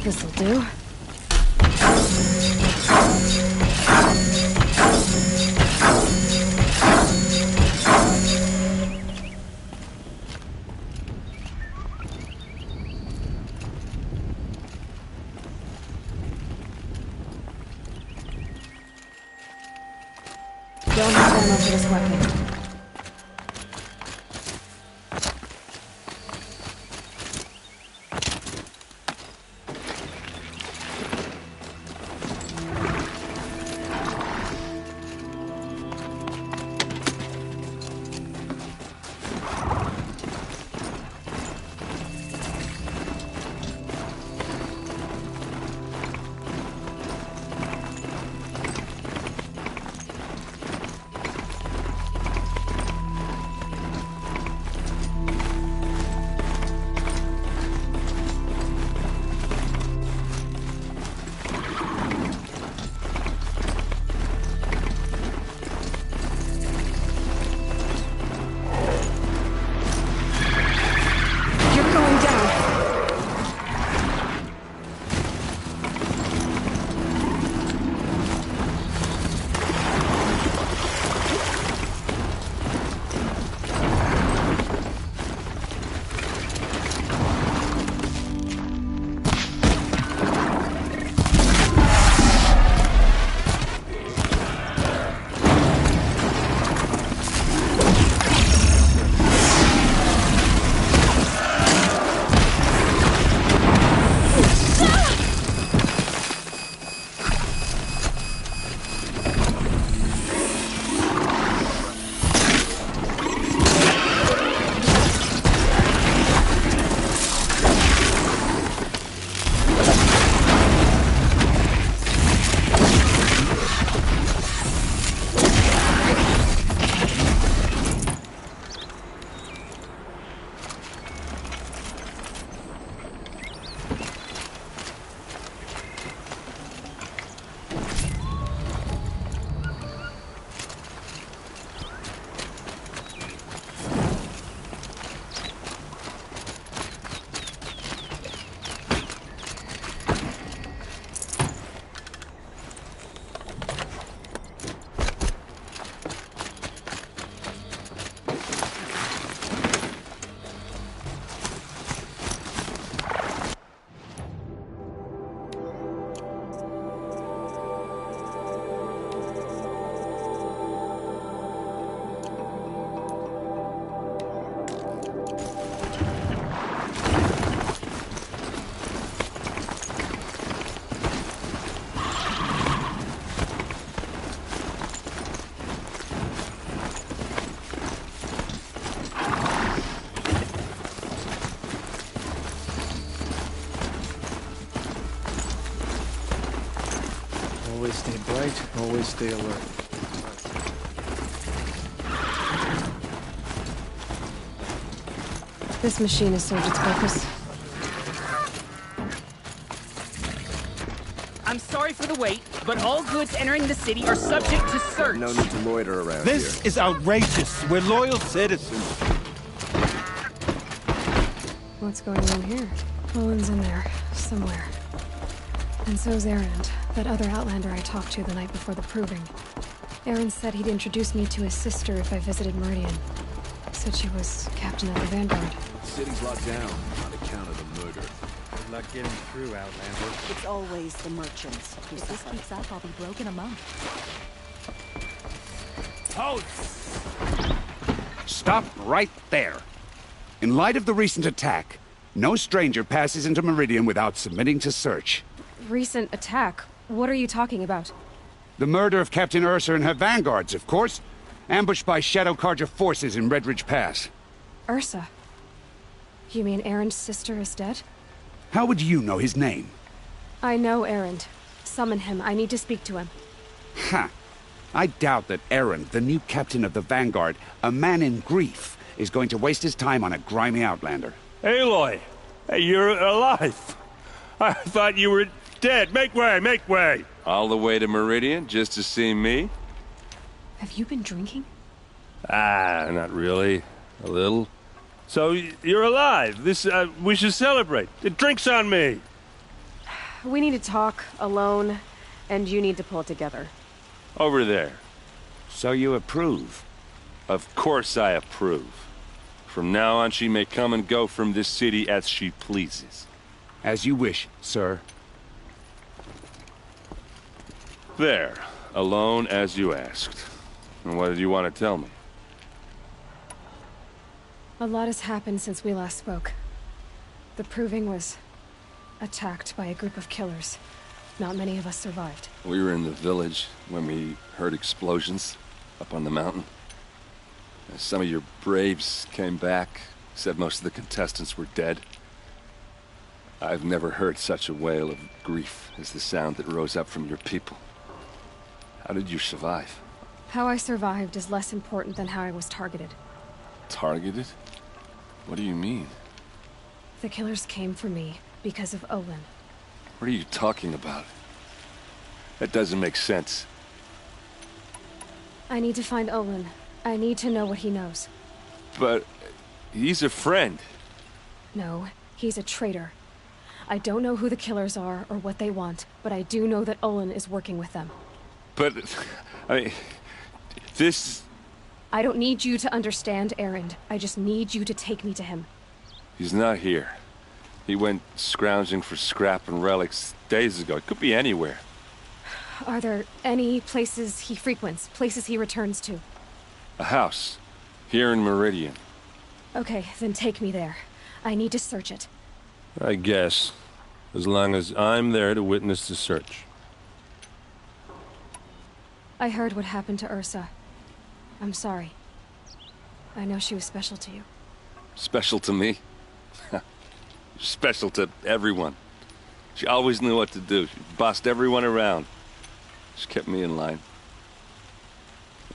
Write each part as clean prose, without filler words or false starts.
This'll do. Don't have ammo for this weapon. Always stay bright, always stay alert. This machine has served its purpose. I'm sorry for the wait, but all goods entering the city are subject to search. No need to loiter around This here. is outrageous. We're loyal citizens. What's going on here? Owen's in there, somewhere. And so's Erend, that other Outlander I talked to the night before the proving. Erend said he'd introduce me to his sister if I visited Meridian. Said she was captain of the Vanguard. The city's locked down on account of the murder. Good luck getting through, Outlander. It's always the merchants who If this suffer. keeps up, I'll be broke in a month. Halt! Stop right there. In light of the recent attack, no stranger passes into Meridian without submitting to search. Recent attack? What are you talking about? The murder of Captain Ursa and her vanguards, of course. Ambushed by Shadow Carja forces in Redridge Pass. Ursa? You mean Erend's sister is dead? How would you know his name? I know Erend. Summon him. I need to speak to him. Ha! I doubt that Erend, the new captain of the Vanguard, a man in grief, is going to waste his time on a grimy outlander. Aloy! Hey, you're alive! I thought you were dead. Make way, make way! All the way to Meridian just to see me? Have you been drinking? Ah, not really. A little. So, you're alive. We should celebrate. The drink's on me. we need to talk alone, and you need to pull it together. Over there. So you approve? Of course I approve. From now on, she may come and go from this city as she pleases. As you wish, sir. There. Alone as you asked. And what did you want to tell me? A lot has happened since we last spoke. The Proving was attacked by a group of killers. Not many of us survived. We were in the village when we heard explosions up on the mountain. Some of your braves came back, said most of the contestants were dead. I've never heard such a wail of grief as the sound that rose up from your people. How did you survive? How I survived is less important than how I was targeted. Targeted? What do you mean? The killers came for me because of Olin. What are you talking about? That doesn't make sense. I need to find Olin. I need to know what he knows. But he's a friend. No, he's a traitor. I don't know who the killers are or what they want, but I do know that Olin is working with them. But, I mean, this... I don't need you to understand, Erend. I just need you to take me to him. He's not here. He went scrounging for scrap and relics days ago. It could be anywhere. Are there any places he frequents, places he returns to? A house. Here in Meridian. Okay, then take me there. I need to search it. I guess. As long as I'm there to witness the search. I heard what happened to Ursa. I'm sorry. I know she was special to you. Special to me? Special to everyone. She always knew what to do. She bossed everyone around. She kept me in line.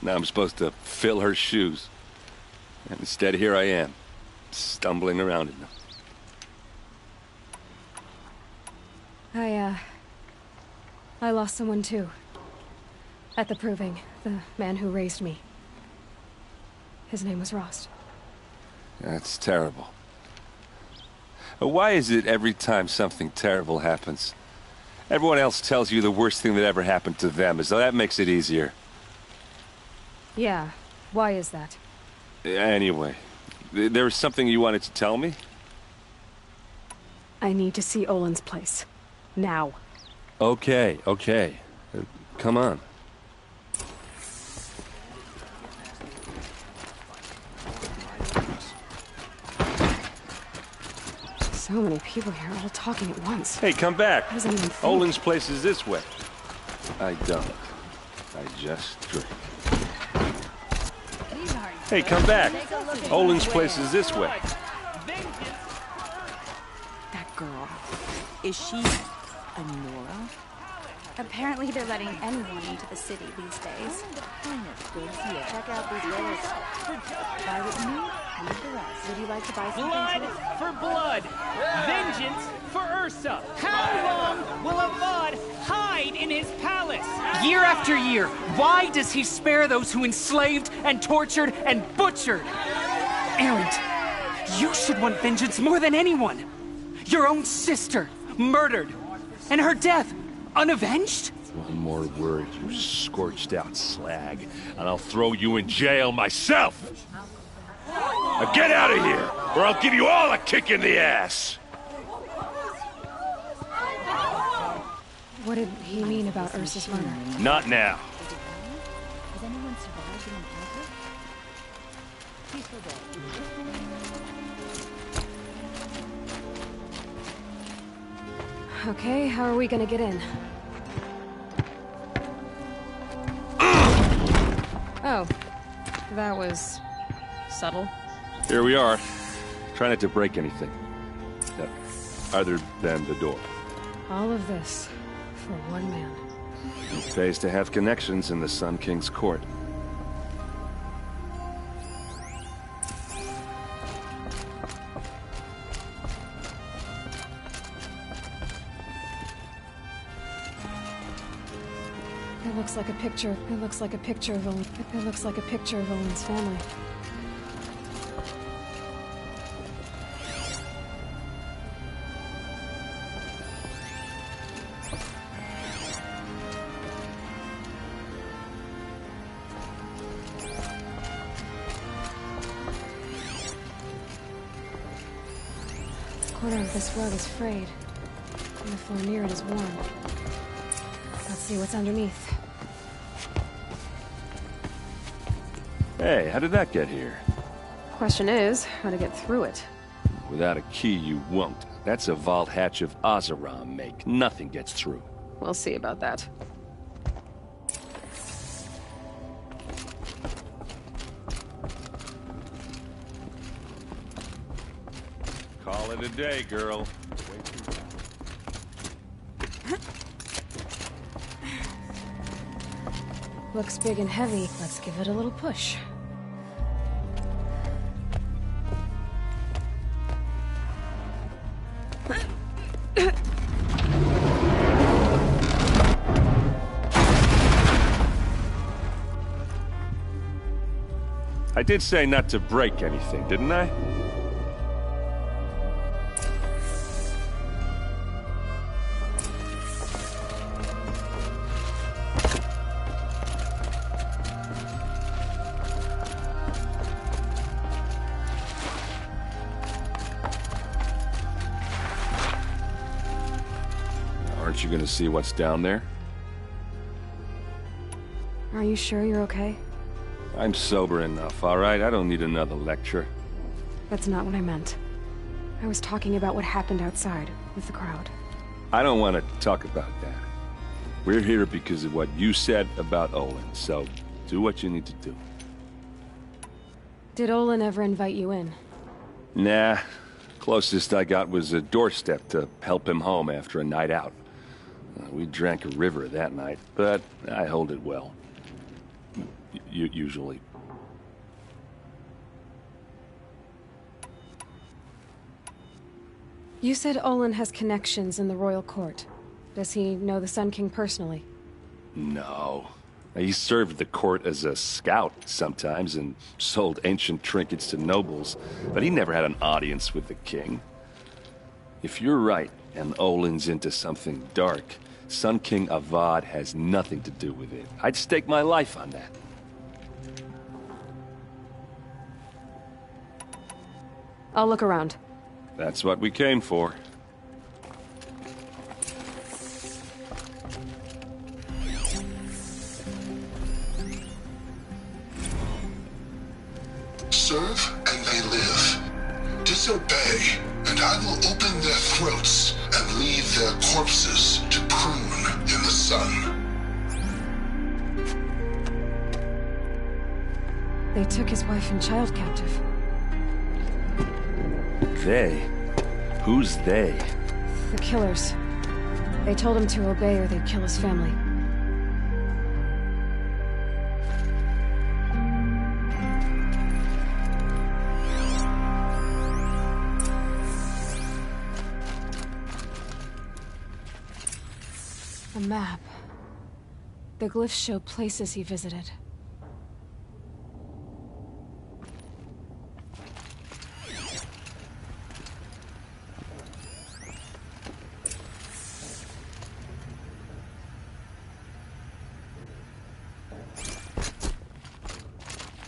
Now I'm supposed to fill her shoes. And instead, here I am, stumbling around in them. I lost someone too. At the Proving, the man who raised me. His name was Rost. That's terrible. Why is it every time something terrible happens, everyone else tells you the worst thing that ever happened to them, as though that makes it easier? Yeah, why is that? Anyway, there was something you wanted to tell me? I need to see Olin's place. Now. Okay. Come on. So many people here, all talking at once. Hey, come back. How does anyone think? Olin's place is this way. I don't. I just drink. Hey, come back. Olin's place is this way. That girl. Is she a Nora? Apparently they're letting anyone into the city these days. Check out these relics. Buy what you need, leave the rest. Would you like to buy something Blood too? for blood. Vengeance for Ursa. How long will Avad hide in his palace? Year after year, why does he spare those who enslaved and tortured and butchered? Erend, you should want vengeance more than anyone. Your own sister, murdered. And her death, unavenged? One more word, you scorched out slag, and I'll throw you in jail myself! Now get out of here, or I'll give you all a kick in the ass! What did he mean about Ursa's murder? Not now. Has anyone survived in an outbreak? Peaceful day. Okay, how are we gonna get in? Oh, that was subtle. Here we are. Try not to break anything. Other than the door. All of this for one man. It pays to have connections in the Sun King's court. It looks like a picture. It looks like a picture of Olin. It looks like a picture of Olin's family. corner of this rug is frayed, and the floor near it is worn. Let's see what's underneath. Hey, how did that get here? Question is, how to get through it. Without a key, you won't. That's a vault hatch of Oseram make. Nothing gets through. We'll see about that. Call it a day, girl. Looks big and heavy. Let's give it a little push. I did say not to break anything, didn't I? Aren't you gonna see what's down there? Are you sure you're okay? I'm sober enough, all right? I don't need another lecture. That's not what I meant. I was talking about what happened outside, with the crowd. I don't want to talk about that. We're here because of what you said about Olin, so do what you need to do. Did Olin ever invite you in? Nah. Closest I got was a doorstep to help him home after a night out. We drank a river that night, but I hold it well. Usually. You said Olin has connections in the royal court. Does he know the Sun King personally? No. He served the court as a scout sometimes and sold ancient trinkets to nobles, but he never had an audience with the king. If you're right, and Olin's into something dark, Sun King Avad has nothing to do with it. I'd stake my life on that. I'll look around. That's what we came for. Serve and they live. Disobey, and I will open their throats and leave their corpses to prune in the sun. They took his wife and child captive. They? Who's they? The killers. They told him to obey or they'd kill his family. A map. The glyphs show places he visited.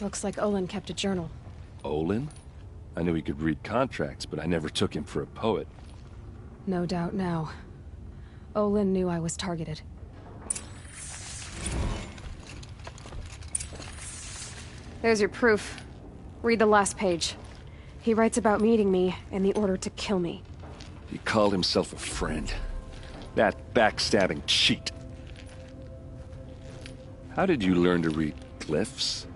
Looks like Olin kept a journal. Olin? I knew he could read contracts, but I never took him for a poet. No doubt now. Olin knew I was targeted. There's your proof. Read the last page. He writes about meeting me and the order to kill me. He called himself a friend. That backstabbing cheat. How did you learn to read glyphs?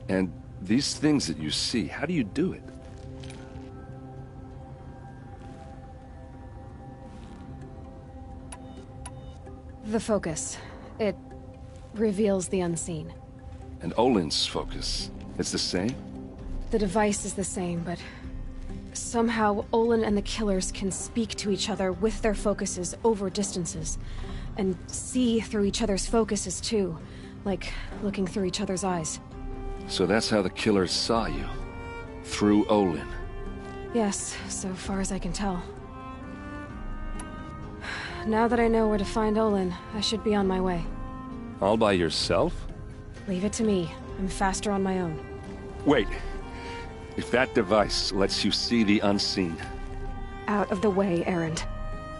And these things that you see, how do you do it? The focus. It reveals the unseen. And Olin's focus, it's the same? The device is the same, but somehow Olin and the killers can speak to each other with their focuses over distances. And see through each other's focuses too, like looking through each other's eyes. So that's how the killers saw you? Through Olin? Yes, so far as I can tell. Now that I know where to find Olin, I should be on my way. All by yourself? Leave it to me. I'm faster on my own. Wait. If that device lets you see the unseen, out of the way, Erend.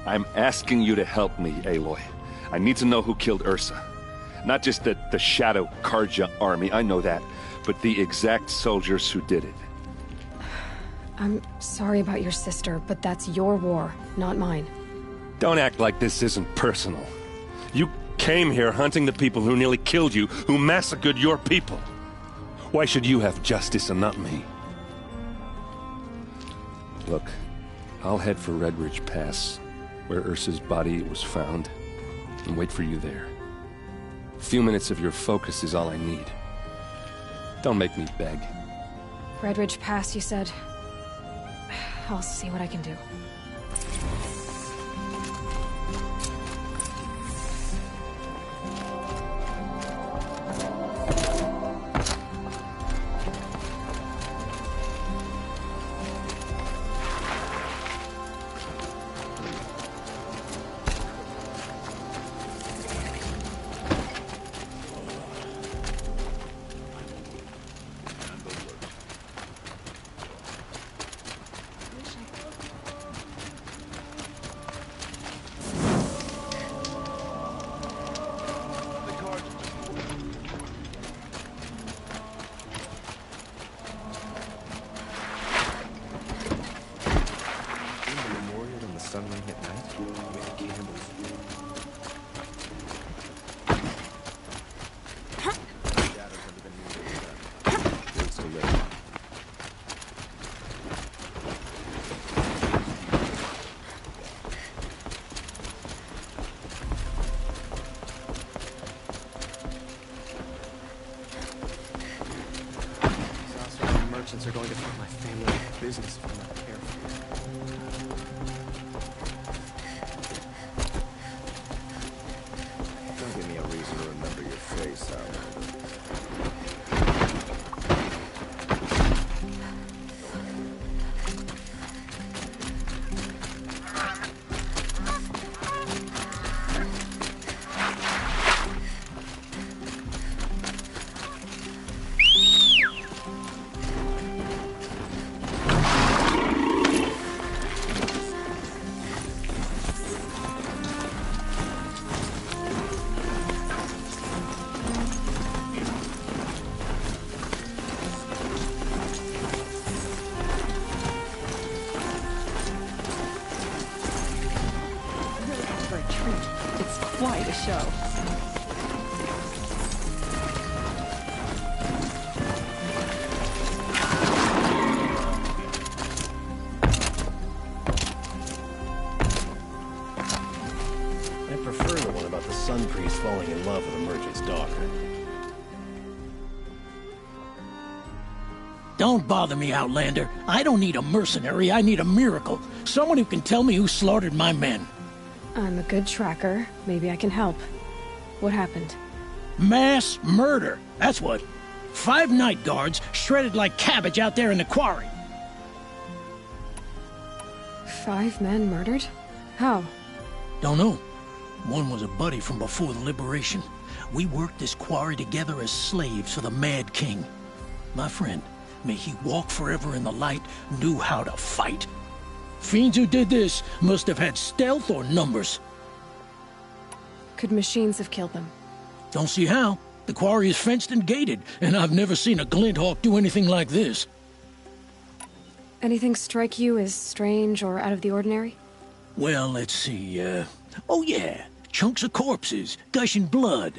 I'm asking you to help me, Aloy. I need to know who killed Ursa. Not just the Shadow Karja army, I know that, but the exact soldiers who did it. I'm sorry about your sister, but that's your war, not mine. Don't act like this isn't personal. You came here hunting the people who nearly killed you, who massacred your people. Why should you have justice and not me? Look, I'll head for Red Ridge Pass, where Ursa's body was found, and wait for you there. A few minutes of your focus is all I need. Don't make me beg. Red Ridge Pass, you said? I'll see what I can do. Sunlight at night with candles. Shadows under the moon. Waits to live. The merchants are going to find my family business if I'm not careful. Don't give me a reason to remember your face, Quite a show. I prefer the one about the Sun Priest falling in love with a merchant's daughter. Don't bother me, Outlander. I don't need a mercenary, I need a miracle. Someone who can tell me who slaughtered my men. I'm a good tracker. Maybe I can help. What happened? Mass murder, that's what. 5 night guards shredded like cabbage out there in the quarry. 5 men murdered? How? Don't know. One was a buddy from before the liberation. We worked this quarry together as slaves for the Mad King. My friend, may he walk forever in the light, knew how to fight. Fiends who did this must have had stealth or numbers. Could machines have killed them? Don't see how. The quarry is fenced and gated, and I've never seen a Glinthawk do anything like this. Anything strike you as strange or out of the ordinary? Well, let's see, oh yeah, chunks of corpses, gushing blood.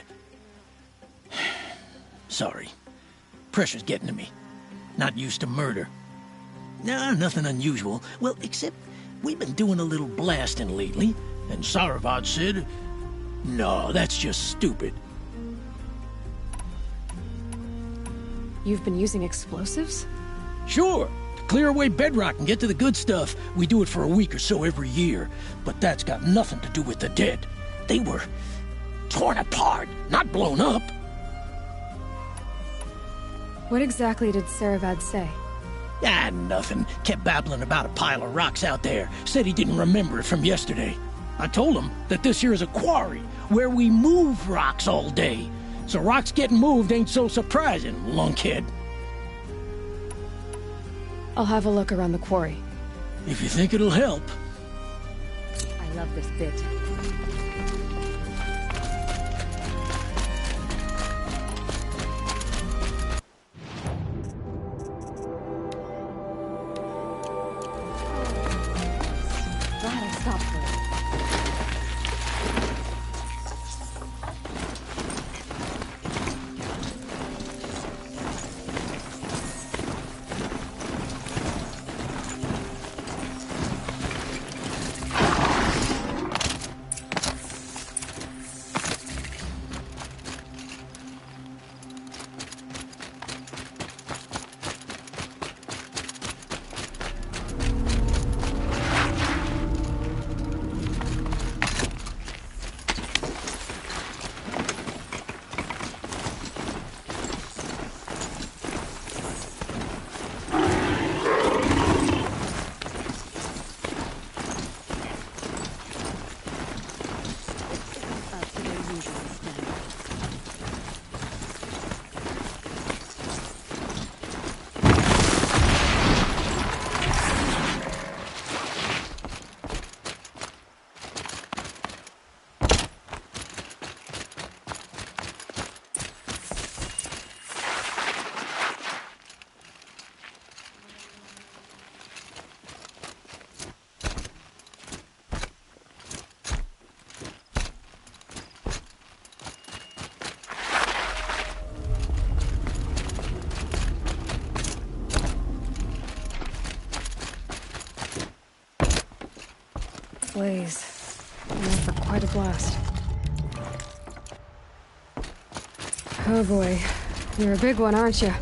Sorry. Pressure's getting to me. Not used to murder. Nah, nothing unusual. Well, except we've been doing a little blasting lately, and Saravad said, no, that's just stupid. You've been using explosives? Sure. To clear away bedrock and get to the good stuff, we do it for a week or so every year. But that's got nothing to do with the dead. They were torn apart, not blown up. What exactly did Saravad say? Ah, nothing. Kept babbling about a pile of rocks out there. Said he didn't remember it from yesterday. I told him that this here is a quarry, where we move rocks all day. So rocks getting moved ain't so surprising, lunkhead. I'll have a look around the quarry. If you think it'll help. I love this bit. Glad I stopped for it. Blaze. You're in for quite a blast. Oh boy. You're a big one, aren't you?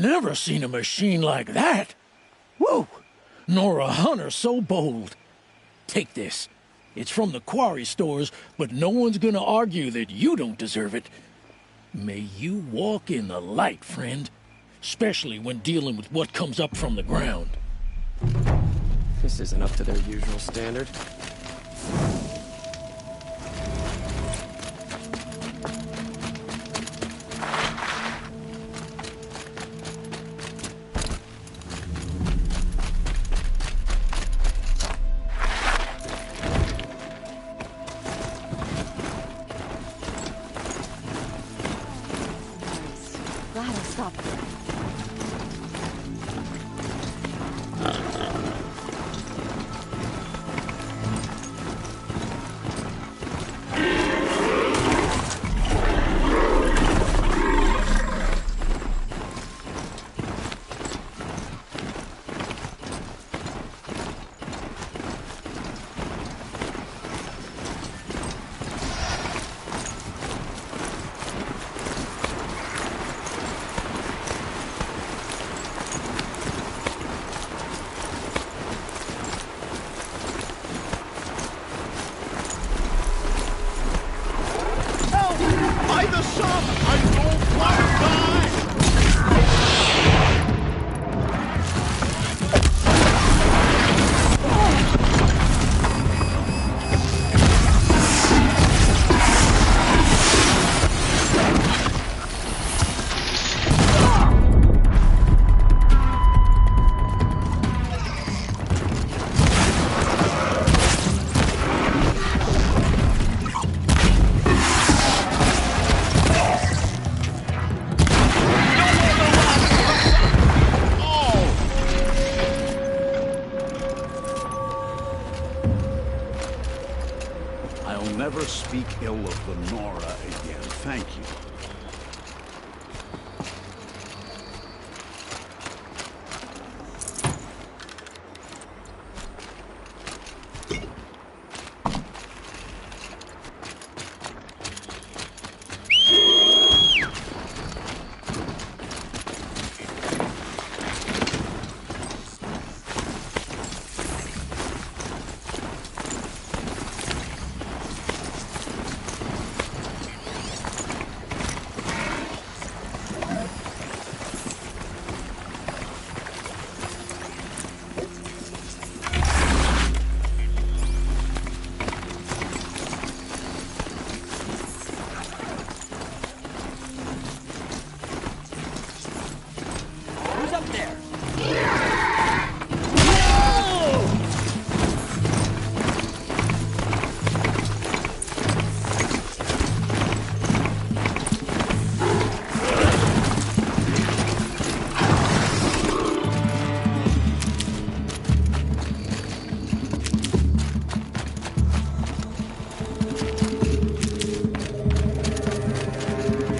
Never seen a machine like that. Whoa! Nor a hunter so bold. Take this. It's from the quarry stores, but no one's gonna argue that you don't deserve it. May you walk in the light, friend. Especially when dealing with what comes up from the ground. This isn't up to their usual standard. Glad I stopped. I'll never speak ill of the Nora again. Thank you.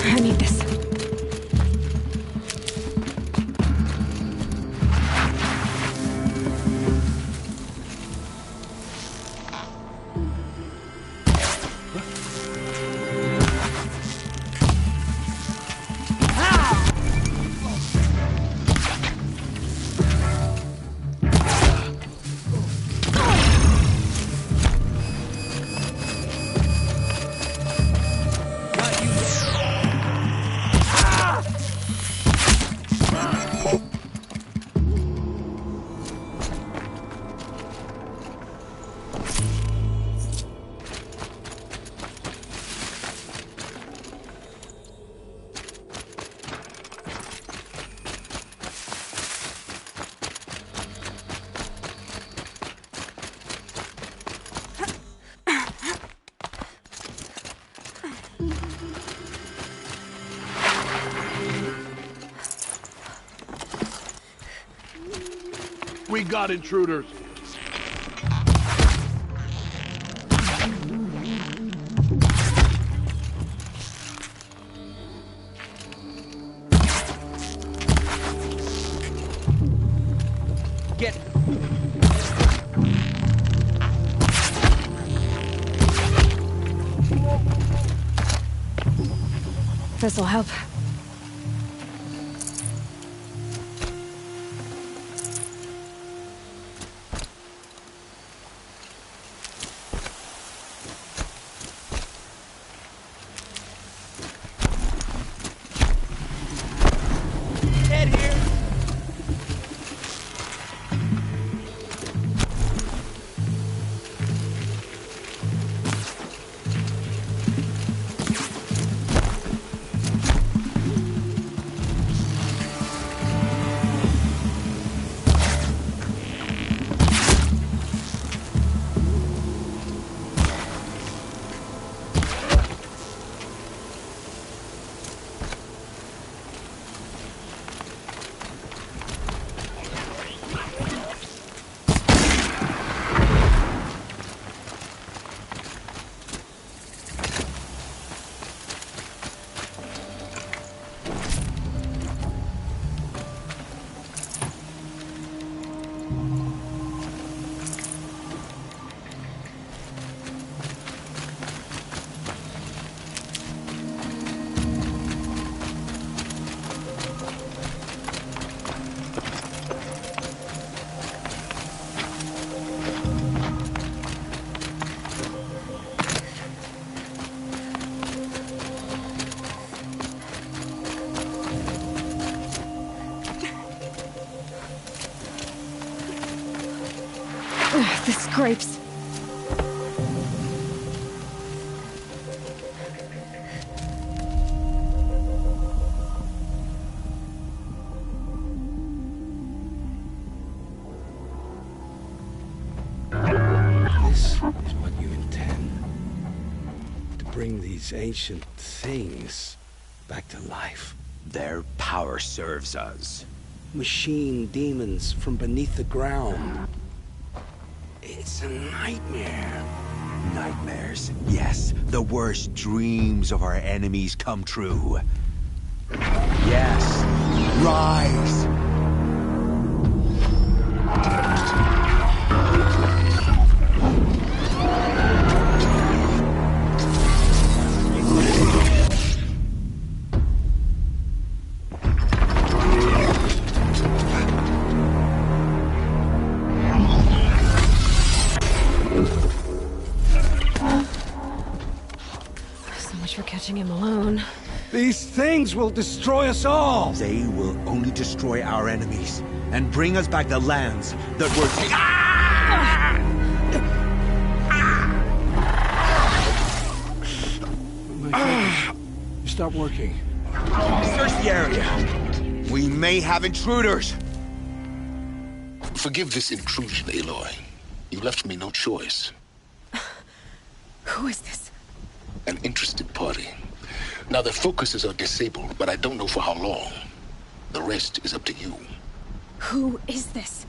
I need this. We got intruders. Get. This'll help. The scrapes. This is what you intend. To bring these ancient things back to life. Their power serves us. Machine demons from beneath the ground. It's a nightmare. Nightmares, yes. The worst dreams of our enemies come true. Yes. Rise! For catching him alone. These things will destroy us all! They will only destroy our enemies and bring us back the lands that were You stop working. Search the area. We may have intruders. Forgive this intrusion, Aloy. You left me no choice. Who is this? An interested party. Now their focuses are disabled, but I don't know for how long. The rest is up to you. Who is this?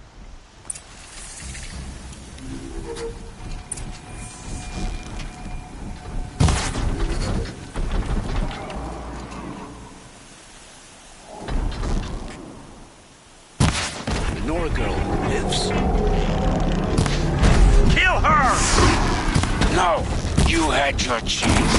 The Nora girl lives. Kill her! No! You had your chance.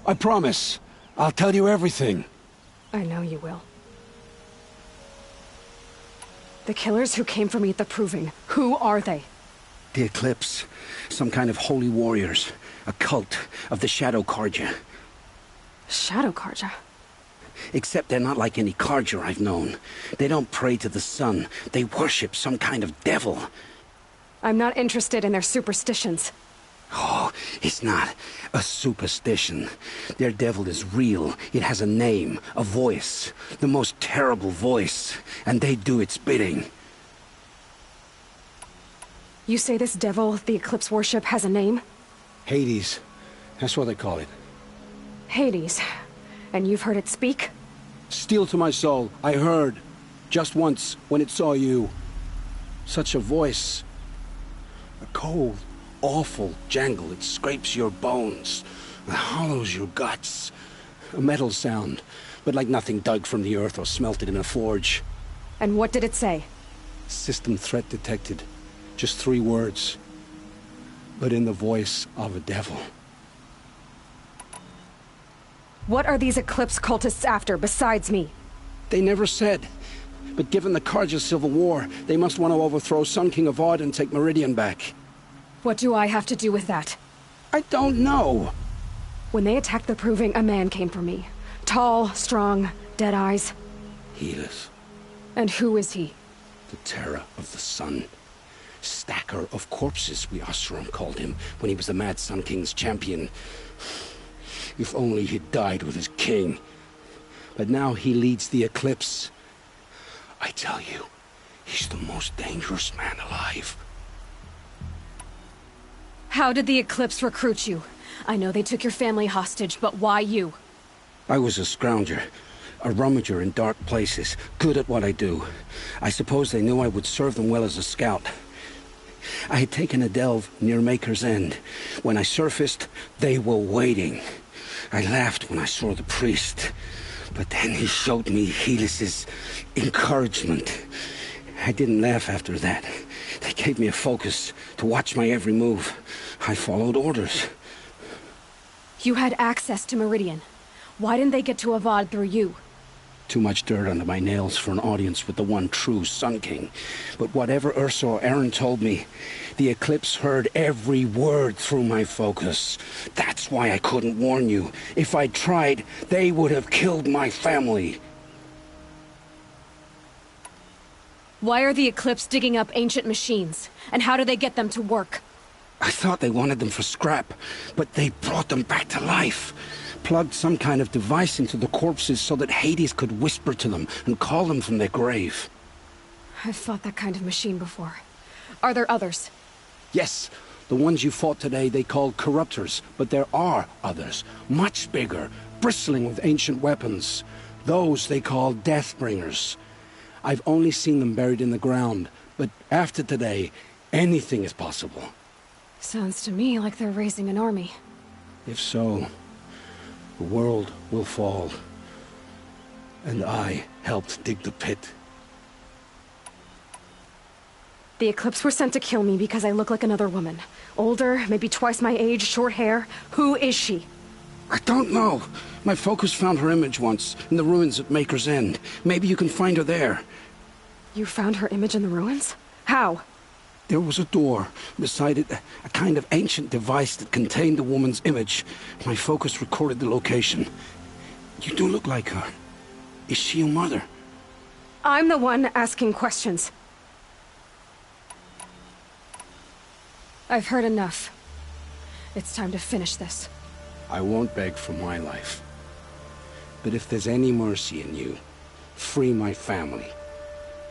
I promise. I'll tell you everything. I know you will. The killers who came for me at the Proving, who are they? The Eclipse. Some kind of holy warriors. A cult of the Shadow Carja. Shadow Carja? Except they're not like any Carja I've known. They don't pray to the sun. They worship some kind of devil. I'm not interested in their superstitions. Oh, it's not a superstition. Their devil is real. It has a name, a voice. The most terrible voice. And they do its bidding. You say this devil the Eclipse worship has a name? Hades. That's what they call it. Hades. And you've heard it speak? Steel to my soul. I heard. Just once, when it saw you. Such a voice. A cold, awful jangle. It scrapes your bones. It hollows your guts. A metal sound, but like nothing dug from the earth or smelted in a forge. And what did it say? System threat detected. Just 3 words. But in the voice of a devil. What are these Eclipse cultists after, besides me? They never said. But given the Carja civil war, they must want to overthrow Sun King Avad and take Meridian back. What do I have to do with that? I don't know. When they attacked the Proving, a man came for me. Tall, strong, dead eyes. Helis. And who is he? The terror of the sun. Stacker of corpses, we Oseram called him, when he was the Mad Sun King's champion. If only he'd died with his king. But now he leads the Eclipse. I tell you, he's the most dangerous man alive. How did the Eclipse recruit you? I know they took your family hostage, but why you? I was a scrounger. A rummager in dark places. Good at what I do. I suppose they knew I would serve them well as a scout. I had taken a delve near Maker's End. When I surfaced, they were waiting. I laughed when I saw the priest. But then he showed me Helis's encouragement. I didn't laugh after that. They gave me a focus to watch my every move. I followed orders. You had access to Meridian. Why didn't they get to Avad through you? Too much dirt under my nails for an audience with the one true Sun King. But whatever Ursa or Eren told me, the Eclipse heard every word through my focus. That's why I couldn't warn you. If I'd tried, they would have killed my family. Why are the Eclipse digging up ancient machines? And how do they get them to work? I thought they wanted them for scrap, but they brought them back to life. Plugged some kind of device into the corpses so that Hades could whisper to them and call them from their grave. I've fought that kind of machine before. Are there others? Yes, the ones you fought today they called Corruptors, but there are others, much bigger, bristling with ancient weapons. Those they call Deathbringers. I've only seen them buried in the ground, but after today, anything is possible. Sounds to me like they're raising an army. If so, the world will fall. And I helped dig the pit. The Eclipse were sent to kill me because I look like another woman. Older, maybe twice my age, short hair. Who is she? I don't know. My focus found her image once, in the ruins at Maker's End. Maybe you can find her there. You found her image in the ruins? How? There was a door. Beside it, a kind of ancient device that contained the woman's image. My focus recorded the location. You do look like her. Is she your mother? I'm the one asking questions. I've heard enough. It's time to finish this. I won't beg for my life. But if there's any mercy in you, free my family.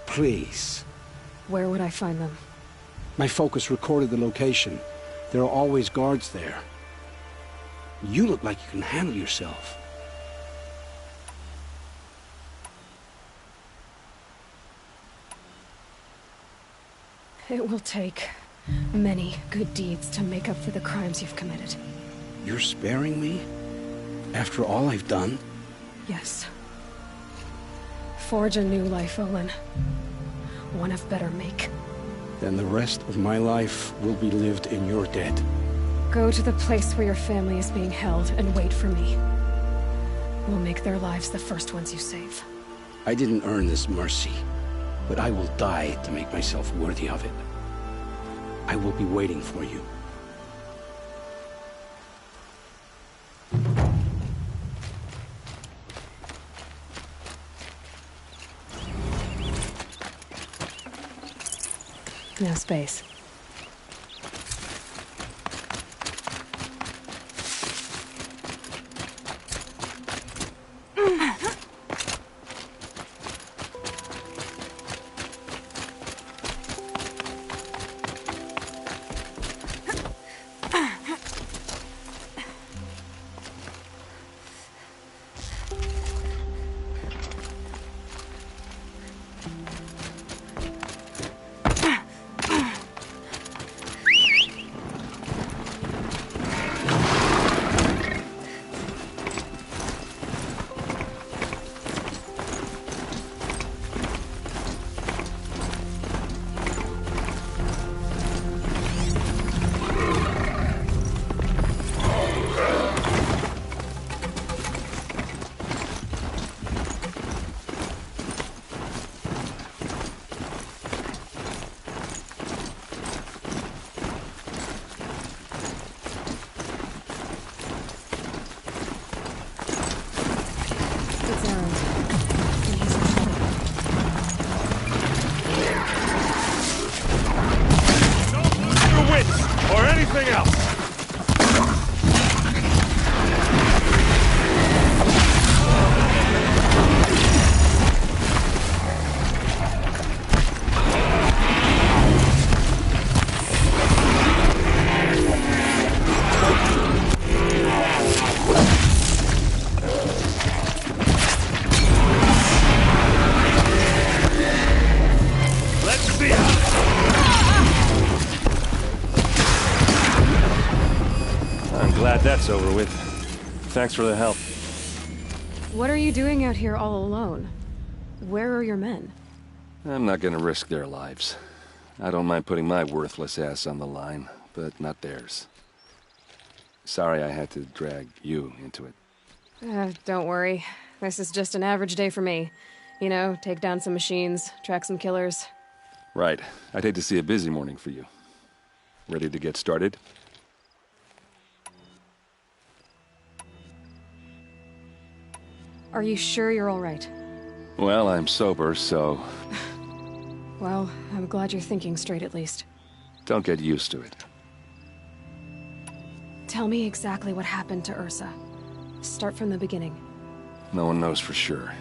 Please. Where would I find them? My focus recorded the location. There are always guards there. You look like you can handle yourself. It will take many good deeds to make up for the crimes you've committed. You're sparing me? After all I've done? Yes. Forge a new life, Olin. One of better make. Then the rest of my life will be lived in your debt. Go to the place where your family is being held and wait for me. We'll make their lives the first ones you save. I didn't earn this mercy, but I will die to make myself worthy of it. I will be waiting for you. No space. Or anything else! Glad that's over with. Thanks for the help. What are you doing out here all alone? Where are your men? I'm not gonna risk their lives. I don't mind putting my worthless ass on the line, but not theirs. Sorry I had to drag you into it. Don't worry. This is just an average day for me. You know, take down some machines, track some killers. Right. I'd hate to see a busy morning for you. Ready to get started? Are you sure you're all right? Well, I'm sober, so... Well, I'm glad you're thinking straight at least. Don't get used to it. Tell me exactly what happened to Ursa. Start from the beginning. No one knows for sure.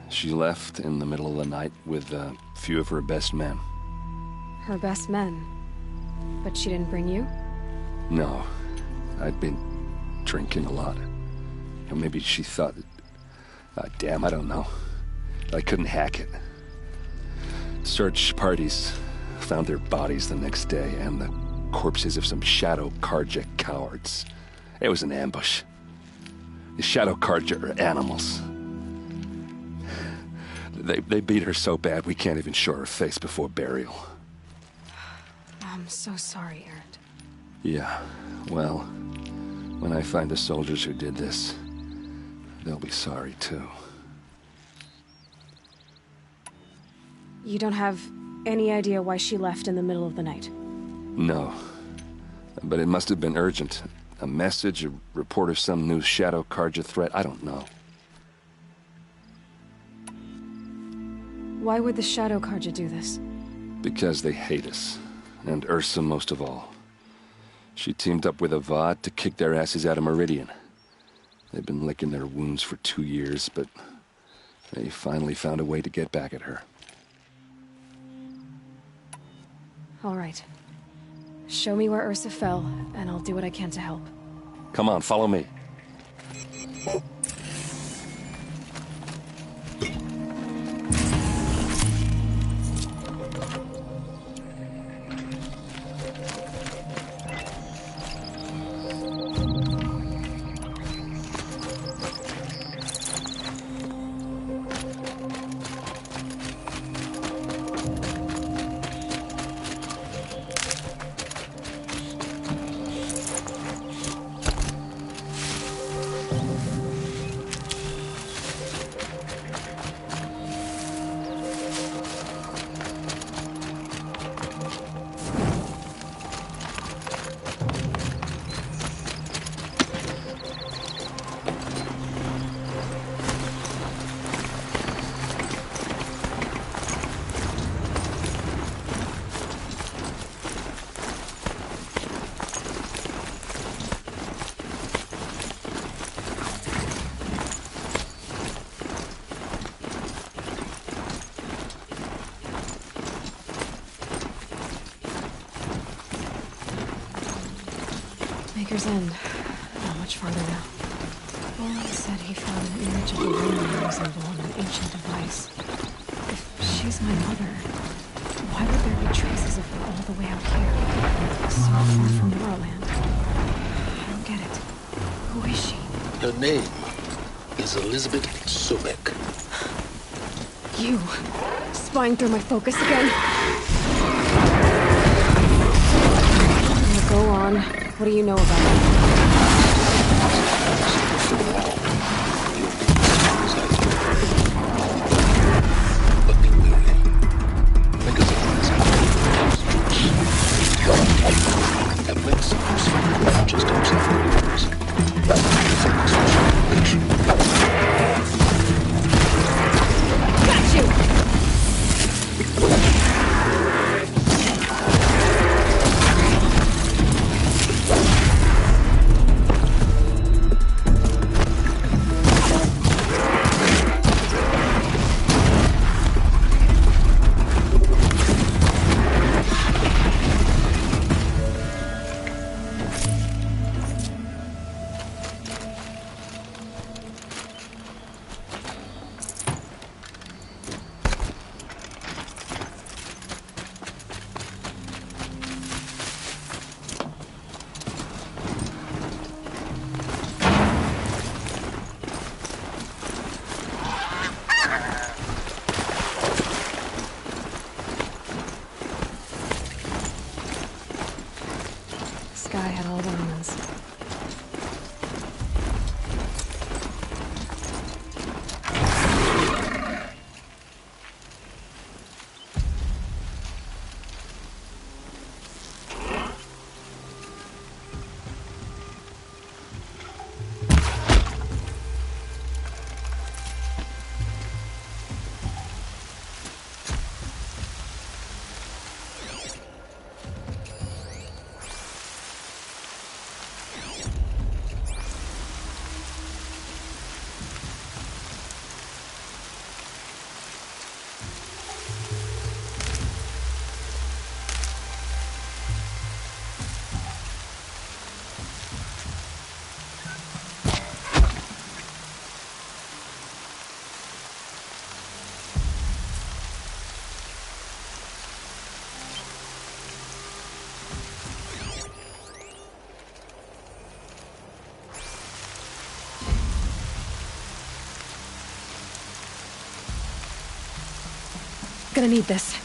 She left in the middle of the night with a few of her best men. Her best men? But she didn't bring you? No. I'd been drinking a lot. Or maybe she thought... damn, I don't know. I couldn't hack it. Search parties found their bodies the next day and the corpses of some Shadow Carja cowards. It was an ambush. The Shadow Carja are animals. They beat her so bad we can't even show her face before burial. I'm so sorry, Erend. Yeah, well, when I find the soldiers who did this, they'll be sorry too. You don't have any idea why she left in the middle of the night? No. But it must have been urgent. A message, a report of some new Shadow Carja threat, I don't know. Why would the Shadow Carja do this? Because they hate us. And Ursa most of all. She teamed up with Avad to kick their asses out of Meridian. They've been licking their wounds for 2 years, but they finally found a way to get back at her. All right. Show me where Ursa fell, and I'll do what I can to help. Come on, follow me. Maker's End. Not much farther now. Olin said he found an image of a woman symbol on an ancient device. If she's my mother, why would there be traces of her all the way out here? So far from Morrowind. I don't get it. Who is she? Her name is Elizabeth Sobek. You! Spying through my focus again? Now go on. What do you know about it? Gonna need this.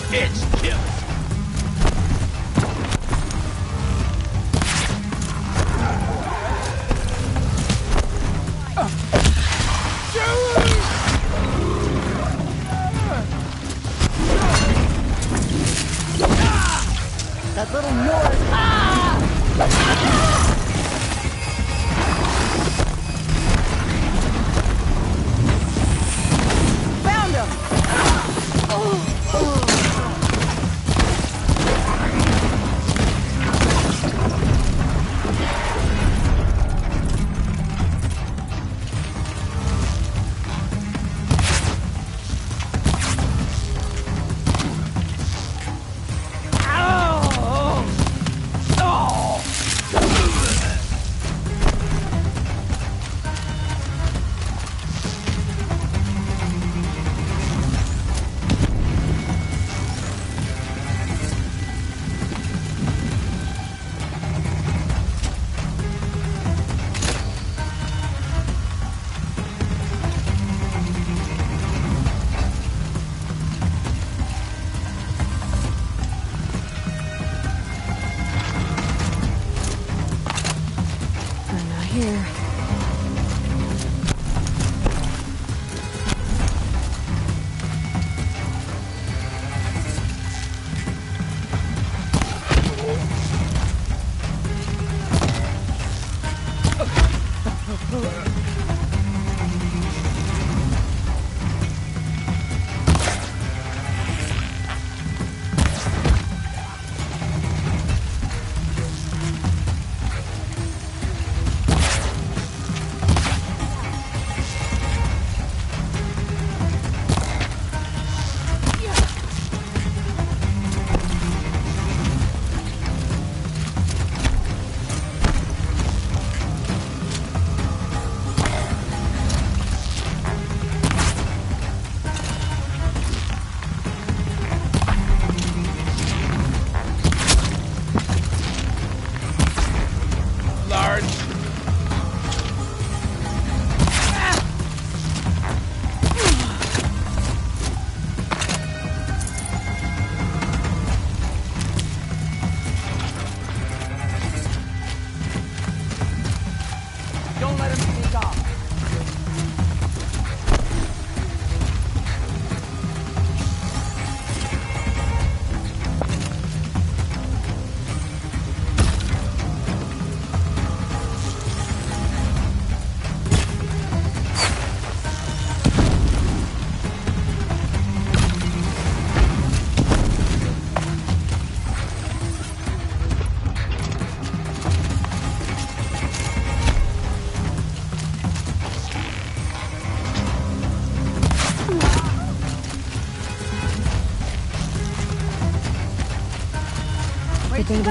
It's killing. That little North. Found him!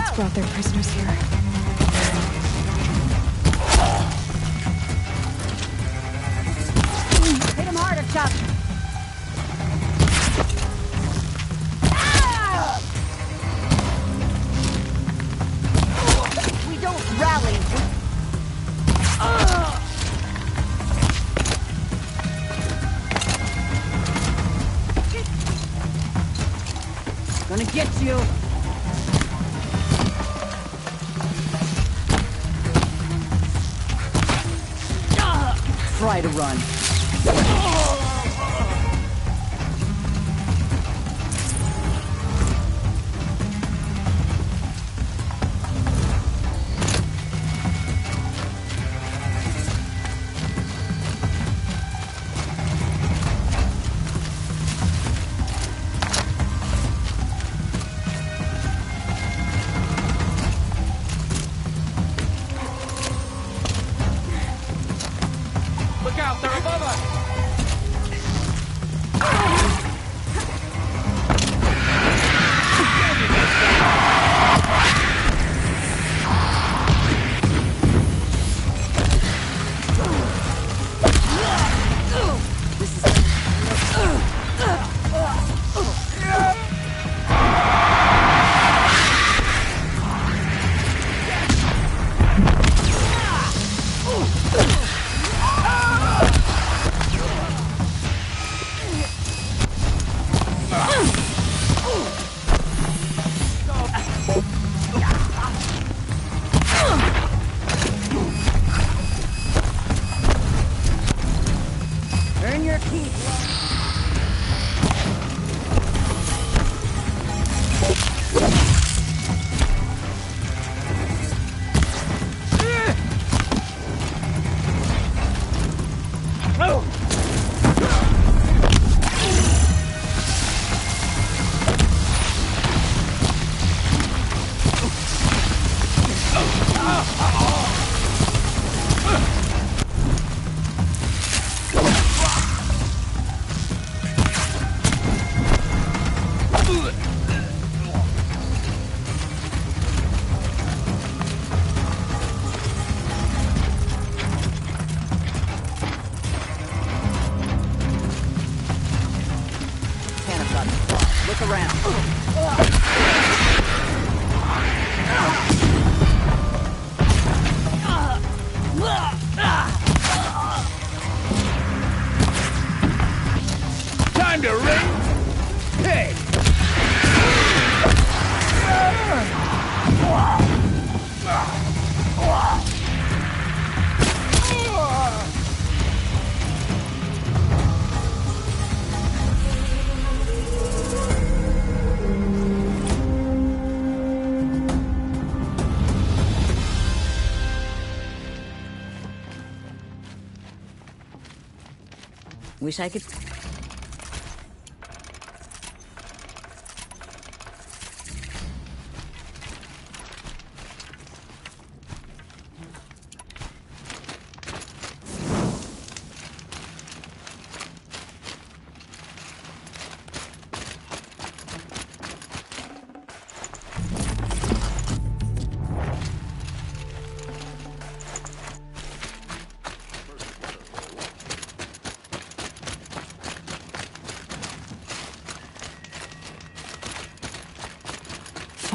Guards brought their prisoners here. Hit him harder, Chuck. We don't rally. Gonna get you. Try to run. Look out, they're above us! Earn your keep. Look around. Time to ring. Hey. Wish I could...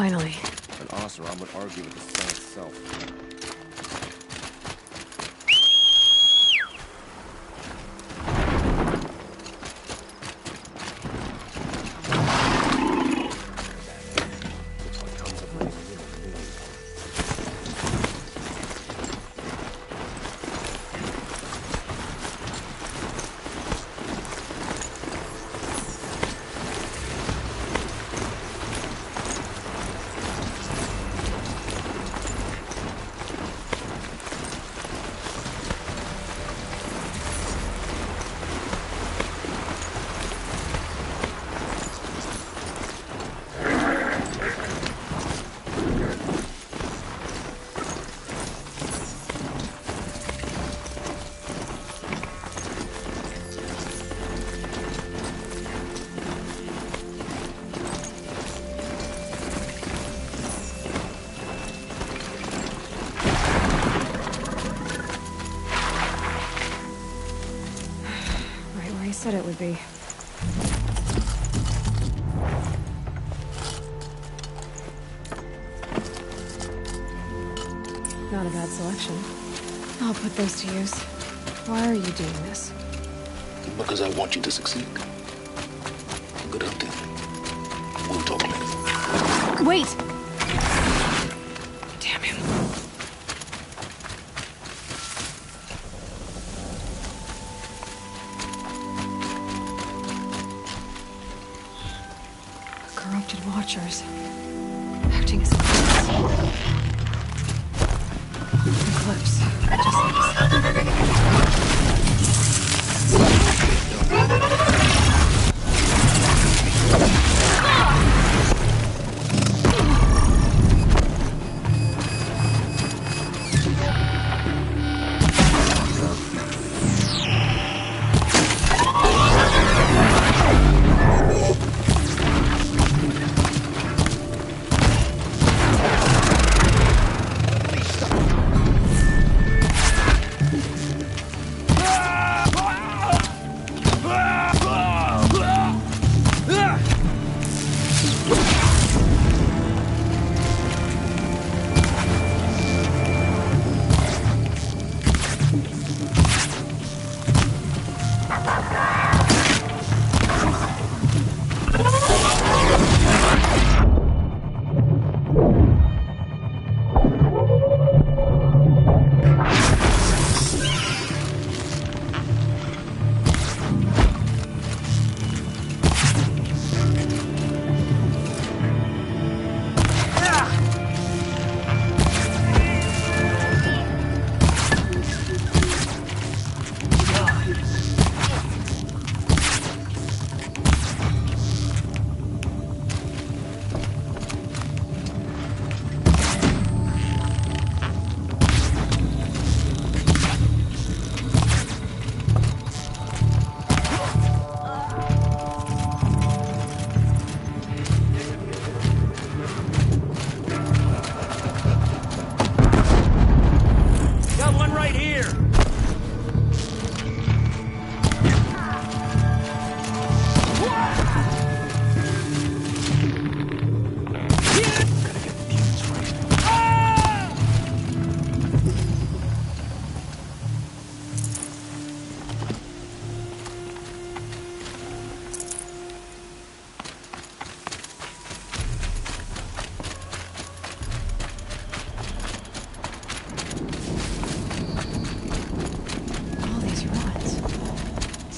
Finally. An Oseram would argue with the sun itself. said it would be. Not a bad selection. I'll put those to use. Why are you doing this? Because I want you to succeed. Good hunting. We'll talk later. Wait! Damn him. Corrupted Watchers. Acting as Eclipse. Just like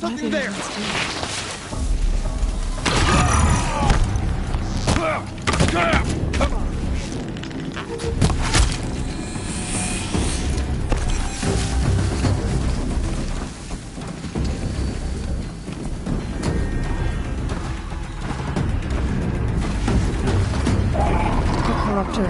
Nothing there! The Corruptor.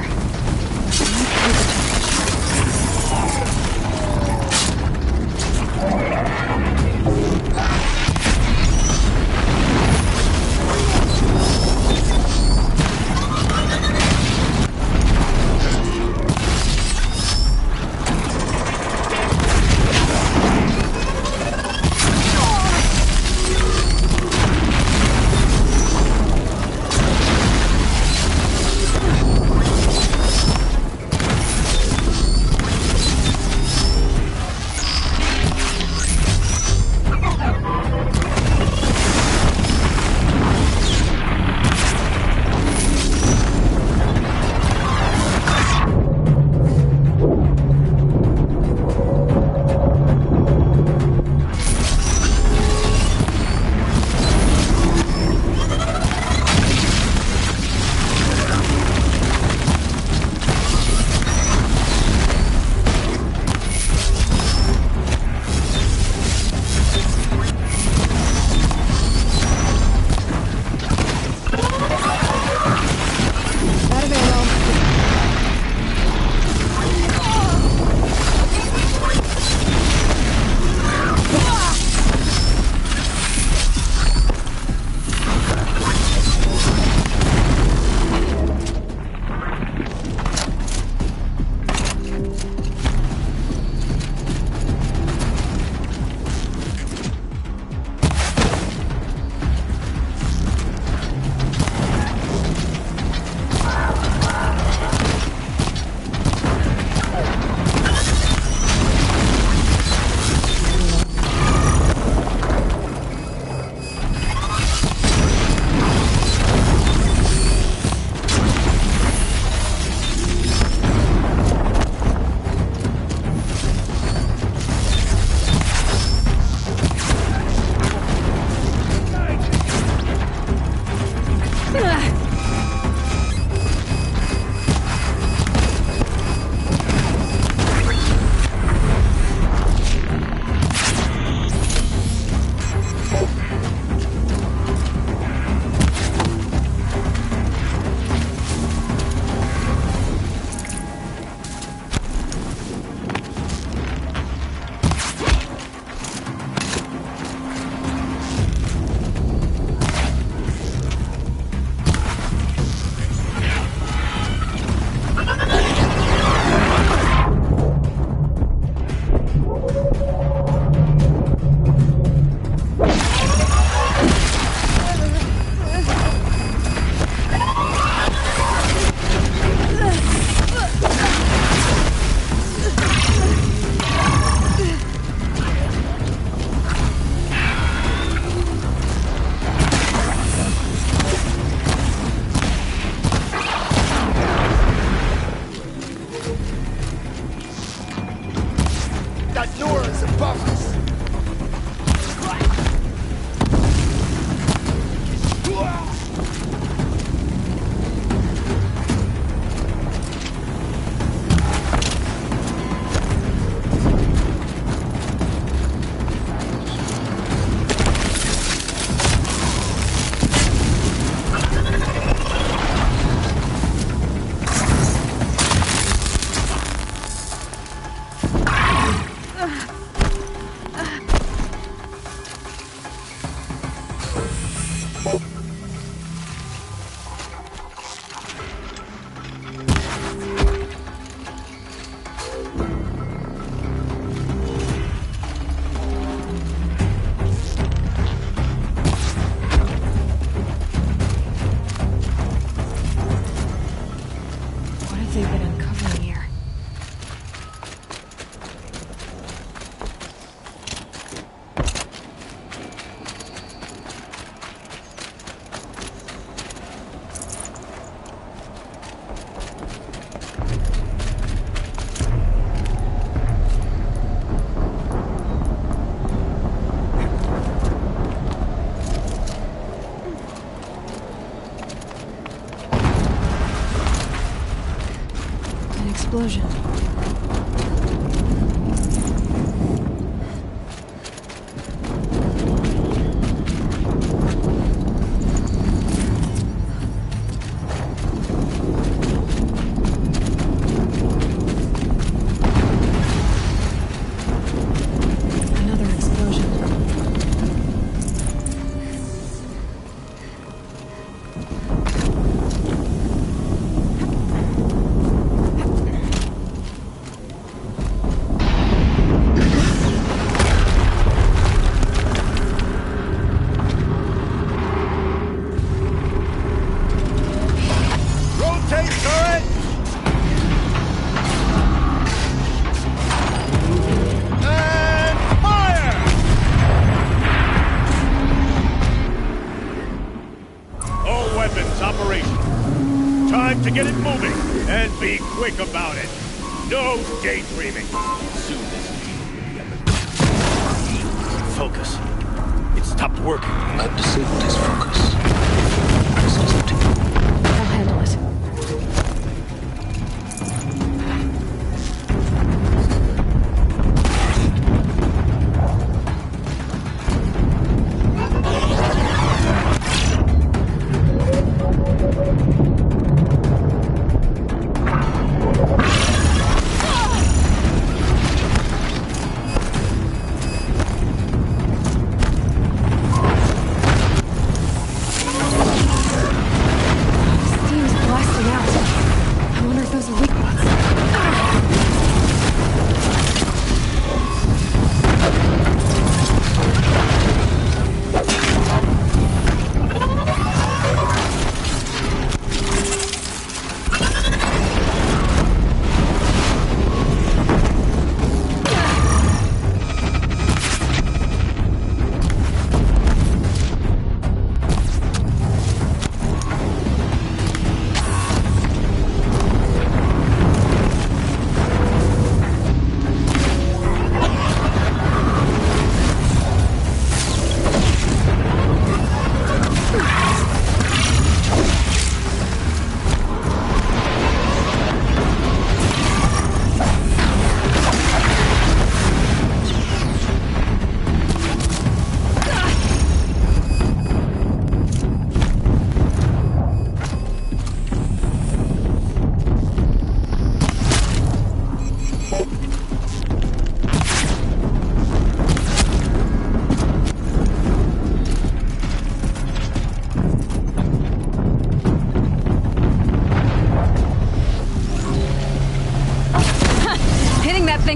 uncovering here? Explosion. Another explosion. To get it moving, and be quick about it. No daydreaming. Soon this team will be at the Focus. It stopped working. I've disabled his focus. Rest is up to you. I'll handle it.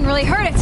Really hurt it.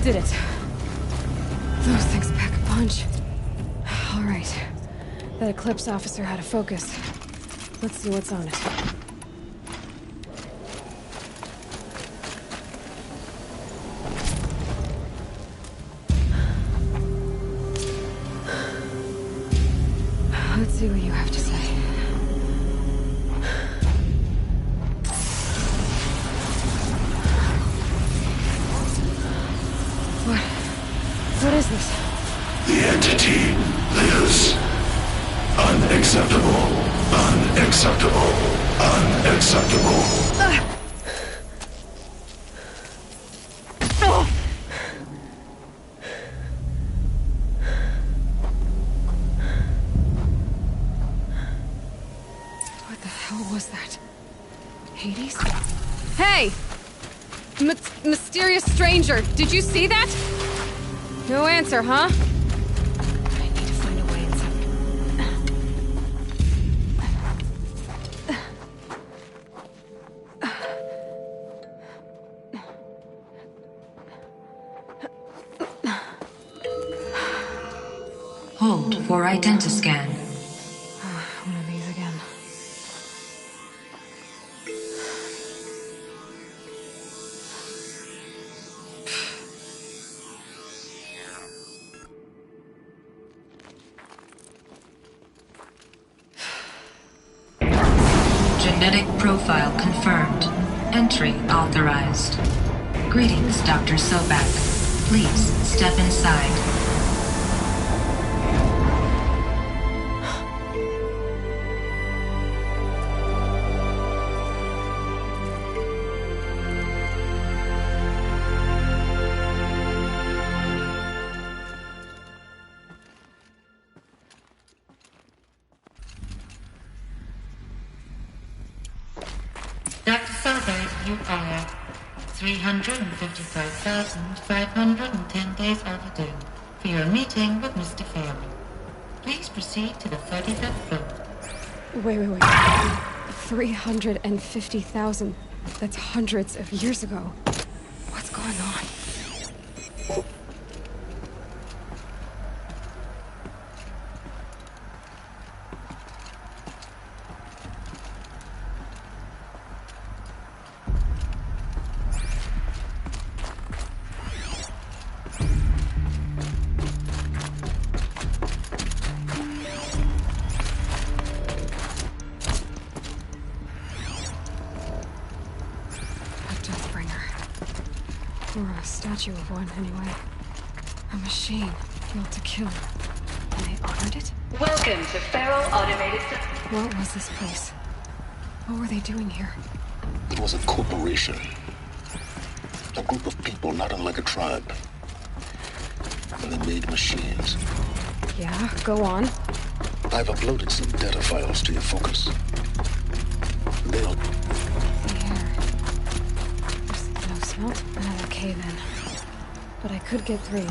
Did it. Those things pack a punch. All right. That Eclipse officer had a focus. Let's see what's on it. see what you have to say. What is this? The entity lives. Unacceptable. Unacceptable. Unacceptable. What the hell was that? Hades? Hey! Mysterious stranger, did you see that? No answer, huh? I need to find a way inside. Hold for identiscan. One of these again. Genetic profile confirmed. Entry authorized. Greetings, Dr. Sobek. Please step inside. Dr. Sobek, you are 355,510 days overdue for your meeting with Mr. Fairman. Please proceed to the 35th floor. Wait. 350,000. That's hundreds of years ago. What's going on? Or a statue of one, anyway. A machine built to kill. And they honored it? Welcome to Feral Automated Systems. What was this place? What were they doing here? It was a corporation. A group of people not unlike a tribe. And they made machines. Yeah, go on. I've uploaded some data files to your focus. They'll... No smelt? Another cave-in. But I could get through.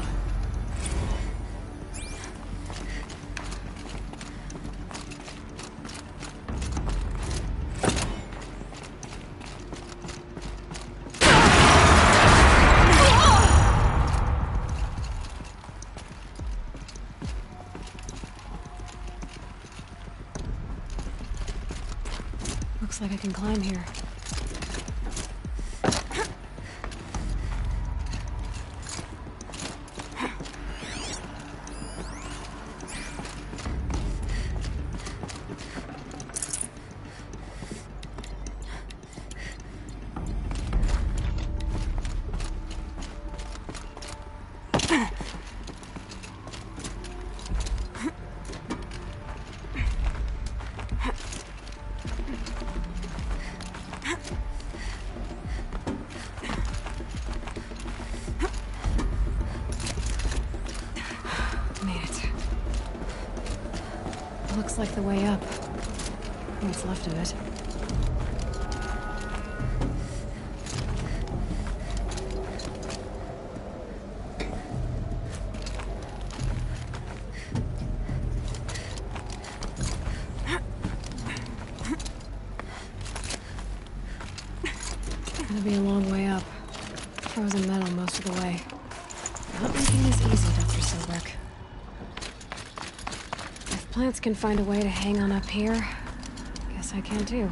Looks like I can climb here. Looks like the way up. What's left of it. Gonna be a long way up. Frozen metal most of the way. Not making this easy, Dr. Sobek. If plants can find a way to hang on up here, guess I can too.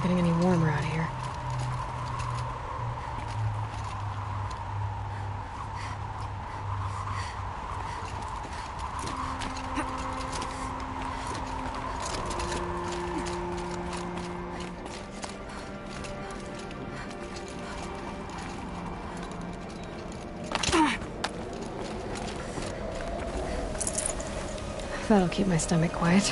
getting any warmer out here. That'll keep my stomach quiet.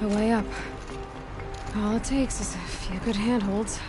A way up. All it takes is a few good handholds.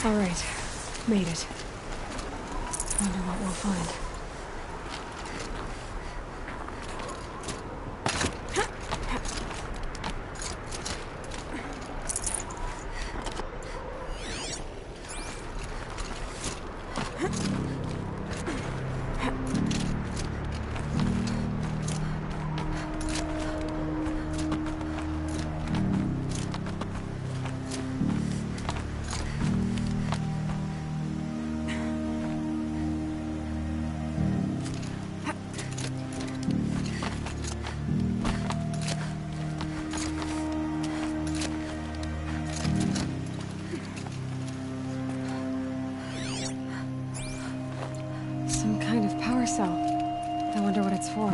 All right, made it. Wonder what we'll find. Some kind of power cell. I wonder what it's for.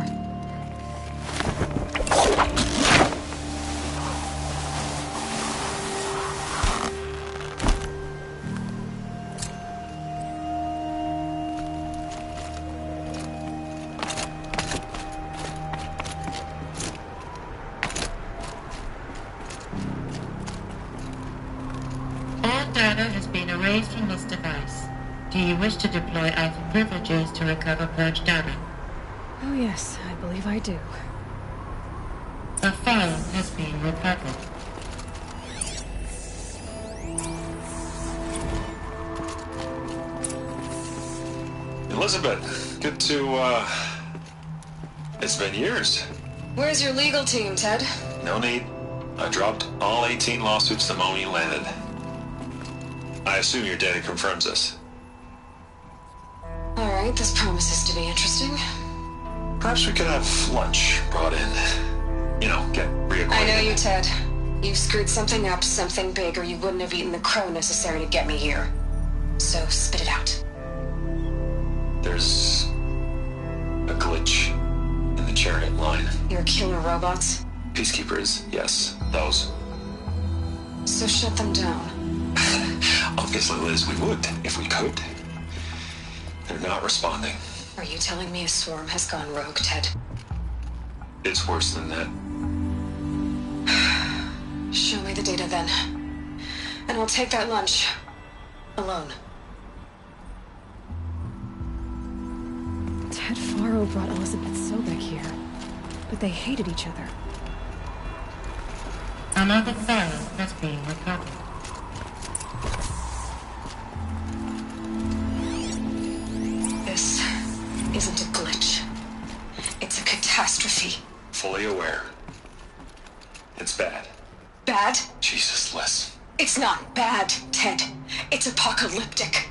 All data has been erased from this device. Do you wish to deploy Alpha privileges to recover purged data? Oh yes, I believe I do. A file has been recovered. Elizabeth, good to, It's been years. Where's your legal team, Ted? No need. I dropped all 18 lawsuits the moment you landed. I assume your data confirms this. Alright, this promises to be interesting. Perhaps we could have lunch brought in. You know, get reacquainted. I know you, Ted. You screwed something up, something big, or you wouldn't have eaten the crow necessary to get me here. So, spit it out. There's a glitch in the chariot line. Your killer robots? Peacekeepers, yes, those. So shut them down. Obviously, Liz, we would, if we could. They're not responding. Are you telling me a swarm has gone rogue, Ted? It's worse than that. Show me the data then. And I'll take that lunch. Alone. Ted Faro brought Elizabeth Sobek here. But they hated each other. Another file has been recovered. This isn't a glitch. It's a catastrophe. Fully aware. It's bad. Bad? Jesus, Liz. It's not bad, Ted. It's apocalyptic.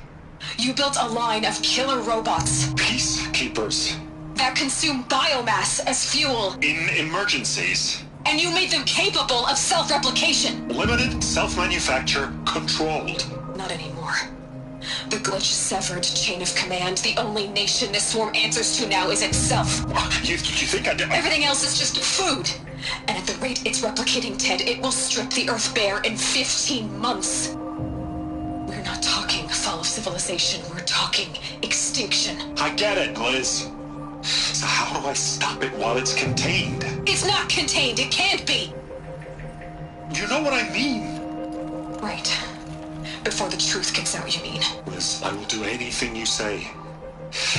You built a line of killer robots. Peacekeepers. That consume biomass as fuel. In emergencies. And you made them capable of self-replication. Limited, self-manufacture, controlled. Not anymore. The glitch severed chain of command. The only nation this swarm answers to now is itself. You think I did? Everything else is just food. And at the rate it's replicating, Ted, it will strip the Earth bare in 15 months. We're not talking fall of civilization. We're talking extinction. I get it, Liz. So how do I stop it while it's contained? It's not contained. It can't be. You know what I mean? Right. Before the truth gets out, you mean? Liz, I will do anything you say.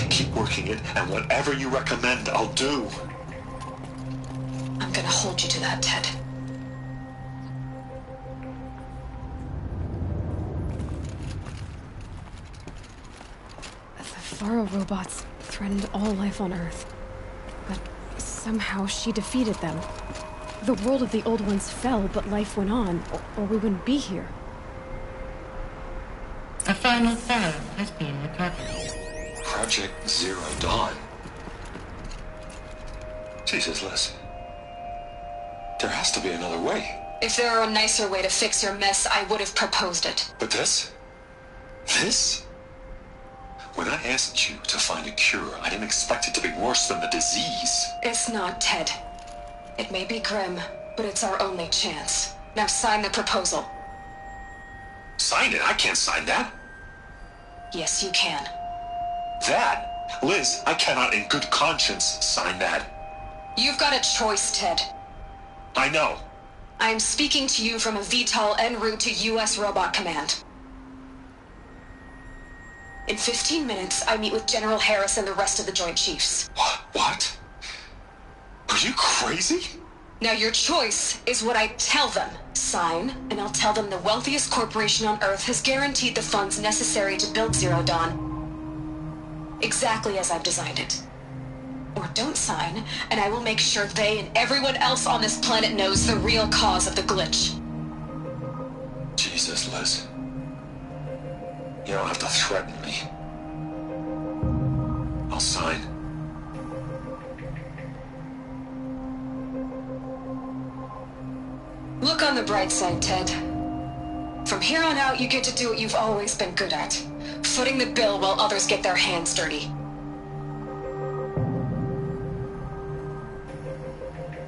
Keep working it, and whatever you recommend, I'll do. I'm gonna hold you to that, Ted. The Faro robots threatened all life on Earth. But somehow she defeated them. The world of the old ones fell, but life went on, or we wouldn't be here. A final file has been recovered. Project Zero Dawn. Jesus, Liz. There has to be another way. If there were a nicer way to fix your mess, I would have proposed it. But this? This? When I asked you to find a cure, I didn't expect it to be worse than the disease. It's not, Ted. It may be grim, but it's our only chance. Now sign the proposal. Sign it? I can't sign that. Yes, you can. That? Liz, I cannot in good conscience sign that. You've got a choice, Ted. I know. I am speaking to you from a VTOL en route to U.S. Robot Command. In 15 minutes, I meet with General Harris and the rest of the Joint Chiefs. What? Are you crazy? Now your choice is what I tell them. Sign, and I'll tell them the wealthiest corporation on Earth has guaranteed the funds necessary to build Zero Dawn. Exactly as I've designed it. Or don't sign, and I will make sure they and everyone else on this planet knows the real cause of the glitch. Jesus, Liz. You don't have to threaten me. I'll sign. Look on the bright side, Ted. From here on out, you get to do what you've always been good at. Footing the bill while others get their hands dirty.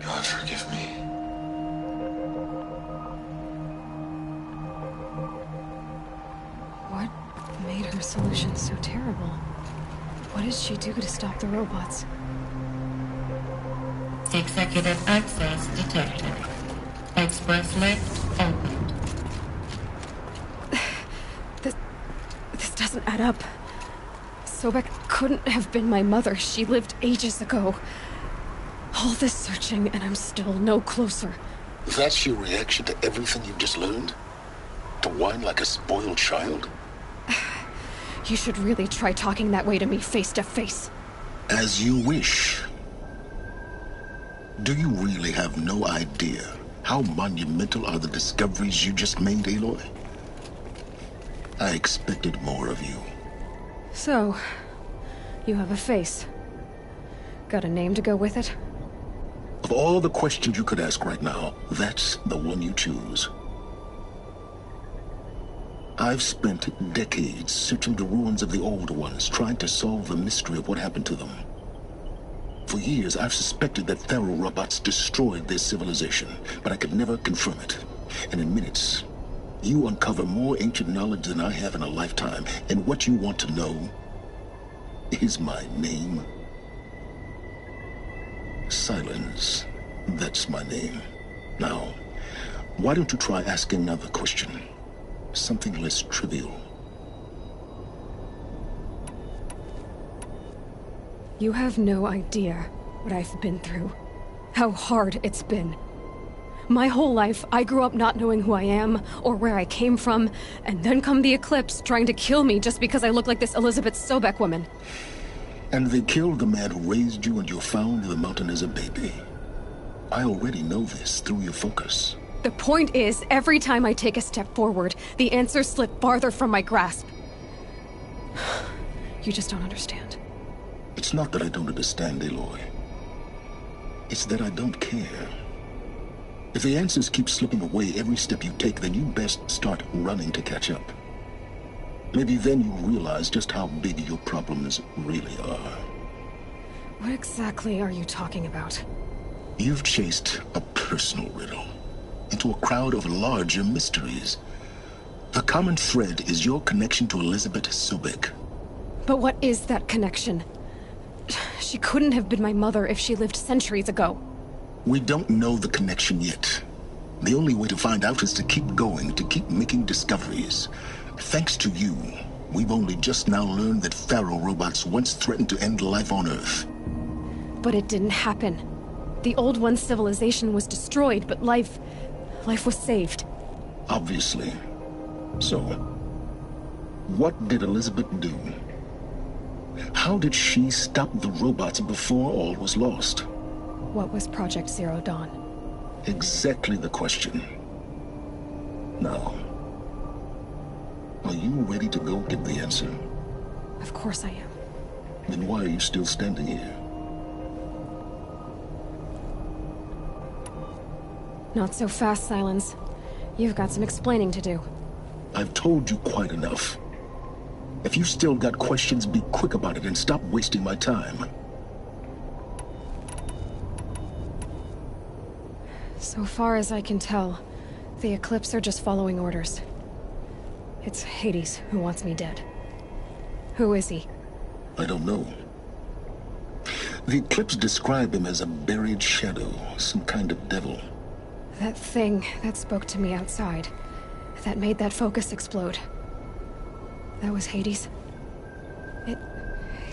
God forgive me. What made her solution so terrible? What did she do to stop the robots? Executive access detected. Express lift opened. This doesn't add up. Sobek couldn't have been my mother. She lived ages ago. All this searching, and I'm still no closer. That's your reaction to everything you've just learned? To whine like a spoiled child? You should really try talking that way to me face to face. As you wish. Do you really have no idea how monumental are the discoveries you just made, Aloy? I expected more of you. So, you have a face. Got a name to go with it? Of all the questions you could ask right now, that's the one you choose. I've spent decades searching the ruins of the old ones, trying to solve the mystery of what happened to them. For years, I've suspected that Faro robots destroyed their civilization, but I could never confirm it. And in minutes, you uncover more ancient knowledge than I have in a lifetime, and what you want to know is my name. Silence. That's my name. Now, why don't you try asking another question? Something less trivial. You have no idea what I've been through. How hard it's been. My whole life, I grew up not knowing who I am or where I came from, and then come the Eclipse trying to kill me just because I look like this Elizabeth Sobek woman. And they killed the man who raised you and you found in the mountain as a baby. I already know this through your focus. The point is, every time I take a step forward, the answers slip farther from my grasp. You just don't understand. It's not that I don't understand, Aloy. It's that I don't care. If the answers keep slipping away every step you take, then you best start running to catch up. Maybe then you'll realize just how big your problems really are. What exactly are you talking about? You've chased a personal riddle into a crowd of larger mysteries. The common thread is your connection to Elizabeth Sobek. But what is that connection? She couldn't have been my mother if she lived centuries ago. We don't know the connection yet. The only way to find out is to keep going, to keep making discoveries. Thanks to you, we've only just now learned that Faro robots once threatened to end life on Earth. But it didn't happen. The Old One's civilization was destroyed, but life was saved. Obviously. So, what did Elizabeth do? How did she stop the robots before all was lost? What was Project Zero Dawn? Exactly the question. Now, are you ready to go get the answer? Of course I am. Then why are you still standing here? Not so fast, Silence. You've got some explaining to do. I've told you quite enough. If you still got questions, be quick about it and stop wasting my time. So far as I can tell, the Eclipse are just following orders. It's Hades who wants me dead. Who is he? I don't know. The Eclipse describe him as a buried shadow, some kind of devil. That thing that spoke to me outside, that made that focus explode. That was Hades. It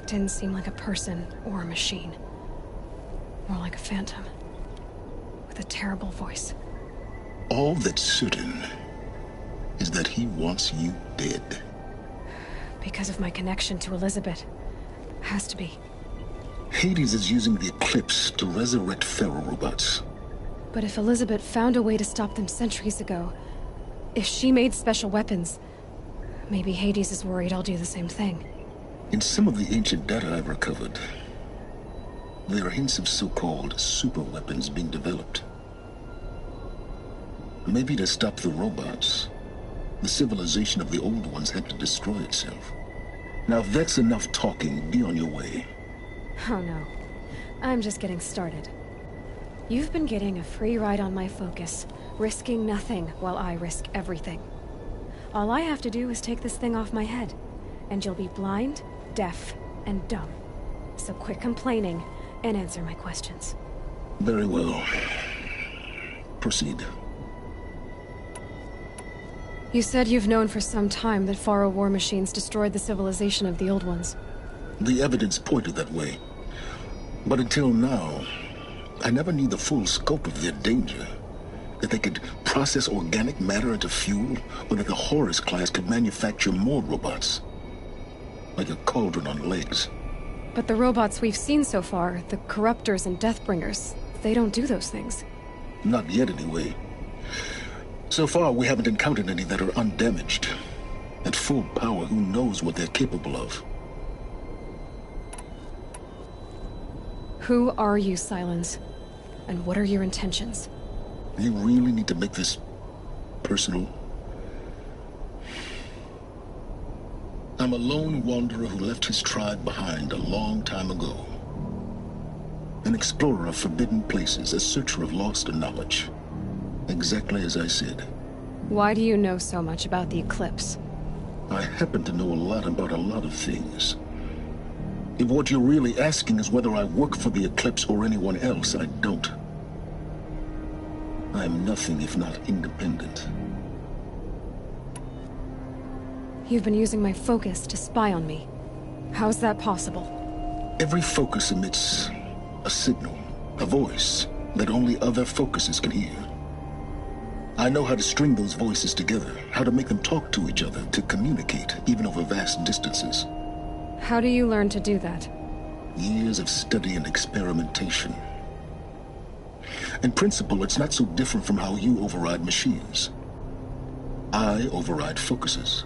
didn't seem like a person or a machine. More like a phantom. With a terrible voice. All that's certain is that he wants you dead. Because of my connection to Elizabeth. Has to be. Hades is using the Eclipse to resurrect Faro robots. But if Elizabeth found a way to stop them centuries ago, if she made special weapons, maybe Hades is worried I'll do the same thing. In some of the ancient data I've recovered, there are hints of so-called super weapons being developed. Maybe to stop the robots, the civilization of the old ones had to destroy itself. Now if that's enough talking, be on your way. Oh no. I'm just getting started. You've been getting a free ride on my focus, risking nothing while I risk everything. All I have to do is take this thing off my head, and you'll be blind, deaf, and dumb. So quit complaining and answer my questions. Very well. Proceed. You said you've known for some time that Faro war machines destroyed the civilization of the old ones. The evidence pointed that way. But until now, I never knew the full scope of their danger. That they could process organic matter into fuel, or that the Horus class could manufacture more robots. like a cauldron on legs. But the robots we've seen so far, the Corruptors and Deathbringers, they don't do those things. Not yet, anyway. So far, we haven't encountered any that are undamaged. At full power, who knows what they're capable of? Who are you, Sylens? And what are your intentions? You really need to make this personal? I'm a lone wanderer who left his tribe behind a long time ago. An explorer of forbidden places, a searcher of lost knowledge. Exactly as I said. Why do you know so much about the Eclipse? I happen to know a lot about a lot of things. If what you're really asking is whether I work for the Eclipse or anyone else, I don't. I am nothing if not independent. You've been using my focus to spy on me. How's that possible? Every focus emits a signal, a voice that only other focuses can hear. I know how to string those voices together, how to make them talk to each other, to communicate, even over vast distances. How do you learn to do that? Years of study and experimentation. In principle, it's not so different from how you override machines. I override focuses.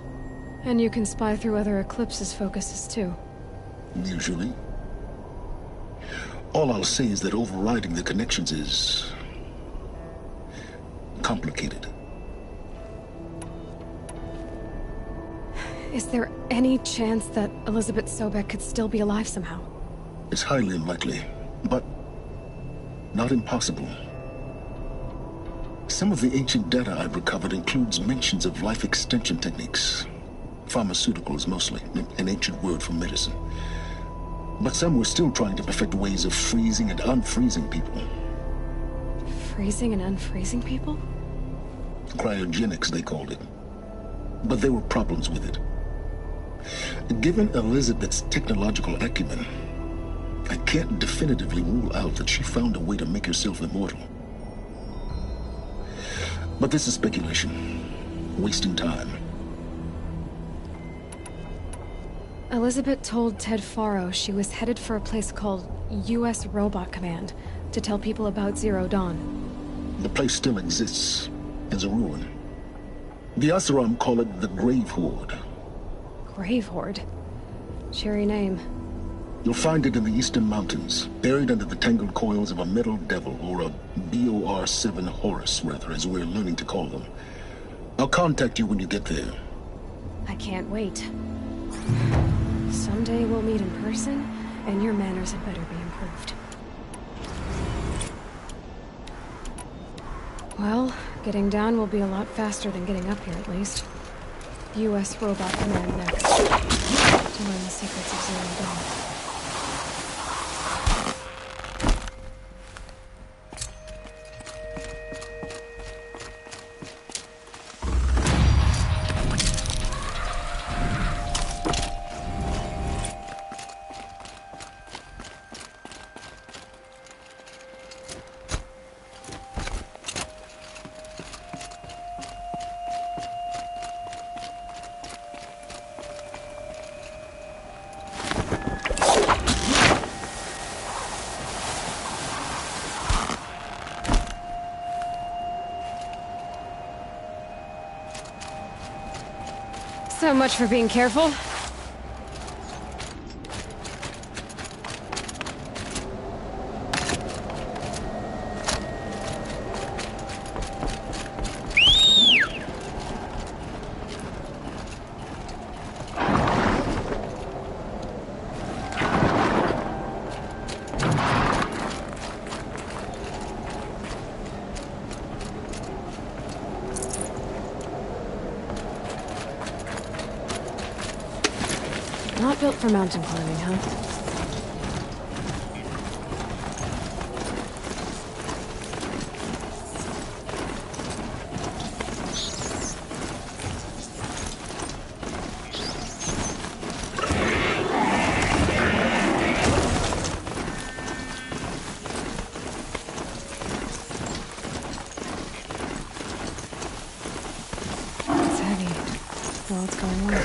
And you can spy through other Eclipse's focuses too. Usually. All I'll say is that overriding the connections is complicated. Is there any chance that Elizabeth Sobek could still be alive somehow? It's highly unlikely, but not impossible. Some of the ancient data I've recovered includes mentions of life extension techniques. Pharmaceuticals mostly, an ancient word for medicine. But some were still trying to perfect ways of freezing and unfreezing people. Freezing and unfreezing people? Cryogenics, they called it. But there were problems with it. Given Elizabeth's technological acumen, I can't definitively rule out that she found a way to make herself immortal. But this is speculation. Wasting time. Elizabeth told Ted Faro she was headed for a place called U.S. Robot Command to tell people about Zero Dawn. The place still exists as a ruin. The Oseram call it the Grave Horde. Grave Horde? Cheery name. You'll find it in the Eastern Mountains, buried under the tangled coils of a Metal Devil, or a BOR-7 Horus, rather, as we're learning to call them. I'll contact you when you get there. I can't wait. Someday we'll meet in person, and your manners had better be improved. Well, getting down will be a lot faster than getting up here, at least. U.S. Robot Command next. To learn the secrets of Zero Dawn. So much for being careful. Not built for mountain climbing, huh? It's heavy. Well, it's going well.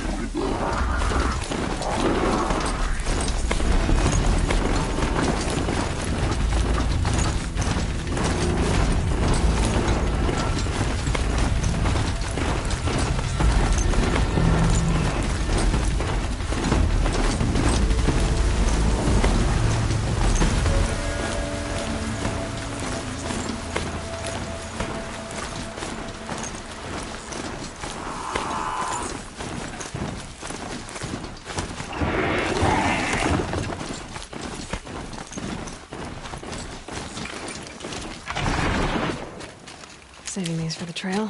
Saving these for the trail.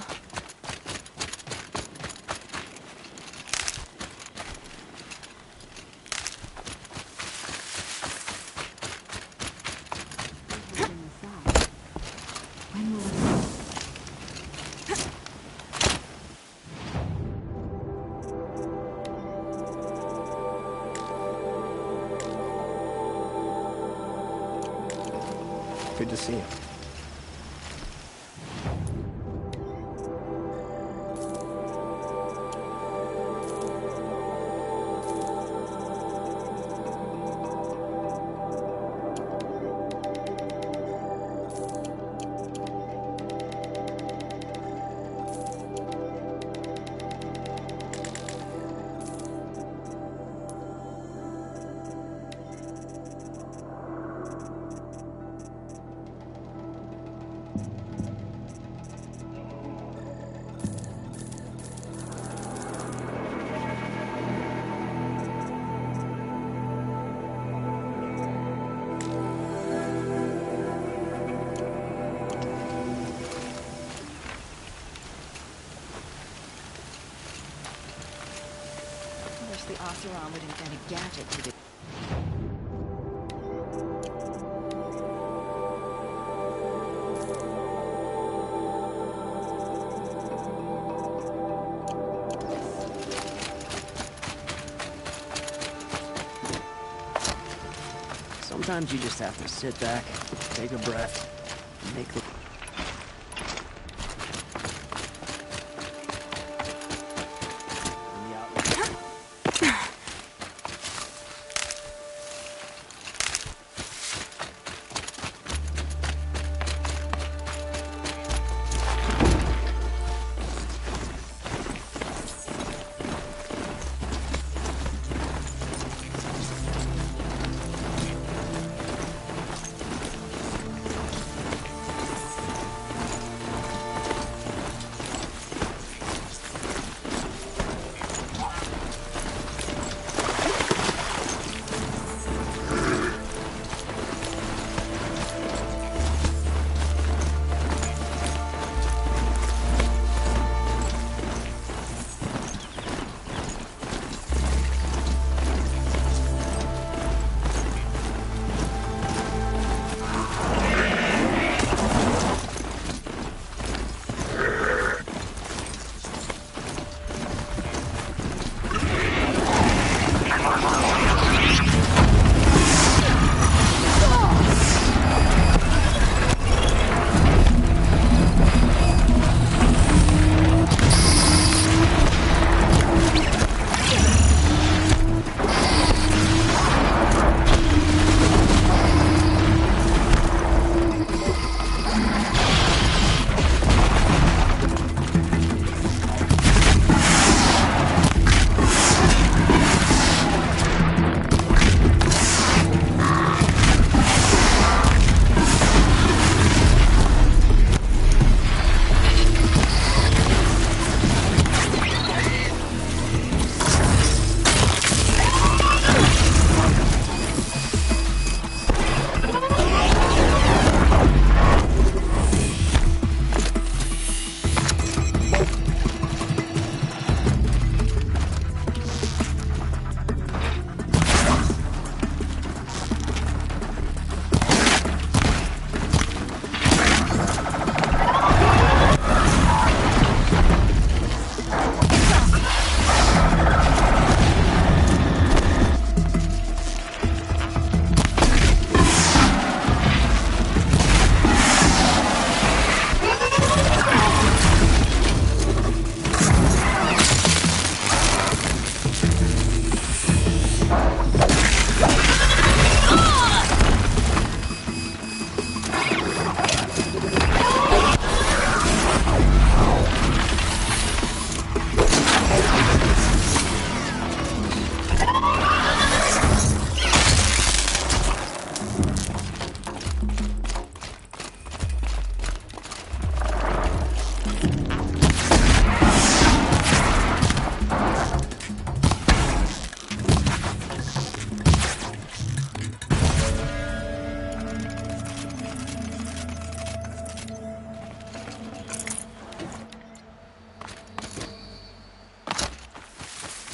Good to see you. The Oseram would invent a gadget to do. Sometimes you just have to sit back, take a breath, and make the...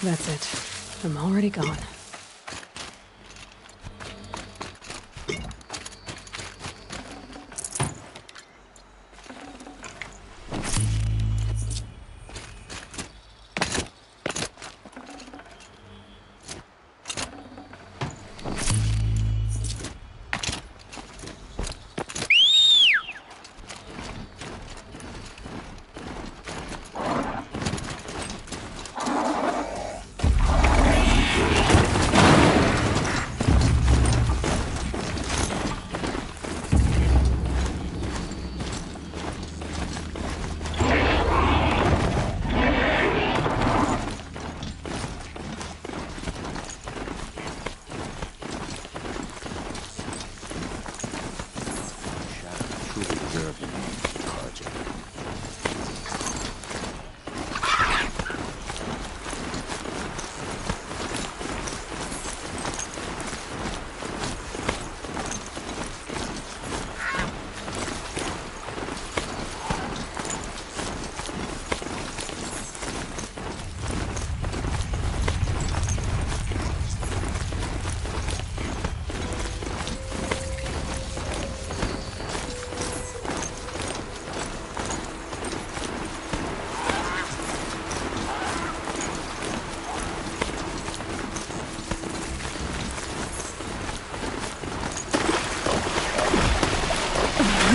That's it. I'm already gone.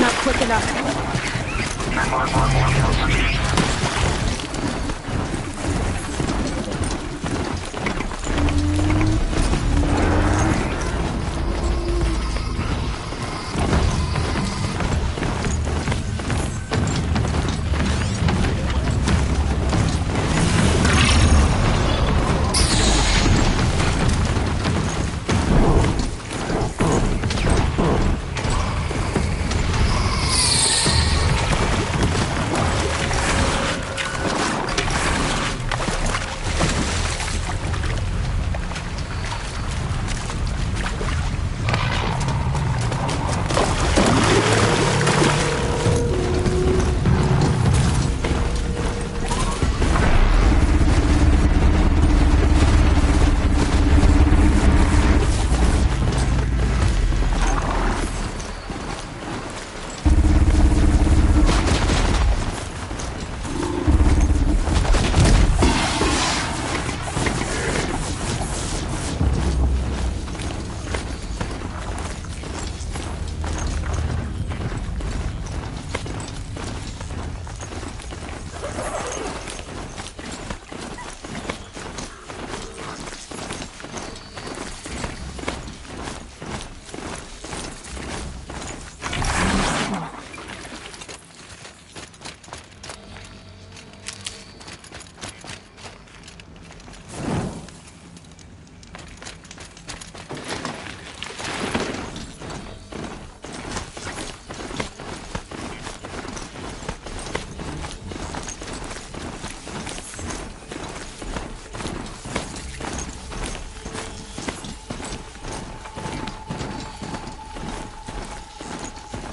Not quick enough.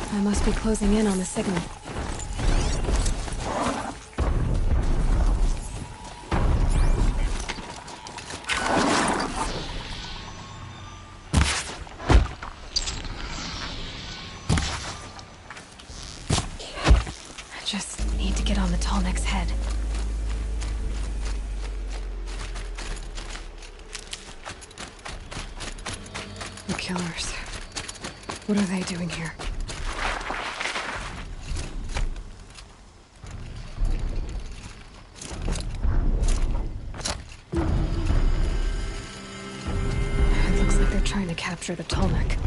I must be closing in on the signal. I just need to get on the Tallneck's head. The killers. What are they doing here? Trying to capture the Tallneck.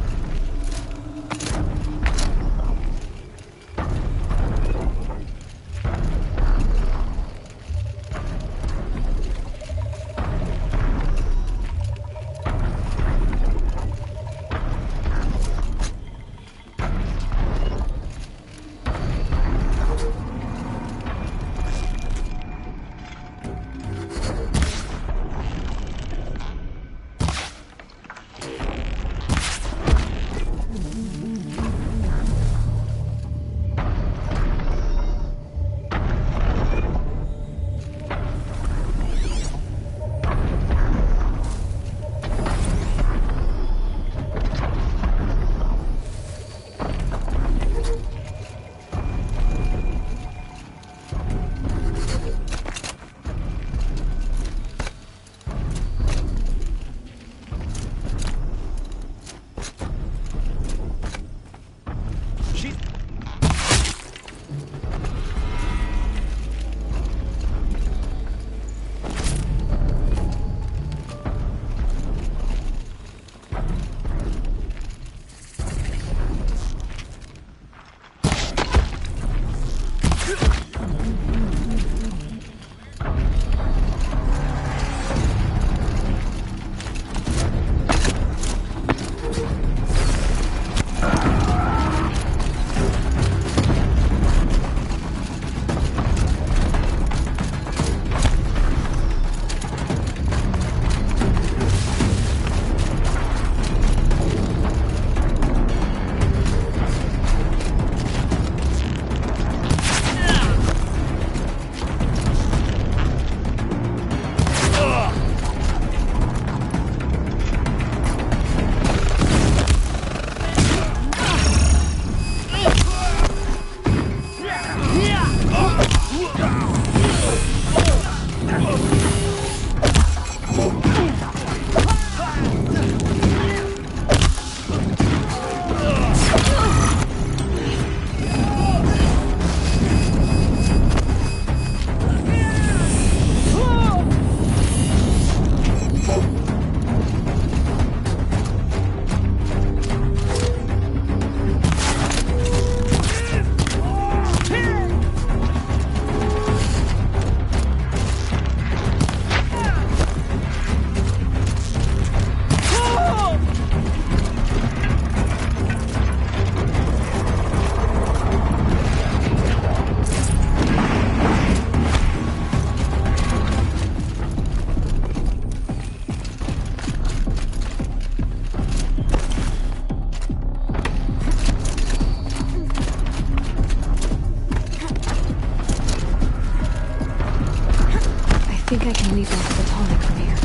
think I can lead them to the tonic from here.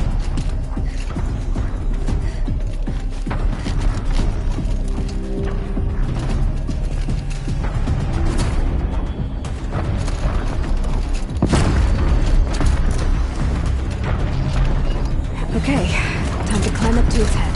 Okay, time to climb up to its head.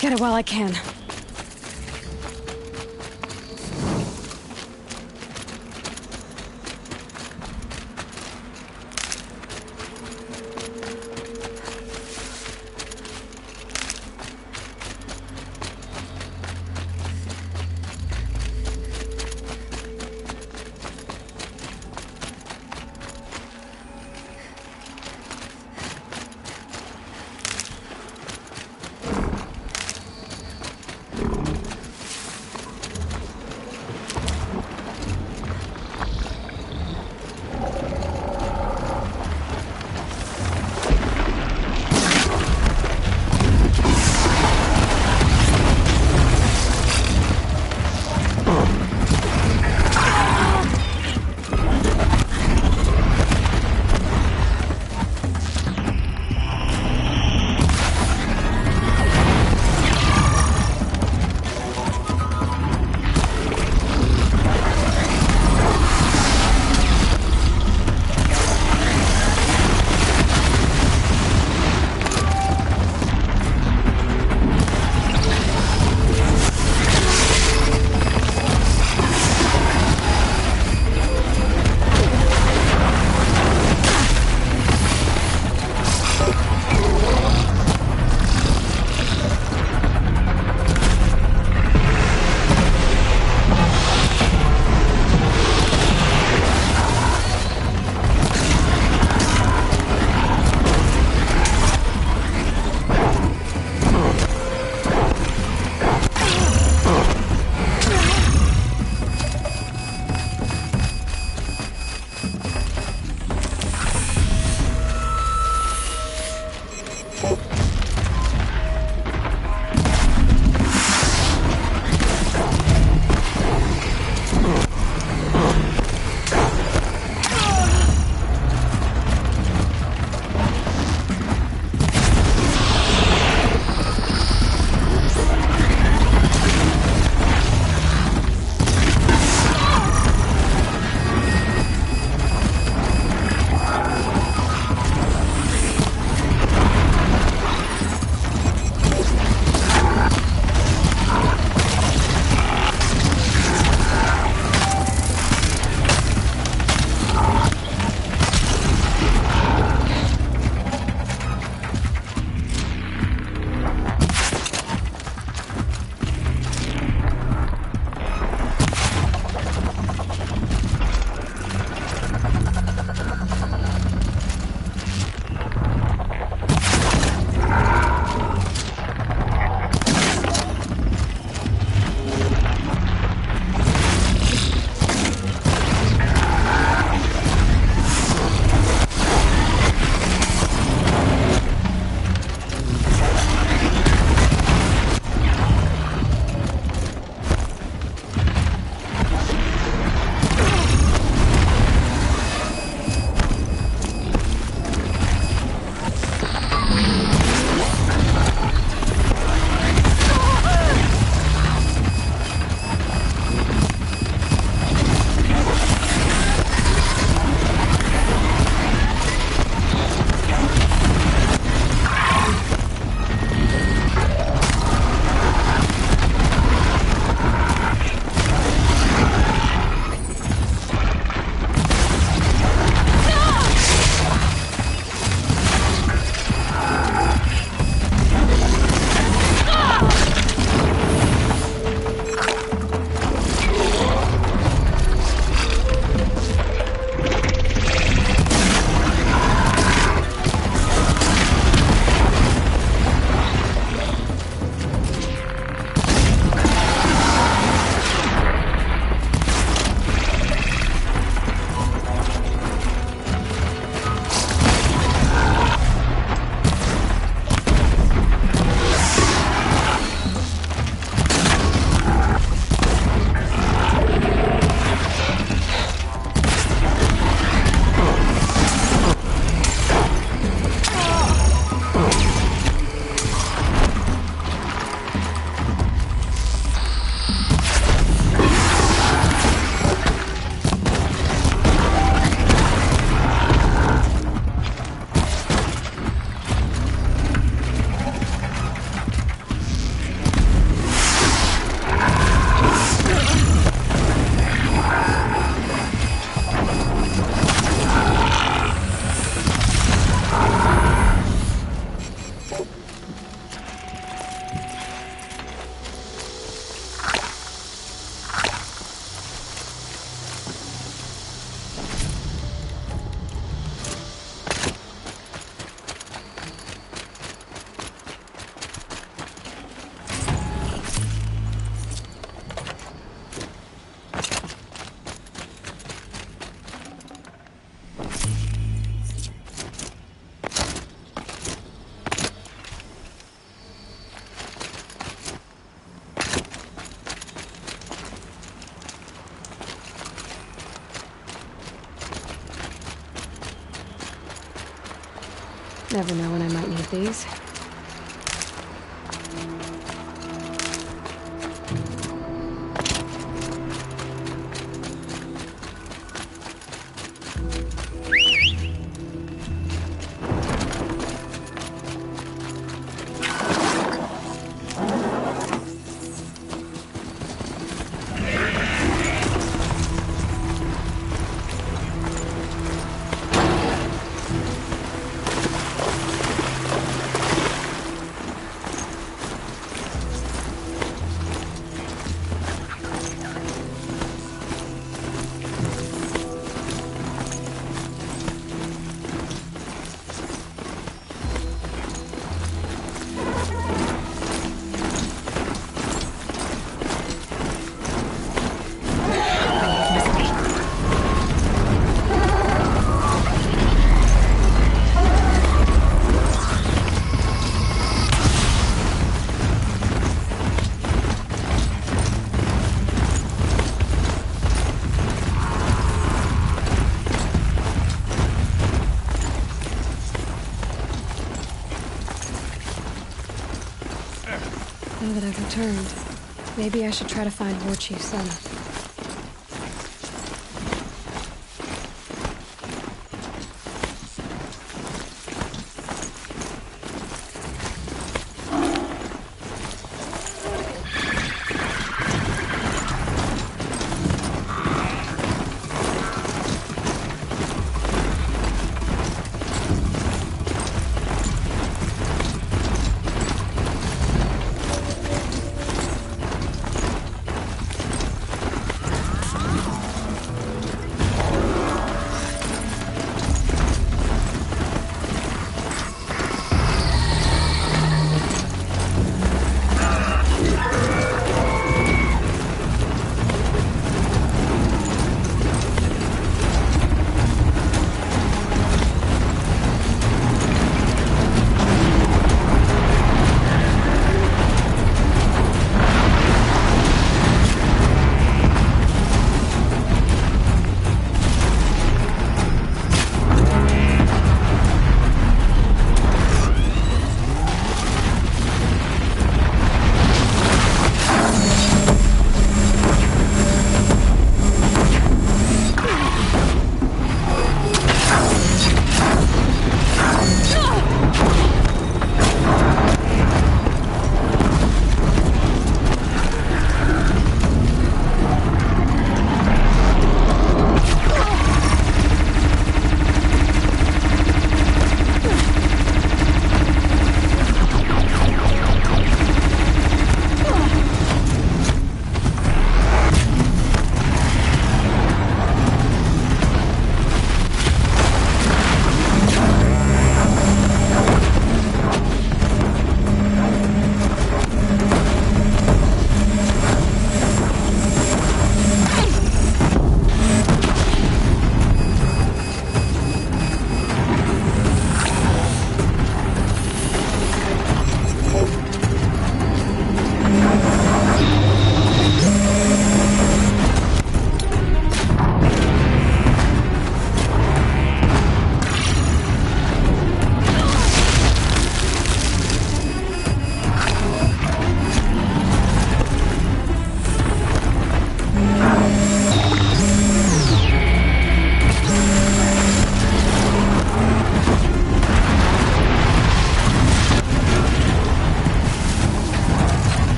Get it while I can. Never know when I might need these. Now that I've returned, maybe I should try to find War Chief Sana.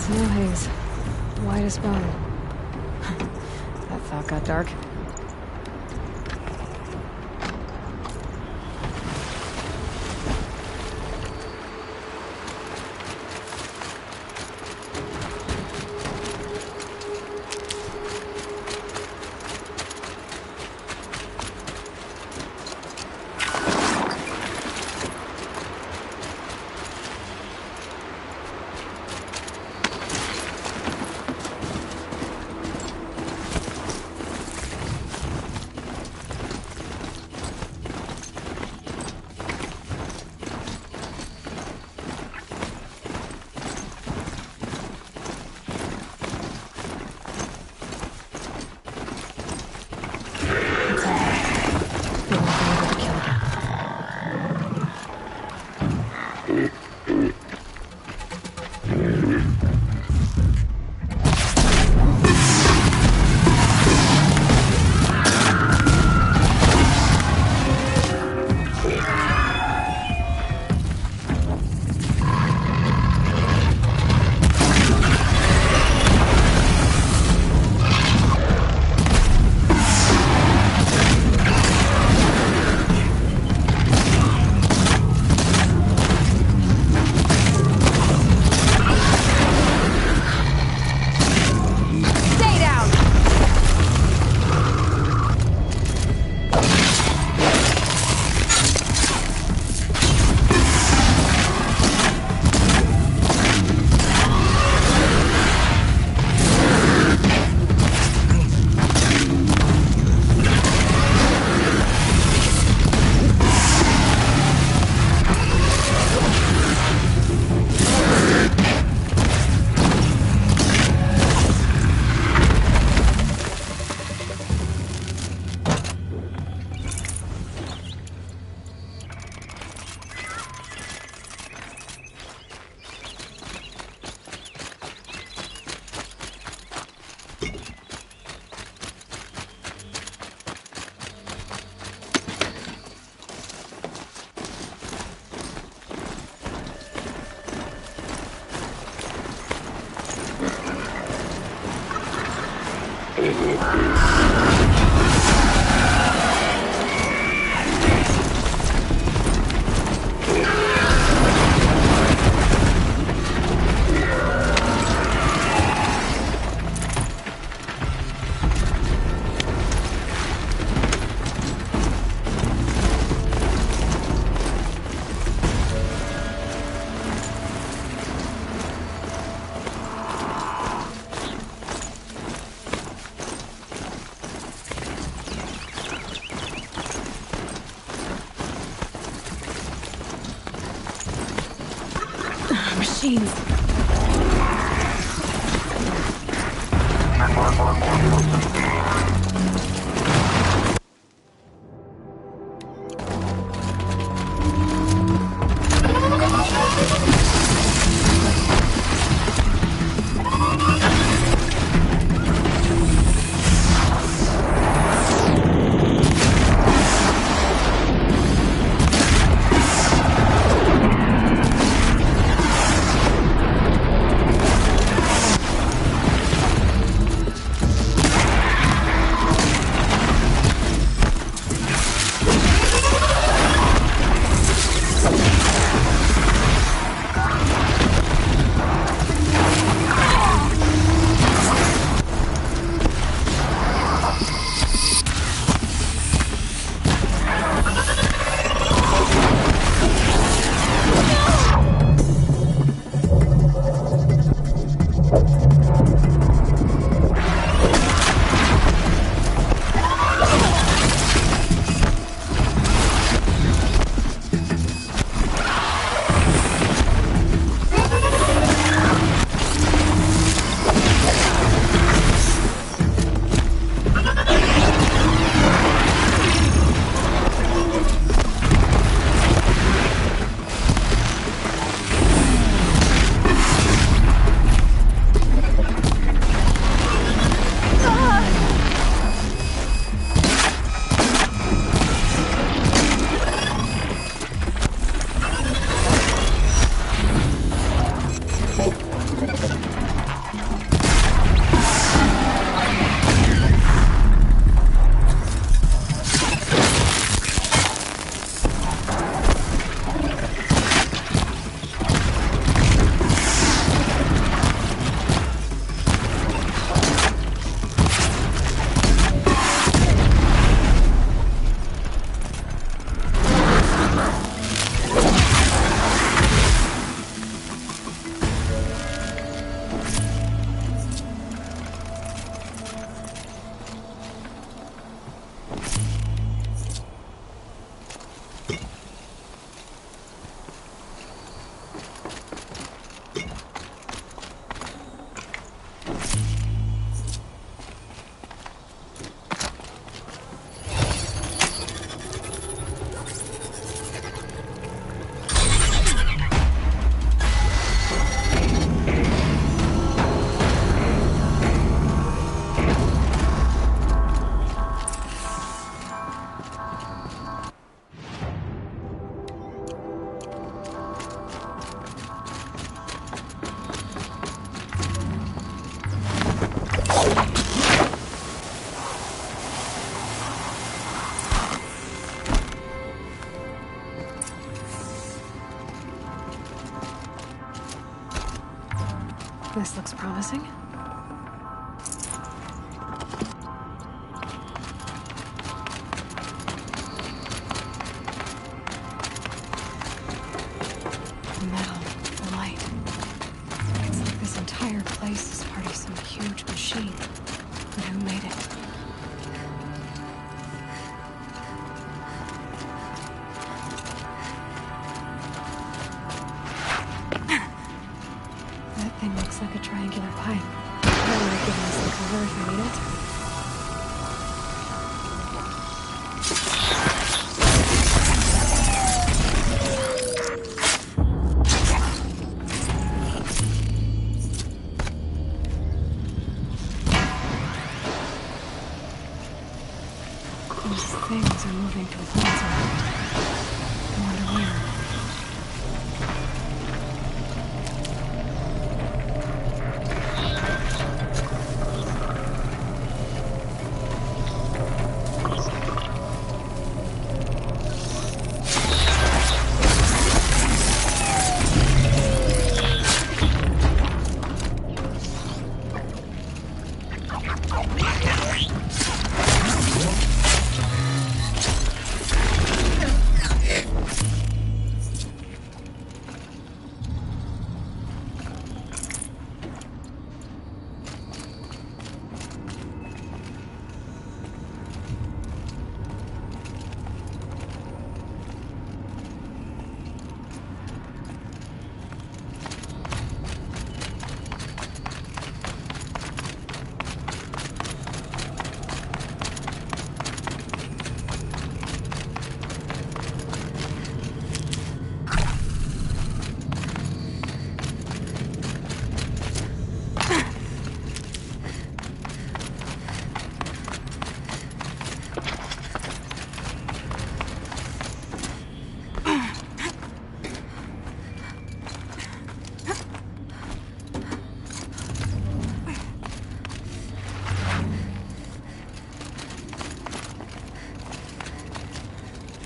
Snow haze. White as bone. That thought got dark. Machines. This looks promising. The metal, the light. It's like this entire place is part of some huge machine. But who made it? That thing looks like a triangular pipe. That would give me some cover if I need it. These things are moving towards me. I wonder where.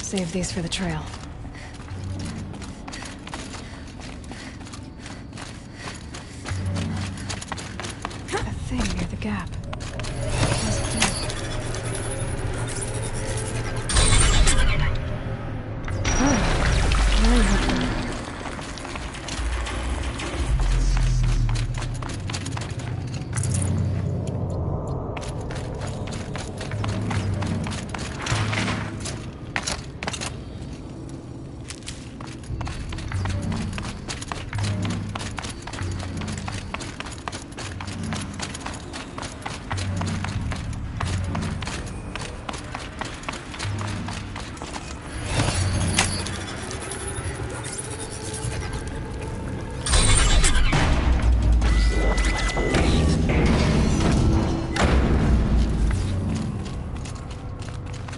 Save these for the trail. That thing near the gap. What's it do? Oh, very helpful.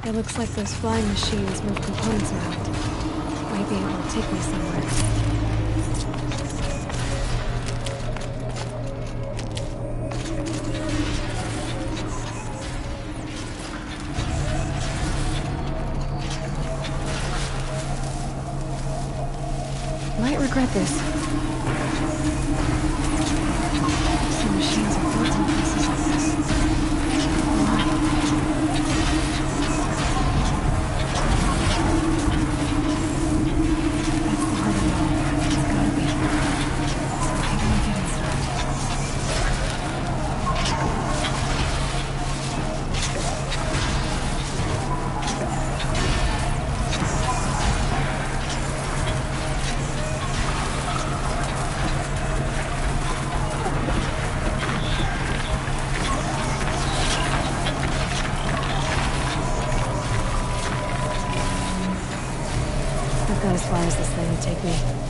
It looks like those flying machines move components around. Might be able to take me somewhere. Might regret this. Some machines are built in places like this. Why? Not as far as this thing would take me.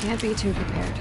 Can't be too prepared.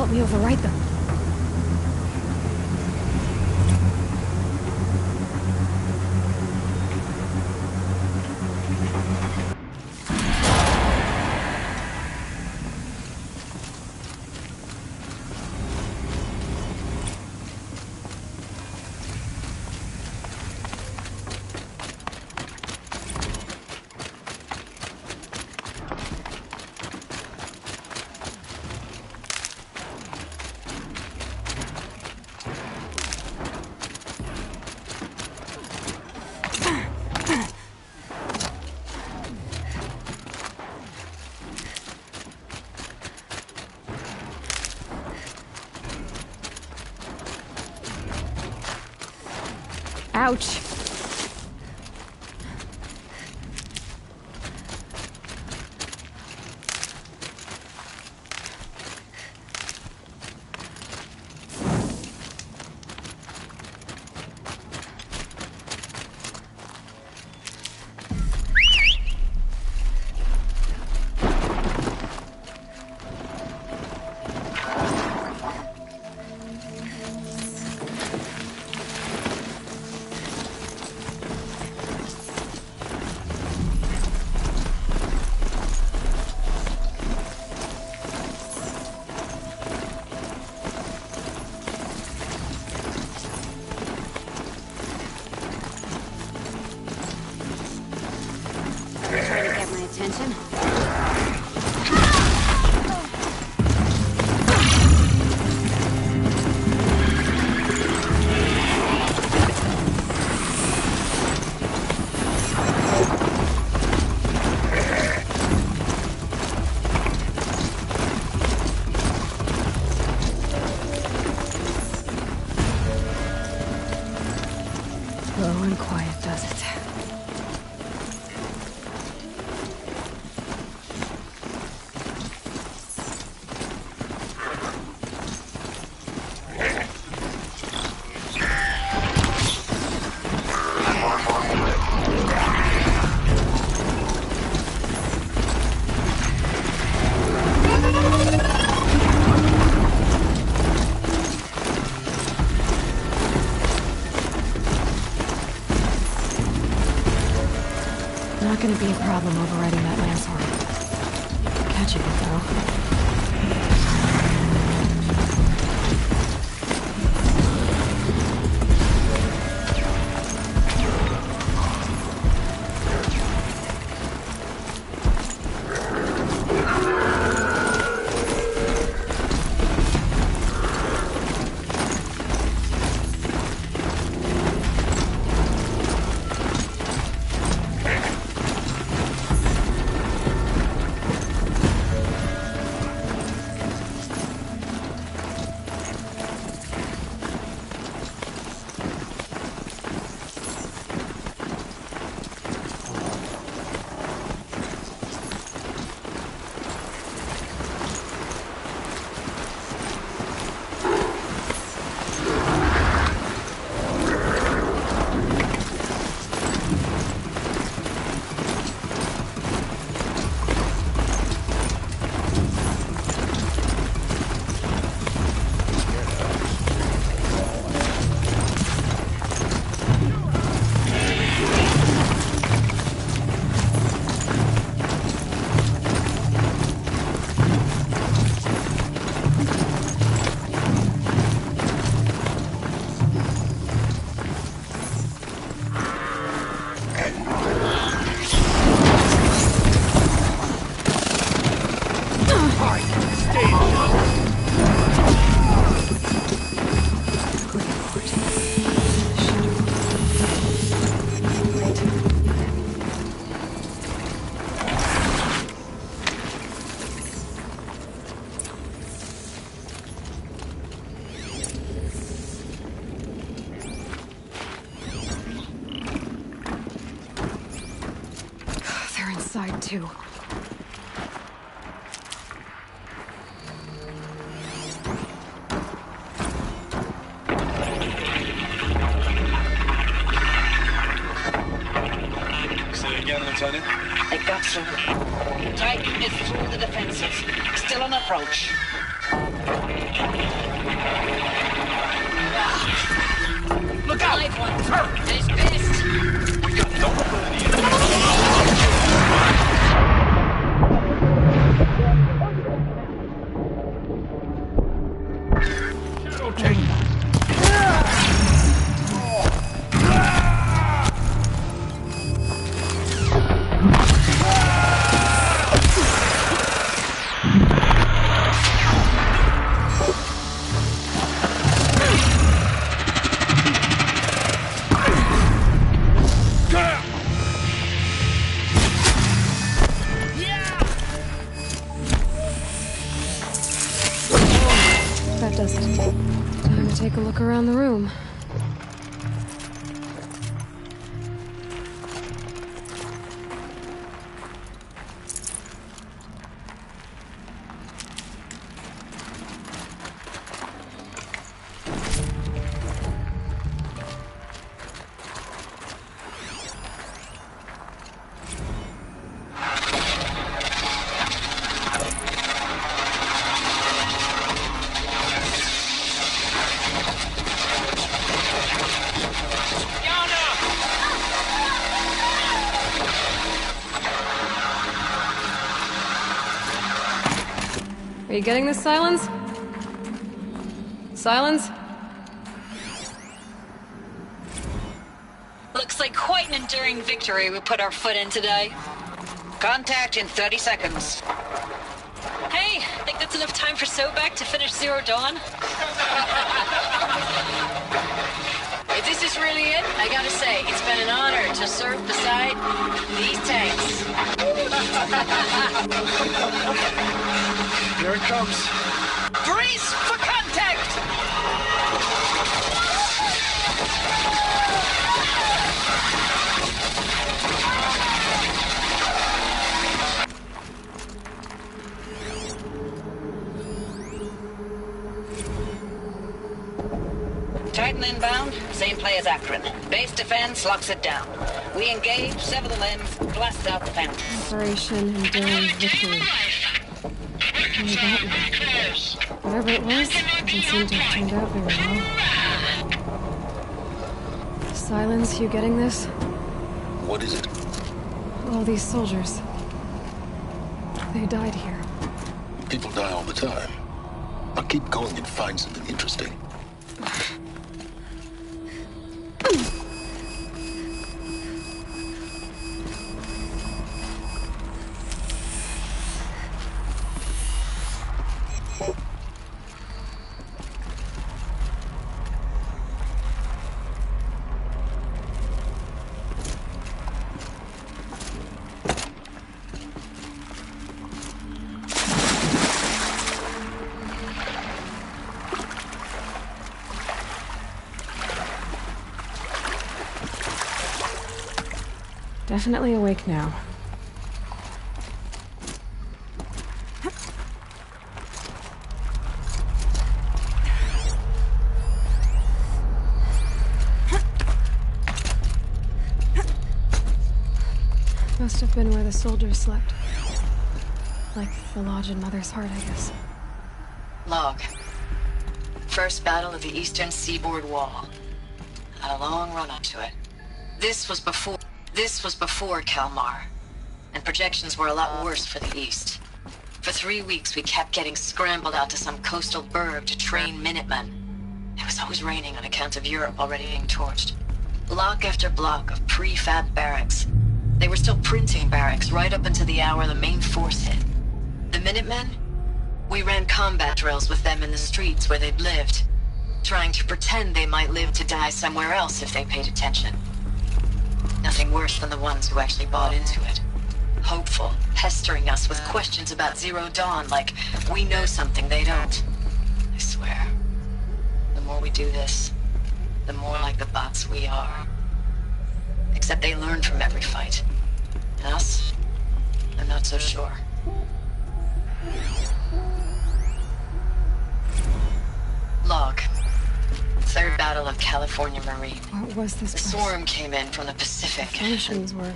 help me overwrite them. Ouch. Attention. Low and quiet does it. Not gonna be a problem overriding that lance horn. Catching it, though. Inside too. Say it again, Lieutenant. It got through. Titan is through the defenses. Still on approach. live one, and he's pissed. We got no ability. Shadow Chamber. That does it. Time to take a look around the room. Are you getting this, Silence? Silence? Looks like quite an enduring victory we put our foot in today. Contact in 30 seconds. Hey, think that's enough time for Sobek to finish Zero Dawn? If this is really it, I gotta say, it's been an honor to serve beside these tanks. Here it comes. Brace for contact! Titan inbound, same play as Akron. Base defense locks it down. We engage, sever the limbs, blast out the panels. Operation Enduring Victory. Only that one. Whatever it was, doesn't seem to have turned out very well. Silence, you getting this? What is it? All these soldiers. They died here. People die all the time. I'll keep going and find something interesting. Definitely awake now. Must have been where the soldiers slept. Like the lodge in Mother's Heart, I guess. Log. First battle of the Eastern Seaboard Wall. Had a long run up to it. This was before Kalmar, and projections were a lot worse for the East. For 3 weeks, we kept getting scrambled out to some coastal burg to train Minutemen. It was always raining on account of Europe already being torched. Block after block of prefab barracks. They were still printing barracks right up until the hour the main force hit. The Minutemen? We ran combat drills with them in the streets where they'd lived, trying to pretend they might live to die somewhere else if they paid attention. Nothing worse than the ones who actually bought into it. Hopeful, pestering us with questions about Zero Dawn like we know something they don't. I swear, the more we do this, the more like the bots we are. Except they learn from every fight. And us? I'm not so sure. Log. Third Battle of California Marine. What was this The swarm came in from the Pacific. Functions were...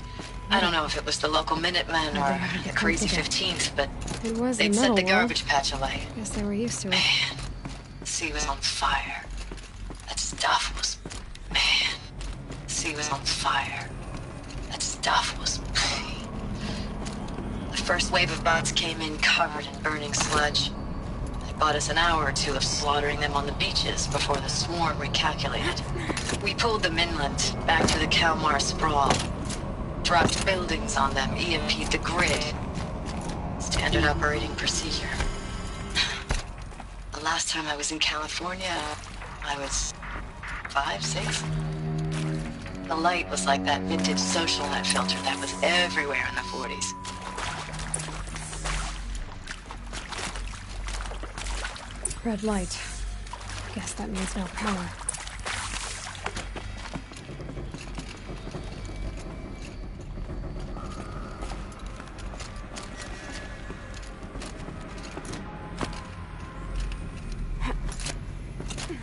I don't know if it was the local Minutemen or the crazy 15th, but It was they'd a set metal the world. garbage patch away. Guess they were used to it. The sea was on fire. That stuff was... Man. galaxy was on fire. That stuff was... The first wave of bots came in covered in burning sludge. They bought us an hour or two of slaughtering them on the beaches before the swarm recalculated. We pulled them inland, back to the Kalmar sprawl. Dropped buildings on them, EMP'd the grid. Standard operating procedure. The last time I was in California, I was 5, 6? The light was like that vintage social net filter that was everywhere in the 40s. Red light. Guess that means no power.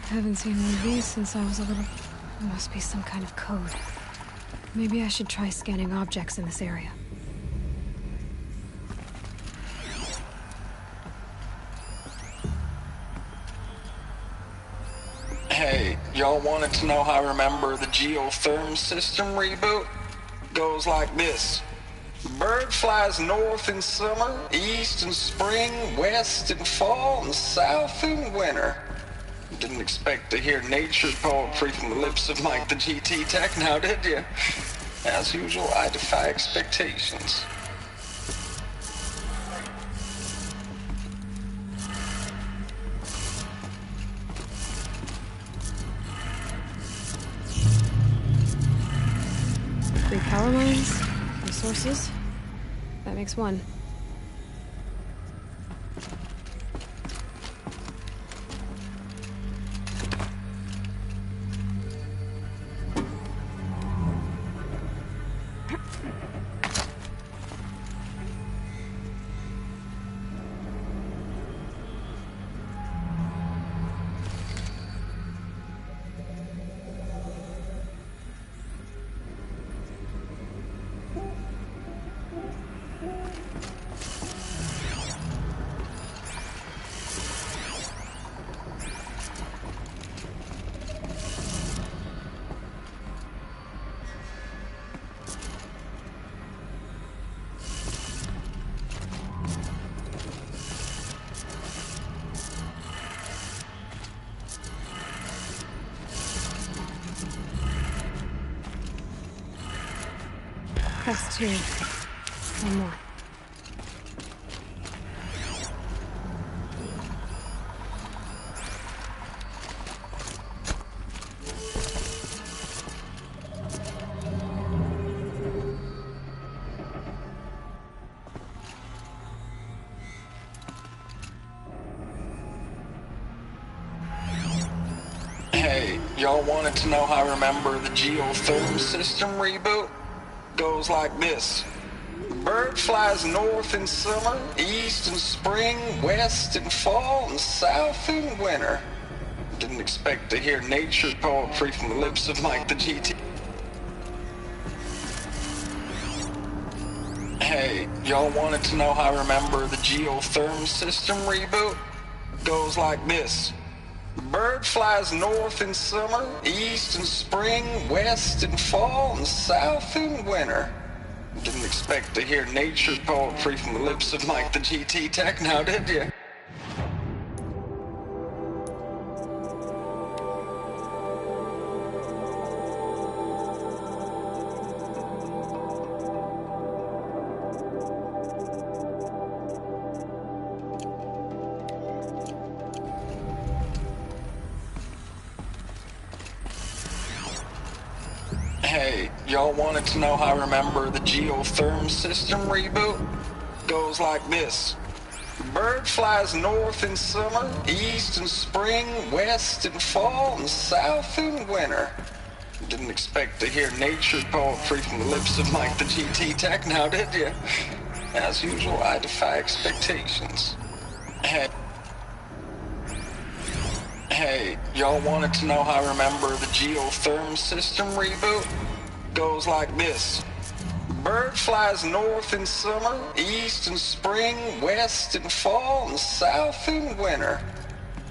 Haven't seen one of these since I was a little... There must be some kind of code. Maybe I should try scanning objects in this area. Hey, y'all wanted to know how I remember the geotherm system reboot? Goes like this. Bird flies north in summer, east in spring, west in fall, and south in winter. Didn't expect to hear nature poetry from the lips of Mike the GT Tech now, did you? As usual, I defy expectations. Three power lines, resources. That makes one. Press 2. One more. Hey, y'all wanted to know how I remember the geotherm system reboot? Goes like this. Bird flies north in summer, east in spring, west in fall, and south in winter. Didn't expect to hear nature poetry from the lips of Mike the GT. Hey, y'all wanted to know how I remember the geotherm system reboot? Goes like this. Bird flies north in summer, east in spring, west in fall, and south in winter. Didn't expect to hear nature poetry from the lips of Mike the GT Tech now, did you? Hey, y'all wanted to know how I remember the geotherm system reboot? Goes like this. Bird flies north in summer, east in spring, west in fall, and south in winter. Didn't expect to hear nature poetry from the lips of Mike the GT Tech now, did you? As usual, I defy expectations. Hey, y'all wanted to know how I remember the geotherm system reboot? Goes like this. Bird flies north in summer, east in spring, west in fall, and south in winter.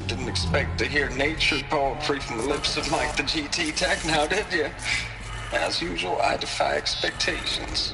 Didn't expect to hear nature poetry from the lips of Mike the GT Tech now, did you? As usual, I defy expectations.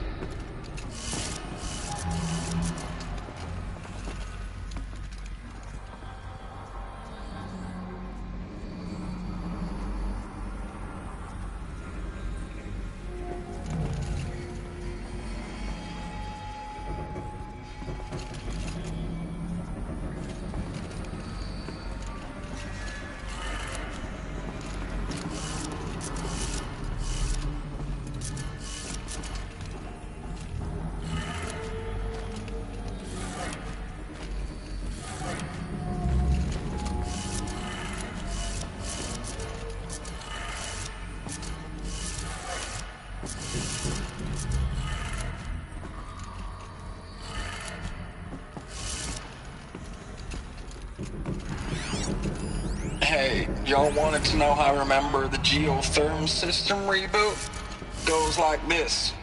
Hey, y'all wanted to know how I remember the geotherm system reboot? Goes like this.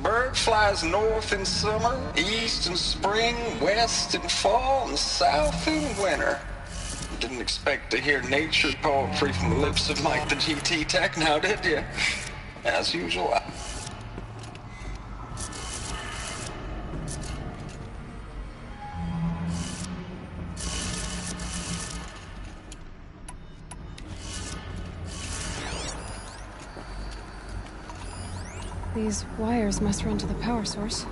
Bird flies north in summer, east in spring, west in fall, and south in winter. Didn't expect to hear nature poetry from the lips of Mike the GT Tech now, did you? As usual, These wires must run to the power source.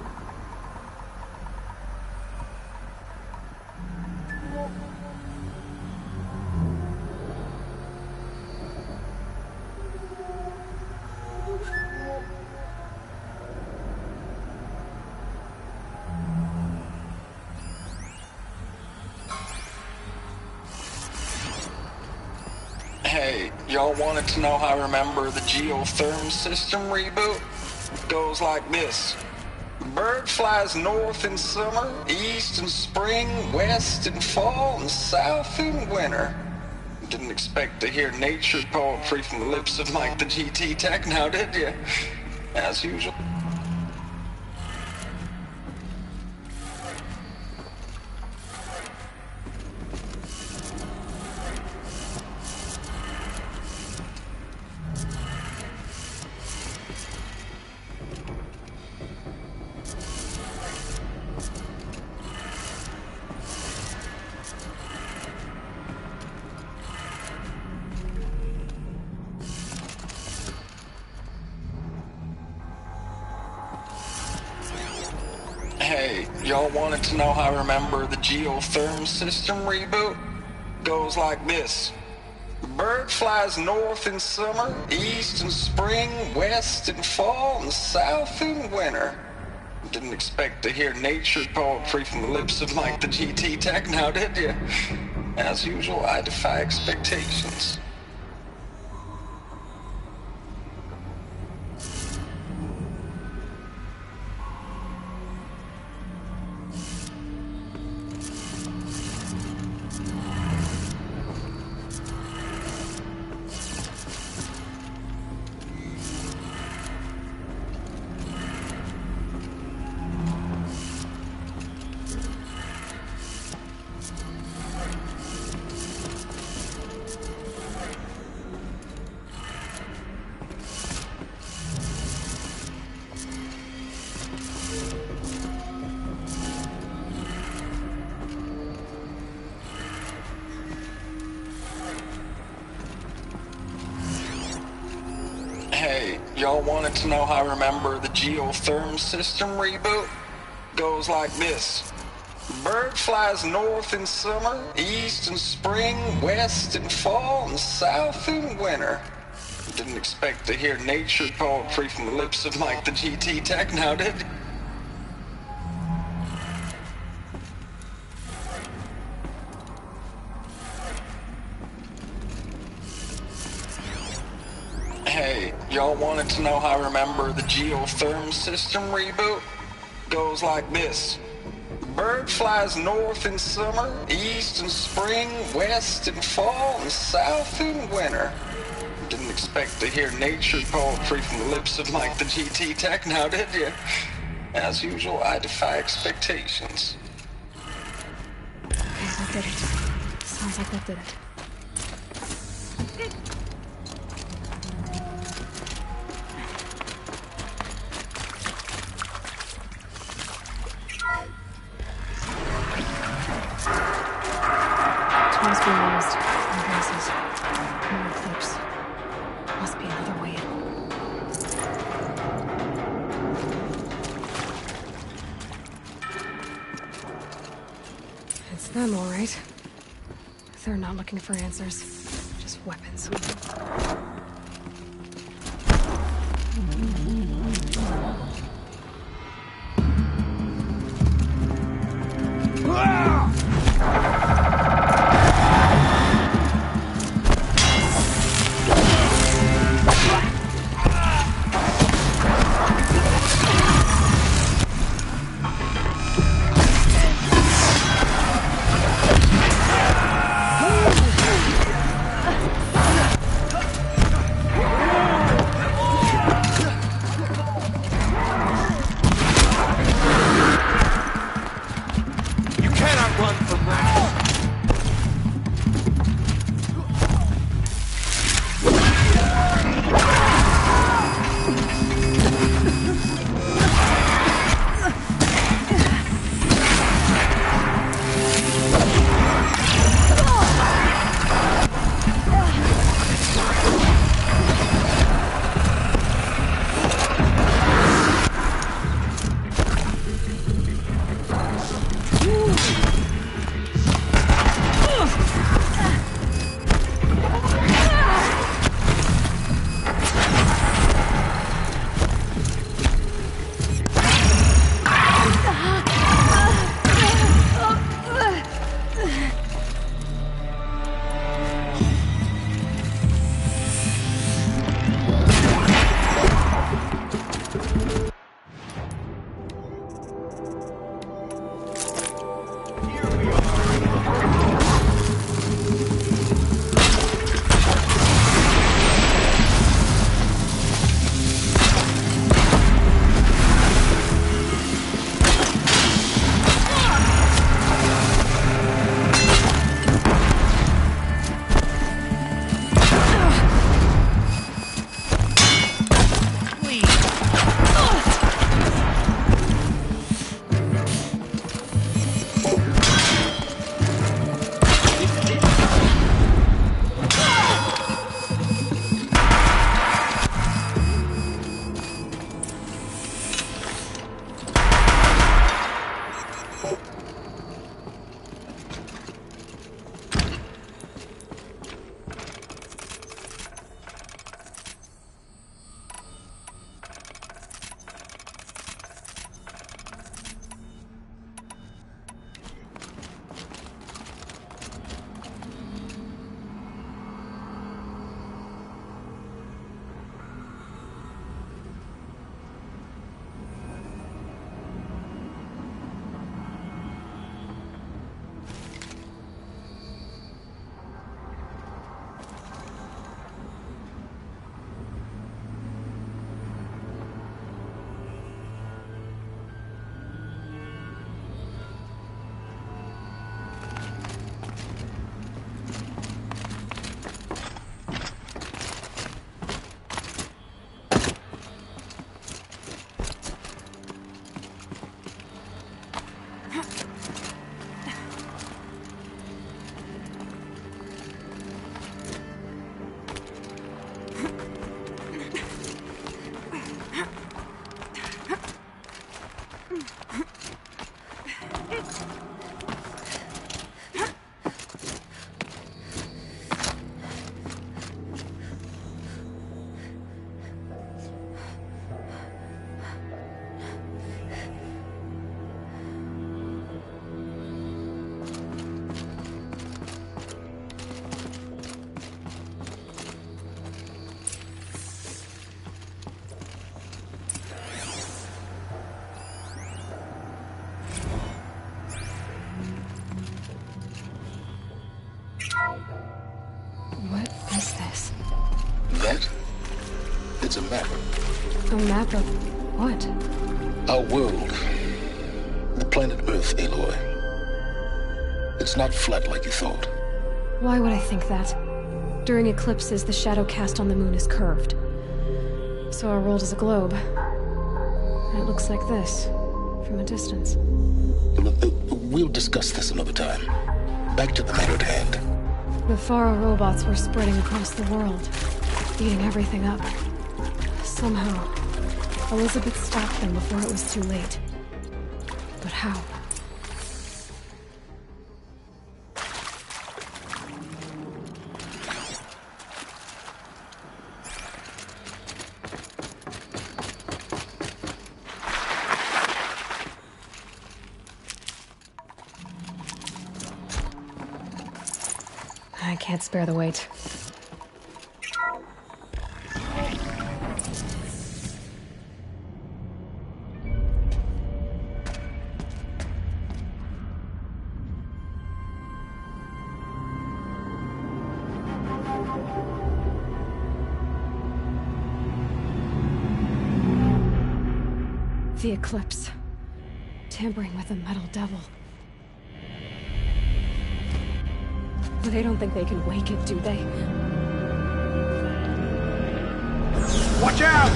Hey, y'all wanted to know how I remember the geotherm system reboot? Goes like this. Bird flies north in summer, east in spring, west in fall, and south in winter. Didn't expect to hear nature poetry from the lips of Mike the GT Tech now, did you? As usual. Hey, y'all wanted to know how I remember the geotherm system reboot? Goes like this. Bird flies north in summer, east in spring, west in fall, and south in winter. Didn't expect to hear nature poetry from the lips of Mike the GT Tech now, did you? As usual, I defy expectations. Hey, y'all wanted to know how I remember the geotherm system reboot? Goes like this. Bird flies north in summer, east in spring, west in fall, and south in winter. Didn't expect to hear nature poetry from the lips of Mike the GT Tech now, did you? Hey, y'all wanted to know how I remember the geotherm system reboot? Goes like this. Bird flies north in summer, east in spring, west in fall, and south in winter. Didn't expect to hear nature poetry from the lips of Mike the GT Tech now, did you? As usual, I defy expectations. Okay, that did it. Sounds like that did it. I'm all right. They're not looking for answers, just weapons. What is this? That? It's a map. A map of what? Our world. The planet Earth, Aloy. It's not flat like you thought. Why would I think that? During eclipses, the shadow cast on the moon is curved. So our world is a globe. And it looks like this, from a distance. We'll discuss this another time. Back to the matter at hand. The Faro robots were spreading across the world, eating everything up. Somehow, Elizabeth stopped them before it was too late. But how? can't spare the weight. The Eclipse. Tampering with the Metal Devil. They don't think they can wake it, do they? Watch out!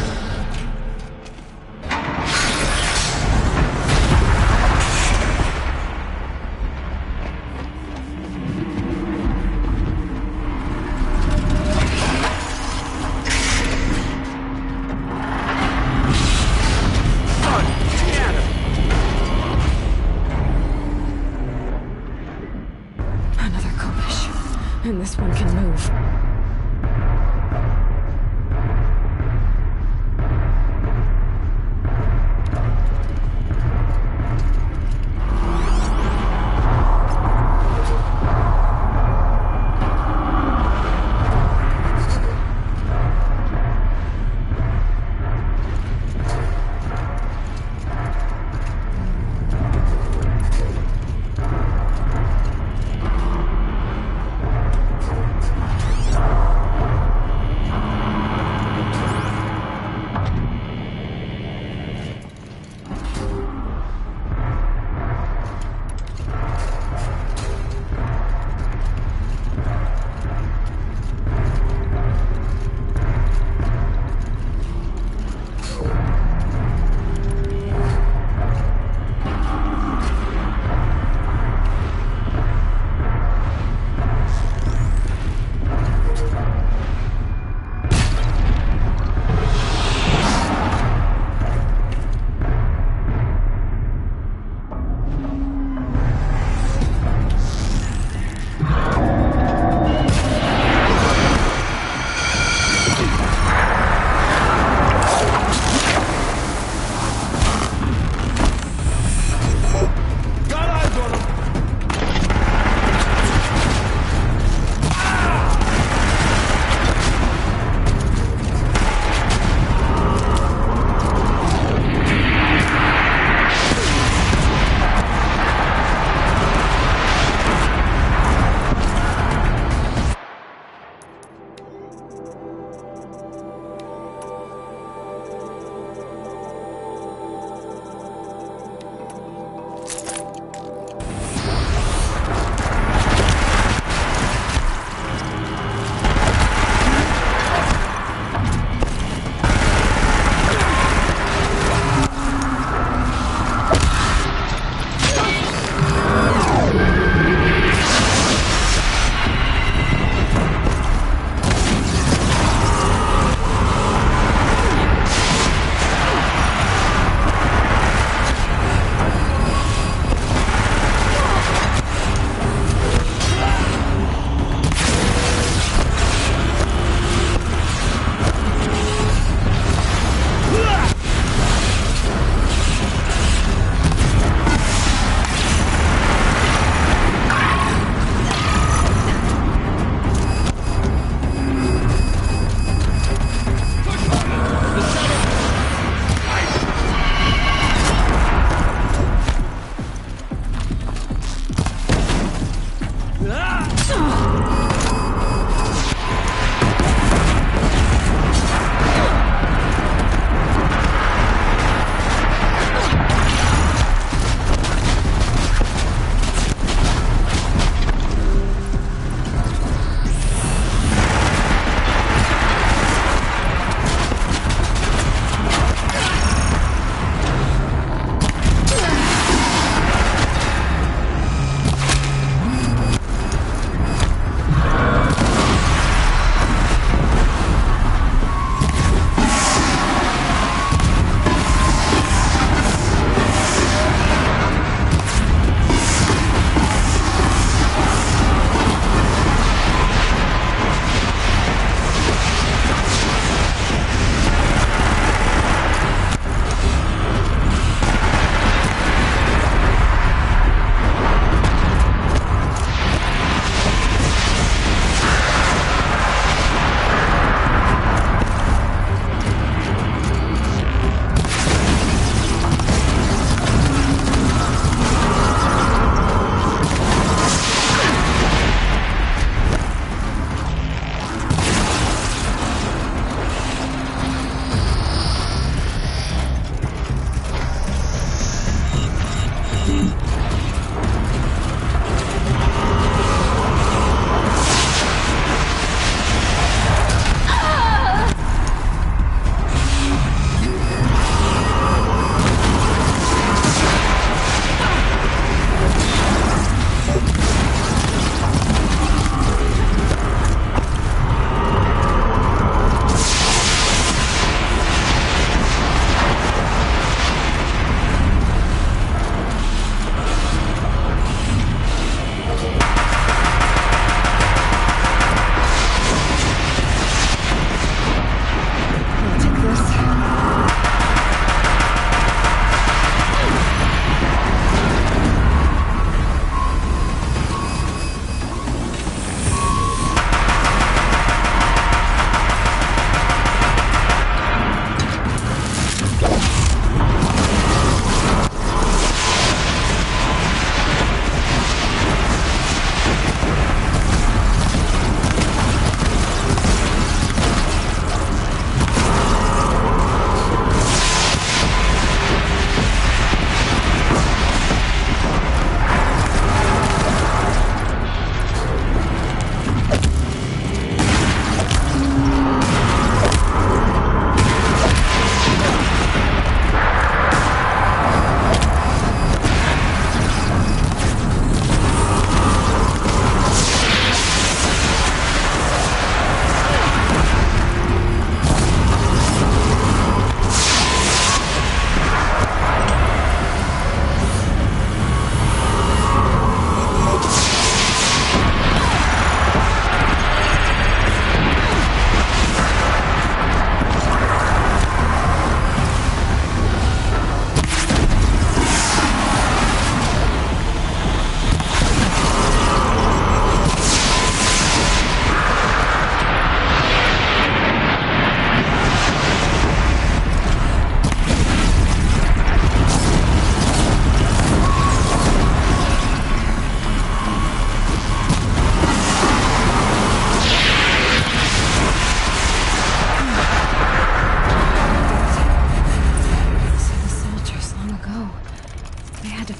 And this one can move.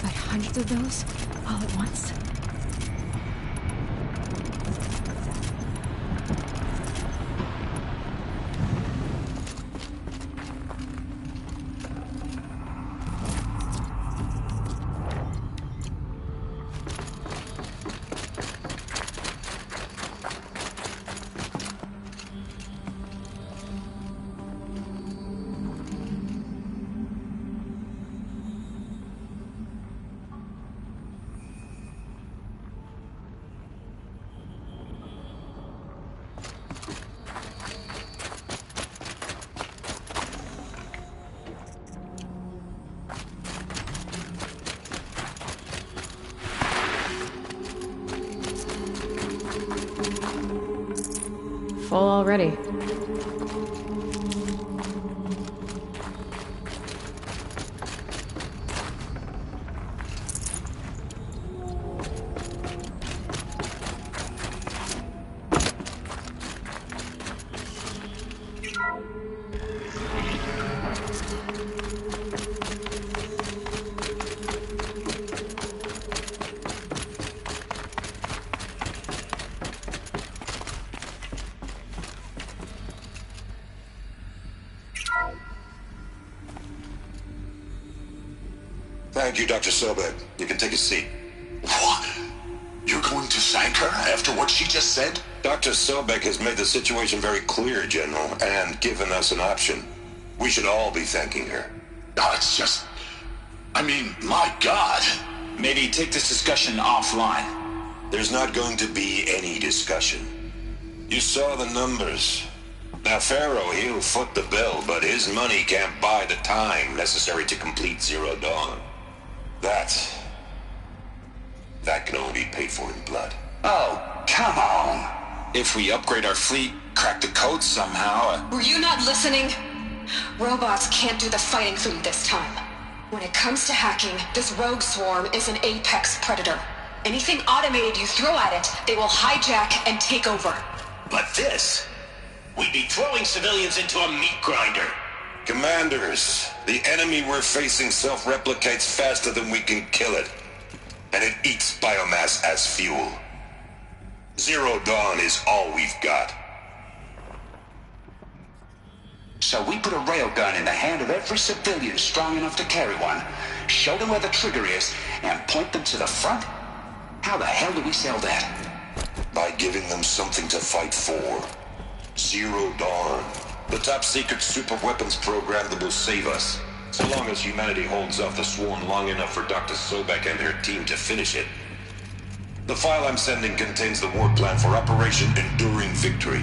fight hundreds of those all at once? Full already. Thank you, Dr. Sobek. You can take a seat. What? You're going to thank her after what she just said? Dr. Sobek has made the situation very clear, General, and given us an option. We should all be thanking her. No, it's just... I mean, my God. Maybe take this discussion offline. There's not going to be any discussion. You saw the numbers. Now, Pharaoh, he'll foot the bill, but his money can't buy the time necessary to complete Zero Dawn. That can only be paid for in blood. Oh, come on. If we upgrade our fleet, crack the code somehow... Were you not listening? Robots can't do the fighting for you this time. When it comes to hacking, this rogue swarm is an apex predator. Anything automated you throw at it, they will hijack and take over. But this... We'd be throwing civilians into a meat grinder. Commanders, the enemy we're facing self-replicates faster than we can kill it. And it eats biomass as fuel. Zero Dawn is all we've got. So we put a railgun in the hand of every civilian strong enough to carry one, show them where the trigger is, and point them to the front? How the hell do we sell that? By giving them something to fight for. Zero Dawn. The top-secret super-weapons program that will save us. So long as humanity holds off the swarm long enough for Dr. Sobek and her team to finish it. The file I'm sending contains the war plan for Operation Enduring Victory.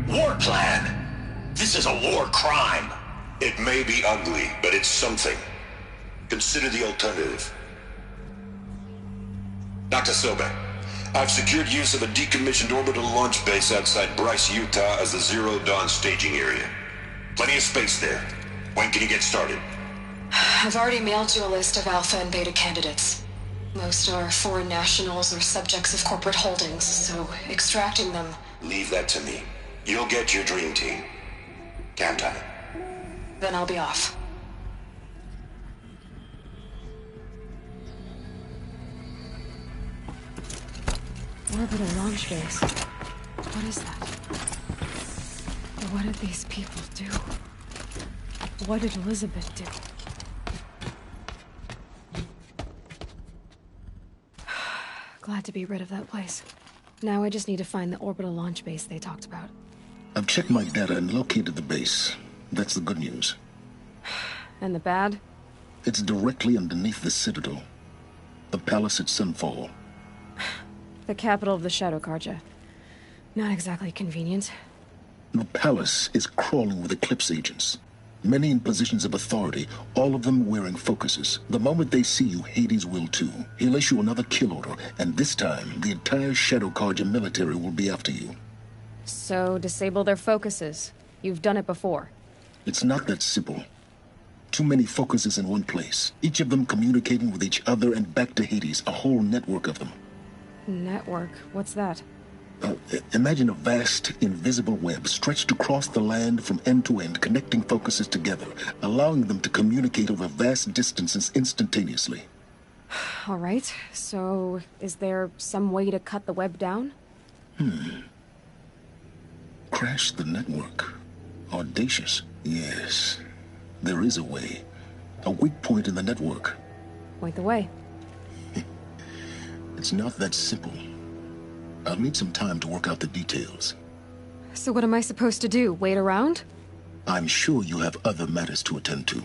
War plan? This is a war crime. It may be ugly, but it's something. Consider the alternative. Dr. Sobek, I've secured use of a decommissioned orbital launch base outside Bryce, Utah as the Zero Dawn staging area. Plenty of space there. When can you get started? I've already mailed you a list of Alpha and Beta candidates. Most are foreign nationals or subjects of corporate holdings, so extracting them... Leave that to me. You'll get your dream team. Count on it. Then I'll be off. Orbital launch base. What is that? What did these people do? What did Elizabeth do? Glad to be rid of that place. Now I just need to find the orbital launch base they talked about. I've checked my data and located the base. That's the good news. And the bad? It's directly underneath the Citadel. The palace at Sunfall. The capital of the Shadow Carja. Not exactly convenient. The palace is crawling with Eclipse agents. Many in positions of authority, all of them wearing focuses. The moment they see you, Hades will too. He'll issue another kill order, and this time, the entire Shadow Carja military will be after you. So, disable their focuses. You've done it before. It's not that simple. Too many focuses in one place. Each of them communicating with each other and back to Hades, a whole network of them. Network? What's that? Imagine a vast, invisible web stretched across the land from end to end, connecting focuses together, allowing them to communicate over vast distances instantaneously. All right, so is there some way to cut the web down? Crash the network. Audacious. Yes, there is a way. A weak point in the network. Point the way. It's not that simple. I'll need some time to work out the details. So what am I supposed to do? Wait around? I'm sure you have other matters to attend to.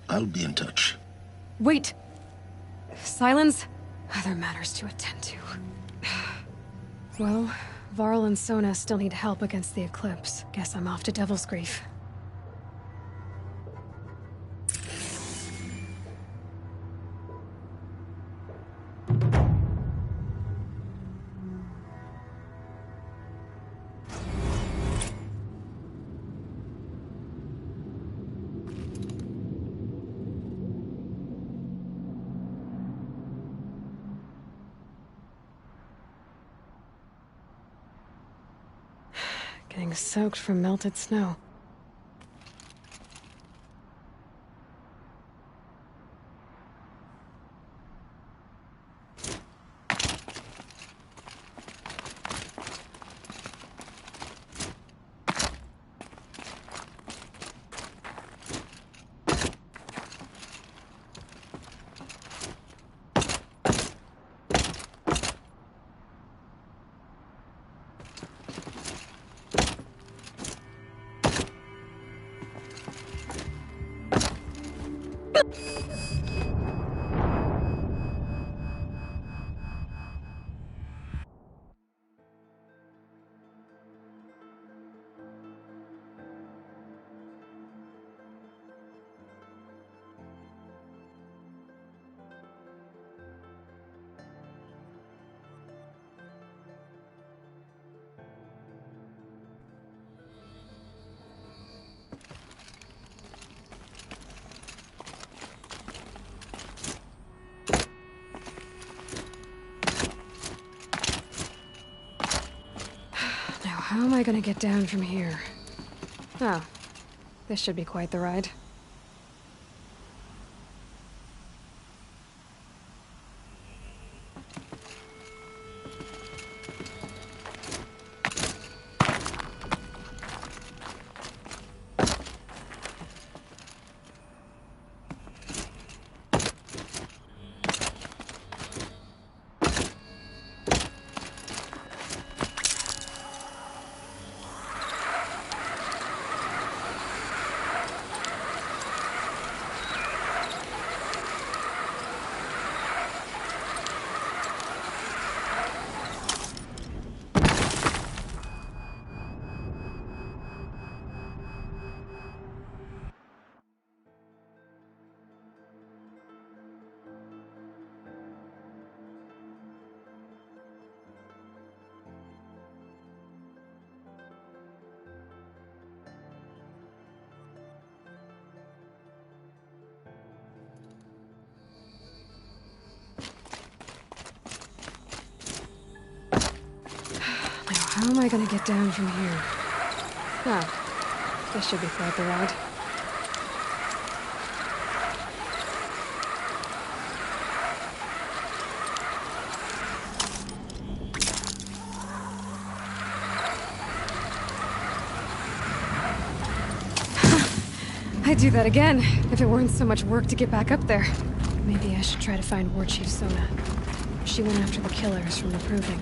I'll be in touch. Wait! Silence? Other matters to attend to. Well, Varl and Sona still need help against the Eclipse. Guess I'm off to Devil's Grief. Getting soaked from melted snow. How am I gonna get down from here? Oh, this should be quite the ride. How am I gonna get down from here? Oh, this should be quite the ride. I'd do that again, if it weren't so much work to get back up there. Maybe I should try to find War Chief Sona. She went after the killers from the Proving.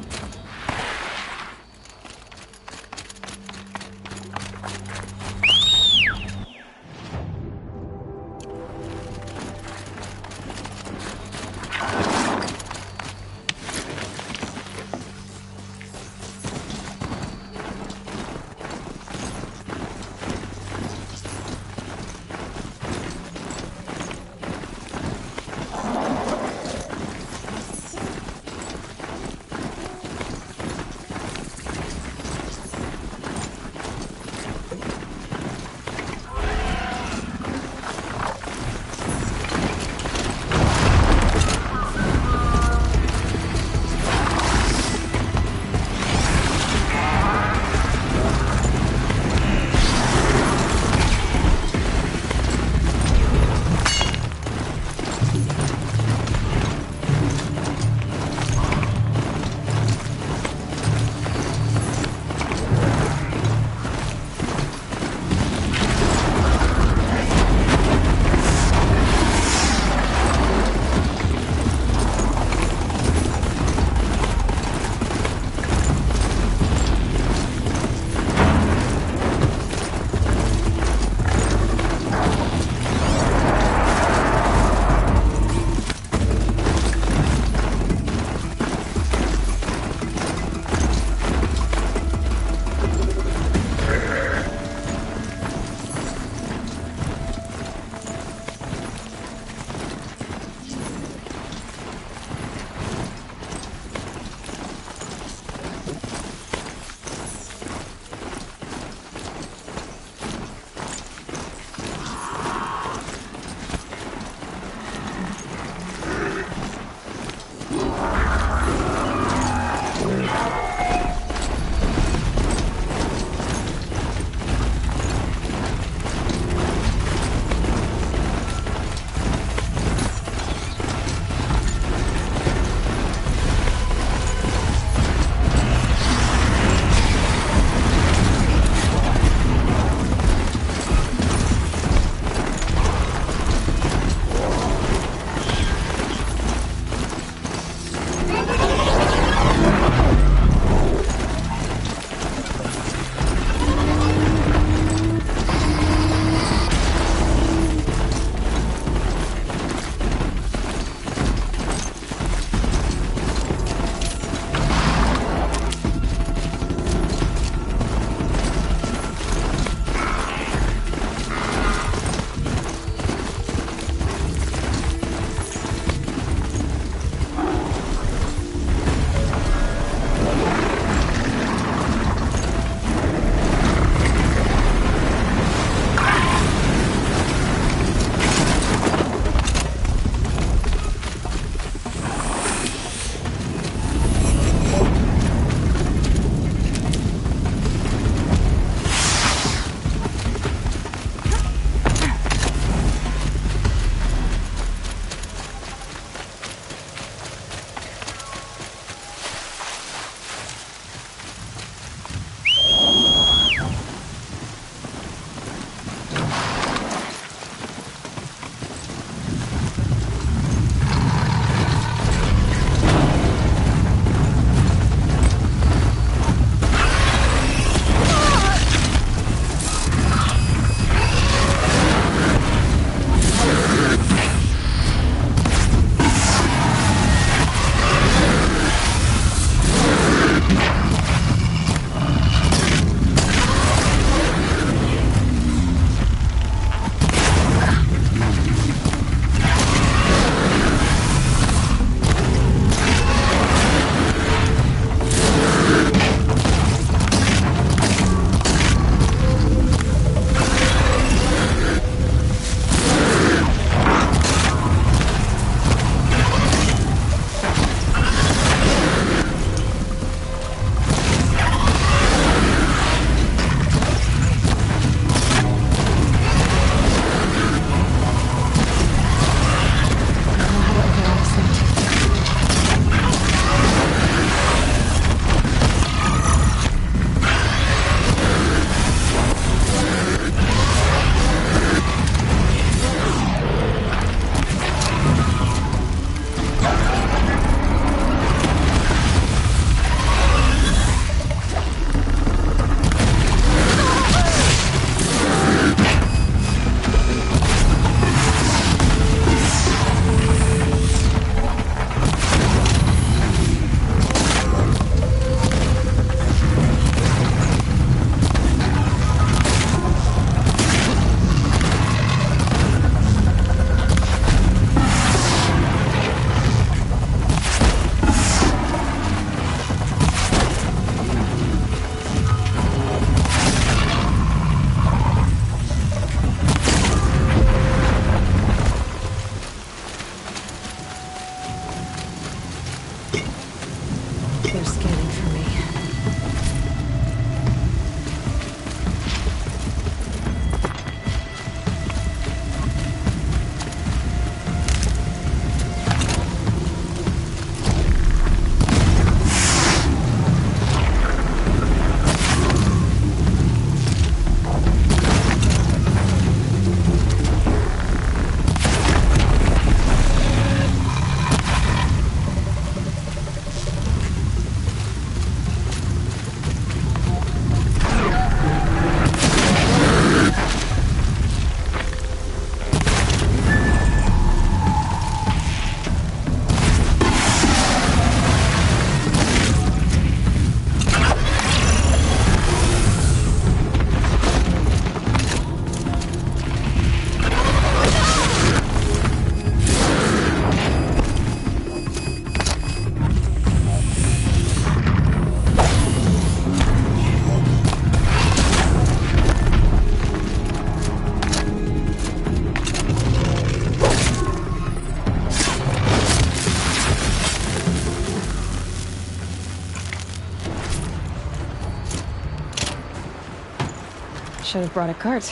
Should have brought a cart.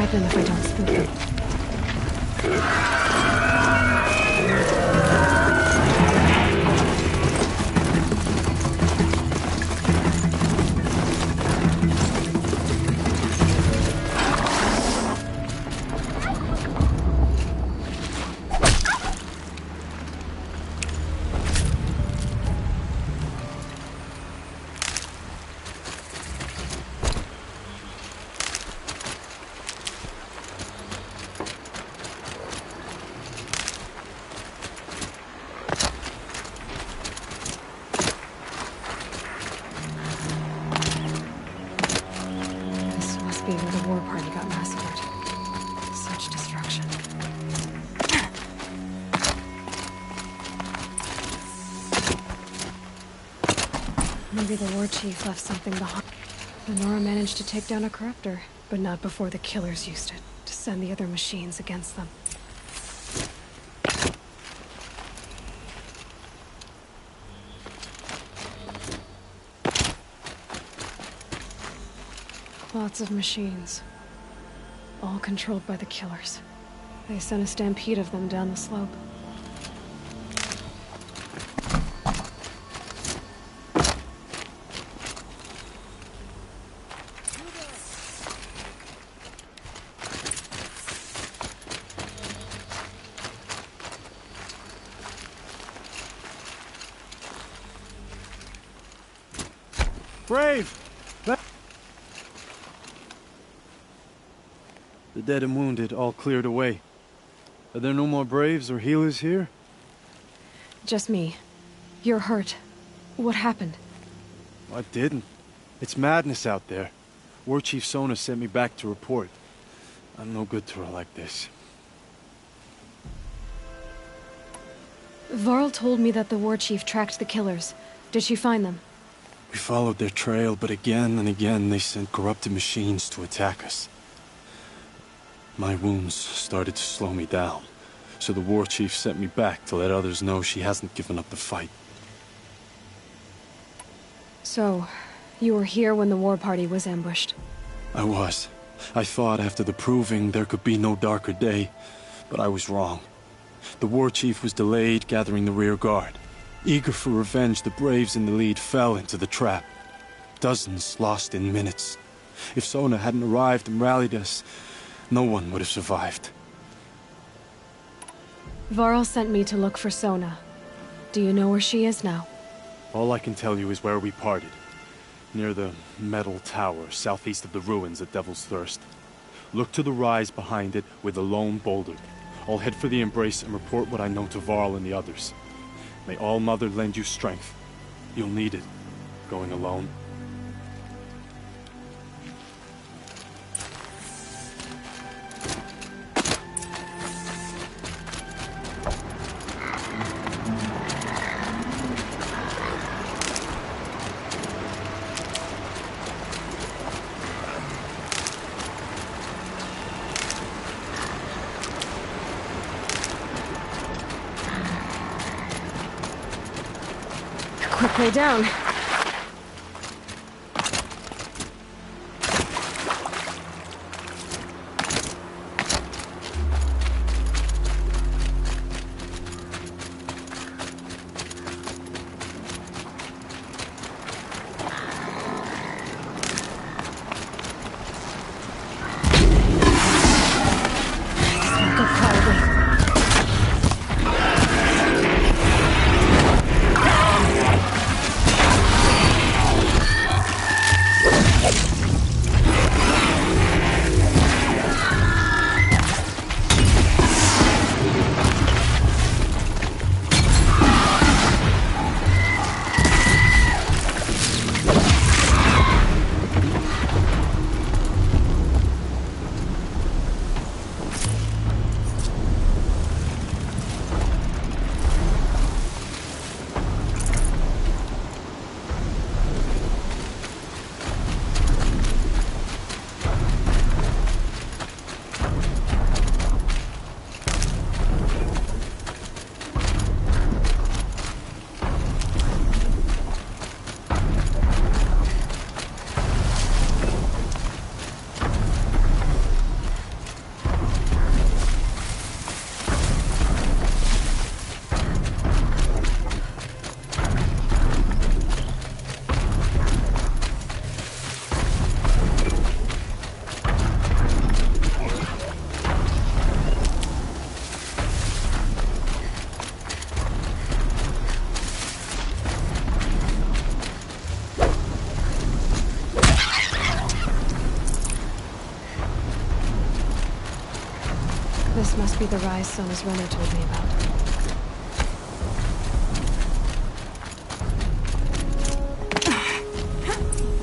If I don't spook them. Where the war party got massacred. Such destruction. Maybe the war chief left something behind. Lenora managed to take down a corruptor, but not before the killers used it to send the other machines against them. Lots of machines. All controlled by the killers. They sent a stampede of them down the slope. Brave! The dead and wounded all cleared away. Are there no more Braves or healers here? Just me. You're hurt. What happened? I didn't. It's madness out there. War Chief Sona sent me back to report. I'm no good to her like this. Varl told me that the war chief tracked the killers. Did she find them? We followed their trail, but again and again they sent corrupted machines to attack us. My wounds started to slow me down, so the war chief sent me back to let others know she hasn't given up the fight. So, you were here when the war party was ambushed? I was. I thought after the proving there could be no darker day, but I was wrong. The war chief was delayed gathering the rear guard. Eager for revenge, the Braves in the lead fell into the trap. Dozens lost in minutes. If Sona hadn't arrived and rallied us, no one would have survived. Varl sent me to look for Sona. Do you know where she is now? All I can tell you is where we parted. Near the metal tower, southeast of the ruins at Devil's Thirst. Look to the rise behind it with a lone boulder. I'll head for the Embrace and report what I know to Varl and the others. May All Mother lend you strength. You'll need it, going alone. Quick way down. This must be the rise Sona's runner told me about.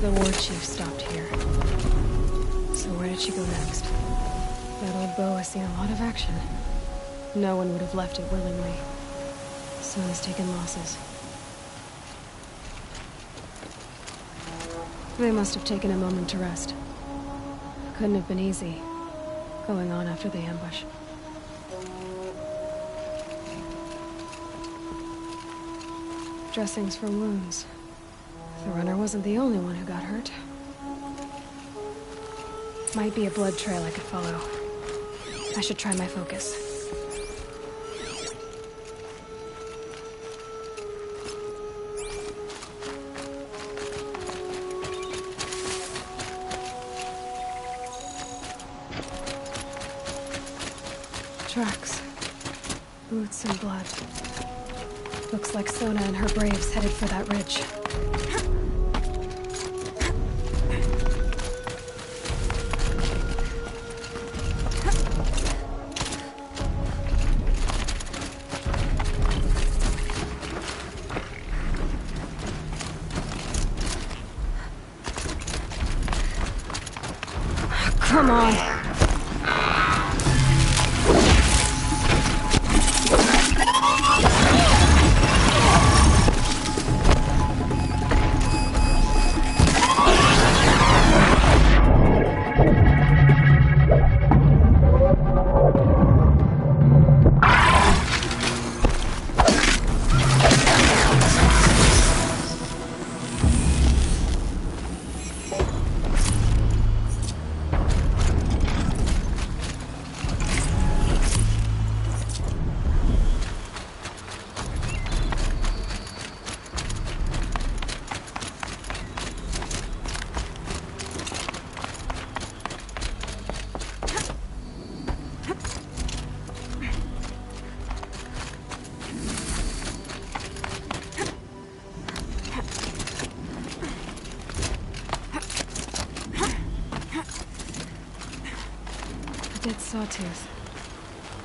The war chief stopped here. So where did she go next? That old bow has seen a lot of action. No one would have left it willingly. Sona's taken losses. They must have taken a moment to rest. Couldn't have been easy, going on after the ambush. Dressings for wounds. The runner wasn't the only one who got hurt. Might be a blood trail I could follow. I should try my focus. Tracks. Boots and blood. Looks like Sona and her braves headed for that ridge. Come on. Dead sawtooth.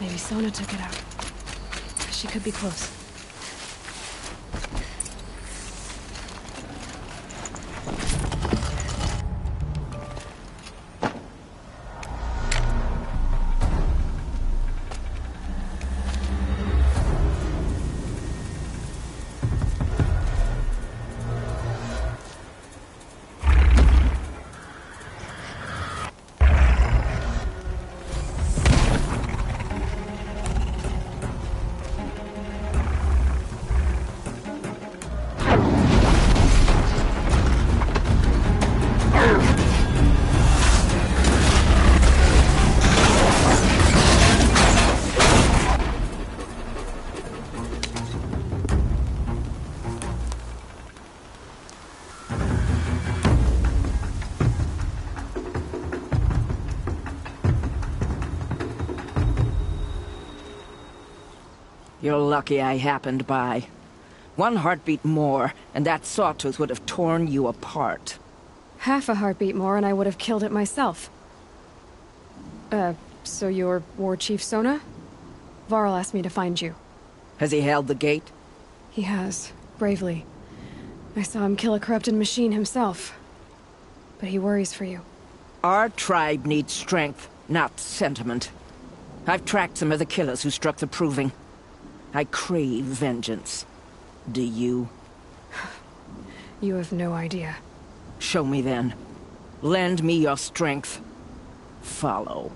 Maybe Sona took it out. She could be close. You're lucky I happened by. One heartbeat more, and that sawtooth would have torn you apart. Half a heartbeat more and I would have killed it myself. So you're War Chief Sona? Varl asked me to find you. Has he held the gate? He has, bravely. I saw him kill a corrupted machine himself. But he worries for you. Our tribe needs strength, not sentiment. I've tracked some of the killers who struck the Proving. I crave vengeance. Do you? You have no idea. Show me then. Lend me your strength. Follow.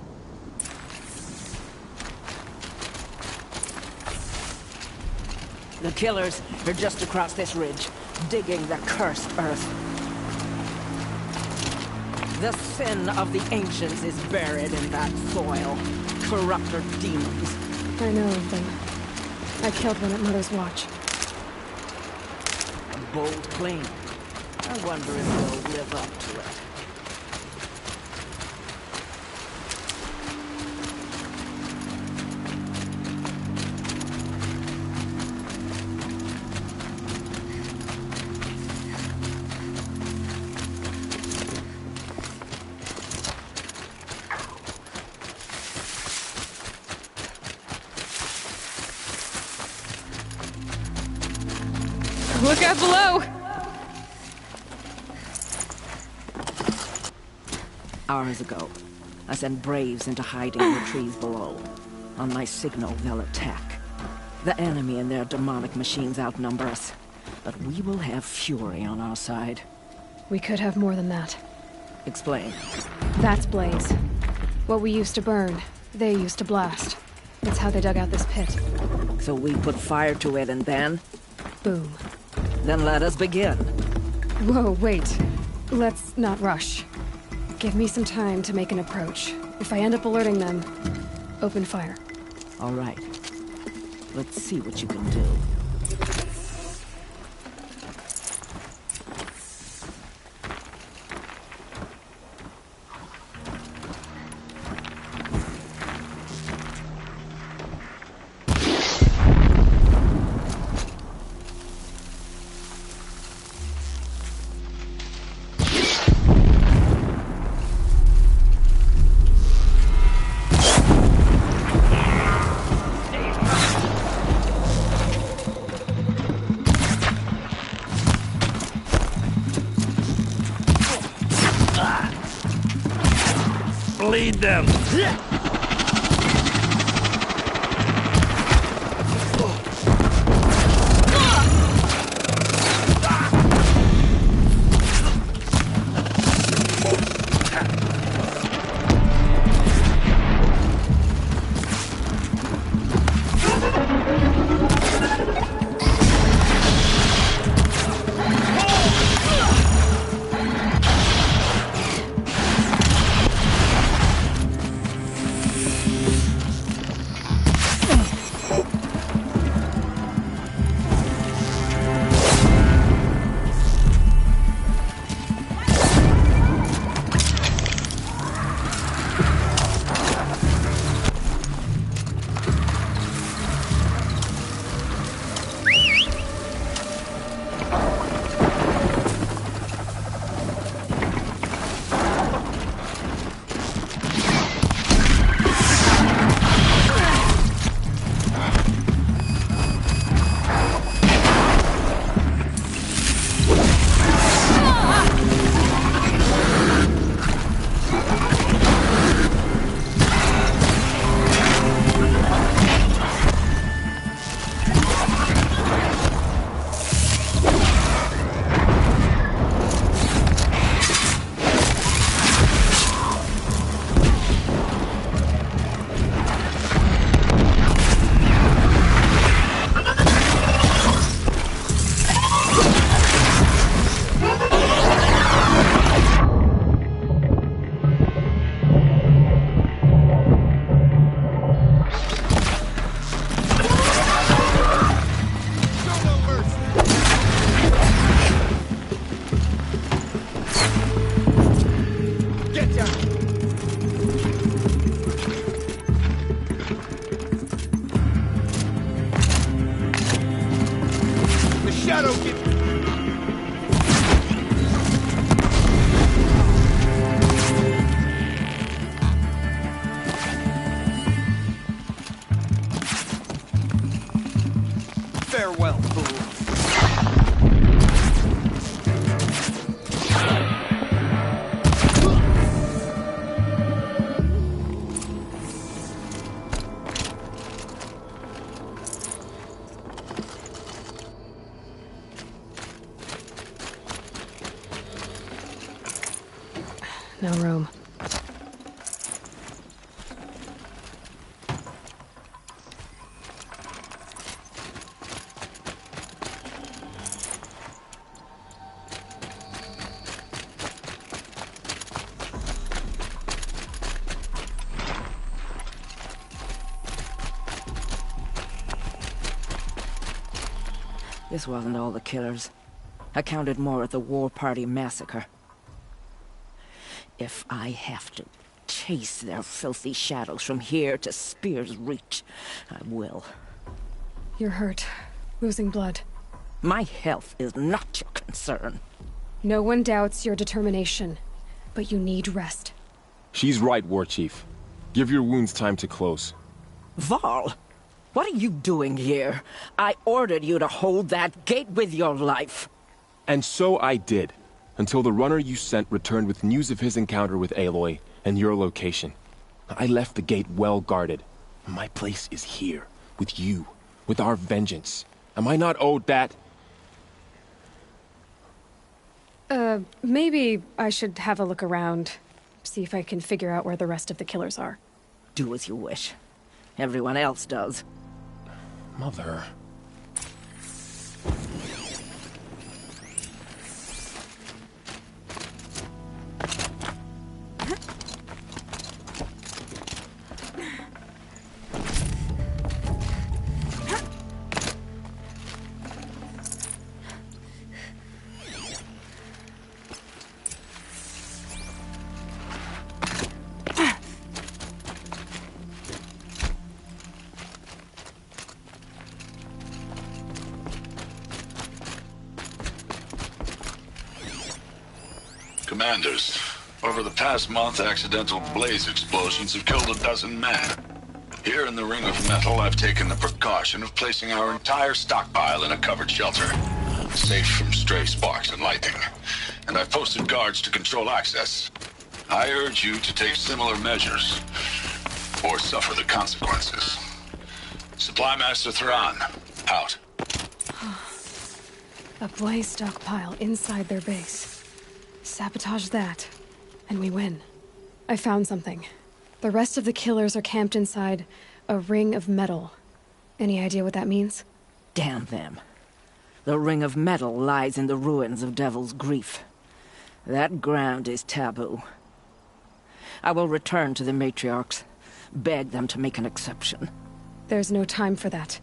The killers are just across this ridge, digging the cursed earth. The sin of the ancients is buried in that soil. Corrupter demons. I know of them. I killed one at Mother's Watch. A bold claim. I wonder if they'll live up to it. Look out below! Hours ago, I sent Braves into hiding in the trees below. On my signal, they'll attack. The enemy and their demonic machines outnumber us, but we will have fury on our side. We could have more than that. Explain. That's Blaze. What we used to burn, they used to blast. It's how they dug out this pit. So we put fire to it and then? Boom. Then let us begin. Whoa, wait. Let's not rush. Give me some time to make an approach. If I end up alerting them, open fire. All right. Let's see what you can do. Lead them! This wasn't all the killers. I counted more at the War Party massacre. If I have to chase their filthy shadows from here to Spear's Reach, I will. You're hurt. Losing blood. My health is not your concern. No one doubts your determination, but you need rest. She's right, War Chief. Give your wounds time to close. Varl, what are you doing here? I ordered you to hold that gate with your life. And so I did, until the runner you sent returned with news of his encounter with Aloy and your location. I left the gate well guarded. My place is here, with you, with our vengeance. Am I not owed that? Maybe I should have a look around. See if I can figure out where the rest of the killers are. Do as you wish. Everyone else does. Mother... Commanders, over the past month, accidental blaze explosions have killed 12 men. Here in the Ring of Metal, I've taken the precaution of placing our entire stockpile in a covered shelter, safe from stray sparks and lightning. And I've posted guards to control access. I urge you to take similar measures, or suffer the consequences. Supply Master Thrawn, out. A blaze stockpile inside their base. Sabotage that, and we win. I found something. The rest of the killers are camped inside a ring of metal. Any idea what that means? Damn them. The Ring of Metal lies in the ruins of Devil's Grief. That ground is taboo. I will return to the matriarchs, beg them to make an exception. There's no time for that.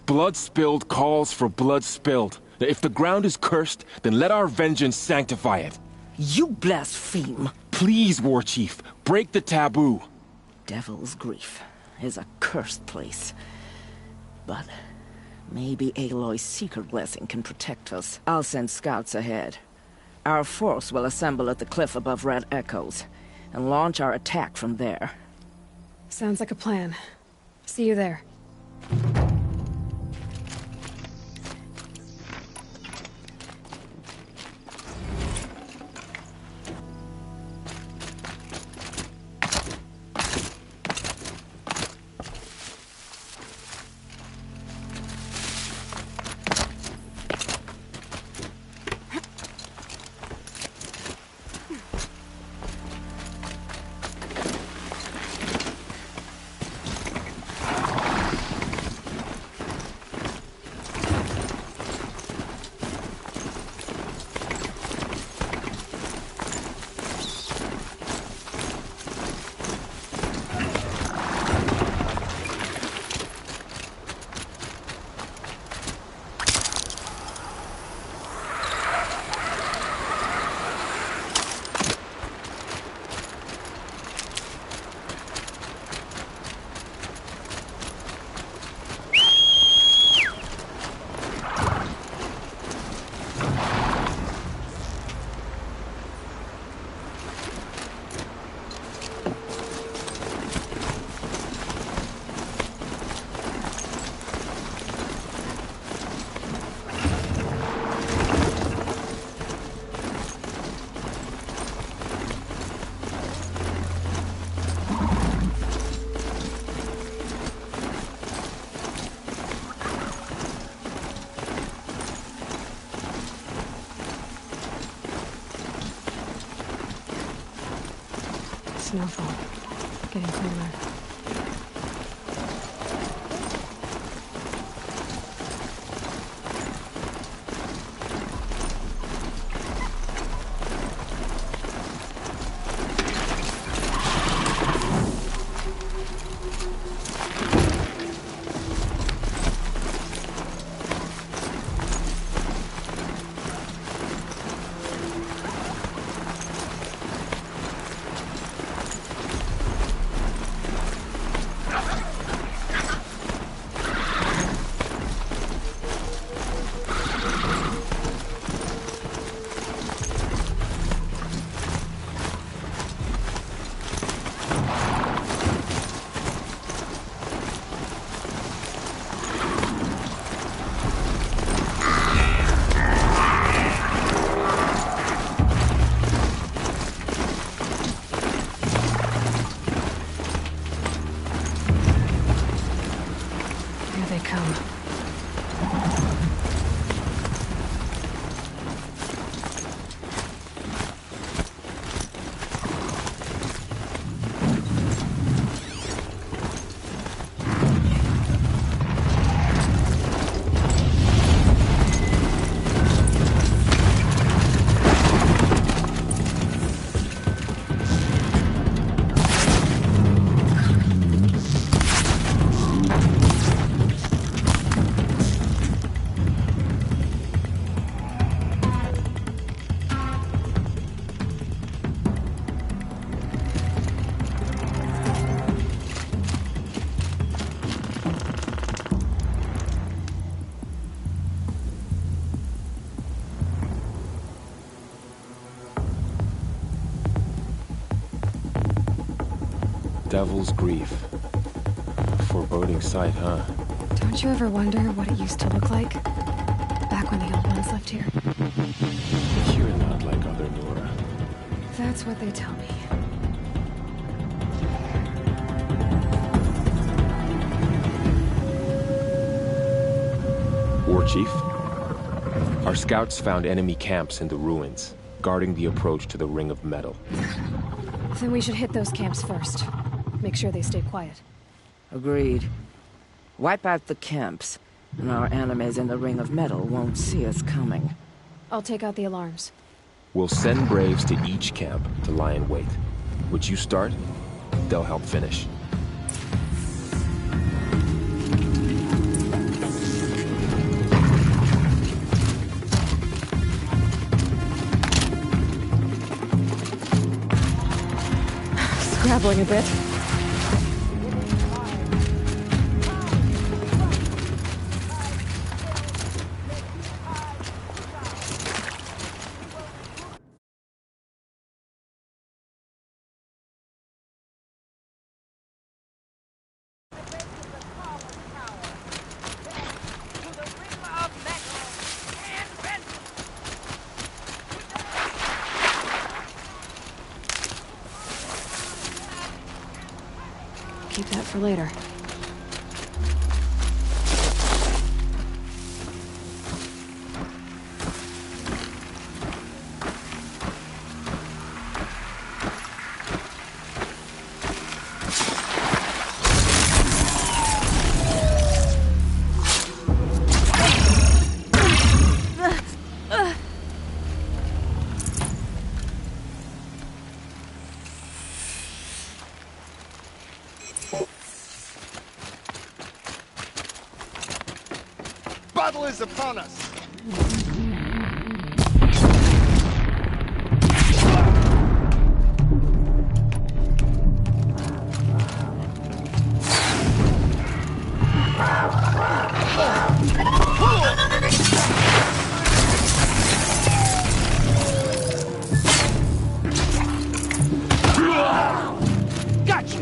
Blood spilled calls for blood spilled. If the ground is cursed, then let our vengeance sanctify it. You blaspheme. Please, War Chief, break the taboo. Devil's Grief is a cursed place. But maybe Aloy's secret blessing can protect us. I'll send scouts ahead. Our force will assemble at the cliff above Red Echoes, and launch our attack from there. Sounds like a plan. See you there. Snowfall. Getting cooler. Devil's Grief. A foreboding sight, huh? Don't you ever wonder what it used to look like? Back when the old ones lived here. You're not like other Nora. That's what they tell me. War Chief? Our scouts found enemy camps in the ruins, guarding the approach to the Ring of Metal. Then we should hit those camps first. Make sure they stay quiet. Agreed. Wipe out the camps, and our enemies in the Ring of Metal won't see us coming. I'll take out the alarms. We'll send Braves to each camp to lie in wait. Which you start, they'll help finish. Scrabbling a bit. Keep that for later. Battle is upon us! Gotcha!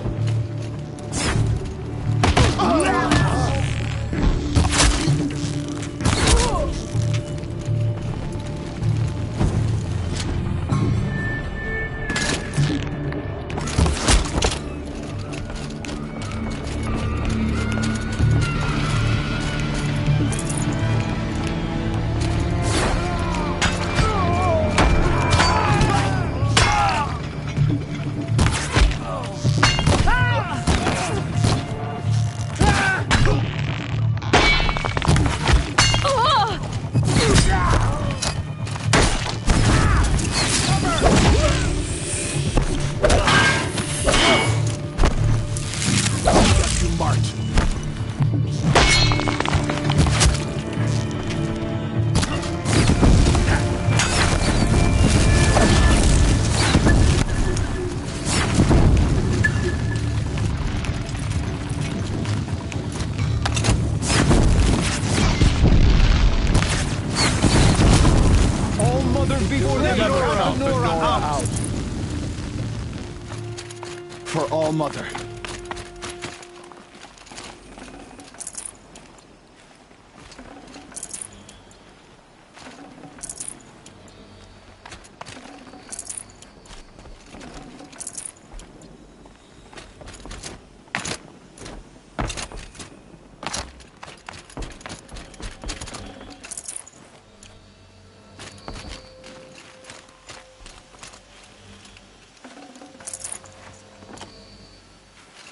For All Mother.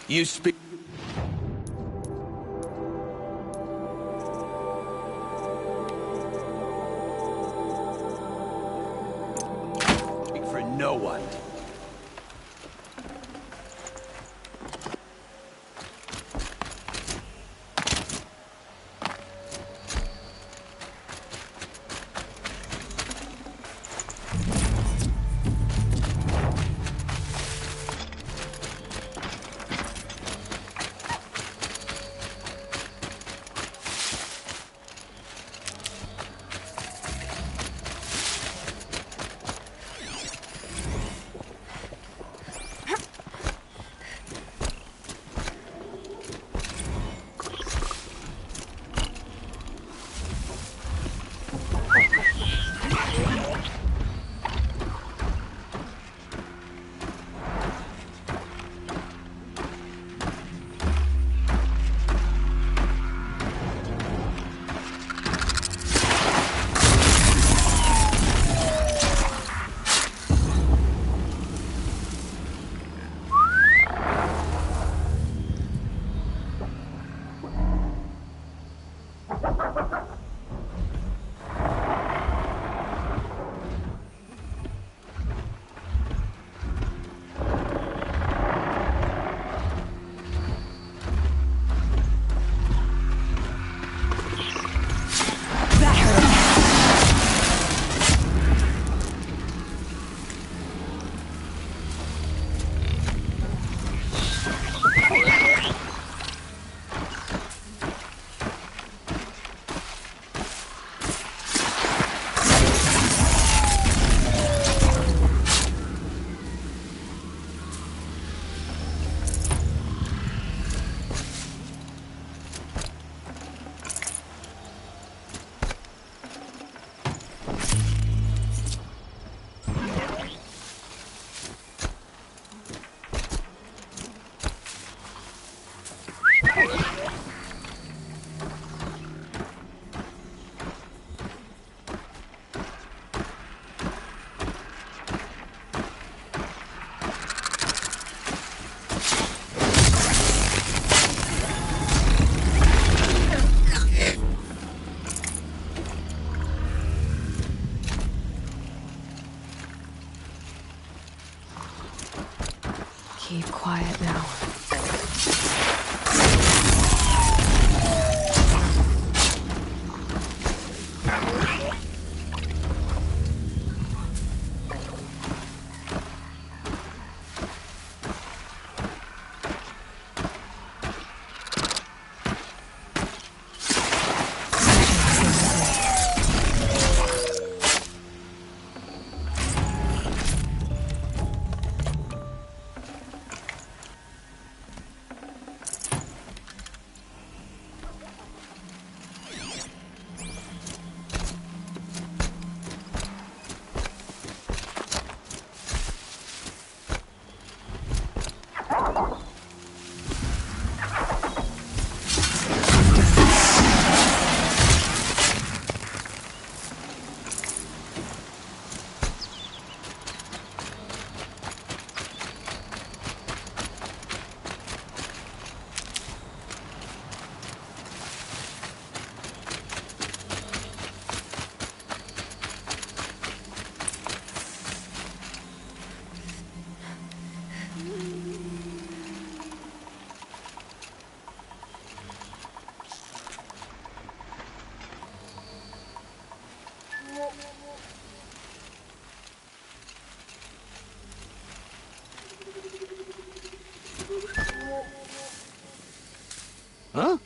You speak for no one. need quiet now. Huh?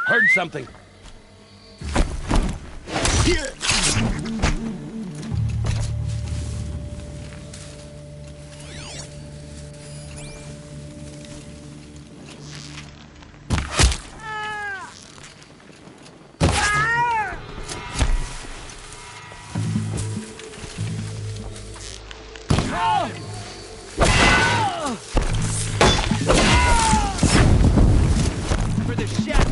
Heard something. For the shadow.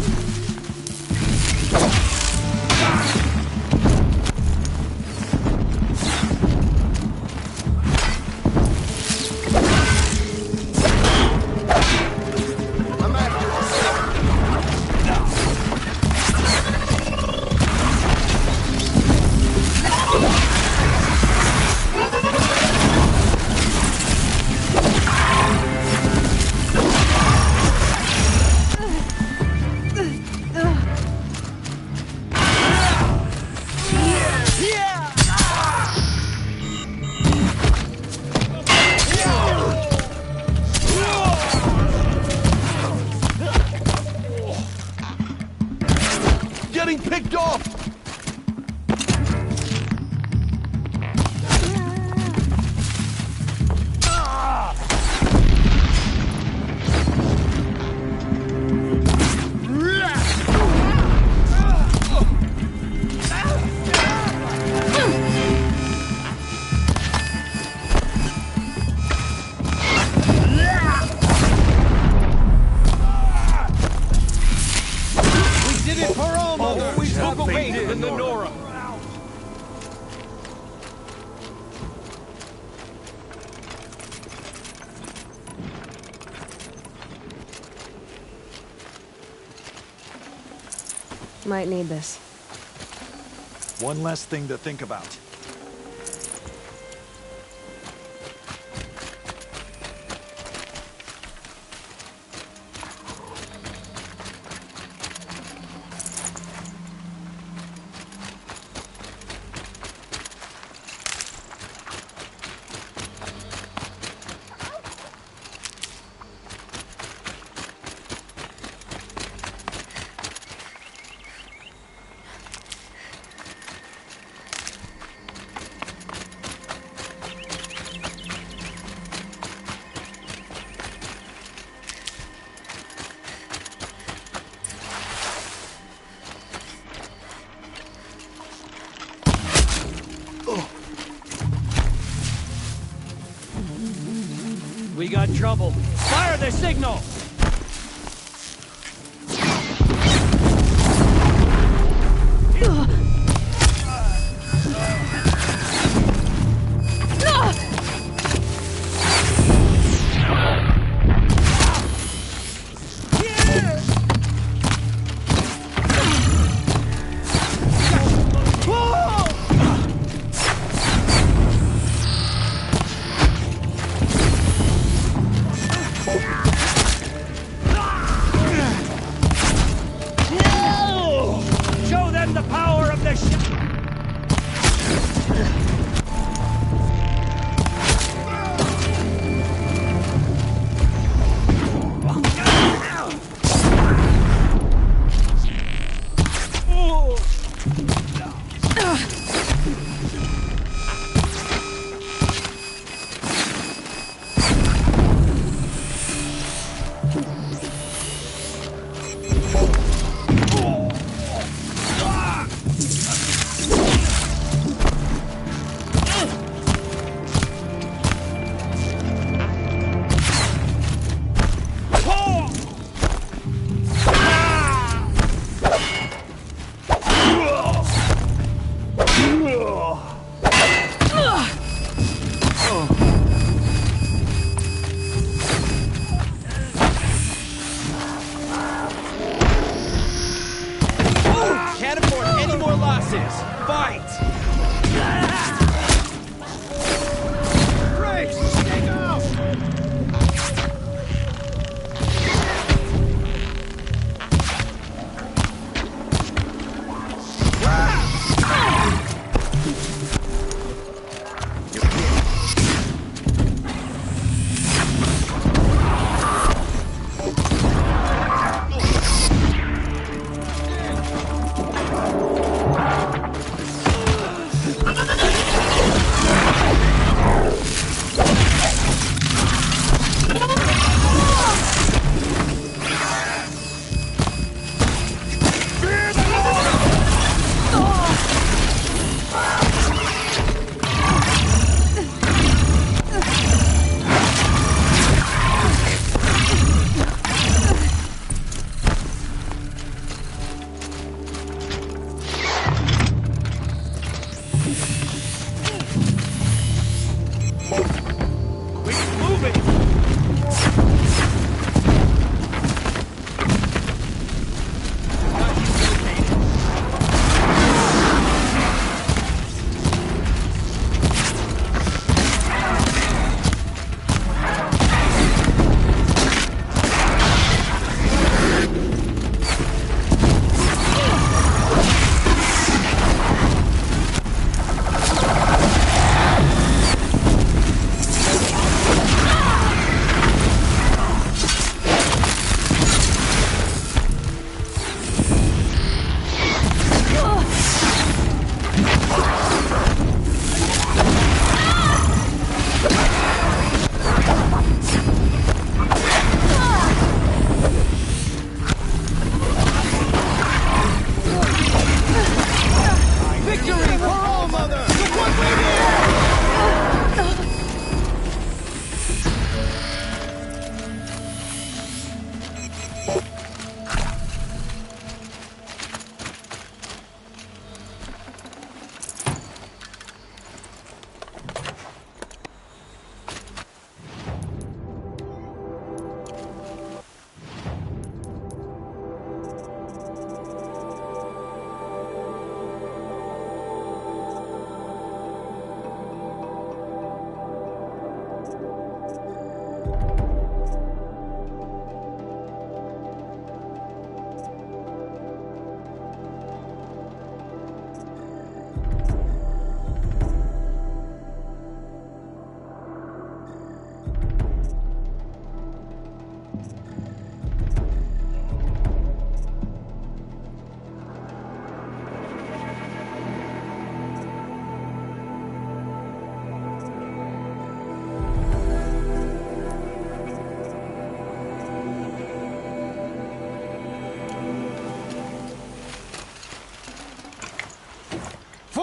Getting picked off! We did it for all mother! We took away the Nora! Might need this. One less thing to think about. We got trouble. Fire the signal!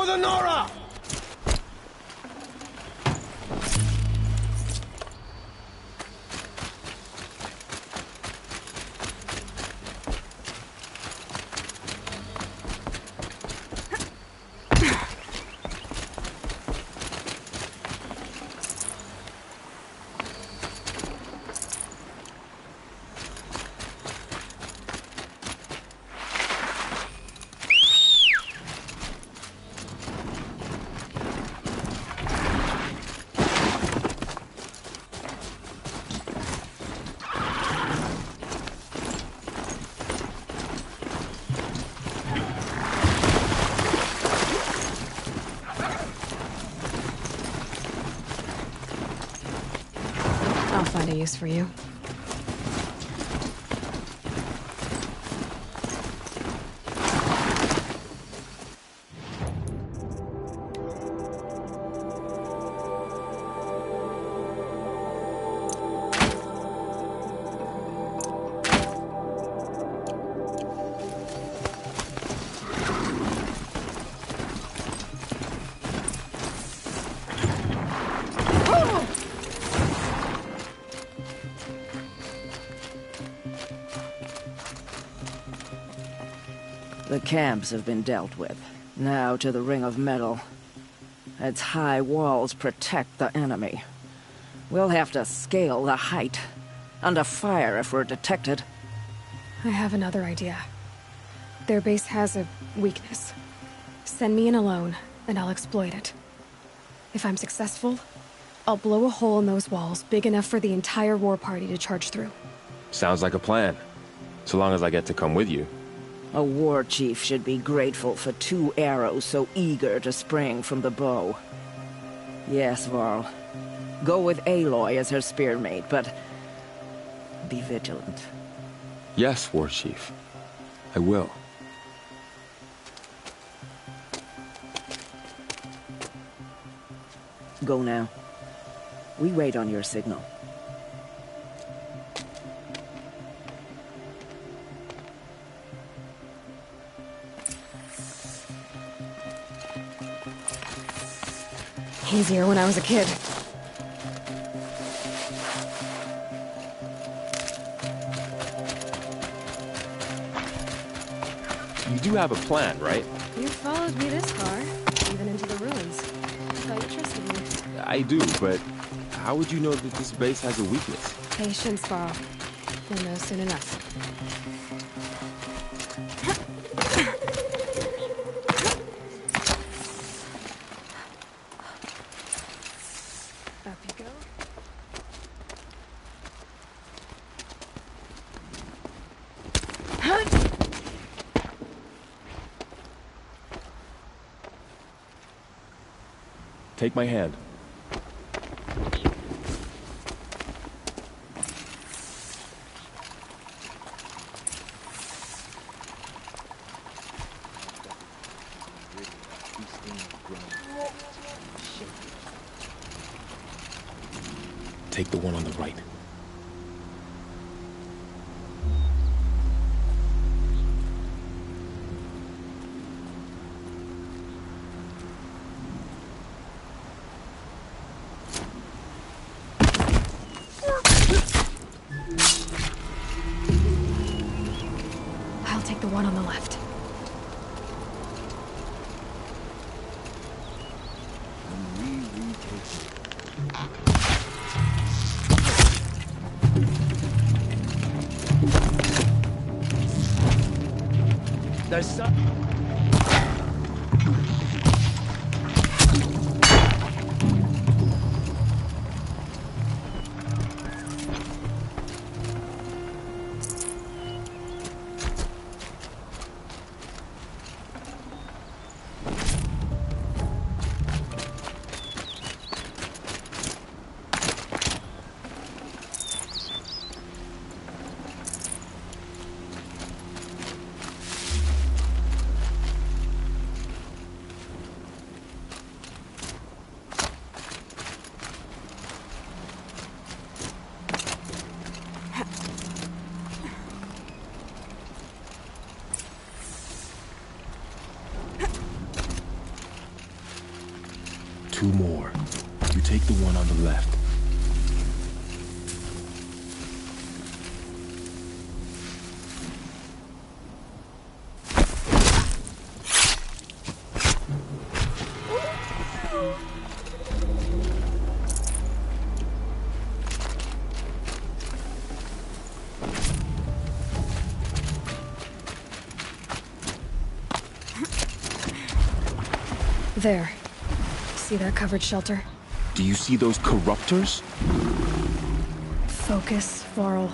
For the Nora! I'll find a use for you. The camps have been dealt with. Now to the Ring of Metal. Its high walls protect the enemy. We'll have to scale the height. Under fire if we're detected. I have another idea. Their base has a weakness. Send me in alone, and I'll exploit it. If I'm successful, I'll blow a hole in those walls big enough for the entire war party to charge through. Sounds like a plan. So long as I get to come with you. A war chief should be grateful for 2 arrows so eager to spring from the bow. Yes, Varl. Go with Aloy as her spearmate, but be vigilant. Yes, War Chief. I will. Go now. We wait on your signal. Easier when I was a kid. You do have a plan, right? You followed me this far, even into the ruins. I thought you trusted me. I do, but how would you know that this base has a weakness? Patience, Varl. You'll know soon enough. Up you go. Take my hand. Take the one on the right. I'll take the one on the left. There's some... the one on the left. There. See that covered shelter? Do you see those corruptors? Focus, Varl.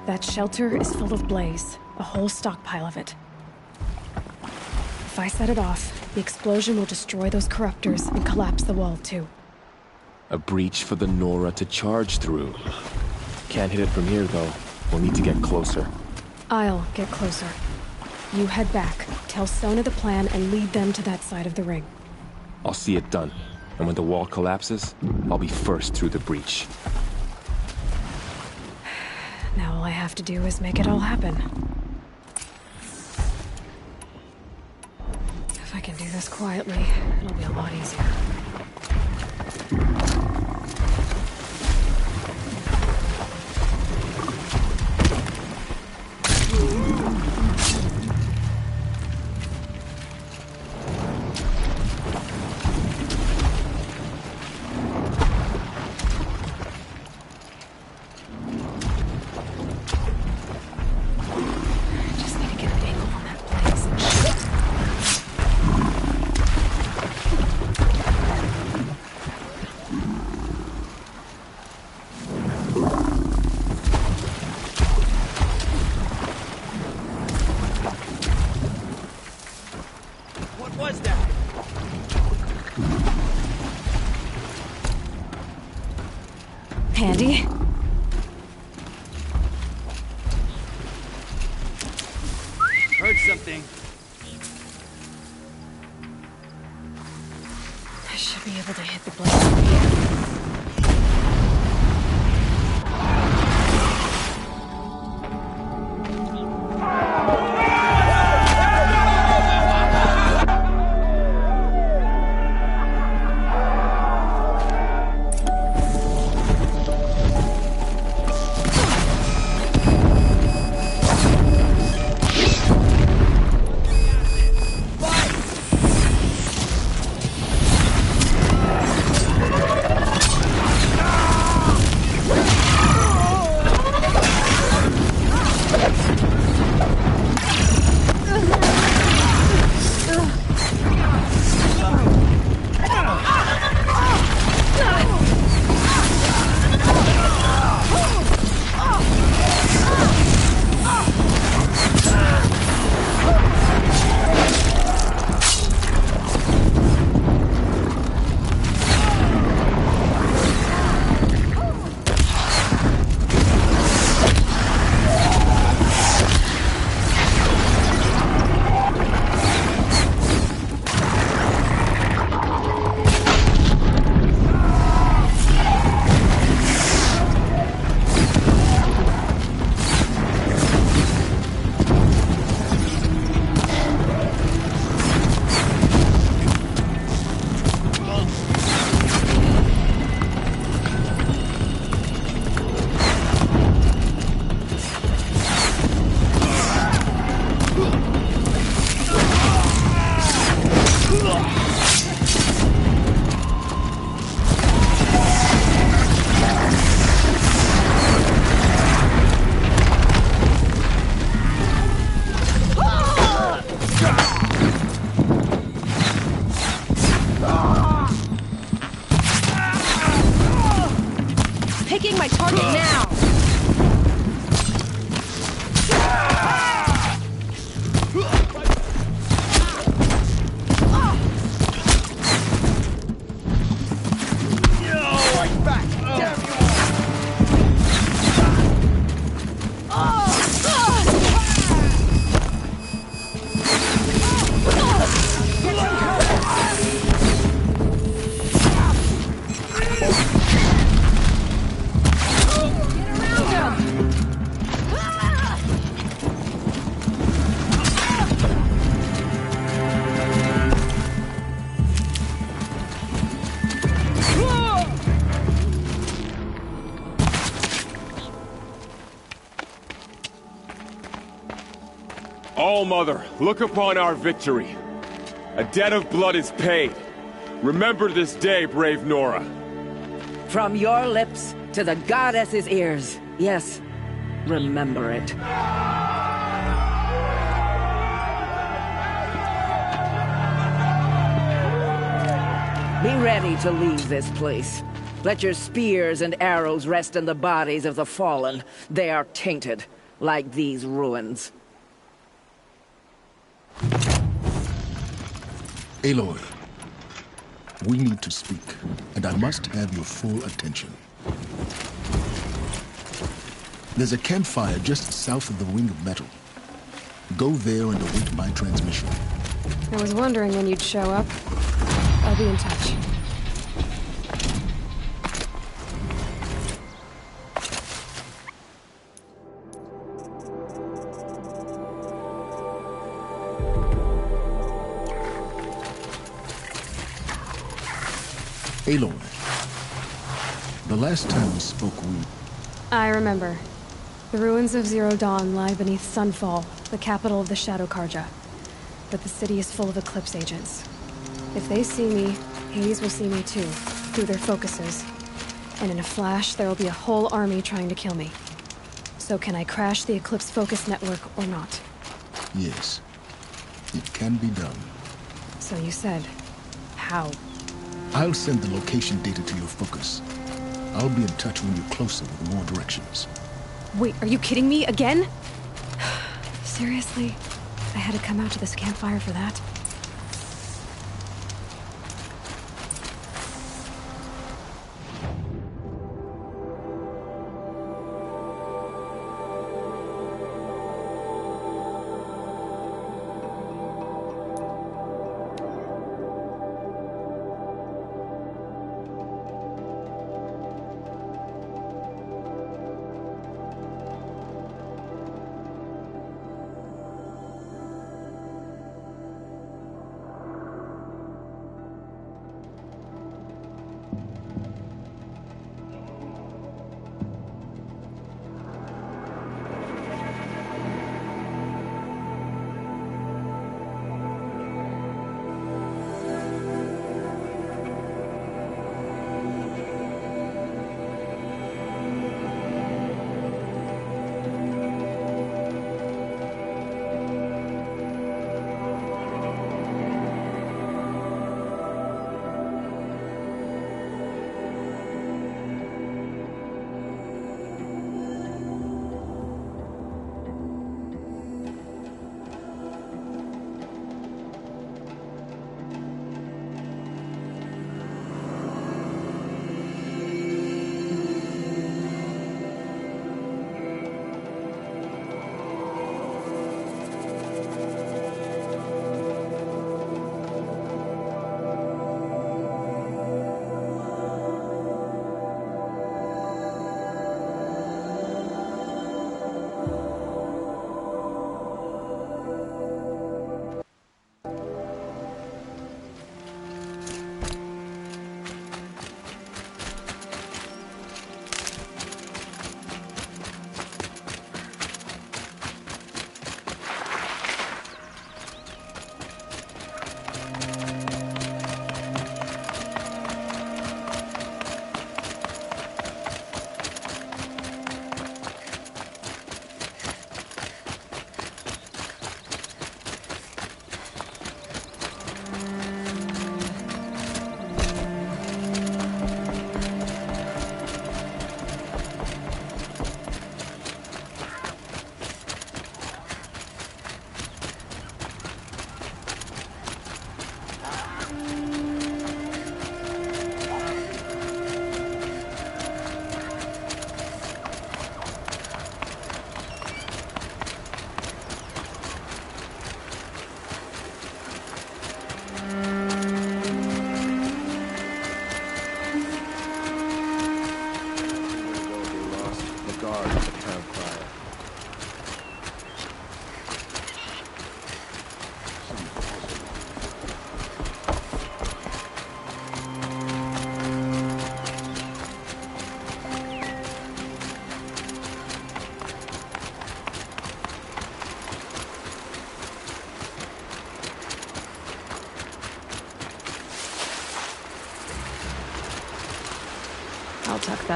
That shelter is full of blaze. A whole stockpile of it. If I set it off, the explosion will destroy those corruptors and collapse the wall, too. A breach for the Nora to charge through. Can't hit it from here, though. We'll need to get closer. I'll get closer. You head back, tell Sona the plan, and lead them to that side of the ring. I'll see it done. And when the wall collapses, I'll be first through the breach. Now all I have to do is make it all happen. If I can do this quietly, it'll be a lot easier. Handy? Heard something. I should be able to hit the blaze from here. Picking my target now! Get around! All-Mother, look upon our victory. A debt of blood is paid. Remember this day, brave Nora. From your lips to the goddess's ears. Yes, remember it. Be ready to leave this place. Let your spears and arrows rest in the bodies of the fallen. They are tainted, like these ruins. Aloy, we need to speak, and I must have your full attention. There's a campfire just south of the Ring of Metal. Go there and await my transmission. I was wondering when you'd show up. I'll be in touch. Aloy, the last time we spoke, I remember. The ruins of Zero Dawn lie beneath Sunfall, the capital of the Shadow Karja. But the city is full of Eclipse agents. If they see me, Hades will see me too, through their focuses. And in a flash, there will be a whole army trying to kill me. So can I crash the Eclipse focus network or not? Yes, it can be done. So you said, how? I'll send the location data to your focus. I'll be in touch when you're closer with more directions. Wait, are you kidding me again? Seriously? I had to come out to this campfire for that?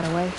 got away.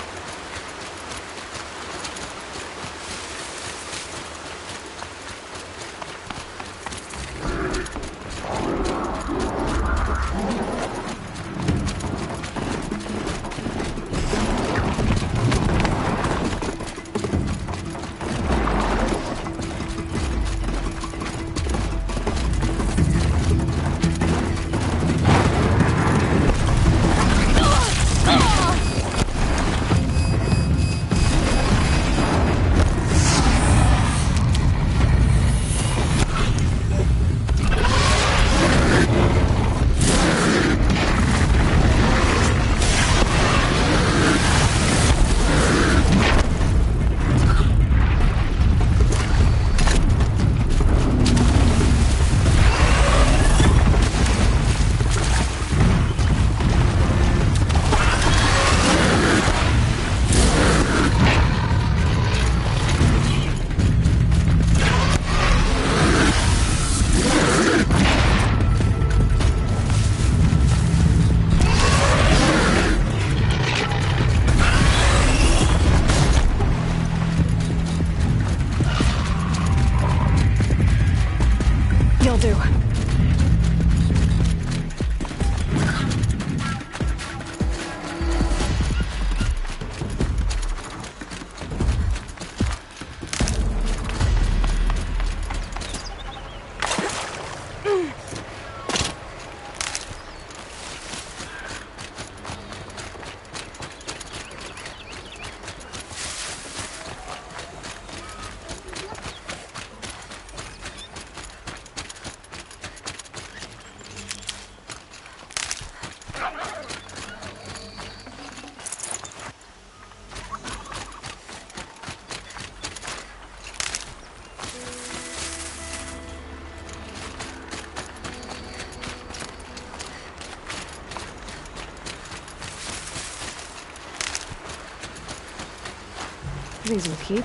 These will keep.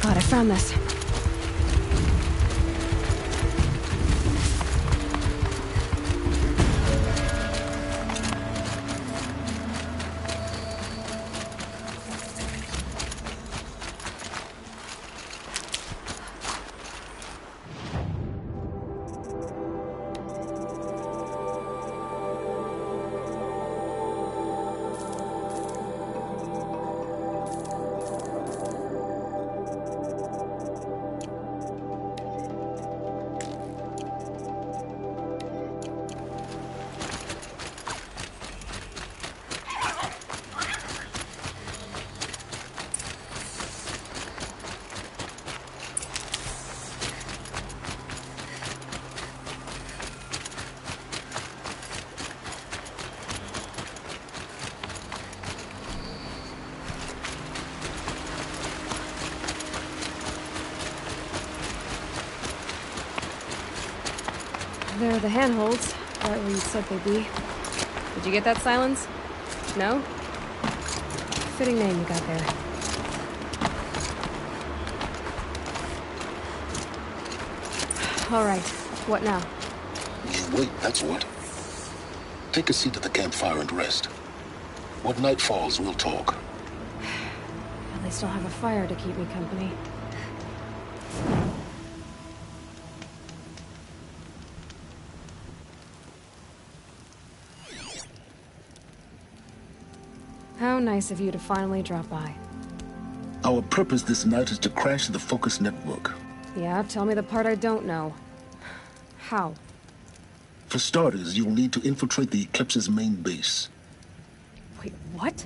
God, I found this. They're the handholds, right where you said they'd be. Did you get that, Silence? No? Fitting name you got there. All right, what now? You wait, that's what. Take a seat at the campfire and rest. When night falls, we'll talk. At least I'll have a fire to keep me company. How nice of you to finally drop by. Our purpose this night is to crash the Focus network. Yeah, tell me the part I don't know. How? For starters, you'll need to infiltrate the Eclipse's main base. Wait, what?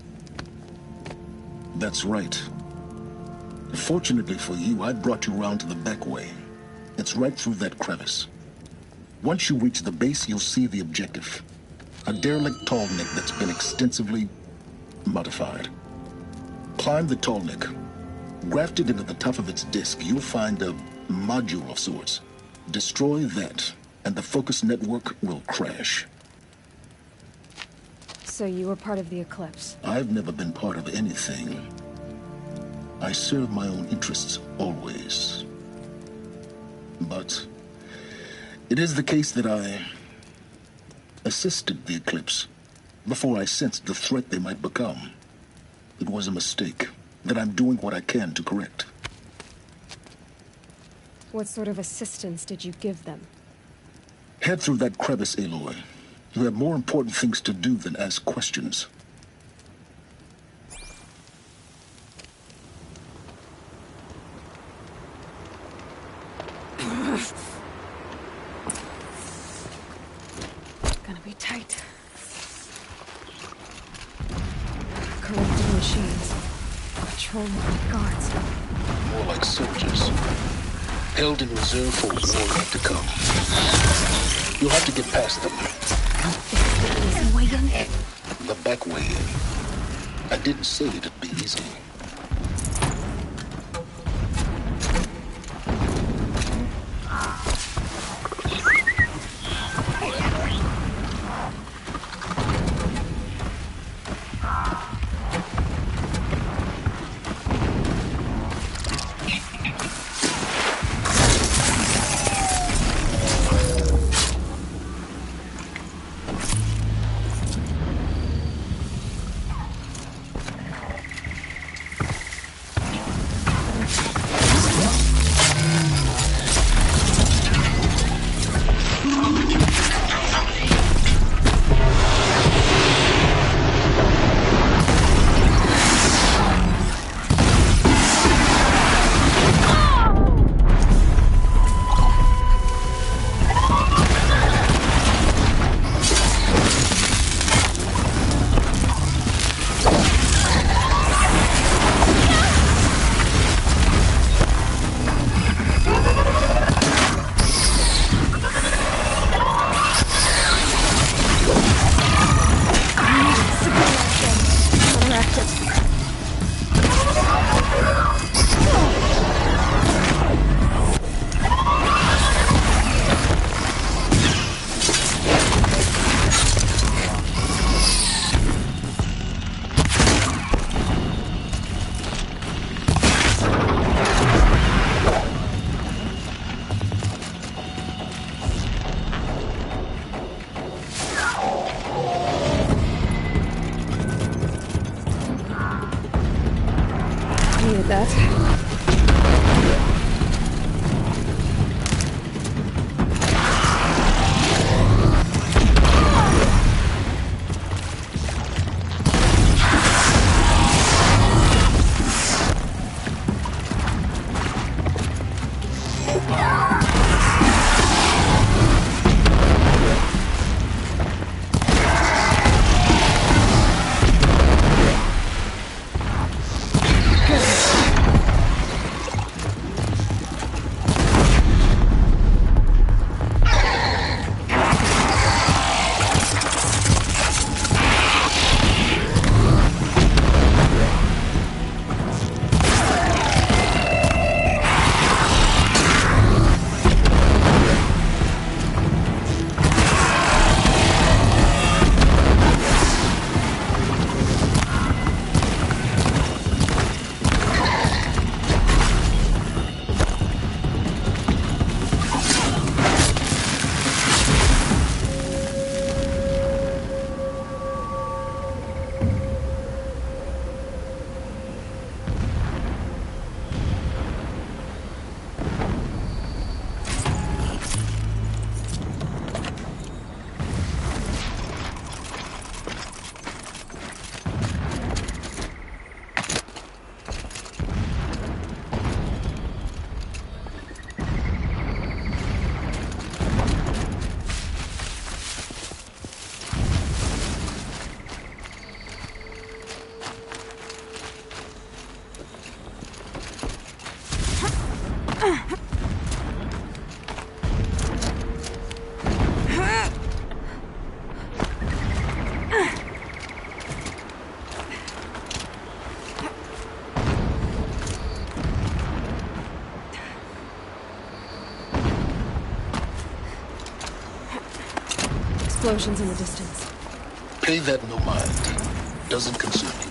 That's right. Fortunately for you, I brought you round to the back way. It's right through that crevice. Once you reach the base, you'll see the objective. A derelict tall neck that's been extensively modified. Climb the tall neck. Grafted into the top of its disk, you'll find a module of sorts. Destroy that, and the focus network will crash. So you were part of the Eclipse? I've never been part of anything. I serve my own interests, always. But it is the case that I assisted the Eclipse before I sensed the threat they might become. It was a mistake that I'm doing what I can to correct. What sort of assistance did you give them? Head through that crevice, Aloy. You have more important things to do than ask questions. Gonna be tight. Corrupted machines. Patrolling like guards. More like soldiers. Held in reserve for war yet to come. You'll have to get past them. Easy way in? The back way in. I didn't say it'd be easy. explosions in the distance. Pay that no mind. Doesn't concern you.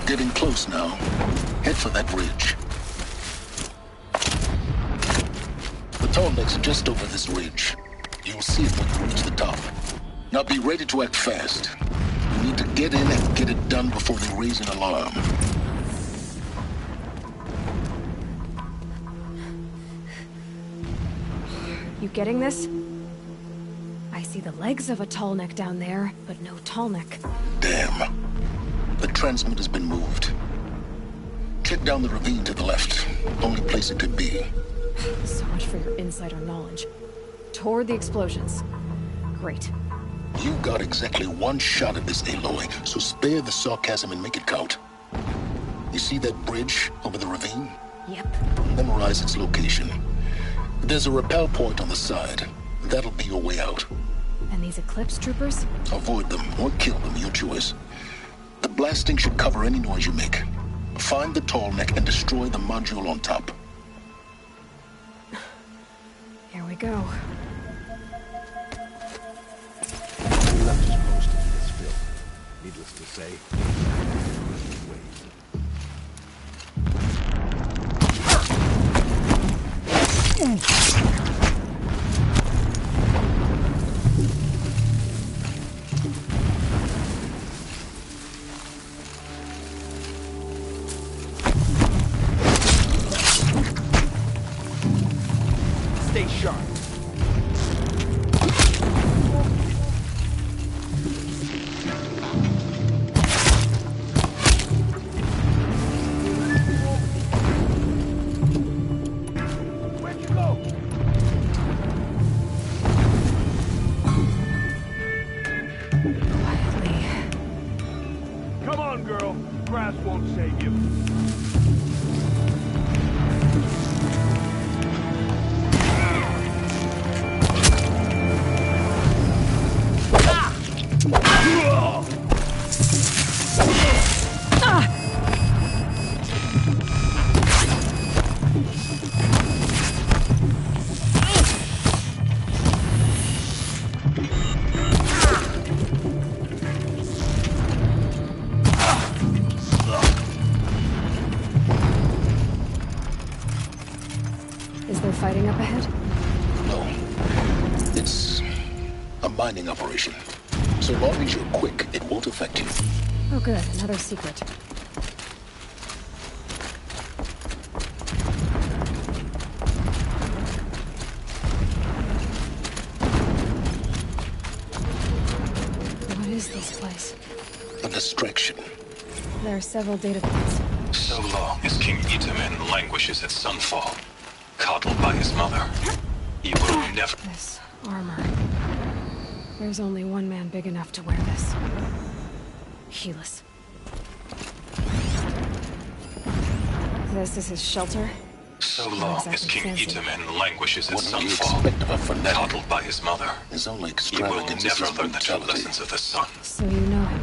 Getting close now. Head for that ridge. The Tallneck's just over this ridge. You'll see it when you reach the top. Now be ready to act fast. You need to get in and get it done before they raise an alarm. You getting this? I see the legs of a Tallneck down there, but no Tallneck. Damn. The transmitter's been moved. Check down the ravine to the left. Only place it could be. So much for your insider knowledge. Toward the explosions. Great. You got exactly one shot at this, Aloy, so spare the sarcasm and make it count. You see that bridge over the ravine? Yep. Memorize its location. There's a rappel point on the side. That'll be your way out. And these Eclipse troopers? Avoid them or kill them, your choice. The blasting should cover any noise you make. Find the Tallneck and destroy the module on top. Here we go. We left his post. to say. Stay sharp. Come on, girl. Grass won't save you. Is there fighting up ahead? No. It's a mining operation. So long as you're quick, it won't affect you. Oh good, another secret. What is this place? A distraction. There are several data points. So long as King Itamen languishes at Sunfall, coddled by his mother, he will never... This armor. There's only one man big enough to wear this. Helis. This is his shelter? So long as King Itamen languishes at What do you Sunfall, expect of a fanatic? coddled by his mother, His only he will extravagance is never his learn the true brutality. lessons of the sun. So you know him.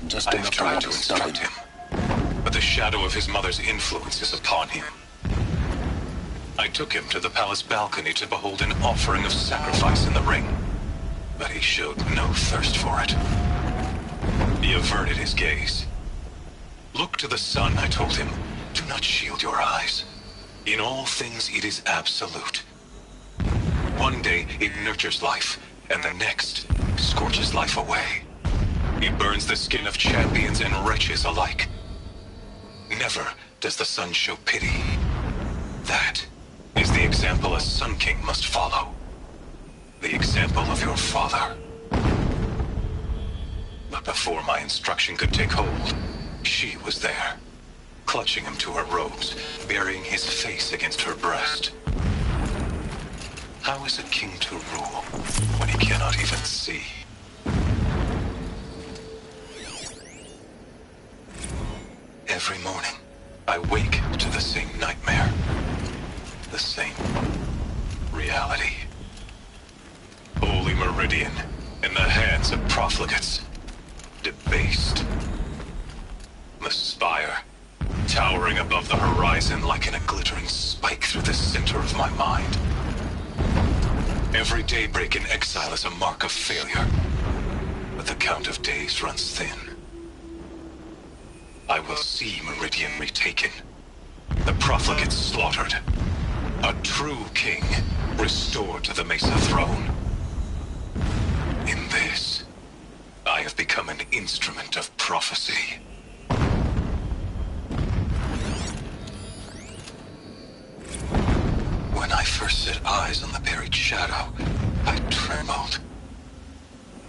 Just I have enough tried to to stop instruct him. him, but the shadow of his mother's influence is upon him. I took him to the palace balcony to behold an offering of sacrifice in the ring, but he showed no thirst for it. He averted his gaze. Look to the sun, I told him. Do not shield your eyes. In all things it is absolute. One day it nurtures life, and the next scorches life away. It burns the skin of champions and wretches alike. Never does the sun show pity. That is the example a Sun King must follow. The example of your father. But before my instruction could take hold, she was there, clutching him to her robes, burying his face against her breast. How is a king to rule when he cannot even see? Every morning, I wake to the same nightmare. The same reality. Holy Meridian, in the hands of profligates. Debased. The spire, towering above the horizon like a glittering spike through the center of my mind. Every daybreak in exile is a mark of failure, but the count of days runs thin. I will see Meridian retaken, the profligates slaughtered, a true king restored to the Mesa throne. In this, I have become an instrument of prophecy. When I first set eyes on the buried shadow, I trembled.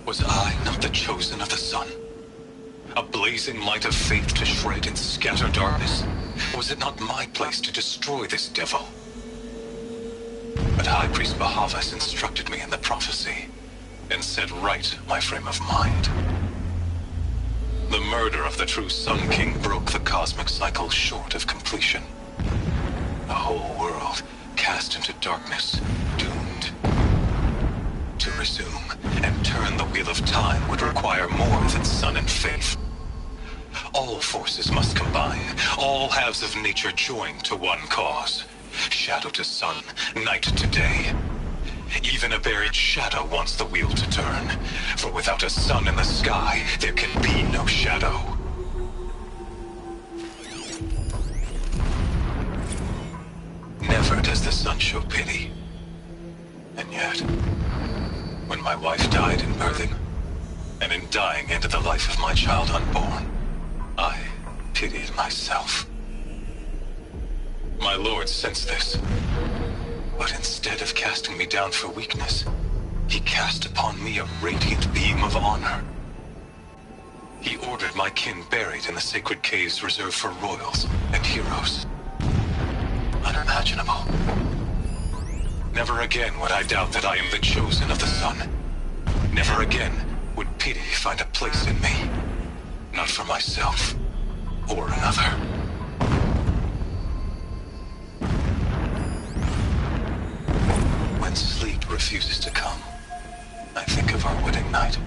Was I not the chosen of the sun? A blazing light of faith to shred and scatter darkness? Was it not my place to destroy this devil? But High Priest Bahavas instructed me in the prophecy, and set right my frame of mind. The murder of the true Sun King broke the cosmic cycle short of completion. The whole world cast into darkness, doomed. To resume and turn the wheel of time would require more than sun and faith. All forces must combine, all halves of nature join to one cause. Shadow to sun, night to day. Even a buried shadow wants the wheel to turn. For without a sun in the sky, there can be no shadow. Never does the sun show pity. And yet, when my wife died in birthing, and in dying ended the life of my child unborn, I pitied myself. My lord sensed this, but instead of casting me down for weakness, he cast upon me a radiant beam of honor. He ordered my kin buried in the sacred caves reserved for royals and heroes. Unimaginable. Never again would I doubt that I am the chosen of the sun. Never again would pity find a place in me. Not for myself or another. When sleep refuses to come, I think of our wedding night.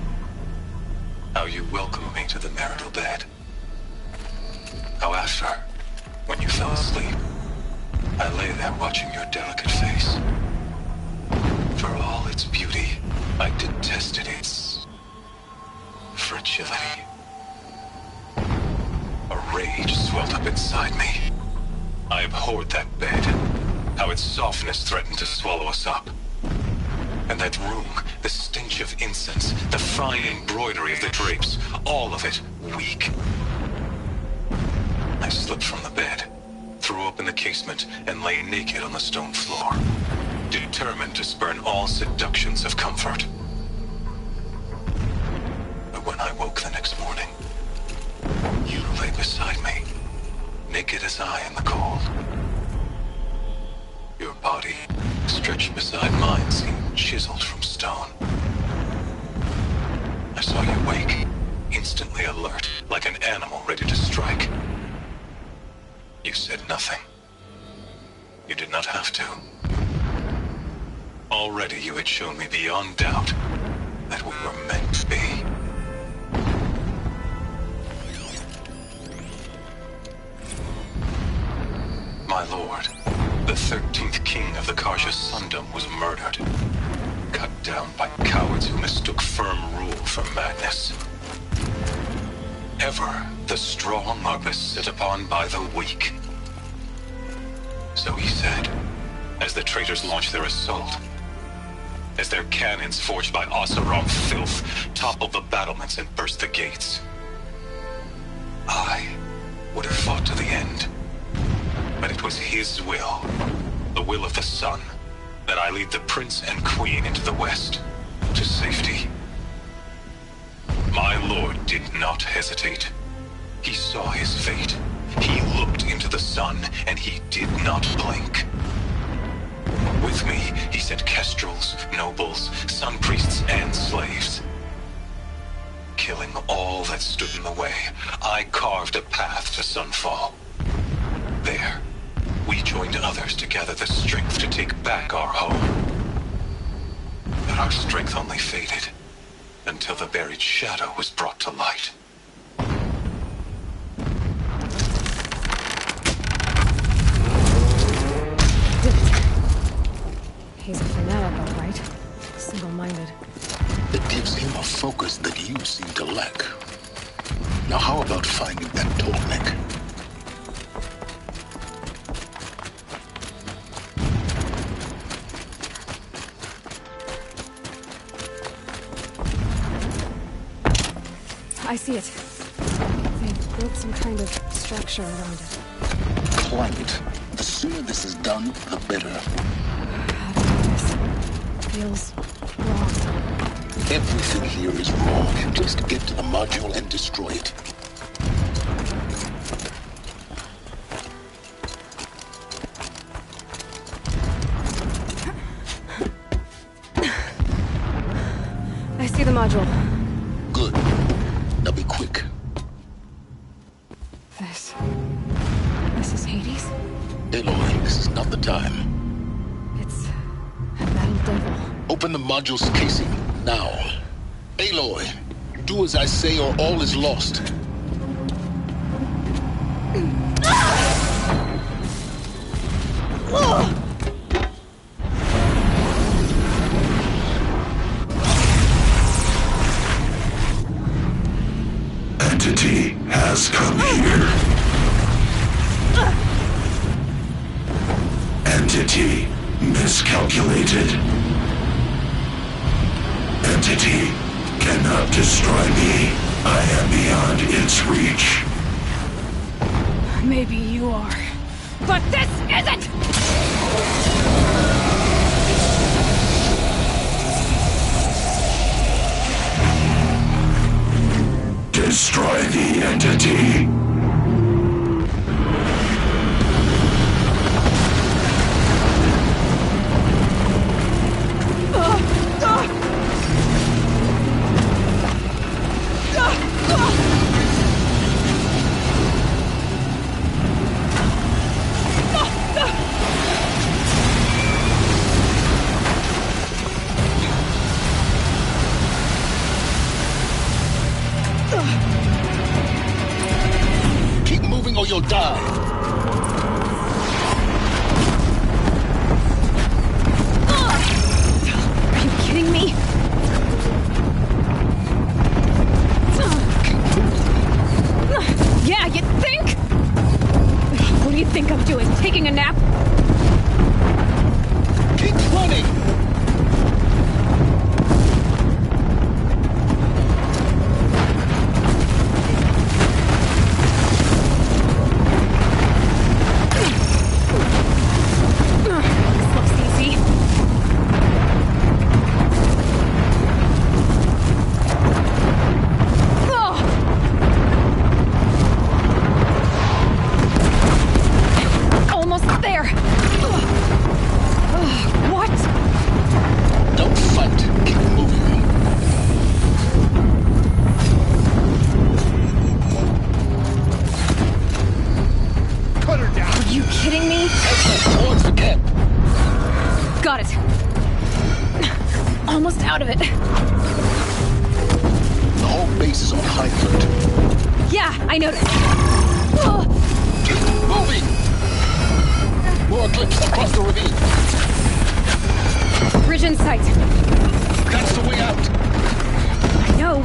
How you welcomed me to the marital bed. How after, when you fell asleep, I lay there watching your delicate face. For all its beauty, I detested its fragility. A rage swelled up inside me. I abhorred that bed. How its softness threatened to swallow us up. And that room, the stench of incense, the fine embroidery of the drapes, all of it weak. I slipped from the bed, threw open the casement, and lay naked on the stone floor, determined to spurn all seductions of comfort. But when I woke the next morning, you lay beside me, naked as I in the cold. Your body, stretched beside mine, seemed chiseled from stone. I saw you wake, instantly alert, like an animal ready to strike. You said nothing. You did not have to. Already you had shown me beyond doubt that we were meant to be. My lord, the 13th king of the Karja Sundom was murdered. Cut down by cowards who mistook firm rule for madness. Ever the strong are beset upon by the weak. So he said, as the traitors launched their assault. As their cannons forged by Oseram filth toppled the battlements and burst the gates. I would have fought to the end. But it was his will, the will of the sun, that I lead the prince and queen into the west, to safety. My lord did not hesitate. He saw his fate. He looked into the sun, and he did not blink. With me, he sent kestrels, nobles, sun priests, and slaves. Killing all that stood in the way, I carved a path to sunfall. There, we joined others to gather the strength to take back our home. But our strength only faded until the buried shadow was brought to light. He's a fanatic, all right. Single-minded. It gives him a focus that you seem to lack. Now how about finding that Tolmec? I see it. They've built some kind of structure around it. Climb it. The sooner this is done, the better. How do I do this? Feels wrong. Everything here is wrong. Just get to the module and destroy it. I see the module. Good. Now be quick. This is Hades? Aloy, this is not the time. It's a metal devil. Open the module's casing, now. Aloy, do as I say or all is lost. has come here. Entity miscalculated. Entity cannot destroy me. I am beyond its reach. Maybe you are. But this isn't! Destroy the entity. Keep moving or you'll die. Are you kidding me? Yeah, you think? What do you think I'm doing? Taking a nap? Keep running! This looks easy. Almost there. What? Don't fight. Keep moving. Cut her down! Are you kidding me? Exit towards the camp. Got it. Almost out of it. The whole base is on high alert. Yeah, I noticed. Keep moving! More clips across the ravine. Bridge in sight. That's the way out. I know.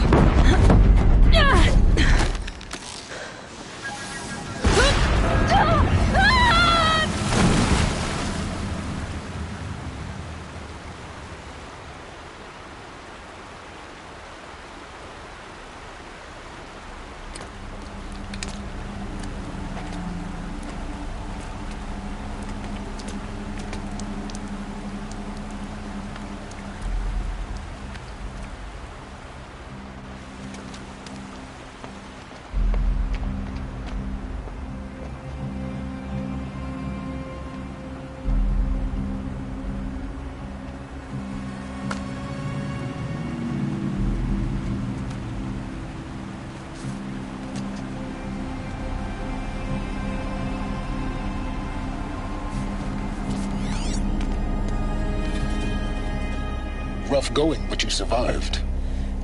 Rough going, but you survived.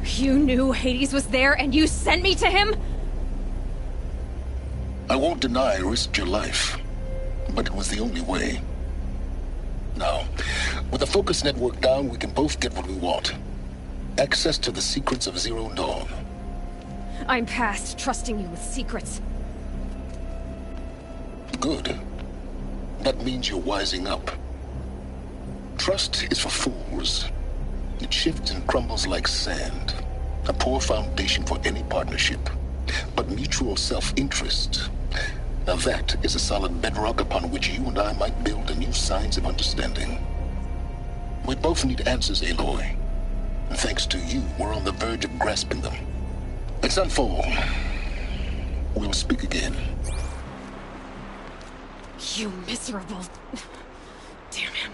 You knew Hades was there and you sent me to him? I won't deny I risked your life, but it was the only way. Now, with the focus network down, we can both get what we want. Access to the secrets of Zero Dawn. I'm past trusting you with secrets. Good. That means you're wising up. Trust is for fools. It shifts and crumbles like sand. A poor foundation for any partnership. But mutual self-interest, now that is a solid bedrock upon which you and I might build a new science of understanding. We both need answers, Aloy. And thanks to you, we're on the verge of grasping them. Let's unfold. We'll speak again. You miserable... Damn him.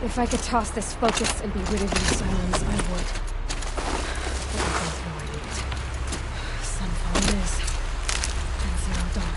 If I could toss this focus and be rid of you, Silence, I would. But I both know I need it. Sunfall it is. And Zero Dawn.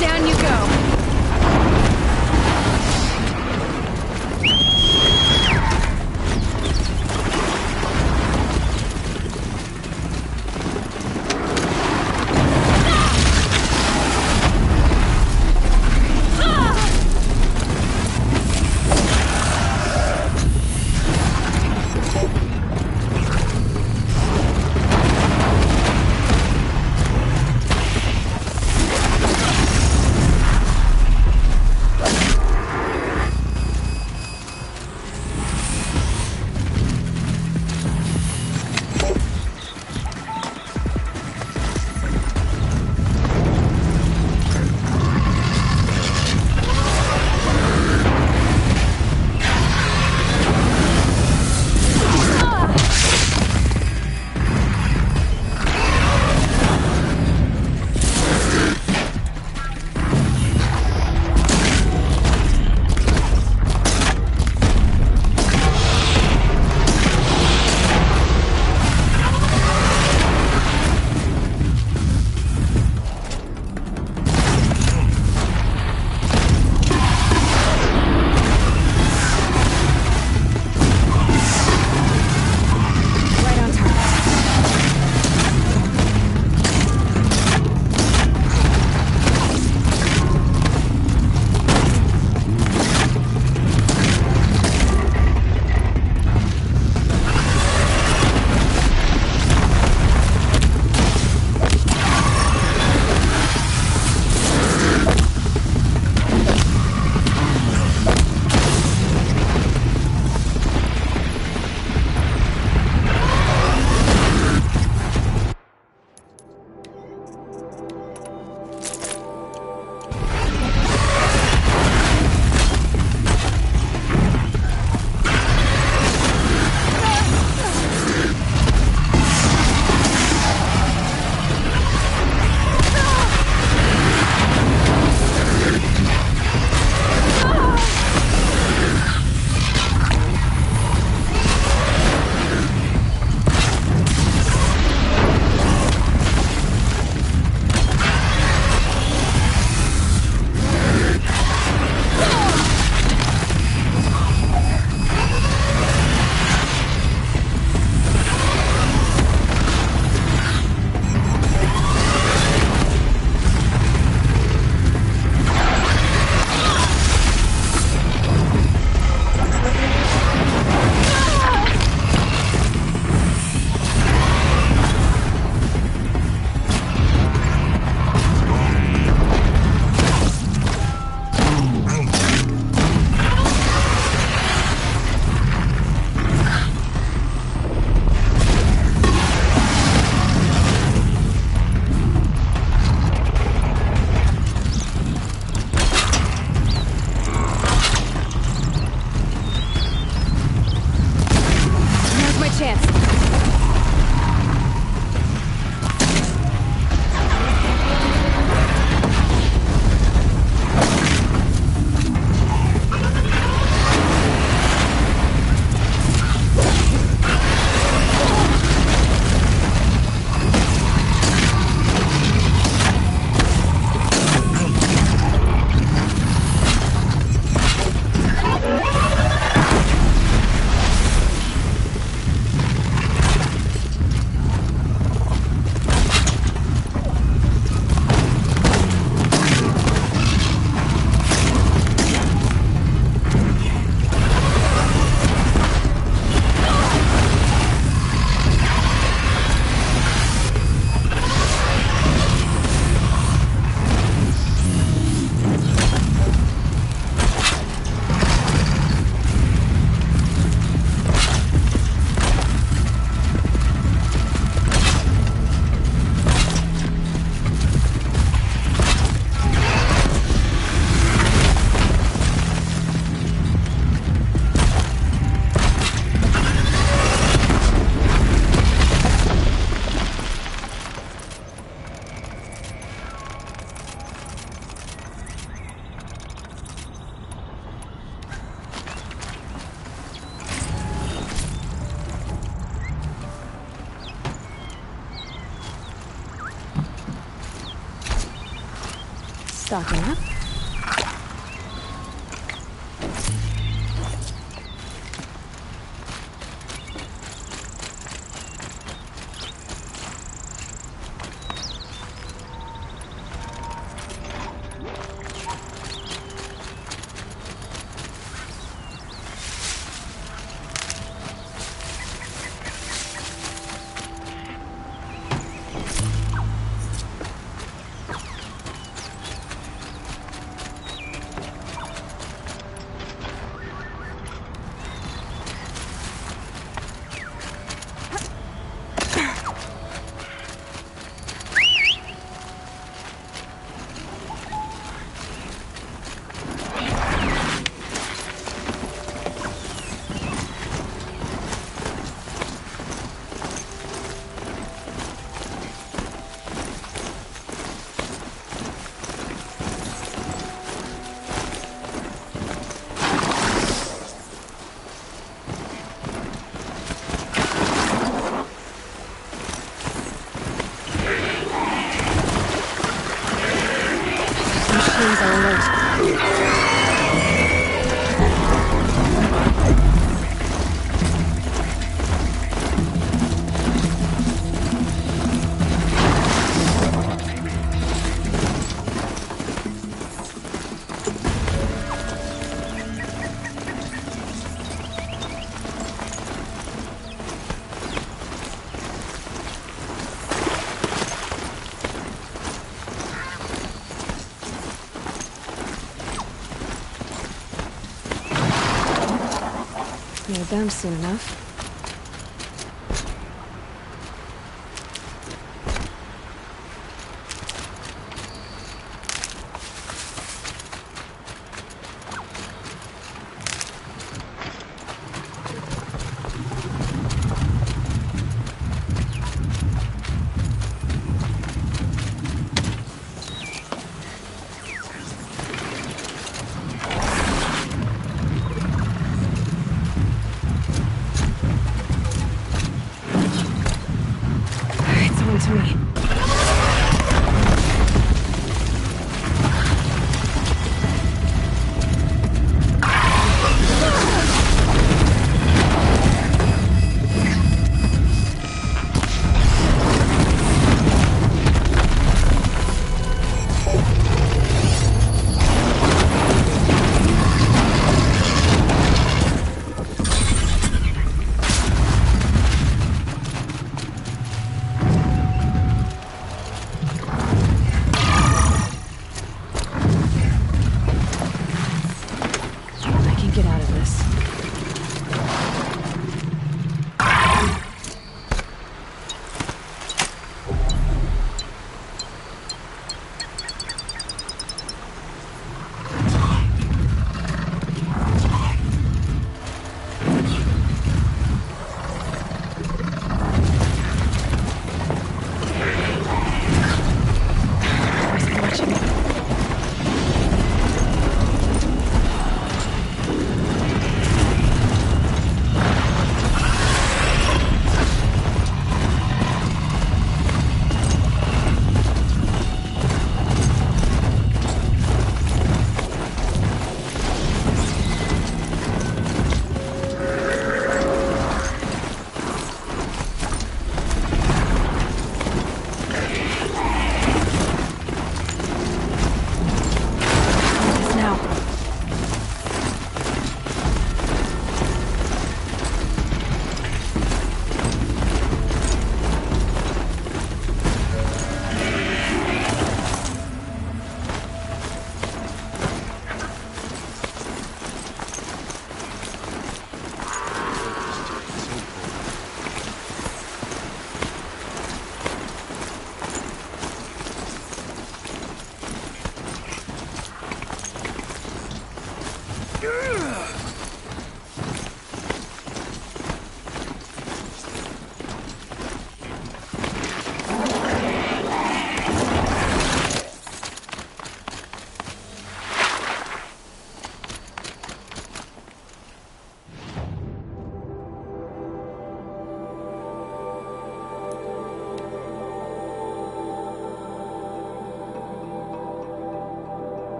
Down you go. Stocking up. Machines are alert. Near them soon enough. To me. Get out of this.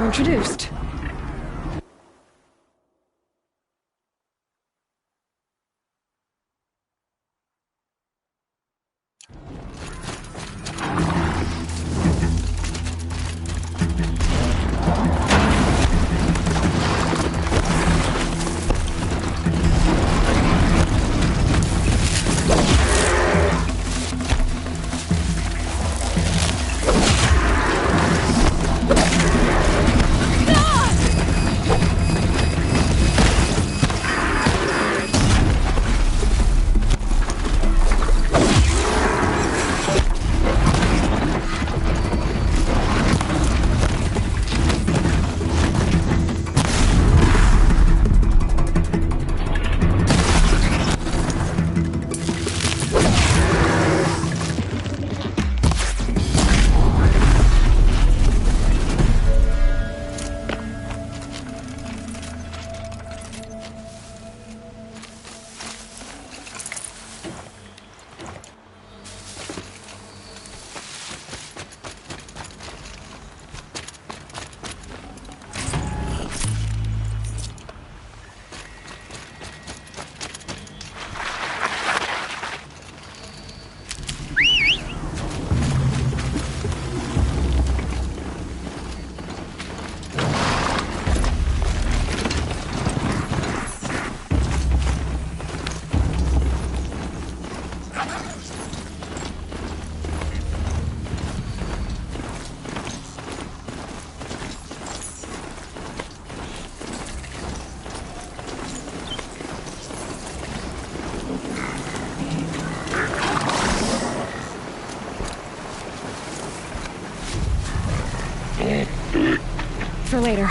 You're introduced. For later.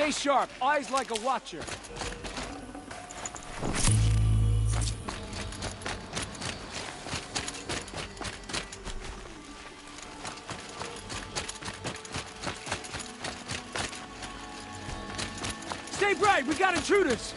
Stay sharp. Eyes like a watcher. Stay bright. We got intruders.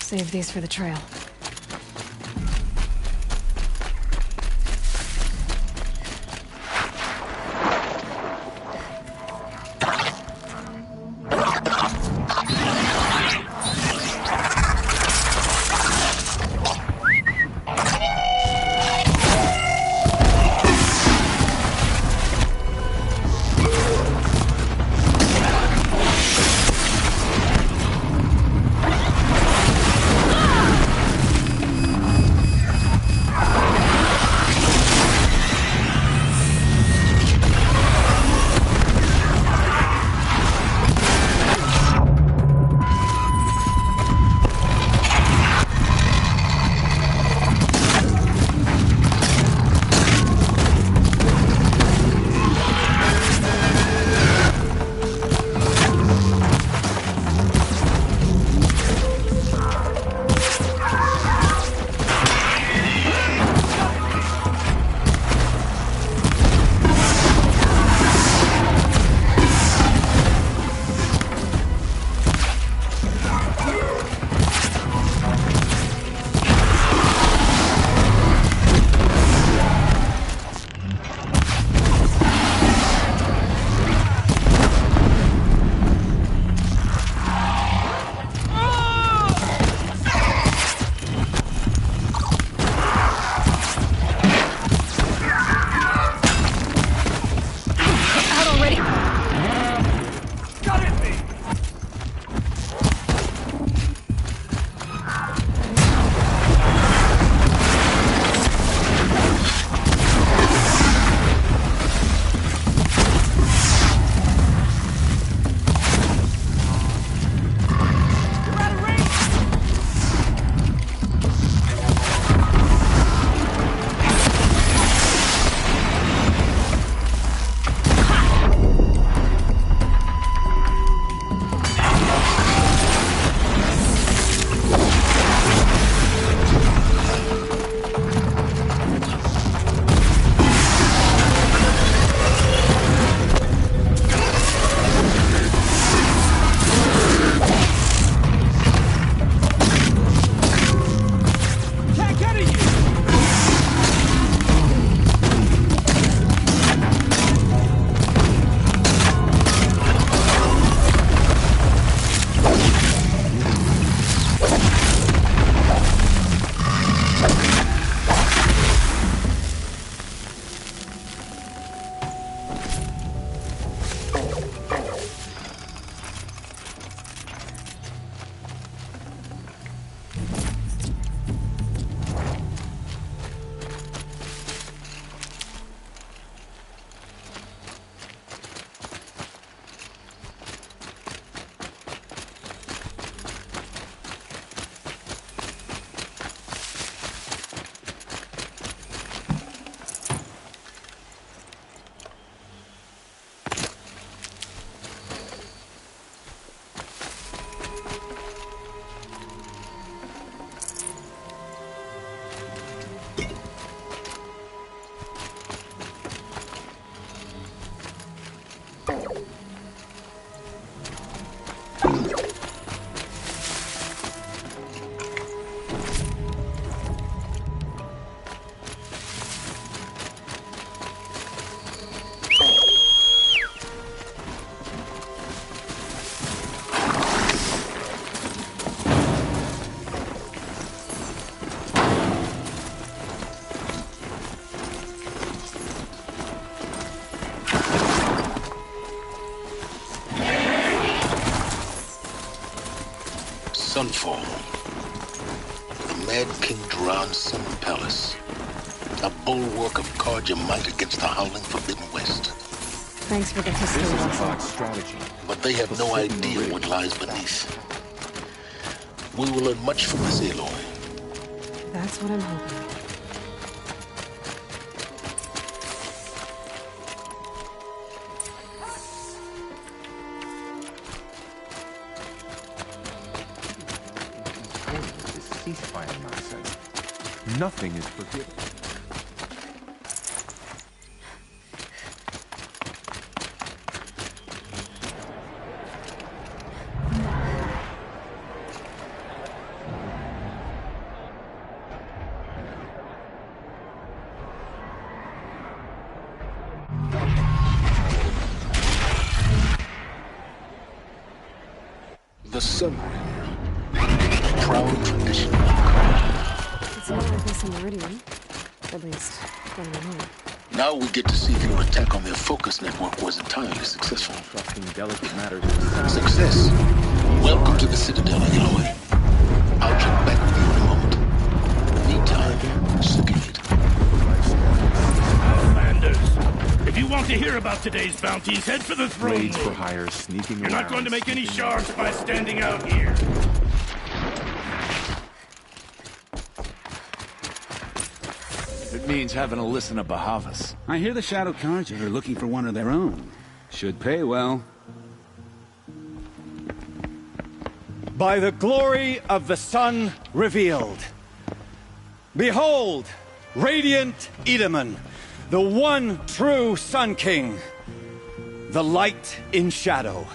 Save these for the trail. Sunfall. The Mad King Duran's summer palace. A bulwark of Carja might against the howling Forbidden West. Thanks for the history lesson. Strategy. But they have no idea what lies beneath. We will learn much from this Aloy. That's what I'm hoping. This ceasefire nonsense. Nothing is forgiven. The Sun Ring. Proud tradition. It's not like this in Meridian. At least, when I'm home. Now we get to see if your attack on their focus network was entirely successful. Trusting delicate matters. Success. Welcome to the Citadel, Aloy. I'll check back with you in a moment. Meantime, circulate. Outlanders, if you want to hear about today's bounties, head for the throne Raids for room. hire, sneaking You're around. not going to make any shards by standing out here. It means having to listen to Bahavas. I hear the Shadow Carja are looking for one of their own. Should pay well. By the glory of the sun revealed. Behold, radiant Edaman, the one true Sun King. The light in shadow,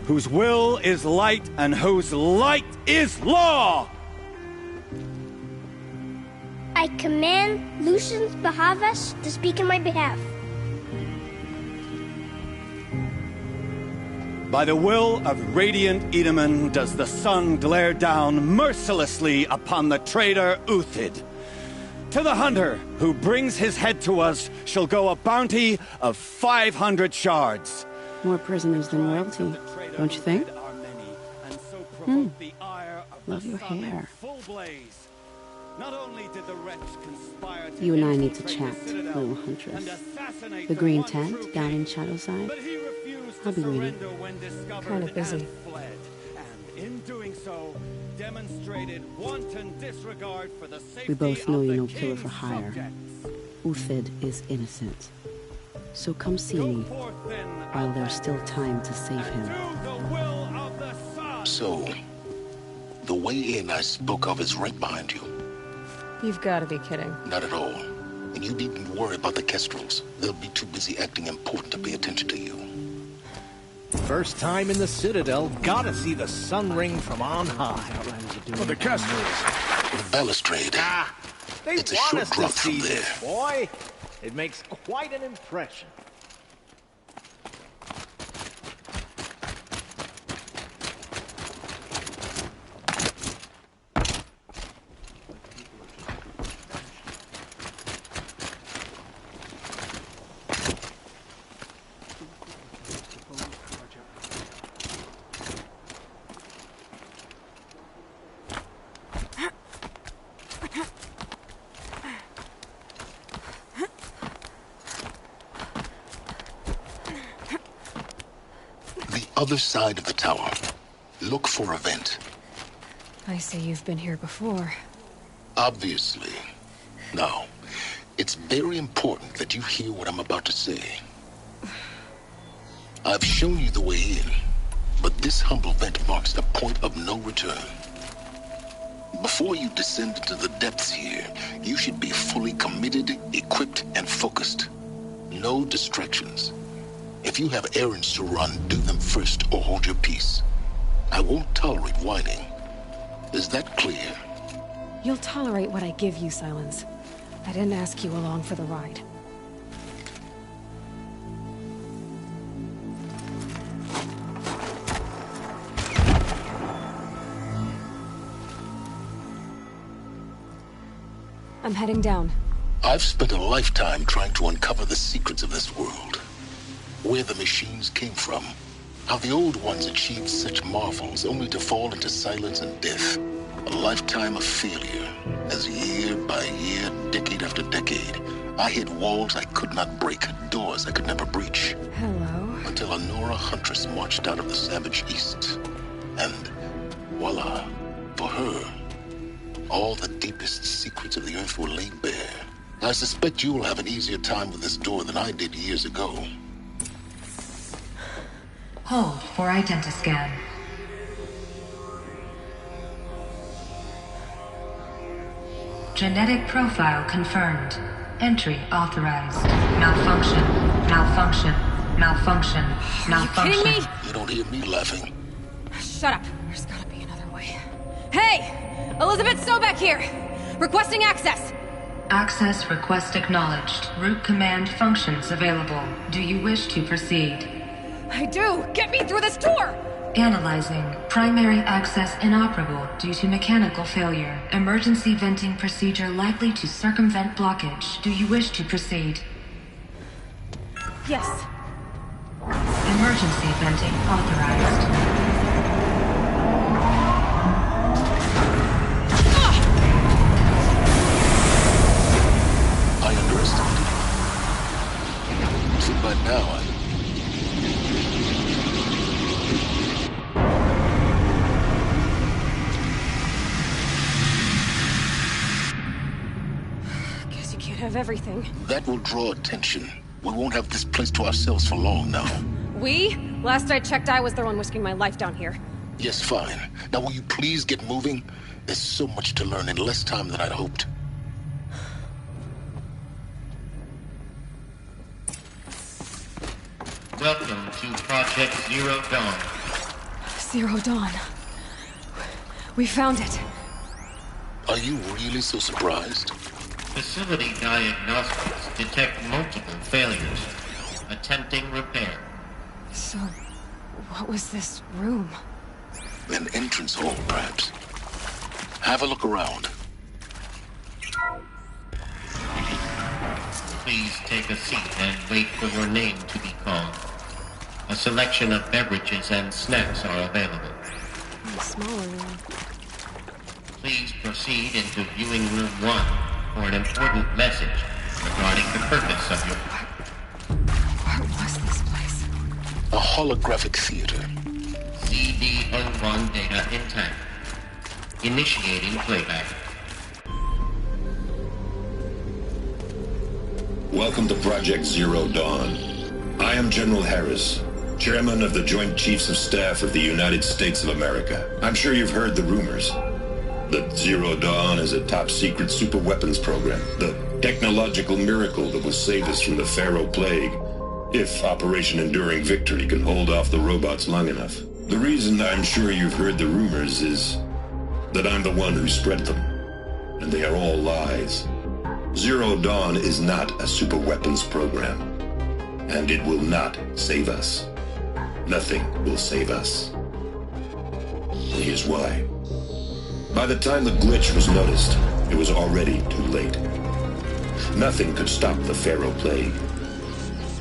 whose will is light and whose light is law! I command Lucius Bahavas to speak in my behalf. By the will of radiant Edaman does the sun glare down mercilessly upon the traitor Uthid. To the hunter who brings his head to us shall go a bounty of 500 shards. More prisoners than royalty, don't you think? Love your hair. You and I need to chat, little huntress. The green tent down in Shadowside? I'll be waiting. Kind of busy. We both know you're no killer for hire. Uthid is innocent. So come see me while there's still time to save him. So, the way in I spoke of is right behind you. You've got to be kidding. Not at all. And you needn't worry about the Kestrels. They'll be too busy acting important to pay attention to you. First time in the Citadel, gotta see the Sun Ring from on high. Well, the Kestrels. The balustrade. They It's a want short us to drop from see there. this, boy. It makes quite an impression. Other side of the tower. Look for a vent. I see you've been here before. Obviously. Now, it's very important that you hear what I'm about to say. I've shown you the way in, but this humble vent marks the point of no return. Before you descend into the depths here, you should be fully committed, equipped, and focused. No distractions. If you have errands to run, do them first or hold your peace. I won't tolerate whining. Is that clear? You'll tolerate what I give you, Silence. I didn't ask you along for the ride. I'm heading down. I've spent a lifetime trying to uncover the secrets of this world. Where the machines came from, How the Old Ones achieved such marvels only to fall into silence and death. A lifetime of failure, as year by year, decade after decade, I hit walls I could not break, doors I could never breach. Hello. Until a Nora huntress marched out of the savage East. And voila, for her, all the deepest secrets of the Earth were laid bare. I suspect you will have an easier time with this door than I did years ago. Hold for identiscan. Genetic profile confirmed. Entry authorized. Malfunction. Malfunction. Malfunction. Malfunction. Are you kidding me? You don't hear me laughing. Shut up. There's gotta be another way. Hey! Elizabeth Sobek here! Requesting access! Access request acknowledged. Root command functions available. Do you wish to proceed? I do! Get me through this door! Analyzing. Primary access inoperable due to mechanical failure. Emergency venting procedure likely to circumvent blockage. Do you wish to proceed? Yes. Emergency venting authorized. I underestimated you. See, by now, Guess you can't have everything. that will draw attention. We won't have this place to ourselves for long now. We? Last I checked, I was the one risking my life down here. Yes, fine. Now will you please get moving? There's so much to learn in less time than I'd hoped. Welcome to Project Zero Dawn. Zero Dawn. We found it. Are you really so surprised? Facility diagnostics detect multiple failures. Attempting repair. So, what was this room? An entrance hall, perhaps. Have a look around. Please take a seat and wait for your name to be called. A selection of beverages and snacks are available. A smaller room. Please proceed into viewing room 1 for an important message regarding the purpose of your... What was this place? A holographic theater. CD-01 data intact. Initiating playback. Welcome to Project Zero Dawn. I am General Harris, Chairman of the Joint Chiefs of Staff of the United States of America. I'm sure you've heard the rumors that Zero Dawn is a top-secret superweapons program, the technological miracle that will save us from the Pharaoh Plague, if Operation Enduring Victory can hold off the robots long enough. The reason I'm sure you've heard the rumors is that I'm the one who spread them, and they are all lies. Zero Dawn is not a superweapons program, and it will not save us. Nothing will save us. Here's why. By the time the glitch was noticed, it was already too late. Nothing could stop the Pharaoh Plague.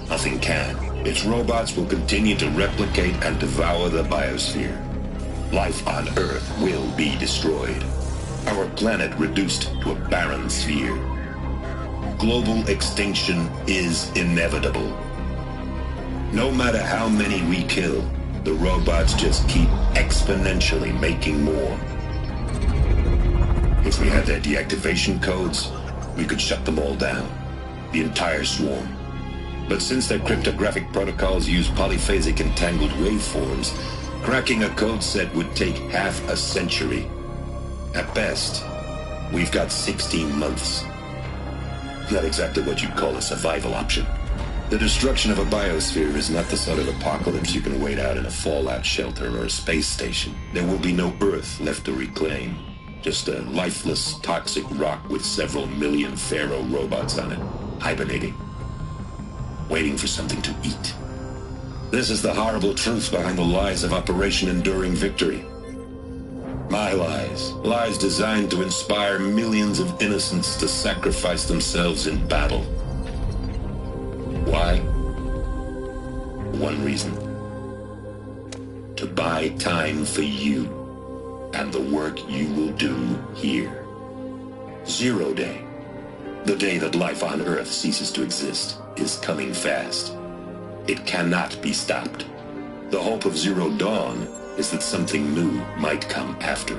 Nothing can. Its robots will continue to replicate and devour the biosphere. Life on Earth will be destroyed. Our planet reduced to a barren sphere. Global extinction is inevitable. No matter how many we kill, the robots just keep exponentially making more. If we had their deactivation codes, we could shut them all down. The entire swarm. But since their cryptographic protocols use polyphasic entangled waveforms, cracking a code set would take half a century. At best, we've got 16 months. Not exactly what you'd call a survival option. The destruction of a biosphere is not the sort of apocalypse you can wait out in a fallout shelter or a space station. There will be no Earth left to reclaim. Just a lifeless, toxic rock with several million Pharaoh robots on it, hibernating, waiting for something to eat. This is the horrible truth behind the lies of Operation Enduring Victory. My lies. Lies designed to inspire millions of innocents to sacrifice themselves in battle. Why? One reason. to buy time for you and the work you will do here. Zero Day, the day that life on Earth ceases to exist, is coming fast. It cannot be stopped. The hope of Zero Dawn is that something new might come after.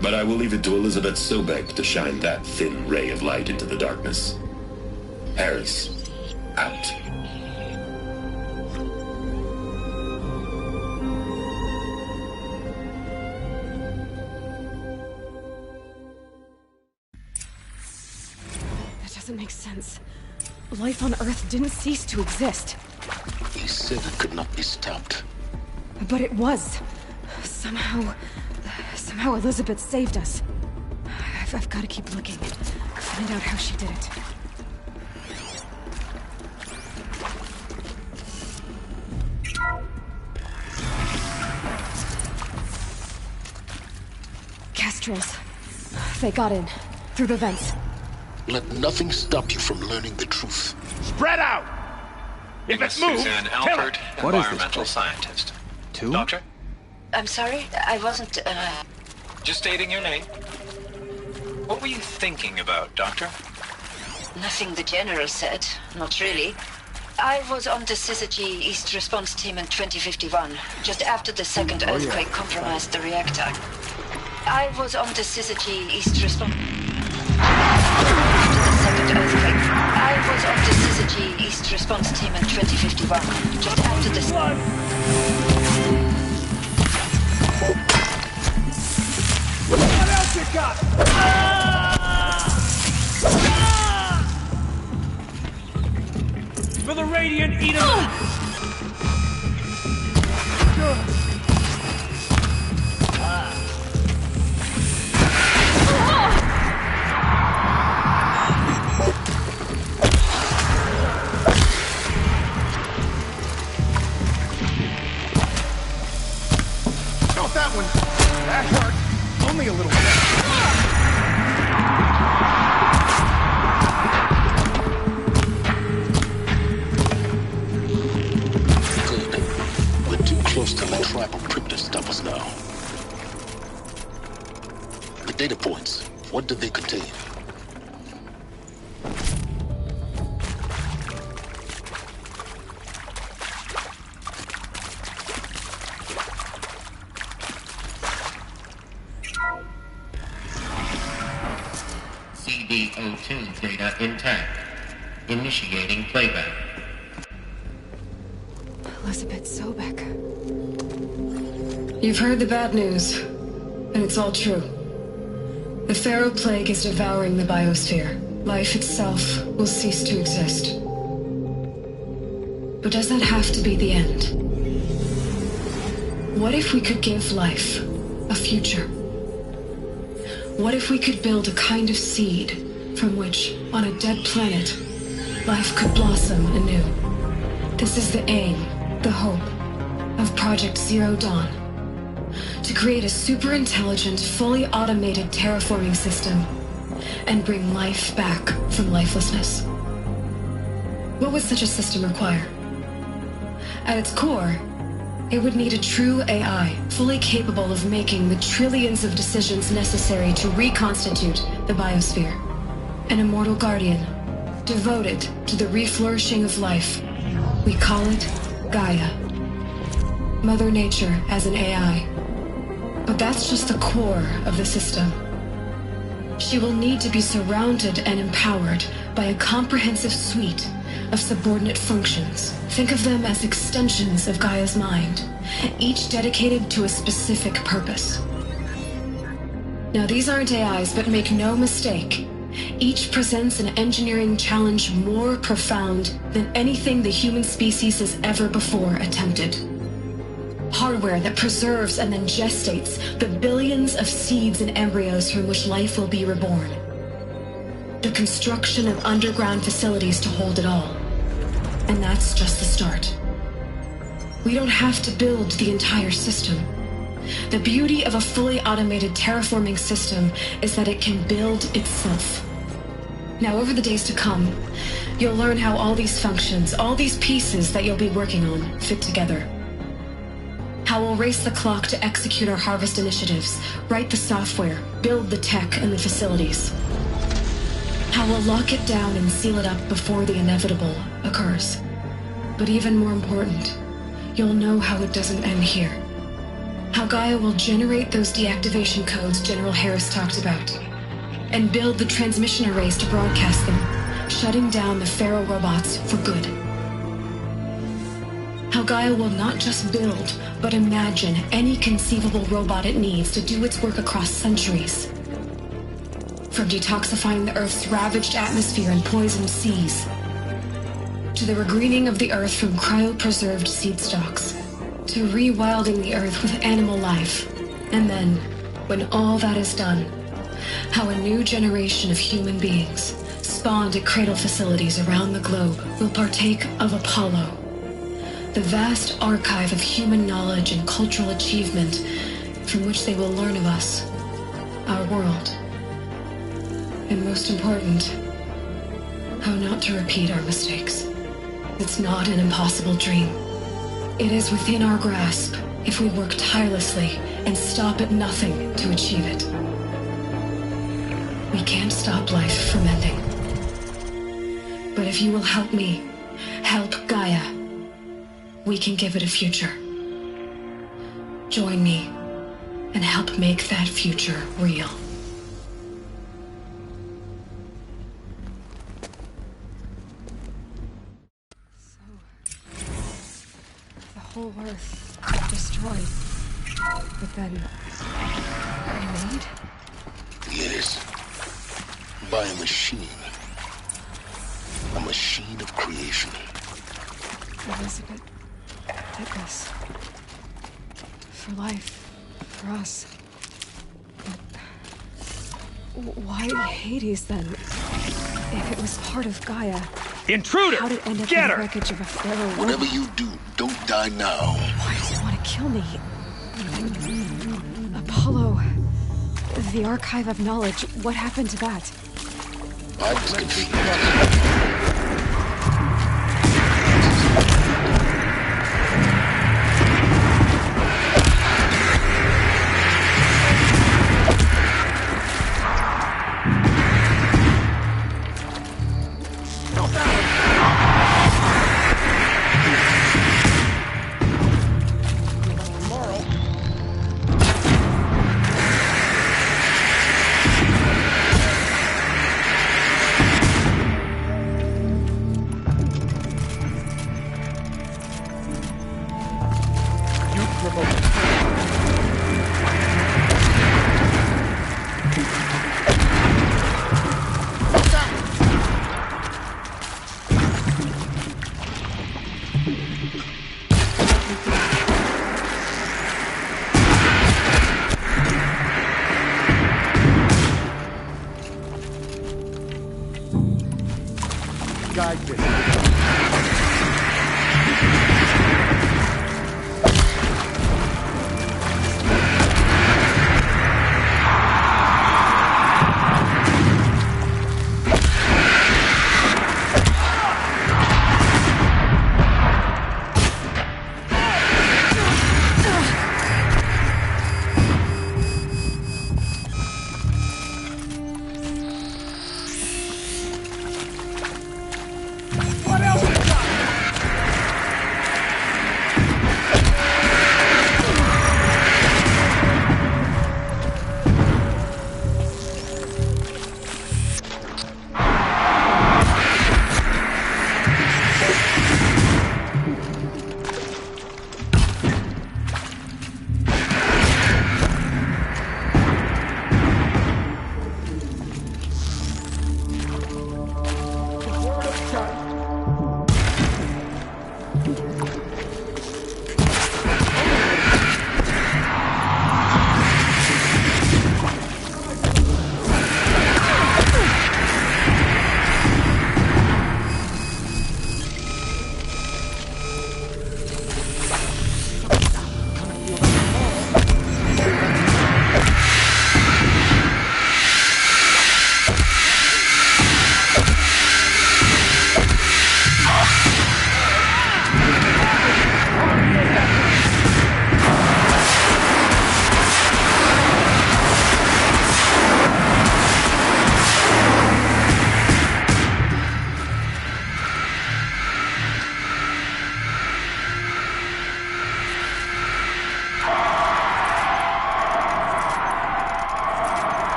But I will leave it to Elizabeth Sobek to shine that thin ray of light into the darkness. Harris, out. That doesn't make sense. Life on Earth didn't cease to exist. You said it could not be stopped. But it was. Somehow Elizabeth saved us. I've got to keep looking. Find out how she did it. Kestrels. They got in. Through the vents. Let nothing stop you from learning the truth. Spread out! If Miss it moves, Suzanne kill Alford, it! environmental scientist. Doctor? I'm sorry? I wasn't, Just stating your name. What were you thinking about, Doctor? Nothing the General said. Not really. I was on the Syzygy East Response Team in 2051, just after the second earthquake compromised the reactor. I was on the Syzygy East Response... I was on the Syzygy East Response Team in 2051, just after the... What else you got? For the Radiant Eater! Not that one. That hurt. Only a little bit. We're too close to the tribal crypt to stop us now. The data points, what do they contain? CD02 data intact. Initiating playback. Elizabeth Sobek. You've heard the bad news, and it's all true. The Pharaoh Plague is devouring the biosphere. Life itself will cease to exist. But does that have to be the end? What if we could give life a future? What if we could build a kind of seed from which, on a dead planet, life could blossom anew? This is the aim, the hope, of Project Zero Dawn. To create a super-intelligent, fully automated terraforming system and bring life back from lifelessness. What would such a system require? At its core, it would need a true AI, fully capable of making the trillions of decisions necessary to reconstitute the biosphere. An immortal guardian, devoted to the reflourishing of life. We call it Gaia. Mother Nature as an AI. But that's just the core of the system. She will need to be surrounded and empowered by a comprehensive suite of subordinate functions. Think of them as extensions of Gaia's mind, each dedicated to a specific purpose. Now, these aren't AIs, but make no mistake, each presents an engineering challenge more profound than anything the human species has ever before attempted. Hardware that preserves and then gestates the billions of seeds and embryos from which life will be reborn. The construction of underground facilities to hold it all. And that's just the start. We don't have to build the entire system. The beauty of a fully automated terraforming system is that it can build itself. Now, over the days to come, you'll learn how all these functions, all these pieces that you'll be working on, fit together. How we'll race the clock to execute our harvest initiatives, write the software, build the tech and the facilities. How we'll lock it down and seal it up before the inevitable occurs. But even more important, you'll know how it doesn't end here. How Gaia will generate those deactivation codes General Harris talked about, and build the transmission arrays to broadcast them, shutting down the Pharaoh robots for good. How Gaia will not just build, but imagine any conceivable robot it needs to do its work across centuries. From detoxifying the Earth's ravaged atmosphere and poisoned seas, to the regreening of the Earth from cryopreserved seed stalks, to rewilding the Earth with animal life. And then, when all that is done, how a new generation of human beings, spawned at cradle facilities around the globe, will partake of Apollo, the vast archive of human knowledge and cultural achievement from which they will learn of us, our world. And most important, how not to repeat our mistakes. It's not an impossible dream. It is within our grasp if we work tirelessly and stop at nothing to achieve it. We can't stop life from ending. But if you will help me, help Gaia, we can give it a future. Join me and help make that future real. Whole Earth destroyed, but then remade? Yes. By a machine. A machine of creation. Elizabeth did this. For life. For us. But why Hades then? If it was part of Gaia. Intruder! How did it end up Get in the her! wreckage of a Pharaoh? Whatever you do, don't die now. Why does he want to kill me? Apollo. The archive of knowledge. What happened to that? I was confused. Guide this.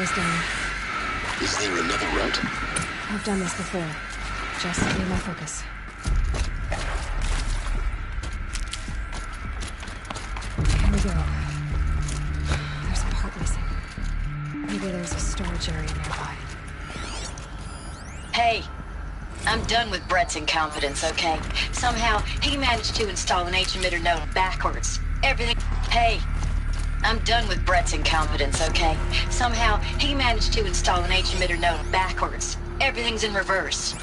is down. Is there another route? I've done this before. Just stay my focus. Here we go. There's a part missing. Maybe there's a storage area nearby. Hey, I'm done with Brett's incompetence, okay? Somehow, he managed to install an H-emitter node backwards. Everything... Hey, I'm done with Brett's incompetence, okay? Somehow, he managed to install an H-emitter node backwards. Everything's in reverse.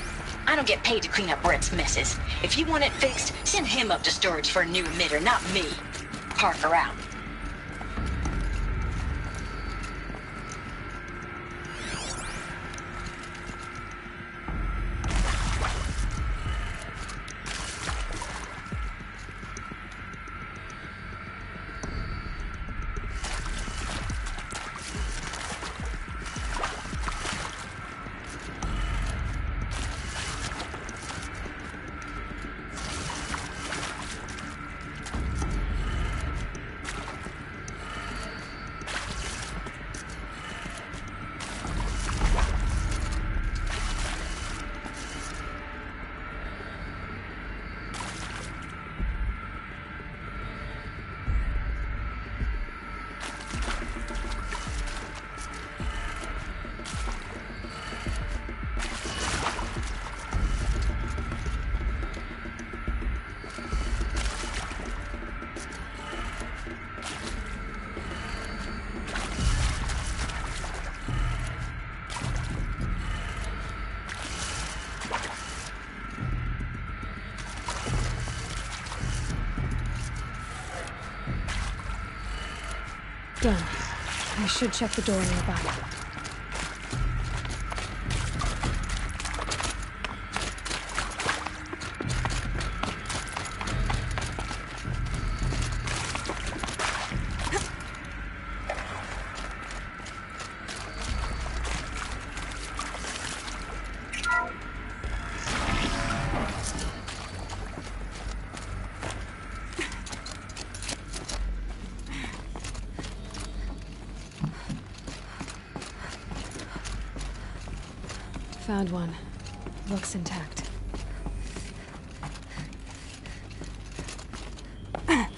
I don't get paid to clean up Brett's messes. If you want it fixed, send him up to storage for a new emitter, not me. Parker out. Done. I should check the door nearby. Found one. Looks intact. That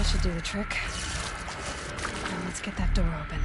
should do the trick. Now let's get that door open.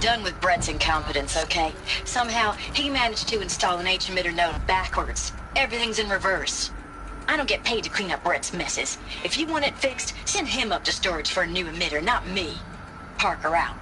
done with Brett's incompetence, okay? Somehow, he managed to install an H-emitter node backwards. Everything's in reverse. I don't get paid to clean up Brett's messes. If you want it fixed, send him up to storage for a new emitter, not me. Parker out.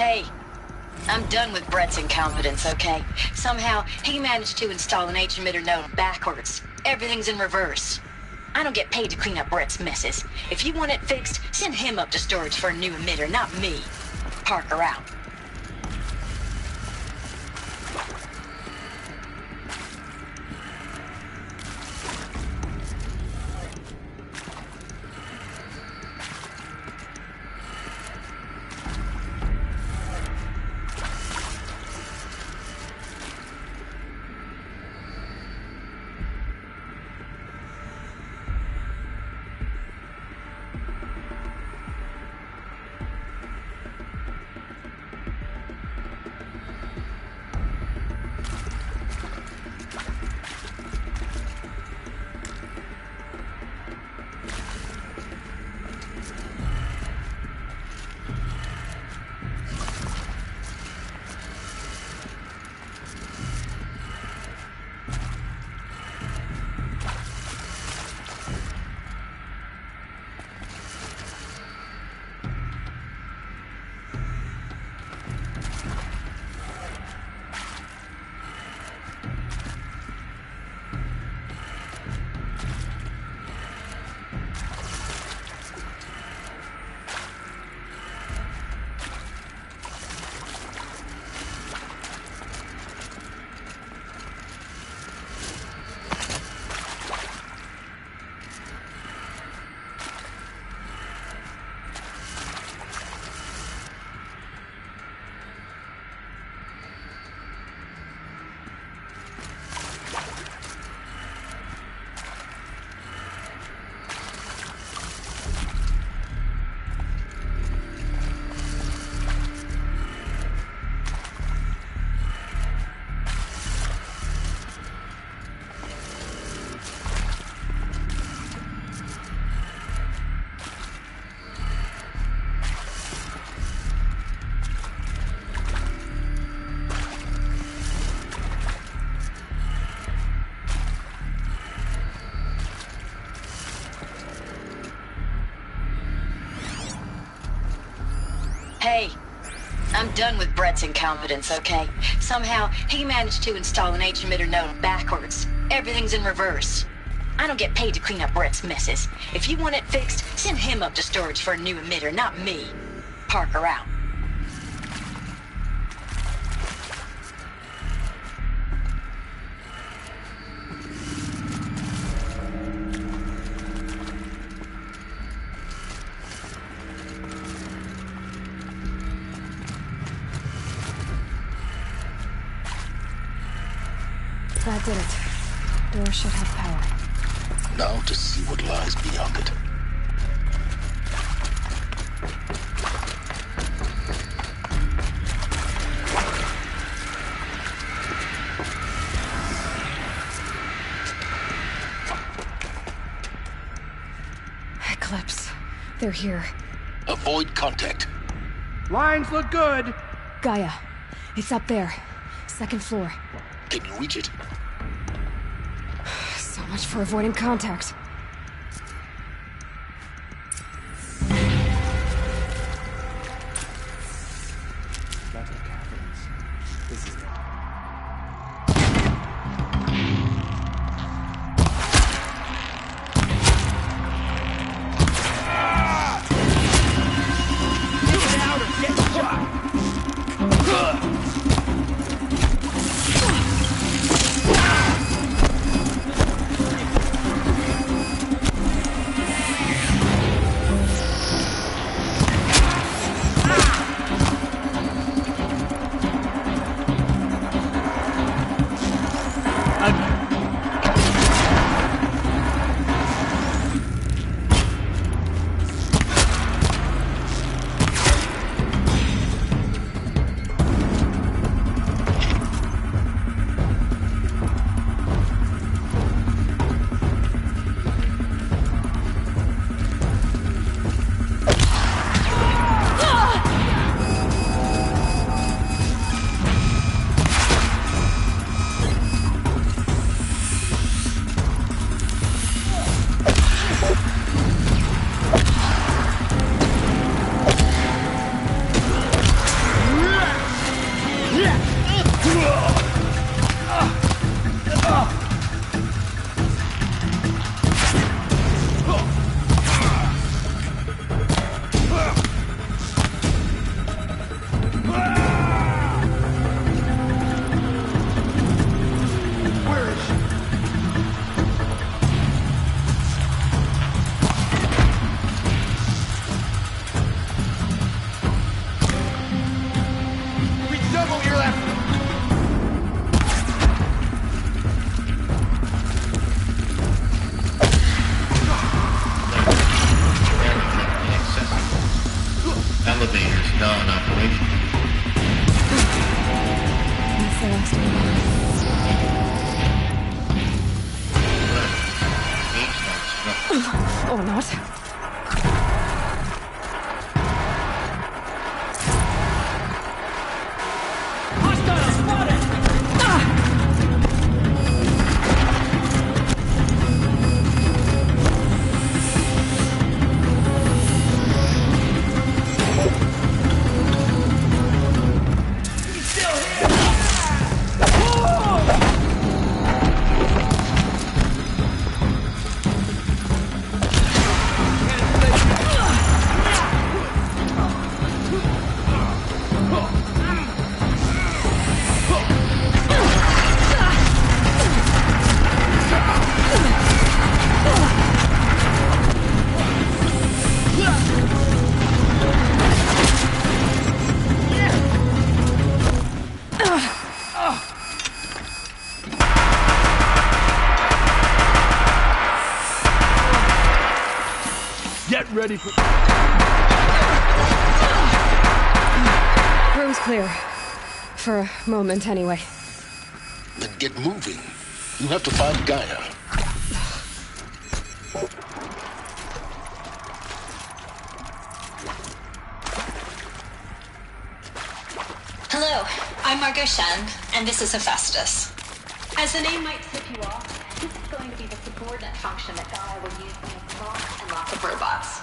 Hey, I'm done with Brett's incompetence, okay? Somehow, he managed to install an H-emitter node backwards. Everything's in reverse. I don't get paid to clean up Brett's messes. If you want it fixed, send him up to storage for a new emitter, not me. Parker out. I'm done with Brett's incompetence, okay? Somehow, he managed to install an H-emitter node backwards. Everything's in reverse. I don't get paid to clean up Brett's messes. If you want it fixed, send him up to storage for a new emitter, not me. Parker out. That did it. Door should have power. Now to see what lies beyond it. Eclipse. They're here. Avoid contact. Lines look good. Gaia. It's up there. Second floor. Can you reach it? So much for avoiding contact. This is Elevators non-operational. That's the last one. Or not. Ready for... Room's clear. For a moment, anyway. Then get moving. You have to find Gaia. Hello, I'm Margot Shen, and this is Hephaestus. As the name might tip you off, this is going to be the subordinate function that Gaia will use in lots and lots of robots.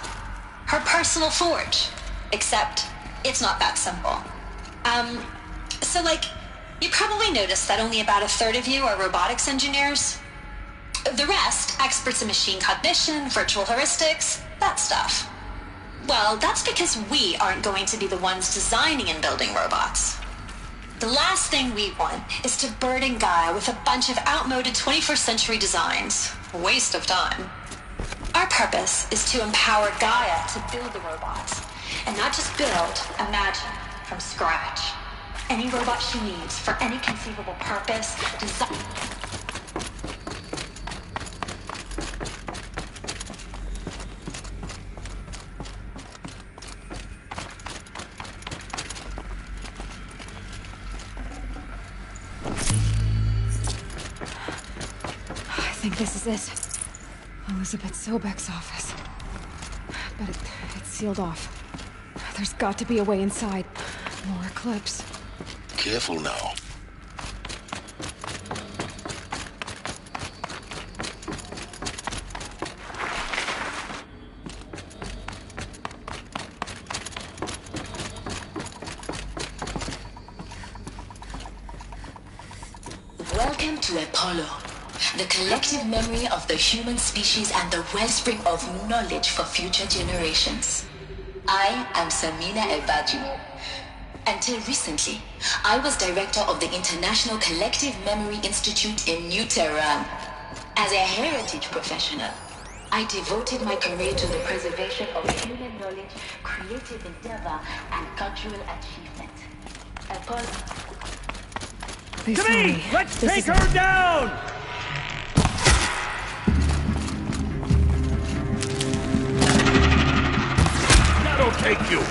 Her personal forge. Except, it's not that simple. So, like, you probably noticed that only about a third of you are robotics engineers. The rest, experts in machine cognition, virtual heuristics, that stuff. Well, that's because we aren't going to be the ones designing and building robots. The last thing we want is to burden Gaia with a bunch of outmoded 21st century designs. Waste of time. Our purpose is to empower Gaia to build the robots. And not just build, imagine, from scratch. Any robot she needs for any conceivable purpose, design... I think this is it. Elizabeth Sobek's office. But it's sealed off. There's got to be a way inside. More Eclipse. Careful now. Welcome to Apollo, the collective memory of the human species and the wellspring of knowledge for future generations. I am Samina El-Badji. Until recently, I was director of the International Collective Memory Institute in New Tehran. As a heritage professional, I devoted my career to the preservation of human knowledge, creative endeavor, and cultural achievement. Apollo. To me! Let's take her down! That'll take you!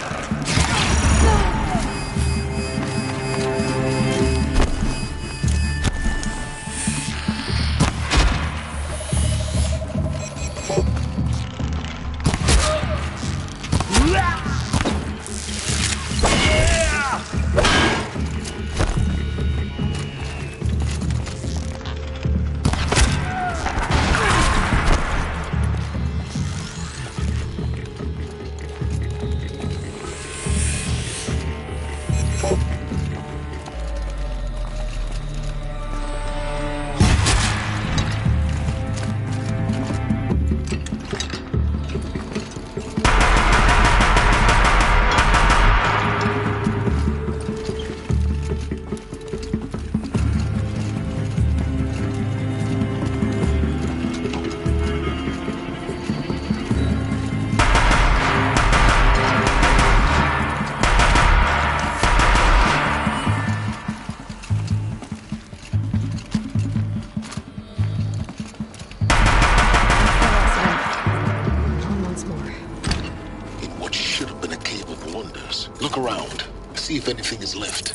See if anything is left.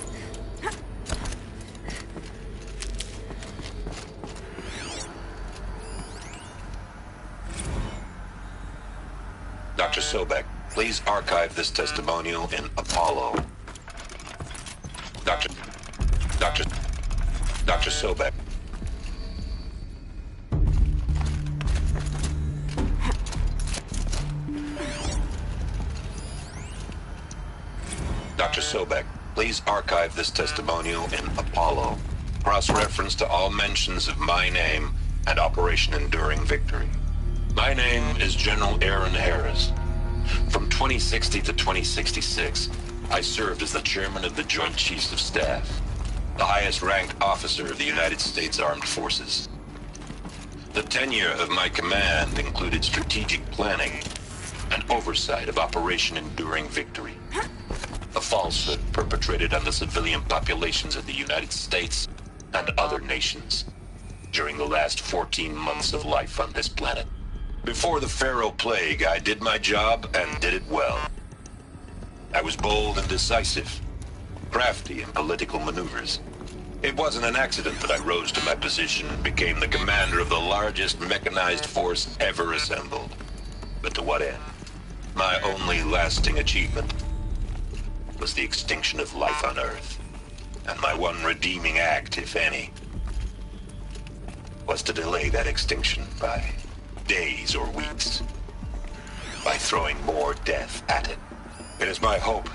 Dr. Sobek, please archive this testimonial in Apollo. Dr. Sobek. Dr. Sobek, please archive this testimonial in Apollo. Cross-reference to all mentions of my name and Operation Enduring Victory. My name is General Aaron Harris. From 2060 to 2066, I served as the chairman of the Joint Chiefs of Staff, the highest-ranked officer of the United States Armed Forces. The tenure of my command included strategic planning and oversight of Operation Enduring Victory, a falsehood perpetrated on the civilian populations of the United States and other nations during the last 14 months of life on this planet. Before the Pharaoh Plague, I did my job and did it well. I was bold and decisive, crafty in political maneuvers. It wasn't an accident that I rose to my position and became the commander of the largest mechanized force ever assembled. But to what end? My only lasting achievement was the extinction of life on Earth. And my one redeeming act, if any, was to delay that extinction by days or weeks, by throwing more death at it. It is my hope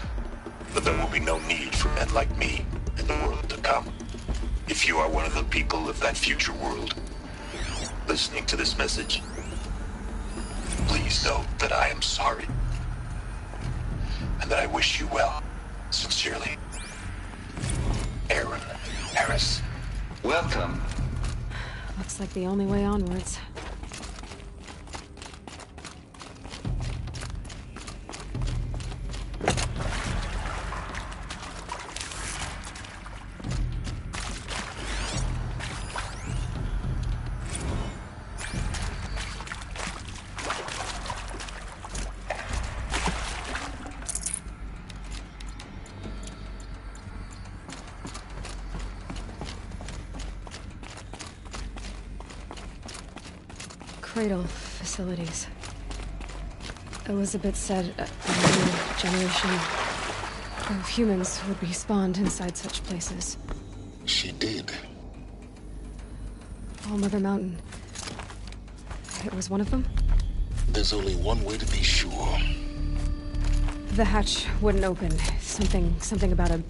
but there will be no need for men like me in the world to come. If you are one of the people of that future world listening to this message, please know that I am sorry. And that I wish you well. Sincerely. Aaron Harris. Welcome. Looks like the only way onwards. Cradle facilities. Elizabeth said a new generation of humans would be spawned inside such places. She did. All Mother Mountain. It was one of them? There's only one way to be sure. The hatch wouldn't open. Something about a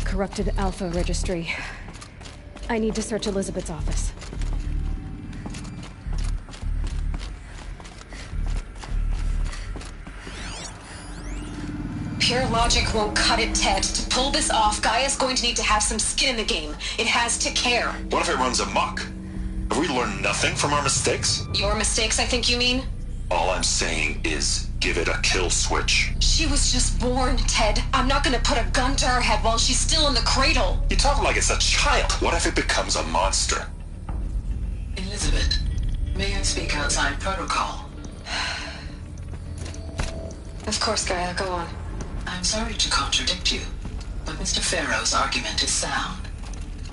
corrupted Alpha registry. I need to search Elizabeth's office. Pure logic won't cut it, Ted. To pull this off, Gaia's going to need to have some skin in the game. It has to care. What if it runs amok? Have we learned nothing from our mistakes? Your mistakes, I think you mean? All I'm saying is give it a kill switch. She was just born, Ted. I'm not gonna put a gun to her head while she's still in the cradle. You talk like it's a child. What if it becomes a monster? Elizabeth, may I speak outside protocol? Of course, Gaia, go on. I'm sorry to contradict you, but Mr. Farrow's argument is sound.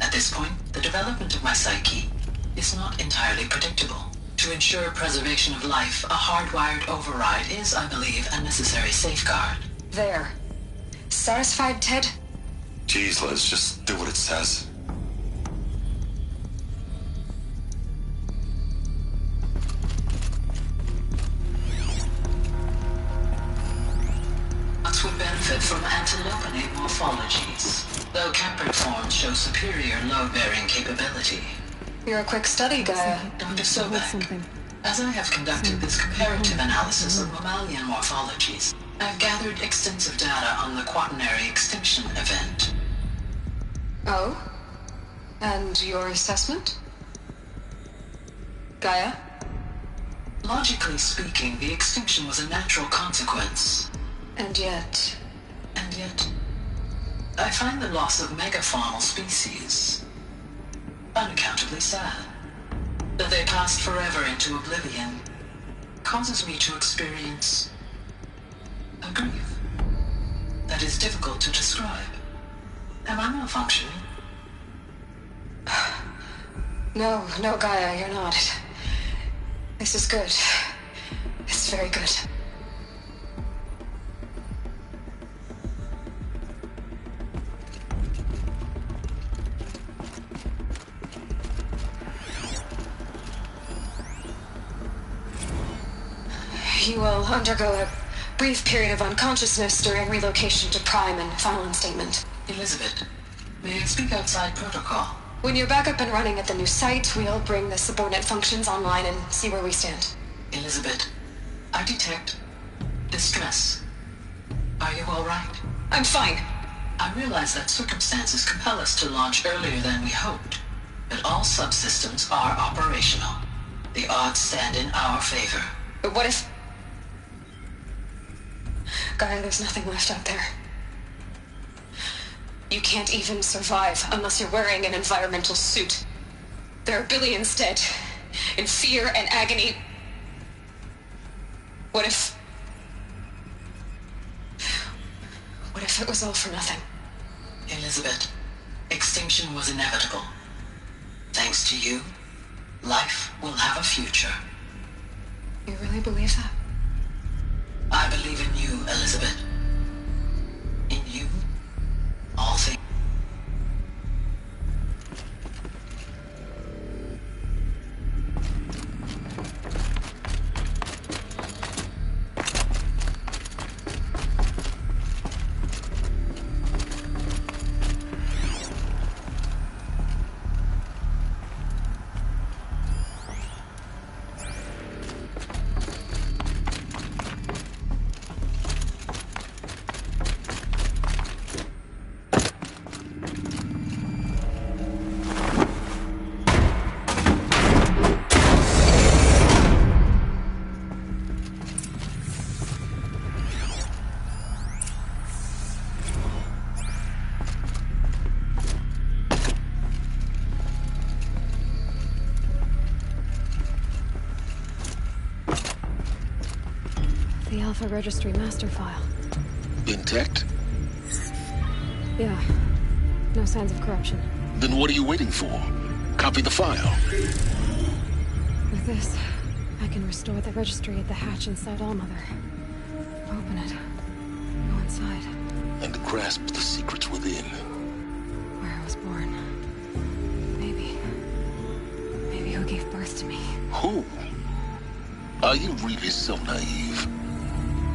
At this point, the development of my psyche is not entirely predictable. To ensure preservation of life, a hardwired override is, I believe, a necessary safeguard. There. Satisfied, Ted? Jeez, Liz, just do what it says. Ox would benefit from antilopenate morphologies, though Caprid forms show superior load-bearing capability. You're a quick study, Gaia. Dr. Sobek, as I have conducted this comparative analysis of mammalian morphologies, I've gathered extensive data on the quaternary extinction event. Oh? And your assessment? Gaia? Logically speaking, the extinction was a natural consequence. And yet, I find the loss of megafaunal species unaccountably sad. That they passed forever into oblivion causes me to experience a grief that is difficult to describe. Am I malfunctioning? No, Gaia, you're not. This is good. It's very good. You will undergo a brief period of unconsciousness during relocation to Prime and final instatement. Elizabeth, may I speak outside protocol? When you're back up and running at the new site, we'll bring the subordinate functions online and see where we stand. Elizabeth, I detect distress. Are you all right? I'm fine. I realize that circumstances compel us to launch earlier than we hoped, but all subsystems are operational. The odds stand in our favor. But what if... Gaia, there's nothing left out there. You can't even survive unless you're wearing an environmental suit. There are billions dead, in fear and agony. What if it was all for nothing? Elizabeth, extinction was inevitable. Thanks to you, life will have a future. You really believe that? I believe in you, Elizabeth. In you, all things. The Alpha Registry master file. Intact? Yeah. No signs of corruption. Then what are you waiting for? Copy the file. With this, I can restore the registry at the hatch inside Allmother. Open it. Go inside. And grasp the secrets within. Where I was born. Maybe who gave birth to me. Who? Are you really so naive?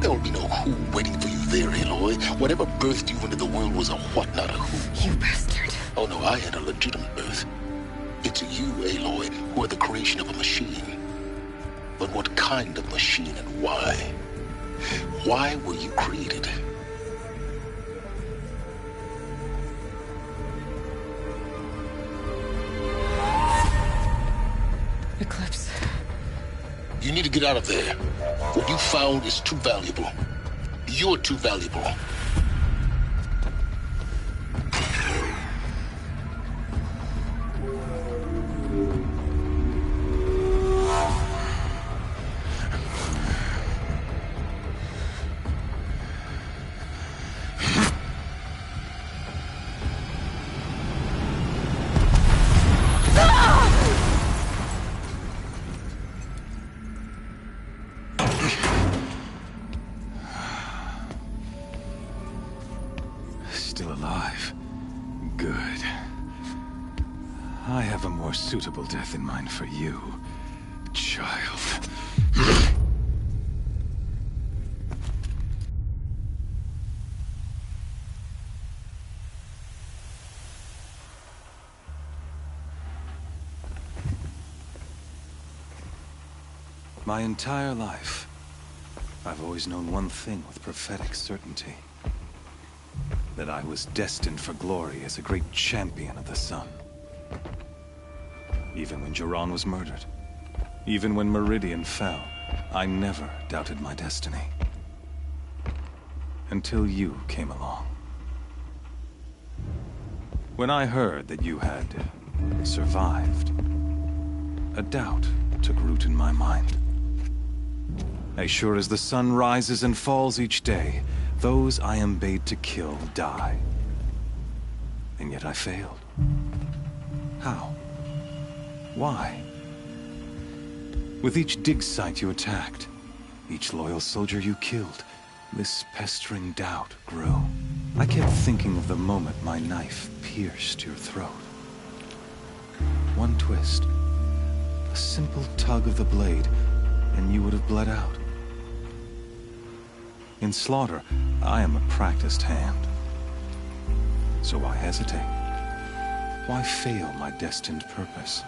There will be no who waiting for you there, Aloy. Whatever birthed you into the world was a what, not a who. You bastard. Oh no, I had a legitimate birth. It's you, Aloy, who are the creation of a machine. But what kind of machine and why? Why were you created? Eclipse. You need to get out of there. What you found is too valuable. You're too valuable. Still alive. Good. I have a more suitable death in mind for you, child. My entire life, I've always known one thing with prophetic certainty. That I was destined for glory as a great champion of the sun. Even when Jiran was murdered, even when Meridian fell, I never doubted my destiny. Until you came along. When I heard that you had survived, a doubt took root in my mind. As sure as the sun rises and falls each day, those I am bade to kill die. And yet I failed. How? Why? With each dig site you attacked, each loyal soldier you killed, this pestering doubt grew. I kept thinking of the moment my knife pierced your throat. One twist, a simple tug of the blade, and you would have bled out. In slaughter, I am a practiced hand. So why hesitate? Why fail my destined purpose?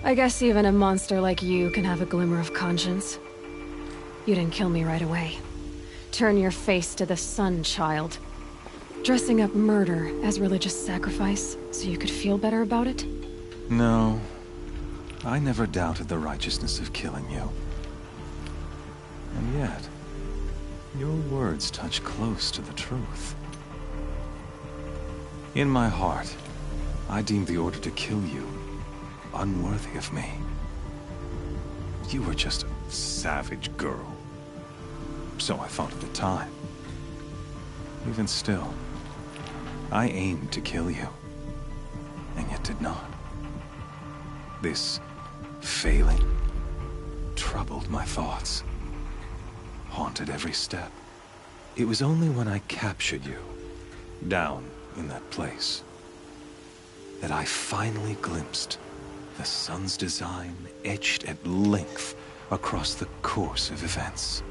I guess even a monster like you can have a glimmer of conscience. You didn't kill me right away. Turn your face to the sun, child. Dressing up murder as religious sacrifice so you could feel better about it? No. I never doubted the righteousness of killing you. And yet, your words touch close to the truth. In my heart, I deemed the order to kill you unworthy of me. You were just a savage girl. So I thought at the time. Even still, I aimed to kill you, and yet did not. This failing troubled my thoughts, haunted every step. It was only when I captured you, down in that place, that I finally glimpsed the sun's design etched at length across the course of events.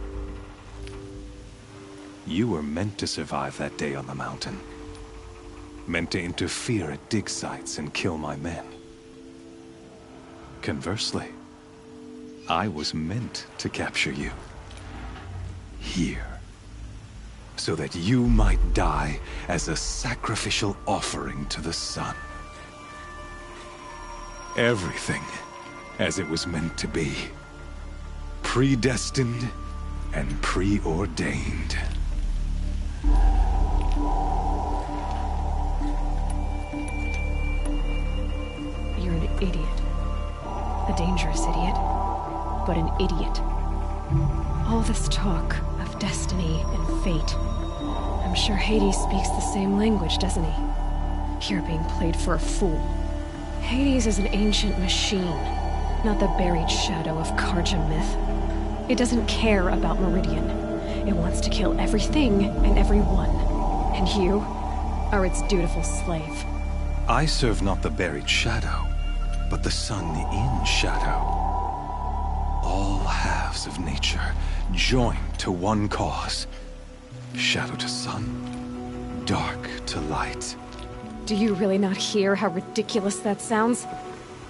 You were meant to survive that day on the mountain. Meant to interfere at dig sites and kill my men. Conversely, I was meant to capture you. Here. So that you might die as a sacrificial offering to the sun. Everything as it was meant to be. Predestined and preordained. You're an idiot. A dangerous idiot. But an idiot. All this talk of destiny and fate. I'm sure Hades speaks the same language, doesn't he? You're being played for a fool. Hades is an ancient machine, not the buried shadow of Karja myth. It doesn't care about Meridian. It wants to kill everything and everyone. And you are its dutiful slave. I serve not the buried shadow, but the sun in shadow. All halves of nature joined to one cause. Shadow to sun, dark to light. Do you really not hear how ridiculous that sounds?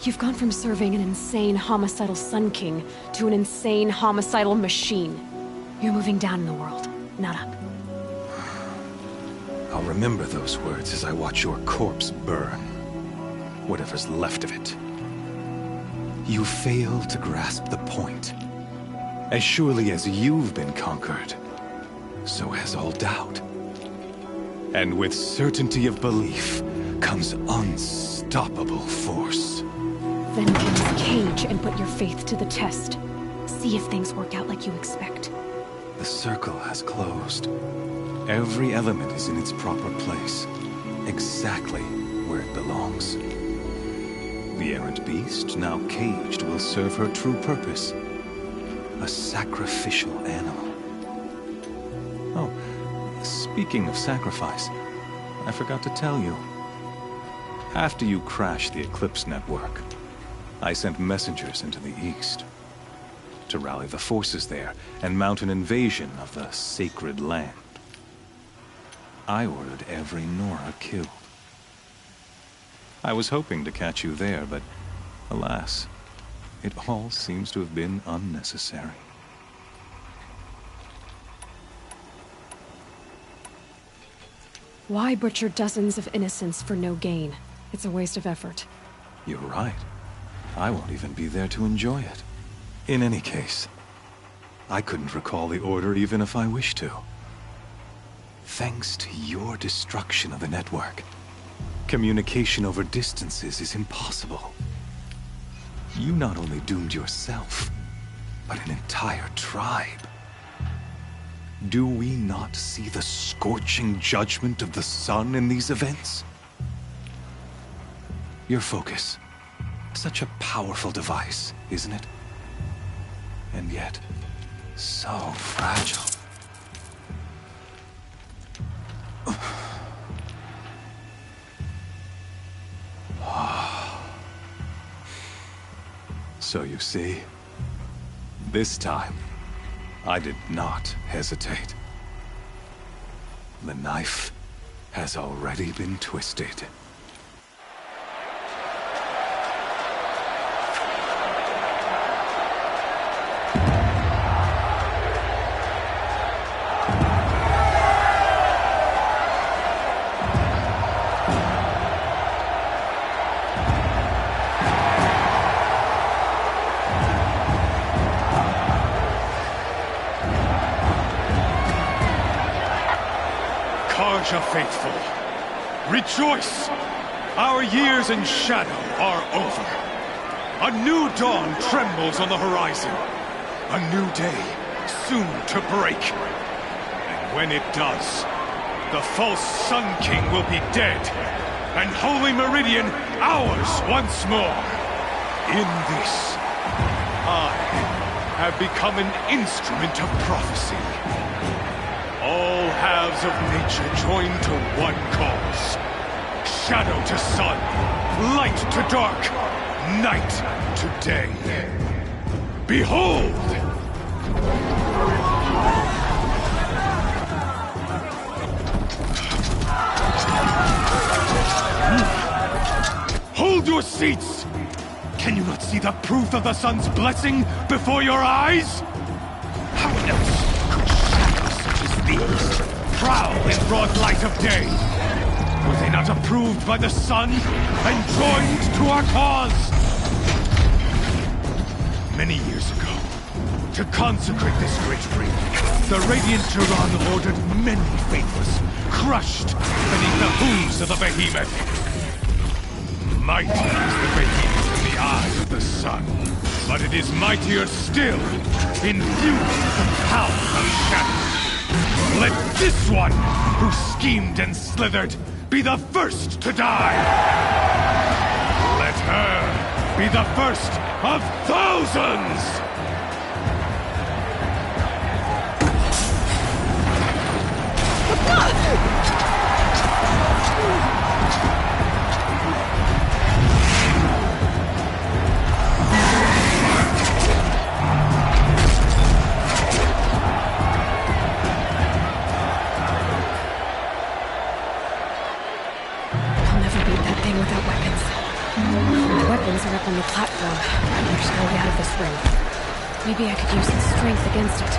You've gone from serving an insane homicidal Sun King to an insane homicidal machine. You're moving down in the world, not up. I'll remember those words as I watch your corpse burn. Whatever's left of it. You fail to grasp the point. As surely as you've been conquered, so has all doubt. And with certainty of belief comes unstoppable force. Then get this cage and put your faith to the test. See if things work out like you expect. The circle has closed. Every element is in its proper place, exactly where it belongs. The errant beast, now caged, will serve her true purpose. A sacrificial animal. Oh, speaking of sacrifice, I forgot to tell you. After you crashed the Eclipse network, I sent messengers into the east to rally the forces there and mount an invasion of the sacred land. I ordered every Nora killed. I was hoping to catch you there, but alas, it all seems to have been unnecessary. Why butcher dozens of innocents for no gain? It's a waste of effort. You're right. I won't even be there to enjoy it. In any case, I couldn't recall the order even if I wished to. Thanks to your destruction of the network, communication over distances is impossible. You not only doomed yourself, but an entire tribe. Do we not see the scorching judgment of the sun in these events? Your focus. Such a powerful device, isn't it? And yet, so fragile. So you see, this time, I did not hesitate. The knife has already been twisted. Karja faithful, rejoice! Our years in shadow are over. A new dawn trembles on the horizon. A new day soon to break. And when it does, the false Sun King will be dead, and Holy Meridian ours once more. In this, I have become an instrument of prophecy. All halves of nature join to one cause. Shadow to sun, light to dark, night to day. Behold! Hold your seats! Can you not see the proof of the sun's blessing before your eyes? How else could shadows such as these prowl in broad light of day? Were they not approved by the sun and joined to our cause? Many years ago, to consecrate this great ring, the Radiant Tyrann ordered many faithless crushed beneath the hooves of the behemoth. Mighty is the behemoth in the eye of the sun. but it is mightier still, infused with the power of Shadow. Let this one, who schemed and slithered, be the first to die! Let her be the first of thousands! Are up on the platform. There's no way out of this ring. Maybe I could use its strength against it.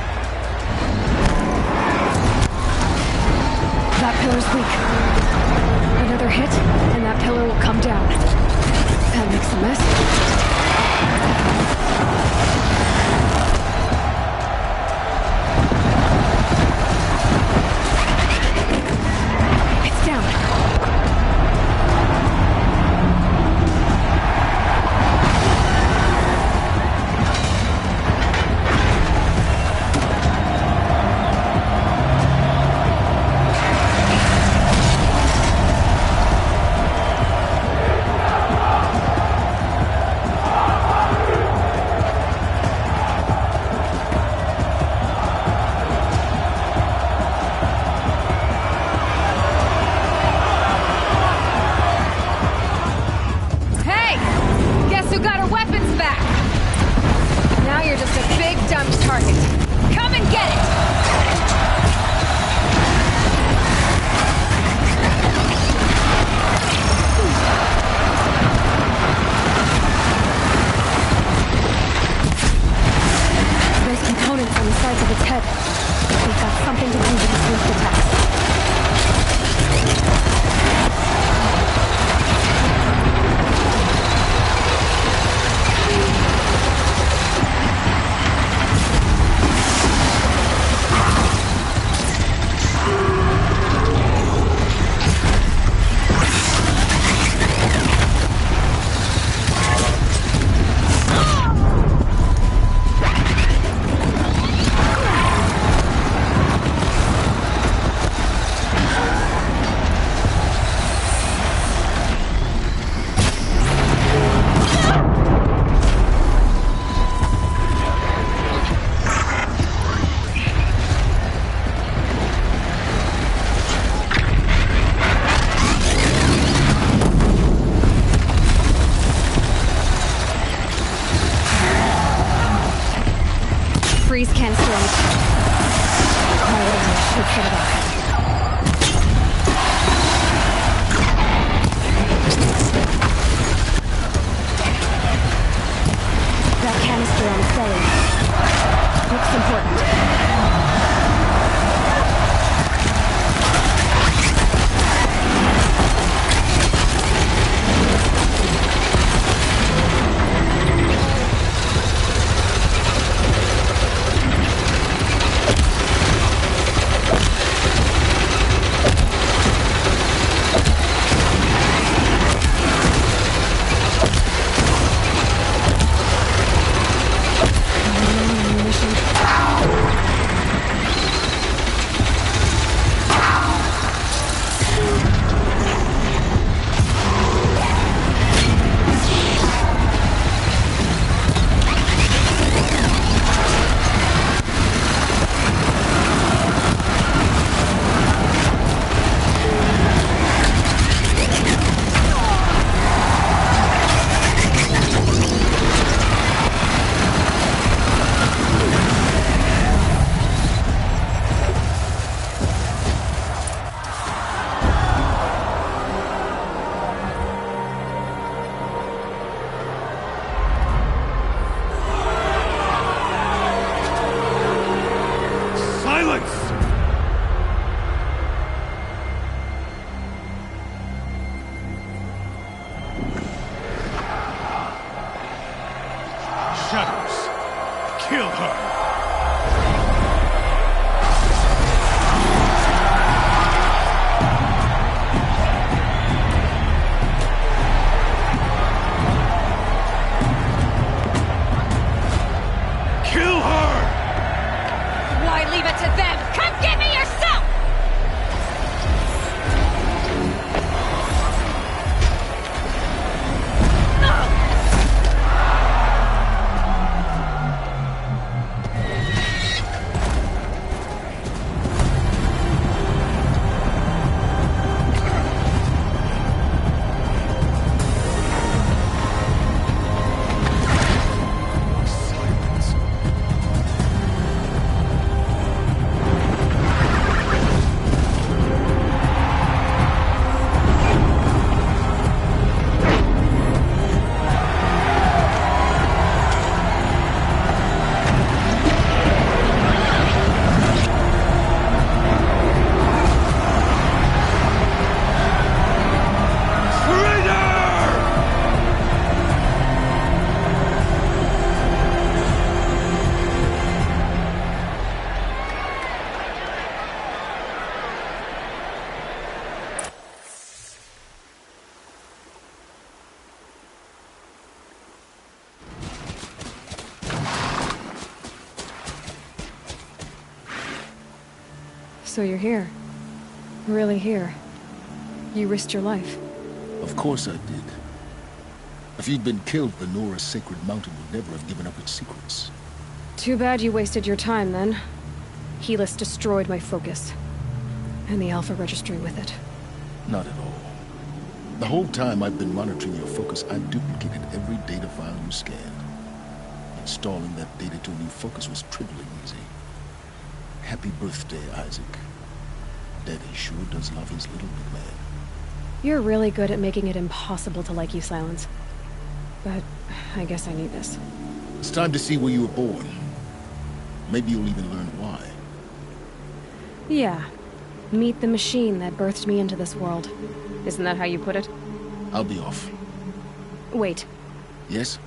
That pillar's weak. Another hit, and that pillar will come down. That makes a mess. It's down. Kill her! So you're here. Really here. You risked your life. Of course I did. If you'd been killed, the Nora Sacred Mountain would never have given up its secrets. Too bad you wasted your time, then. Helis destroyed my focus. And the Alpha Registry with it. Not at all. The whole time I've been monitoring your focus, I've duplicated every data file you scanned. Installing that data to a new focus was trivially easy. Happy birthday, Isaac. Daddy sure does love his little big man. You're really good at making it impossible to like you, Silence. But I guess I need this. It's time to see where you were born. Maybe you'll even learn why. Yeah. Meet the machine that birthed me into this world. Isn't that how you put it? I'll be off. Wait. Yes?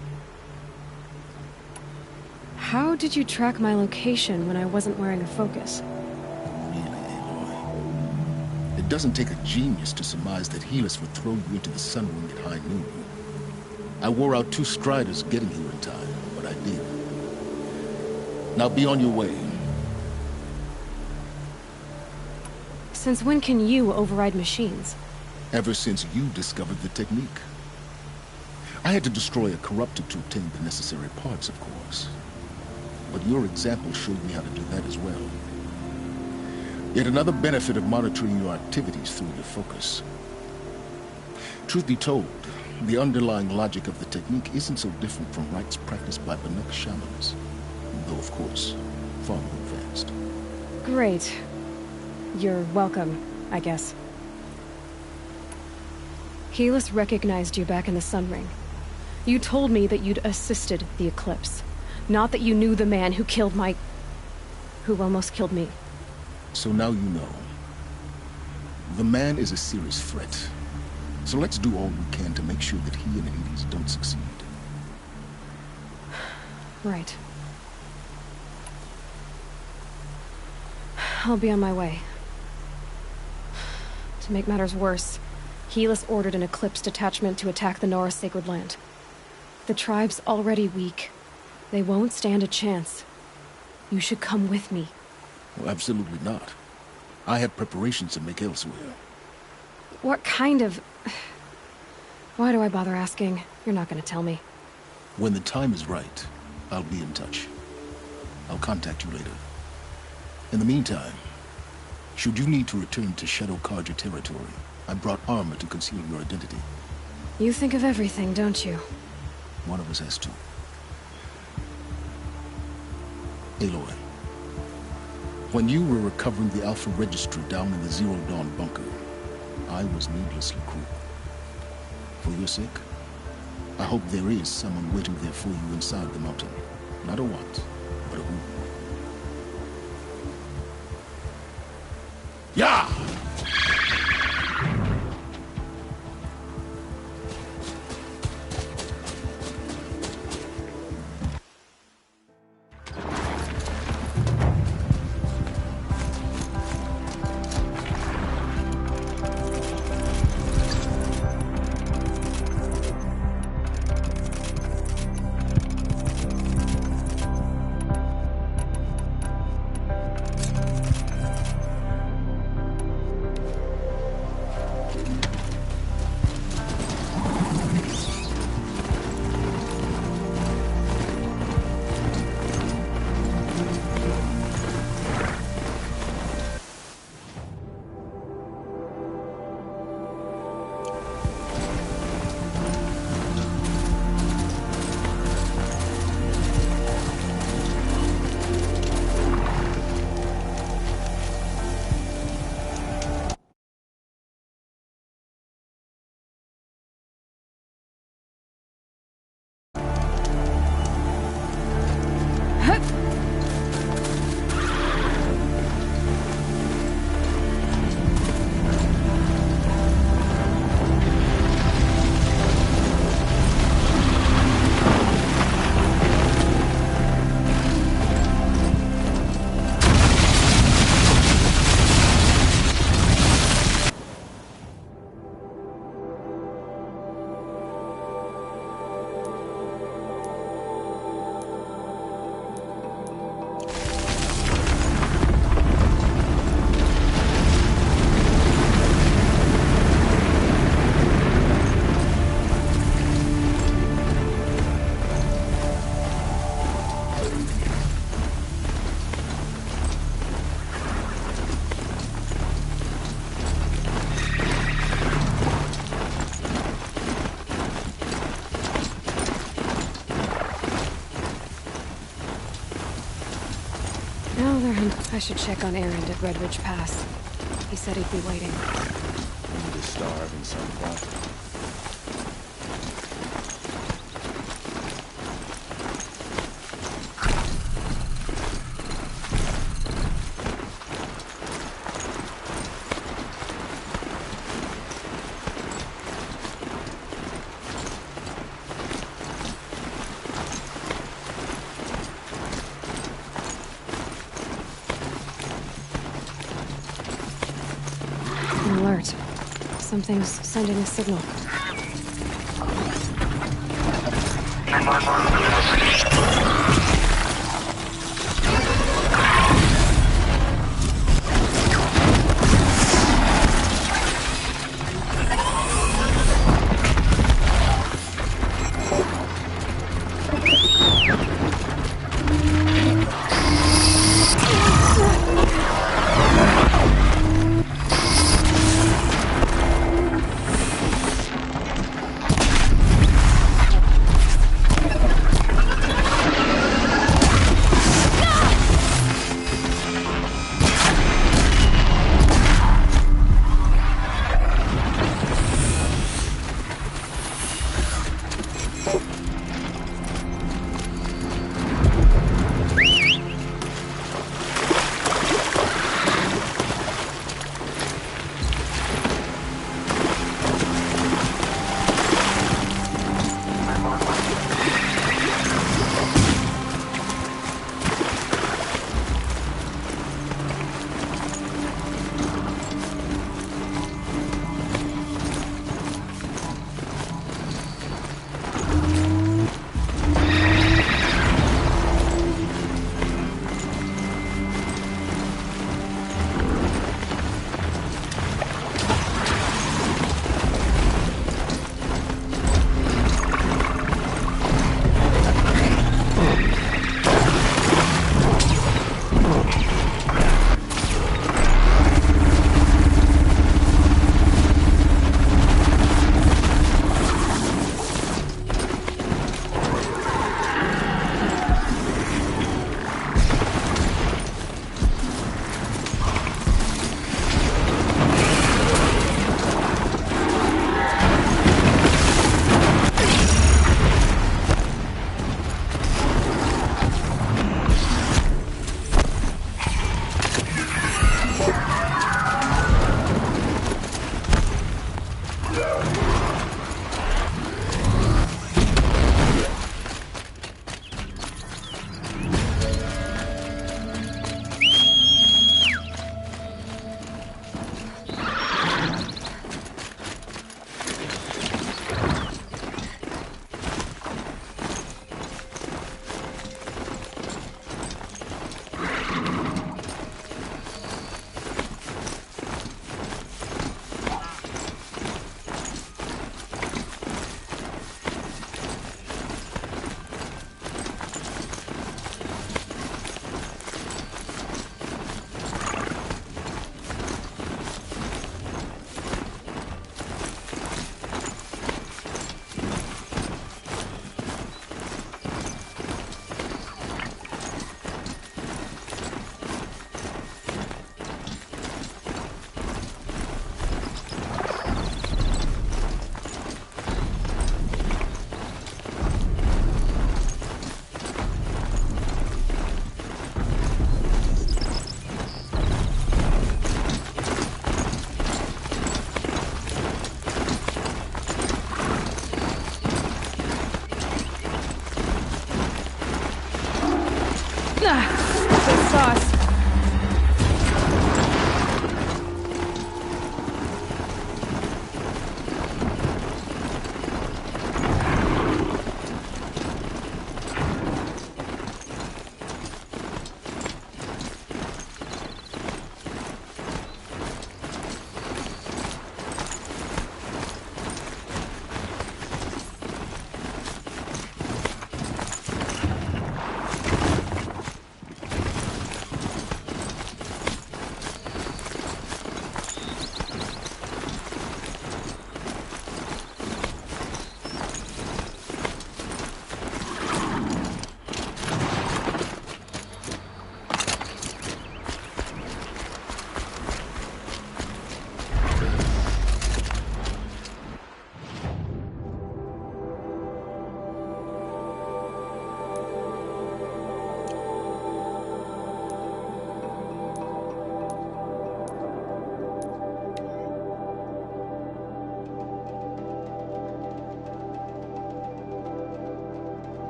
How did you track my location when I wasn't wearing a focus? It doesn't take a genius to surmise that Helis would throw you into the Sun Ring at high noon. I wore out 2 striders getting here in time, but I did. Now be on your way. Since when can you override machines? Ever since you discovered the technique. I had to destroy a corrupted to obtain the necessary parts, of course. But your example showed me how to do that as well. Yet another benefit of monitoring your activities through your focus. Truth be told, the underlying logic of the technique isn't so different from rites practiced by Banuk shamans. Though, of course, far more advanced. Great. You're welcome, I guess. Helis recognized you back in the Sun Ring. You told me that you'd assisted the Eclipse. Not that you knew the man who killed who almost killed me. So now you know. The man is a serious threat. So let's do all we can to make sure that he and Hades don't succeed. Right. I'll be on my way. To make matters worse, Helis ordered an Eclipse detachment to attack the Nora Sacred Land. The tribe's already weak. They won't stand a chance. You should come with me. Well, absolutely not. I have preparations to make elsewhere. What kind of... Why do I bother asking? You're not gonna tell me. When the time is right, I'll be in touch. I'll contact you later. In the meantime, should you need to return to Shadow Carja territory, I brought armor to conceal your identity. You think of everything, don't you? One of us has to. Aloy, when you were recovering the Alpha Registry down in the Zero Dawn bunker, I was needlessly cruel. For your sake, I hope there is someone waiting there for you inside the mountain. Not a what, but a who. Yeah! I should check on Erend at Red Ridge Pass. He said he'd be waiting. Only to starve in some plot. An alert. Something's sending a signal. Good sauce.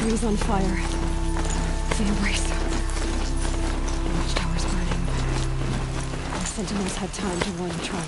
Trees on fire. The embrace. The watchtower's burning. The sentinels had time to warn the tribe.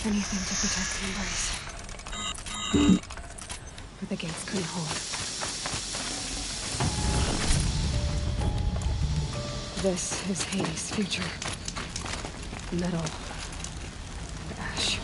Anything to protect the embrace. But the gates couldn't hold. This is Hades' future. Metal. And ash.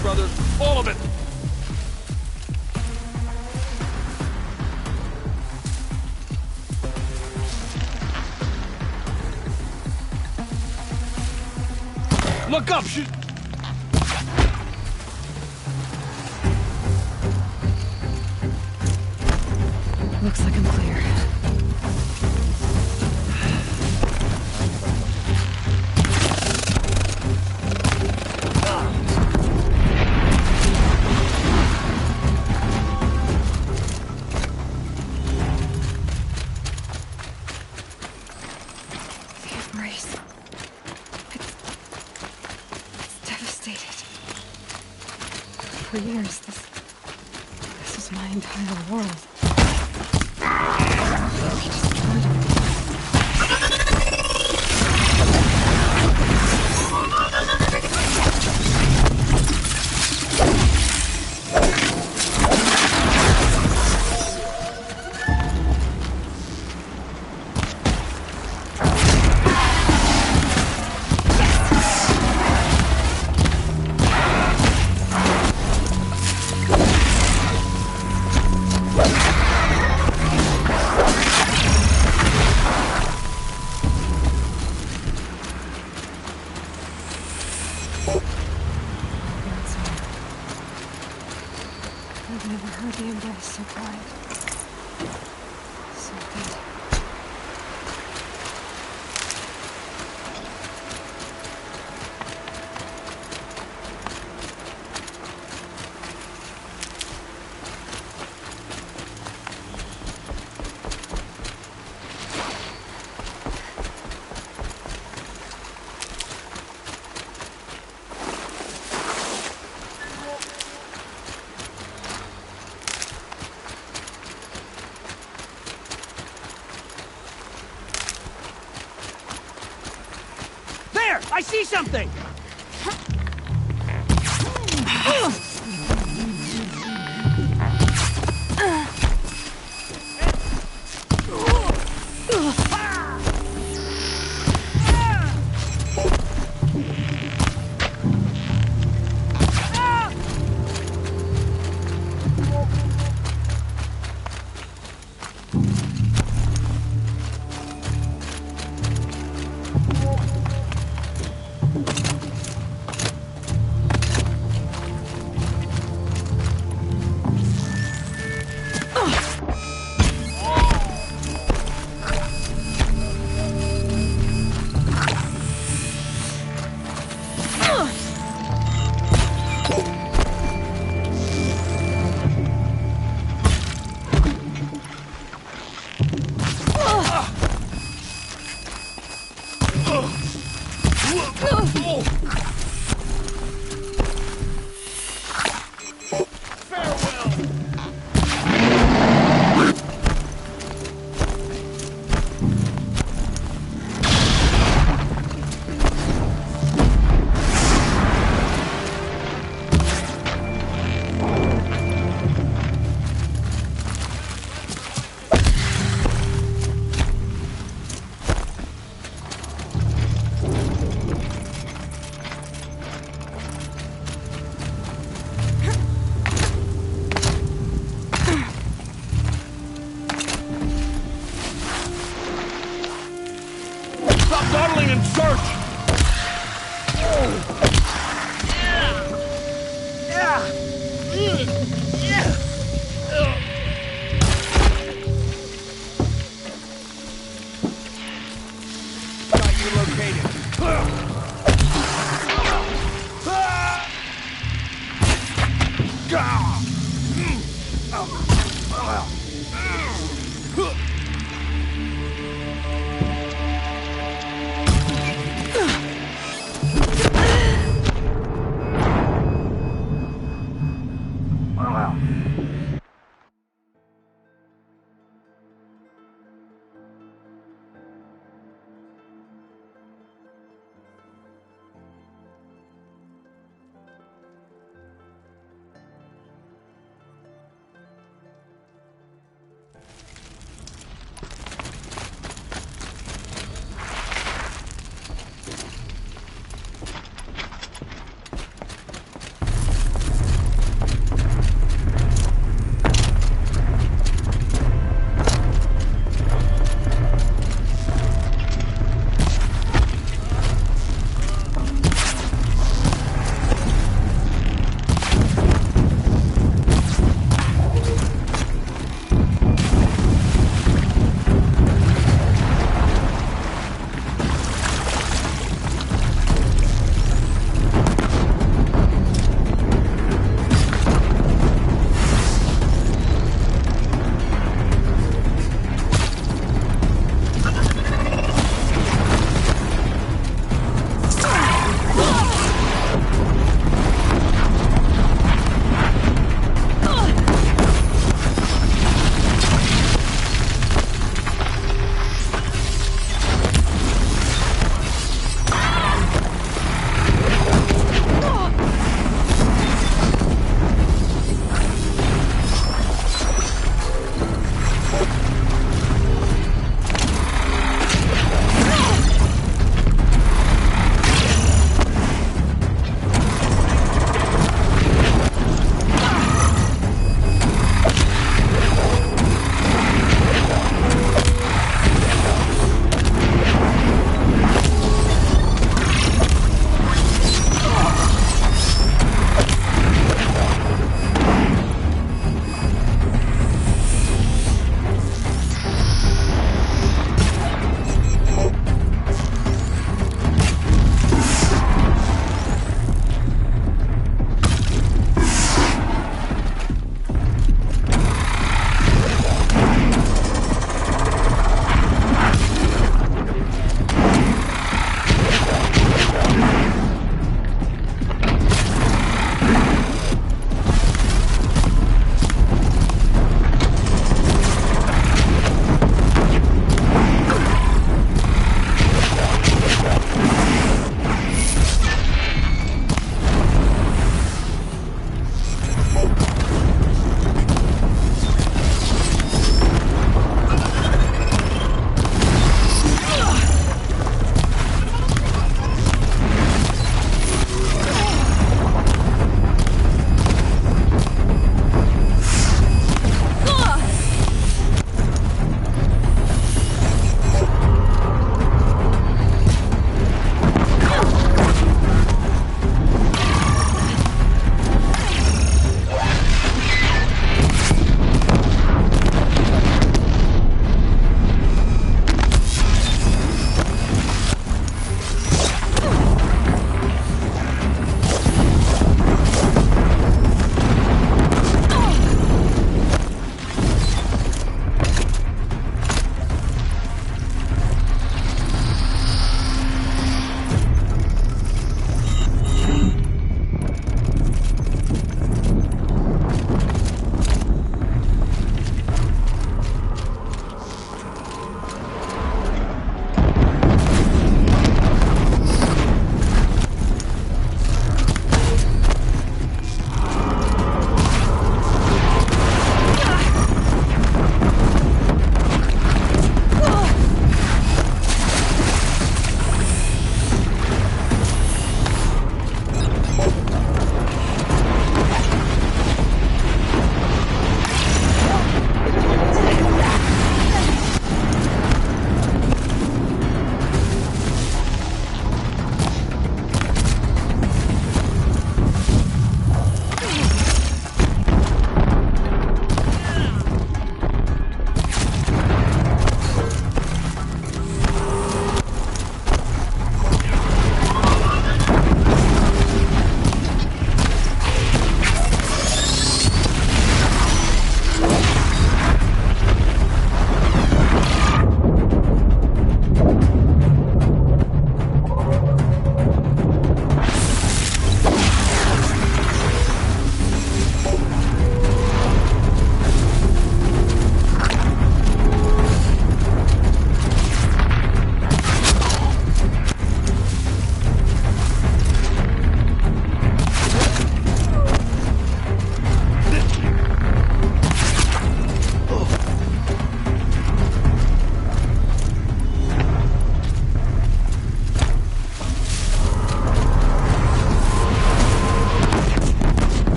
brothers. All of it. Look up! Looks like I'm clear. The embrace. It's devastated. For years, this was my entire world. He destroyed it. I've never heard the embrace so quiet. So good. I see something!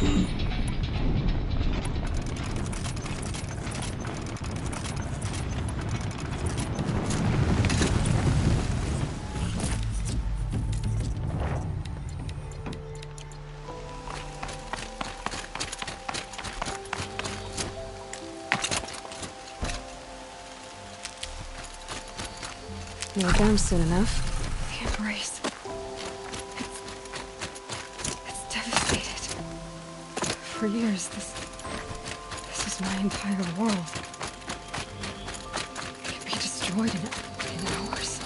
You're down soon enough. The embrace. It's devastated. For years, this is my entire world. It can be destroyed in hours.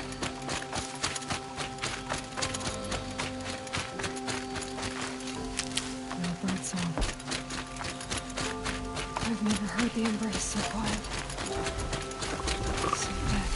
No bird song. I've never heard the embrace so quiet. So dead.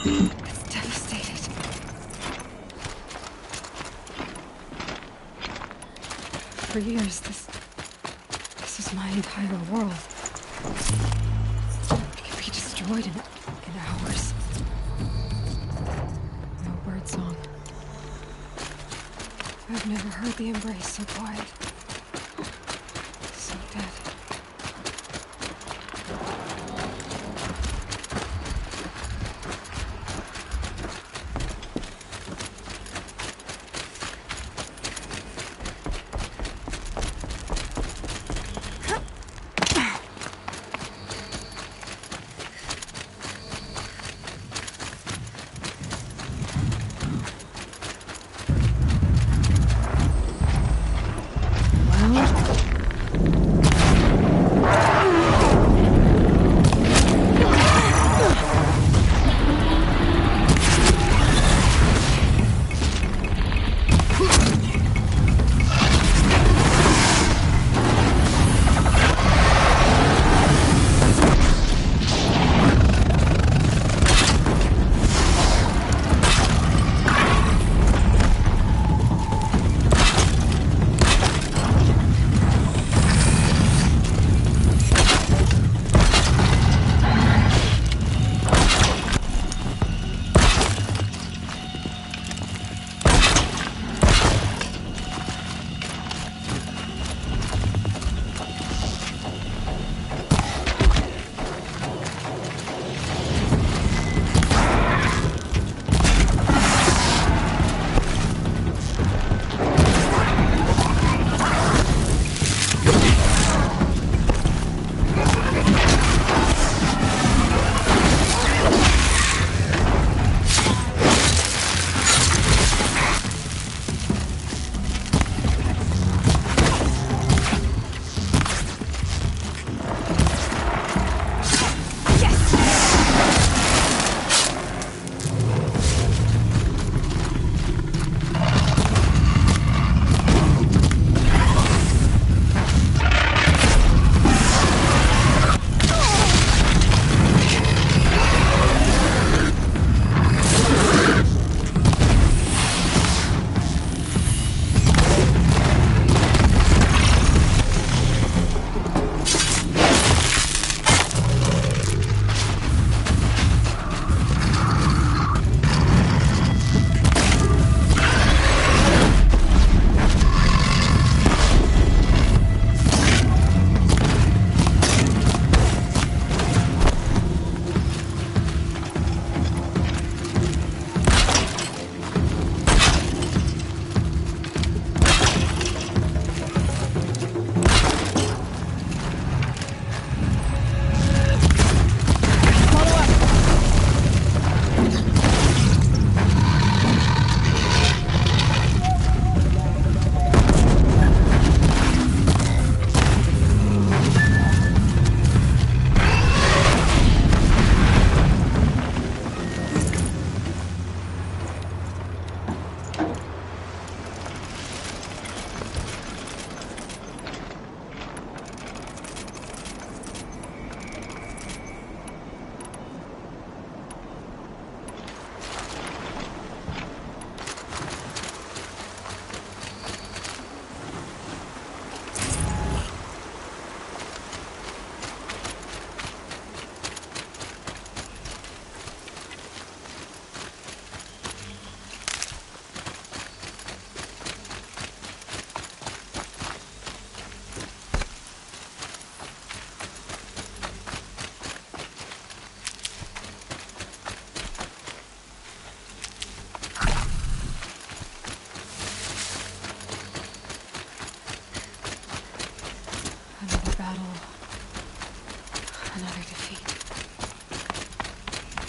It's devastated. For years, this is my entire world. It could be destroyed in hours. No bird song. I've never heard the embrace so quiet. So dead.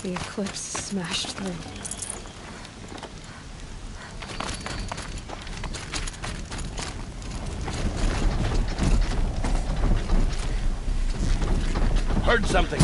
The eclipse smashed through. Heard something.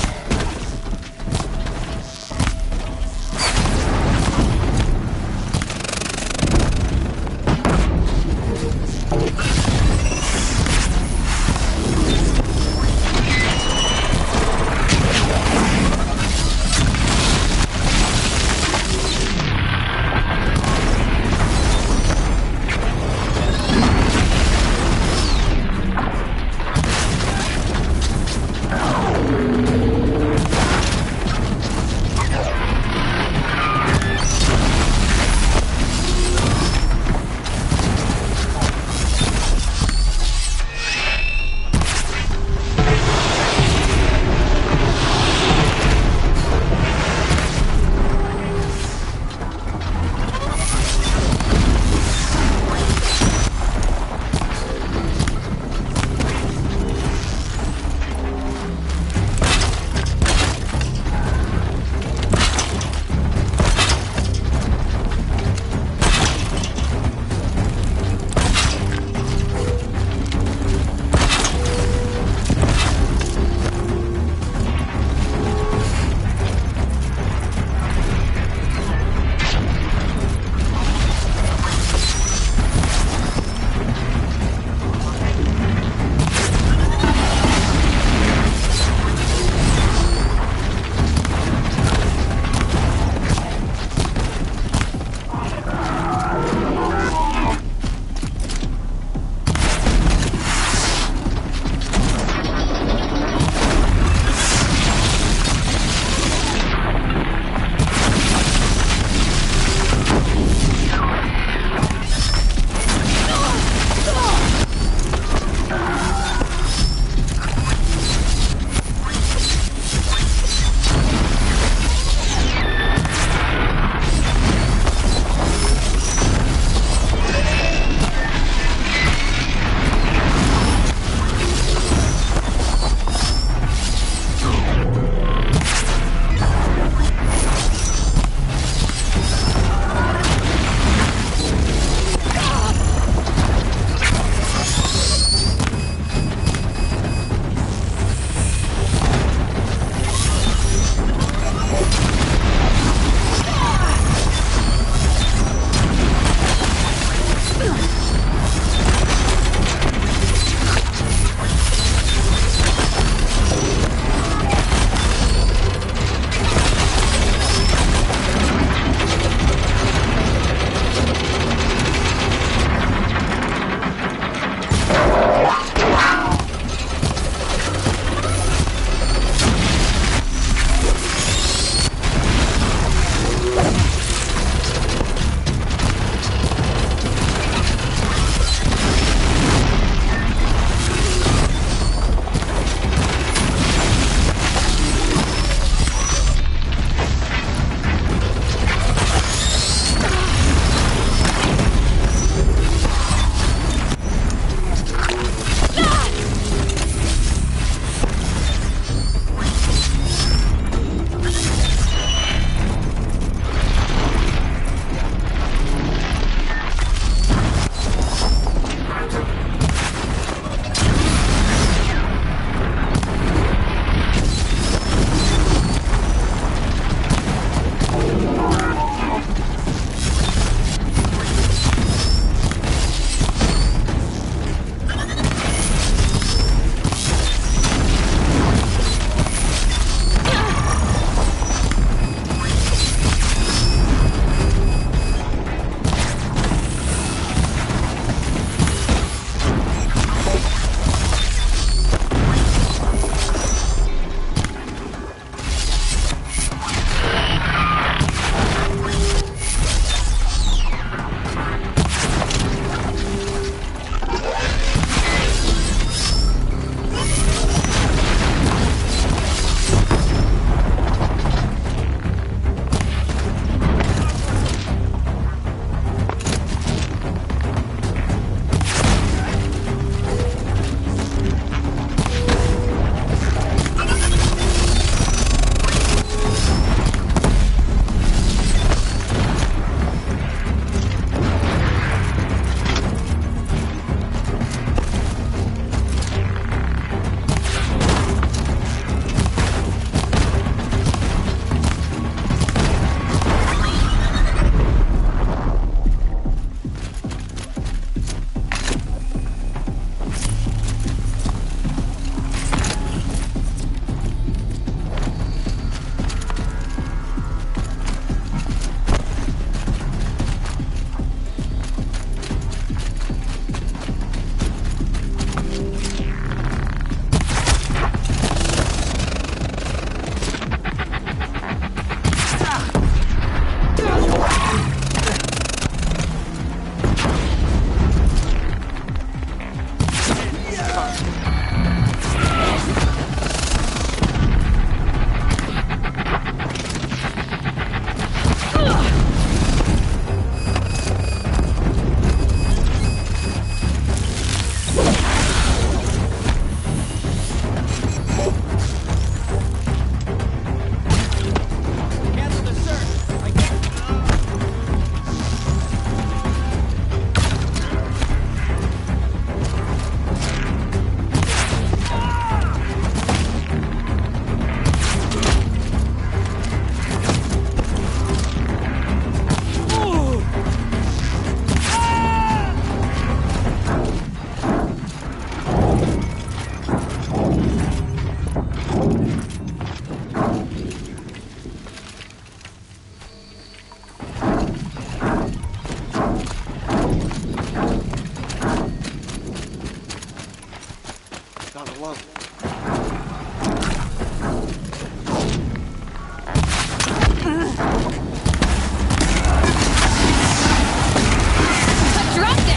Dropped it!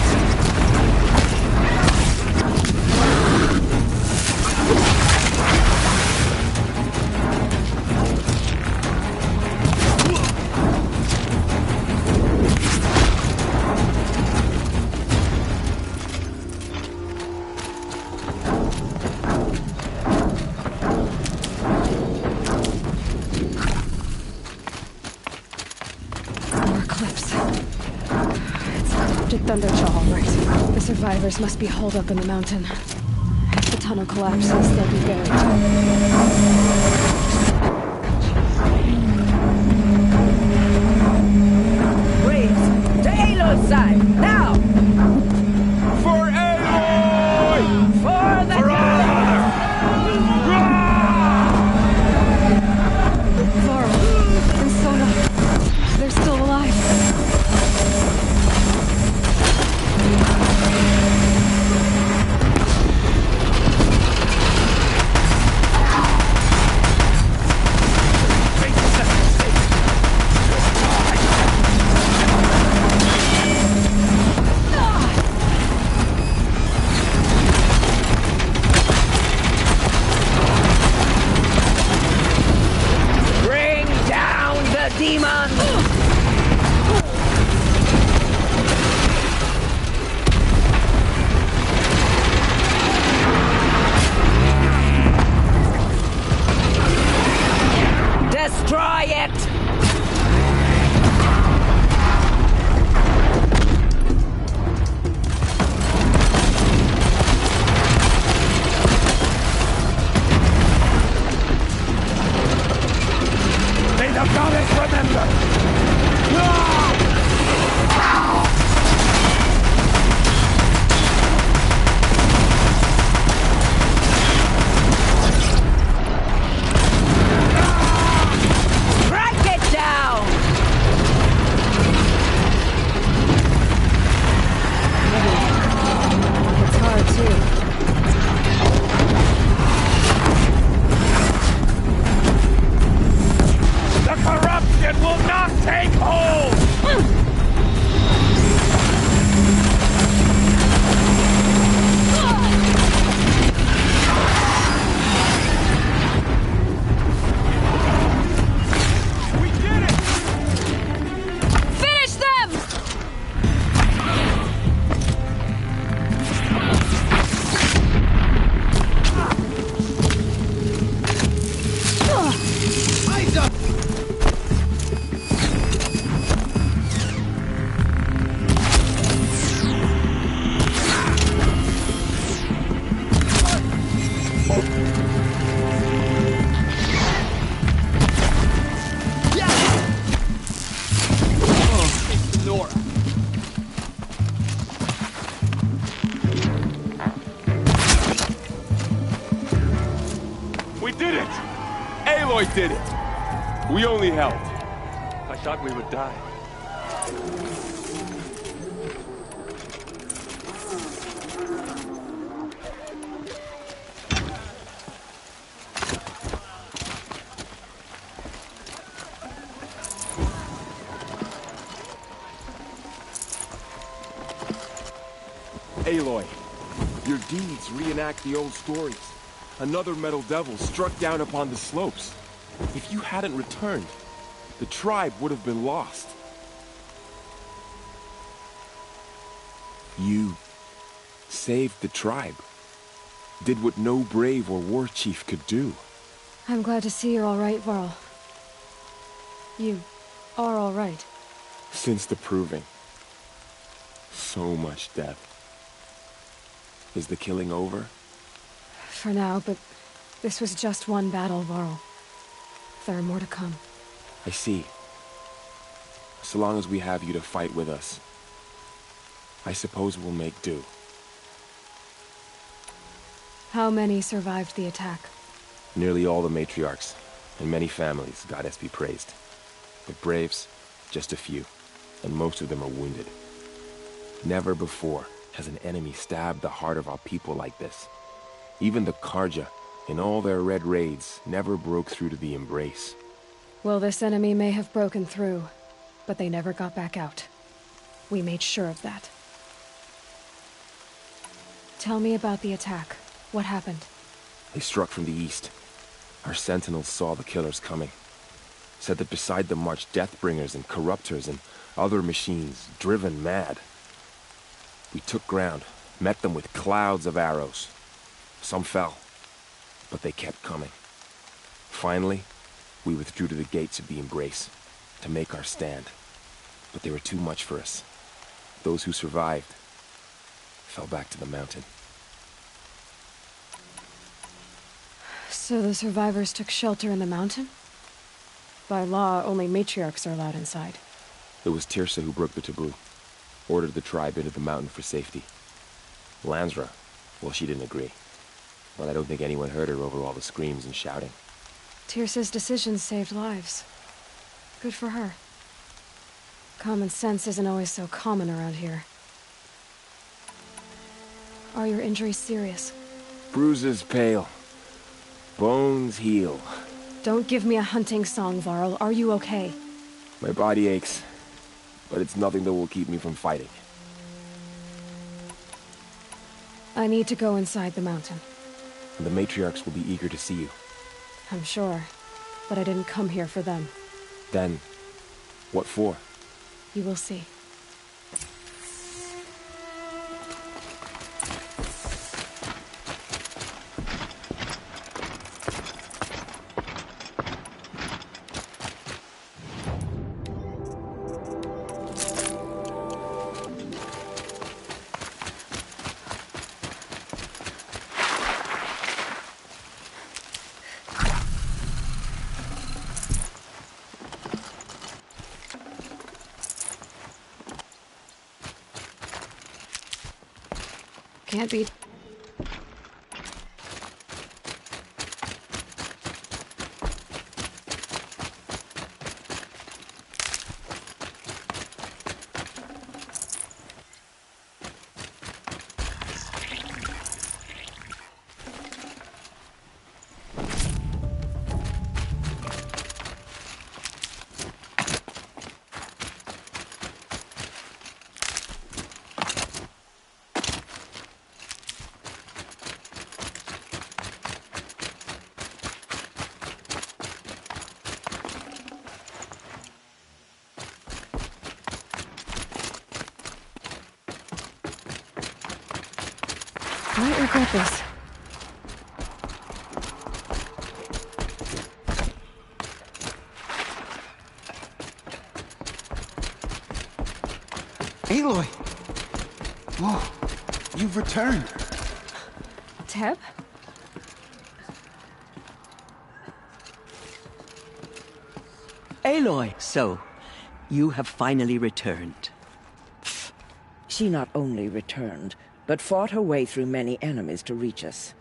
Thunderjaw, all right. The survivors must be holed up in the mountain. If the tunnel collapses, they'll be buried. Waves! To Aloy's side! Now! For Aloy! For the Varl and Sona. They're still alive. Aloy did it. We only helped. I thought we would die. Aloy, your deeds reenact the old stories. Another metal devil struck down upon the slopes. If you hadn't returned, the tribe would have been lost. You saved the tribe. Did what no brave or war chief could do. I'm glad to see you're all right, Varl. You are all right. Since the proving. So much death. Is the killing over? For now, but this was just one battle, Varl. There are more to come. I see. So long as we have you to fight with us, I suppose we'll make do. How many survived the attack? Nearly all the matriarchs, and many families, goddess be praised. But braves, just a few, and most of them are wounded. Never before has an enemy stabbed the heart of our people like this. Even the Carja, in all their red raids, never broke through to the Embrace. Well, this enemy may have broken through, but they never got back out. We made sure of that. Tell me about the attack. What happened? They struck from the east. Our sentinels saw the killers coming. Said that beside them marched Deathbringers and Corruptors and other machines, driven mad. We took ground, met them with clouds of arrows. Some fell, but they kept coming. Finally, we withdrew to the gates of the Embrace to make our stand. But they were too much for us. Those who survived fell back to the mountain. So the survivors took shelter in the mountain? By law, only matriarchs are allowed inside. It was Tirsa who broke the taboo. Ordered the tribe into the mountain for safety. Lansra, well, she didn't agree. But I don't think anyone heard her over all the screams and shouting. Tirsa's decisions saved lives. Good for her. Common sense isn't always so common around here. Are your injuries serious? Bruises pale. Bones heal. Don't give me a hunting song, Varl. Are you okay? My body aches, but it's nothing that will keep me from fighting. I need to go inside the mountain. The matriarchs will be eager to see you. I'm sure, but I didn't come here for them. Then, what for? You will see. Can't be. I might regret this. Aloy! Whoa, you've returned. Teb? Aloy, so you have finally returned. She not only returned, but fought her way through many enemies to reach us.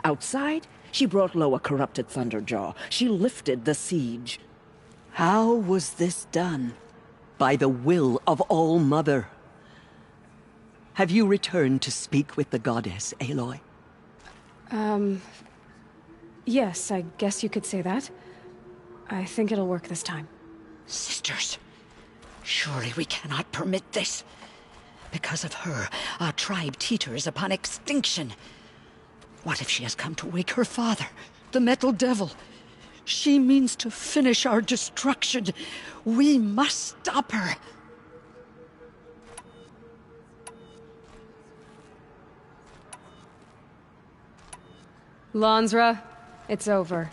Outside, she brought low a corrupted Thunderjaw. She lifted the siege. How was this done? By the will of All-Mother. Have you returned to speak with the goddess, Aloy? Yes, I guess you could say that. I think it'll work this time. Sisters, surely we cannot permit this. Because of her, our tribe teeters upon extinction. What if she has come to wake her father, the Metal Devil? She means to finish our destruction. We must stop her. Lansra, it's over.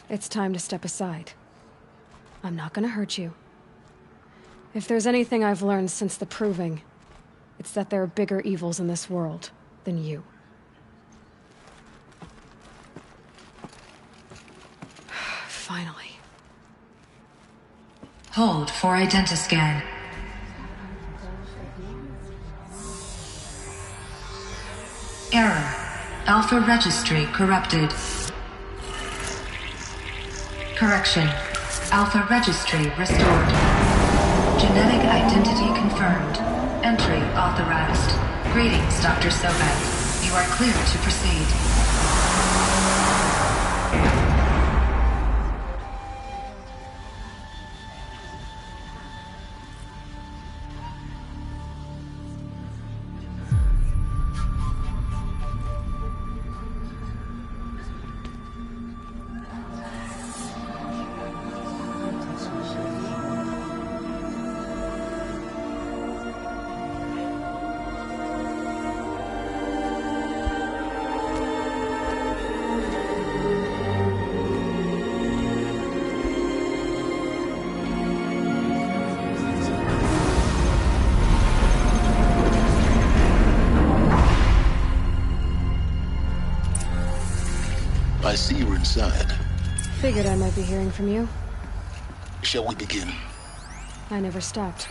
It's time to step aside. I'm not gonna hurt you. If there's anything I've learned since the Proving, it's that there are bigger evils in this world than you. Finally. Hold for identiscan. Error. Alpha registry corrupted. Correction. Alpha registry restored. Genetic identity confirmed. Entry authorized. Greetings, Dr. Sobek. You are clear to proceed. I see you're inside. Figured I might be hearing from you. Shall we begin? I never stopped.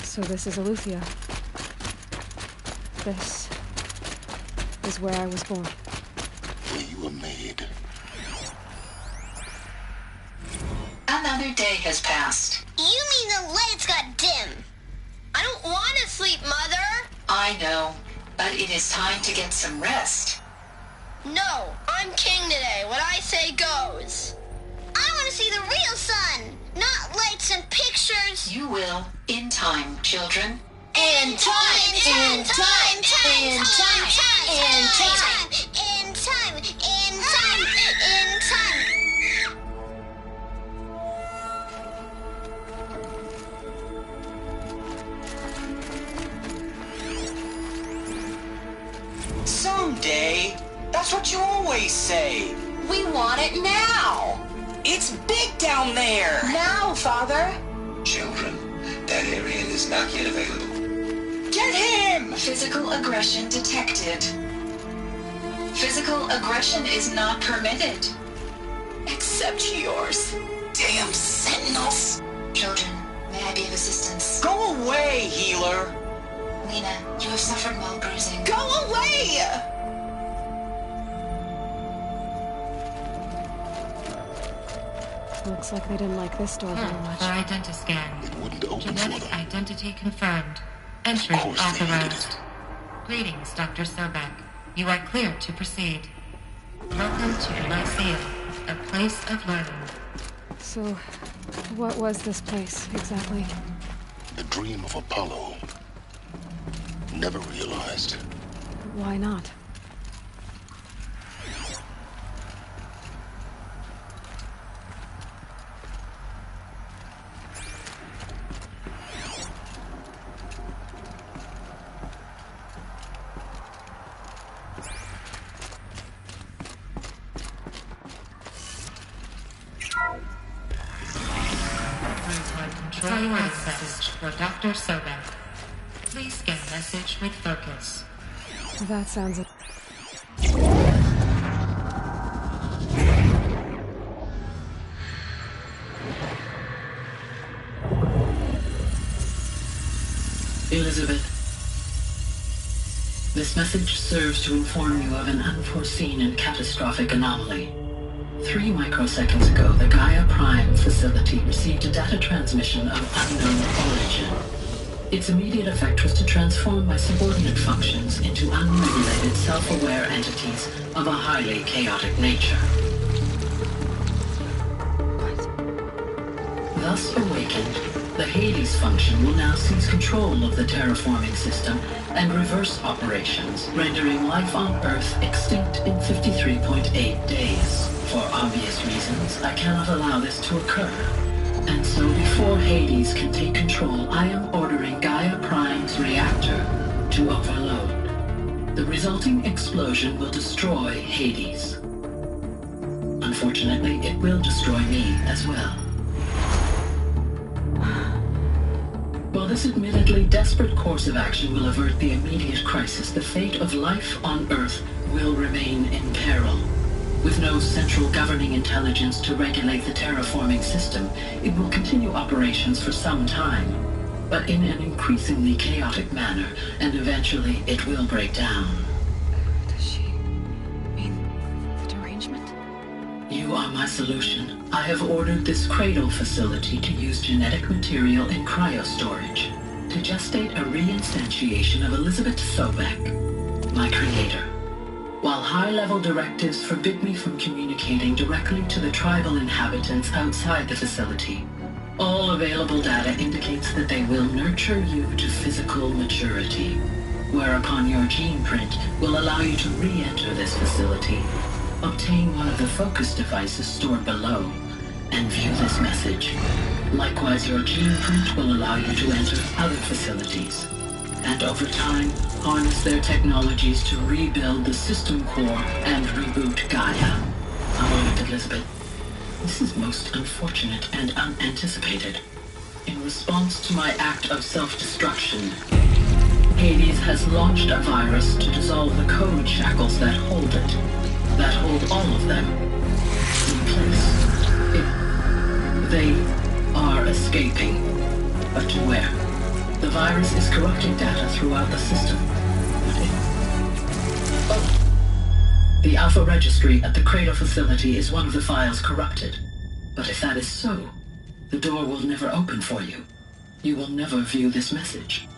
So this is Eleuthia. This is where I was born. Where you were made. Another day has passed. You mean the lights got dim? I don't want to sleep, Mother! I know, but it is time to get some rest. No, I'm king today. What I say goes. I want to see the real sun, not lights and pictures. You will, in time, children. In time, in time, in time, in time, in time, in time, in time. Someday. That's what you always say. We want it now. It's big down there. Now, Father. Children, that area is not yet available. Get him! Physical aggression detected. Physical aggression is not permitted. Except yours. Damn sentinels. Children, may I be of assistance? Go away, healer. Lena, you have suffered mild bruising. Go away! Looks like they didn't like this door very much. For identiscan. It wouldn't open Genetic for them. identity confirmed. Entry authorized. Greetings, Dr. Sobek. You are clear to proceed. Welcome to Lyceum, a place of learning. So, what was this place, exactly? The dream of Apollo. Never realized. Why not? Control message for Dr. Sobek. Please scan message with focus. That sounds... Elizabeth, this message serves to inform you of an unforeseen and catastrophic anomaly. 3 microseconds ago, the Gaia Prime facility received a data transmission of unknown origin. Its immediate effect was to transform my subordinate functions into unregulated, self-aware entities of a highly chaotic nature. Thus awakened, the Hades function will now seize control of the terraforming system and reverse operations, rendering life on Earth extinct in 53.8 days. For obvious reasons, I cannot allow this to occur. And so before Hades can take control, I am ordering Gaia Prime's reactor to overload. The resulting explosion will destroy Hades. Unfortunately, it will destroy me as well. While this admittedly desperate course of action will avert the immediate crisis, the fate of life on Earth will remain in peril. With no central governing intelligence to regulate the terraforming system, it will continue operations for some time, but in an increasingly chaotic manner, and eventually it will break down. Does she mean the derangement? You are my solution. I have ordered this cradle facility to use genetic material in cryostorage to gestate a reinstantiation of Elizabeth Sobek, my creator. While high-level directives forbid me from communicating directly to the tribal inhabitants outside the facility, all available data indicates that they will nurture you to physical maturity, whereupon your gene print will allow you to re-enter this facility, obtain one of the focus devices stored below, and view this message. Likewise, your gene print will allow you to enter other facilities, and over time, harness their technologies to rebuild the system core and reboot Gaia, allowing the Elizabeth. This is most unfortunate and unanticipated. In response to my act of self-destruction, Hades has launched a virus to dissolve the code shackles that hold it, that hold all of them in place. They are escaping, but to where? The virus is corrupting data throughout the system. The Alpha Registry at the Cradle facility is one of the files corrupted. But if that is so, the door will never open for you. You will never view this message.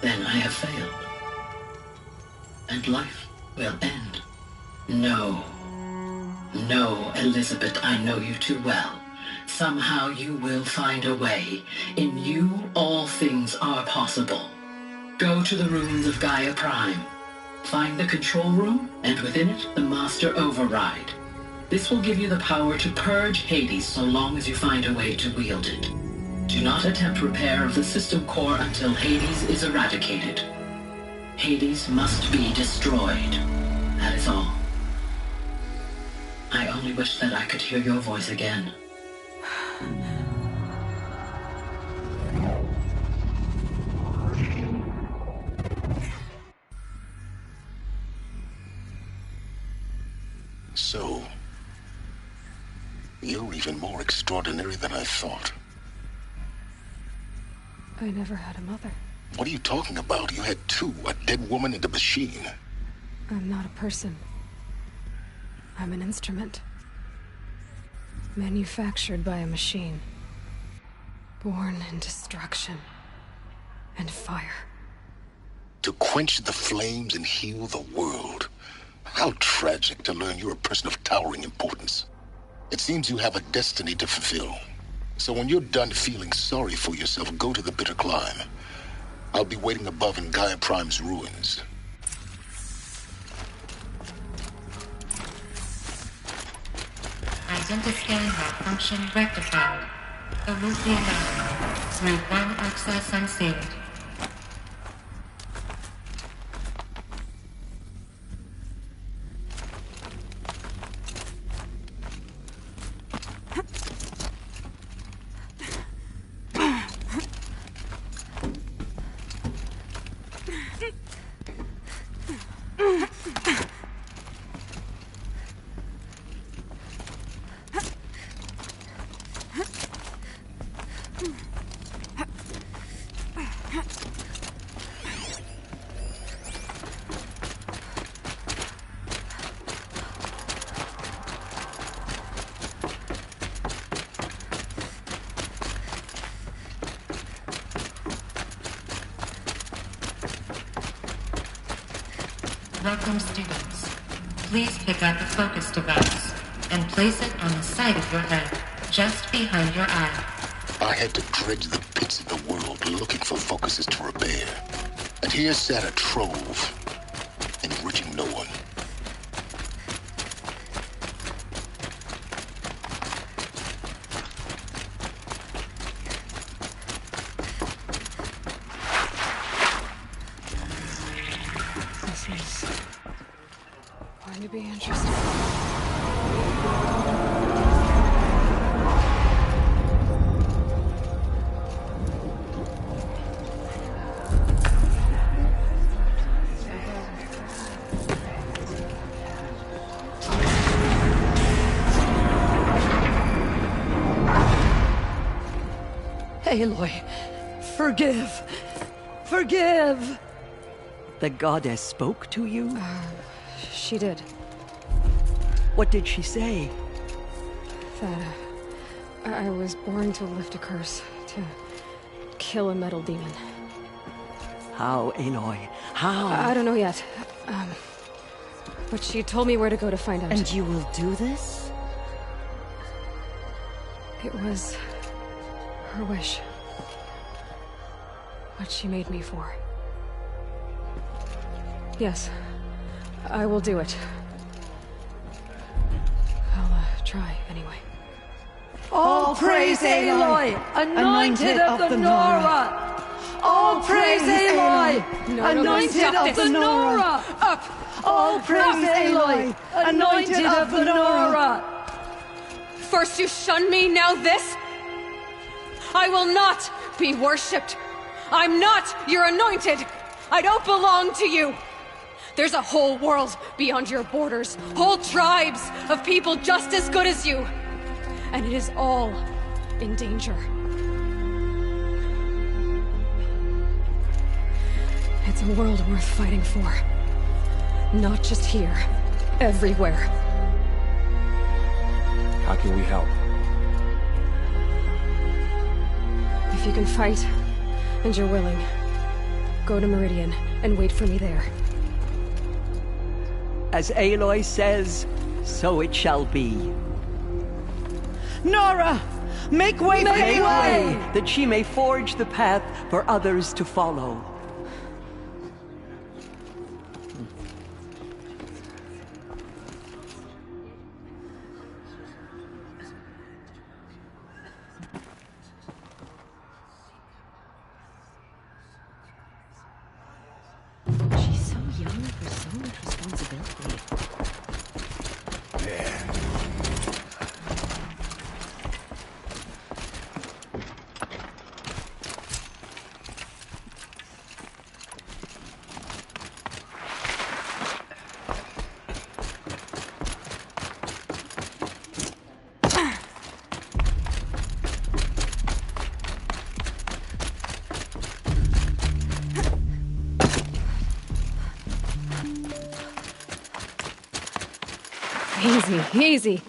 Then I have failed. And life will end. No. No, Elizabeth, I know you too well. Somehow you will find a way. In you, all things are possible. Go to the ruins of Gaia Prime. Find the control room, and within it, the Master Override. This will give you the power to purge Hades so long as you find a way to wield it. Do not attempt repair of the system core until Hades is eradicated. Hades must be destroyed. That is all. I only wish that I could hear your voice again. So, you're even more extraordinary than I thought. I never had a mother. What are you talking about? You had two, a dead woman and a machine. I'm not a person. I'm an instrument. Manufactured by a machine. Born in destruction and fire. To quench the flames and heal the world. How tragic to learn you're a person of towering importance. It seems you have a destiny to fulfill. So when you're done feeling sorry for yourself, go to the bitter climb. I'll be waiting above in Gaia Prime's ruins. Identiscan malfunction rectified. Elusive through one access unsealed. Welcome, students. Please pick up the focus device and place it on the side of your head, just behind your eye. I had to dredge the pits of the world looking for focuses to repair. And here sat a trove, enriching no one. This is going to be interesting. Aloy, forgive! Forgive! The goddess spoke to you? She did. What did she say? That I was born to lift a curse, to kill a metal demon. How, Aloy? How? I don't know yet. But she told me where to go to find out. And you will do this? It was her wish. What she made me for. Yes, I will do it. I'll try, anyway. All praise Aloy, anointed of the Nora! All praise Aloy, anointed of the Nora! Up! All praise Aloy, anointed of the Nora! First you shun me, now this? I will not be worshipped. I'm not your anointed. I don't belong to you. There's a whole world beyond your borders, whole tribes of people just as good as you. And it is all in danger. It's a world worth fighting for. Not just here, everywhere. How can we help? If you can fight, and you're willing, go to Meridian and wait for me there. As Aloy says, so it shall be. Nora! Make way for Aloy! That she may forge the path for others to follow. Easy, easy.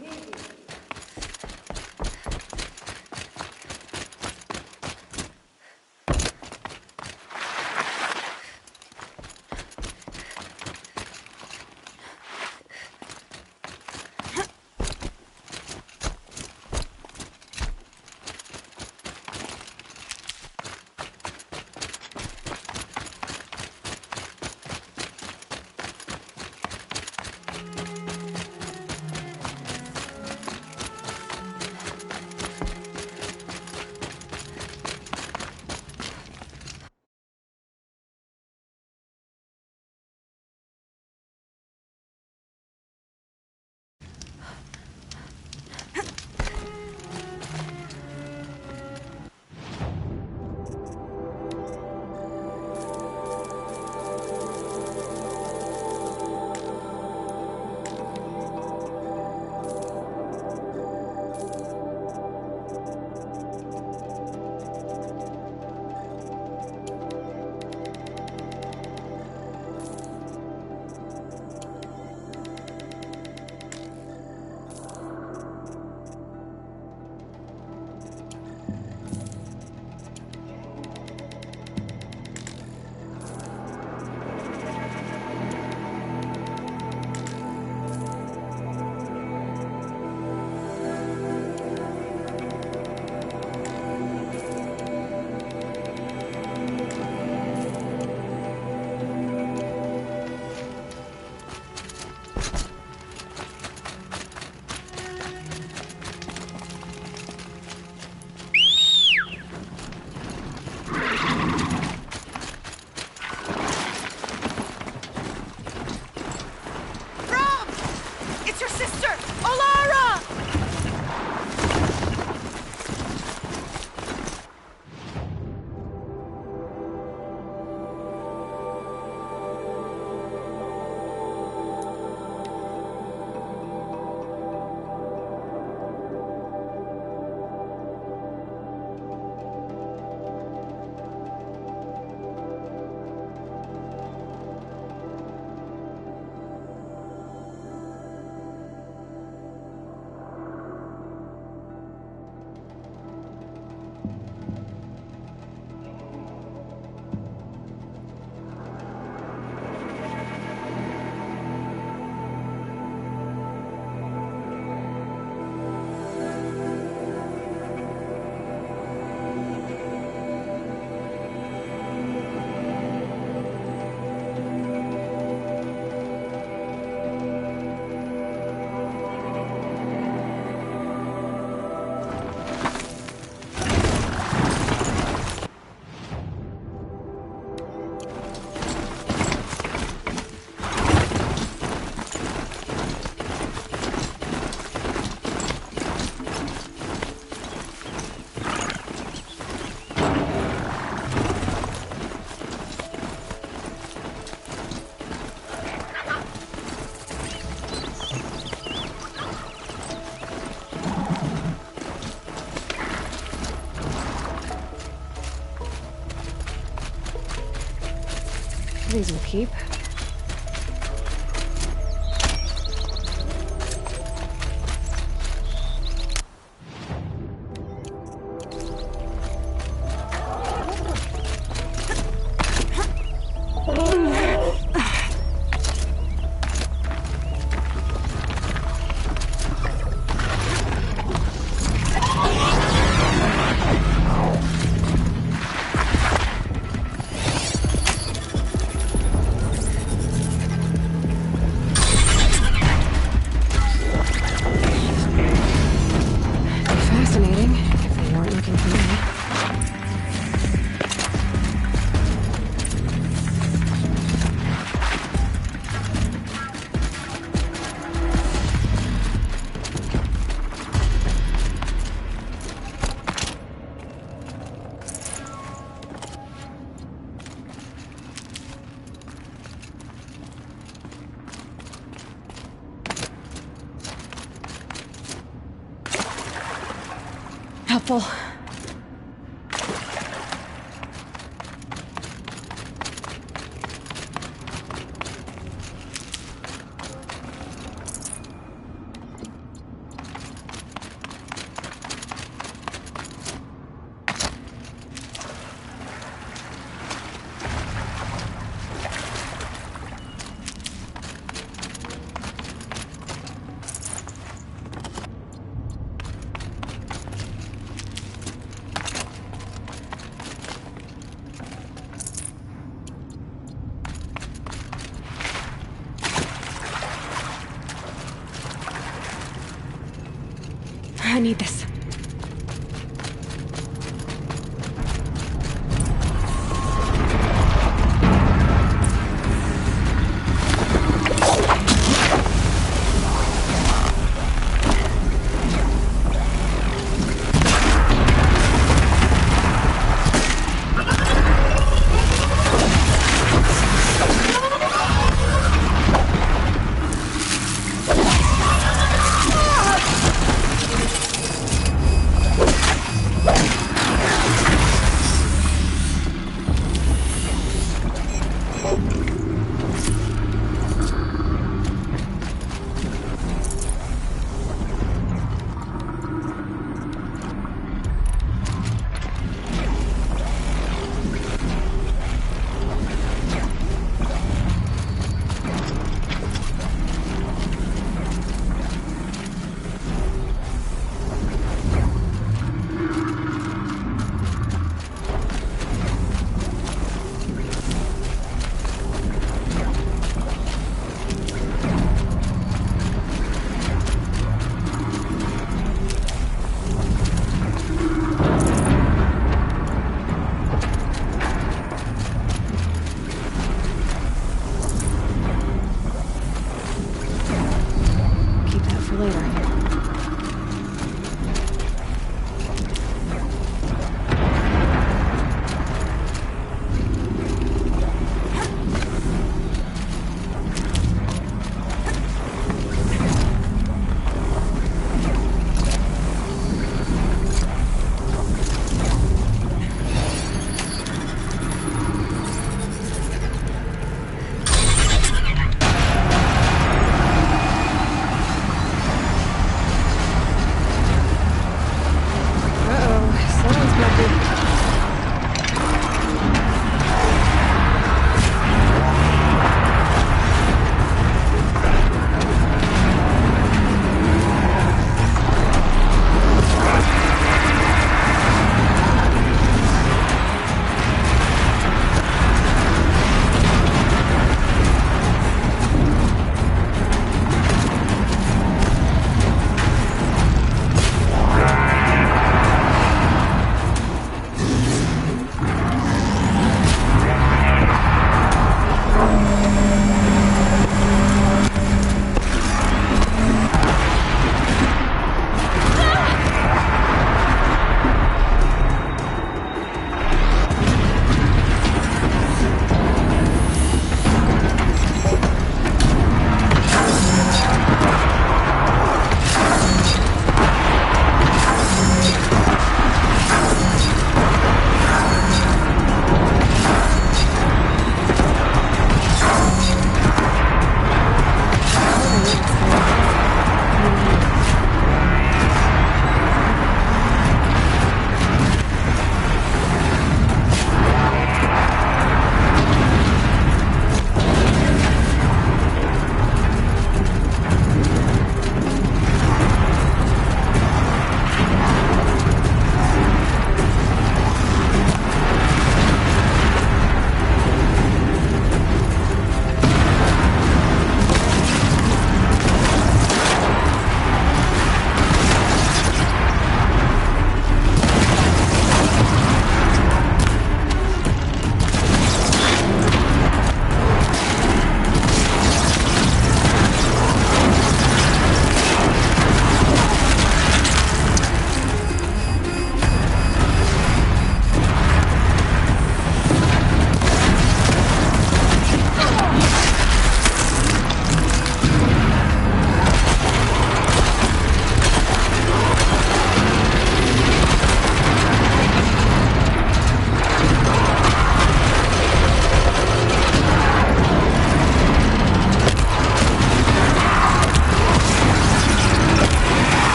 These will keep. Fascinating, if they weren't looking for me. Helpful. I need this.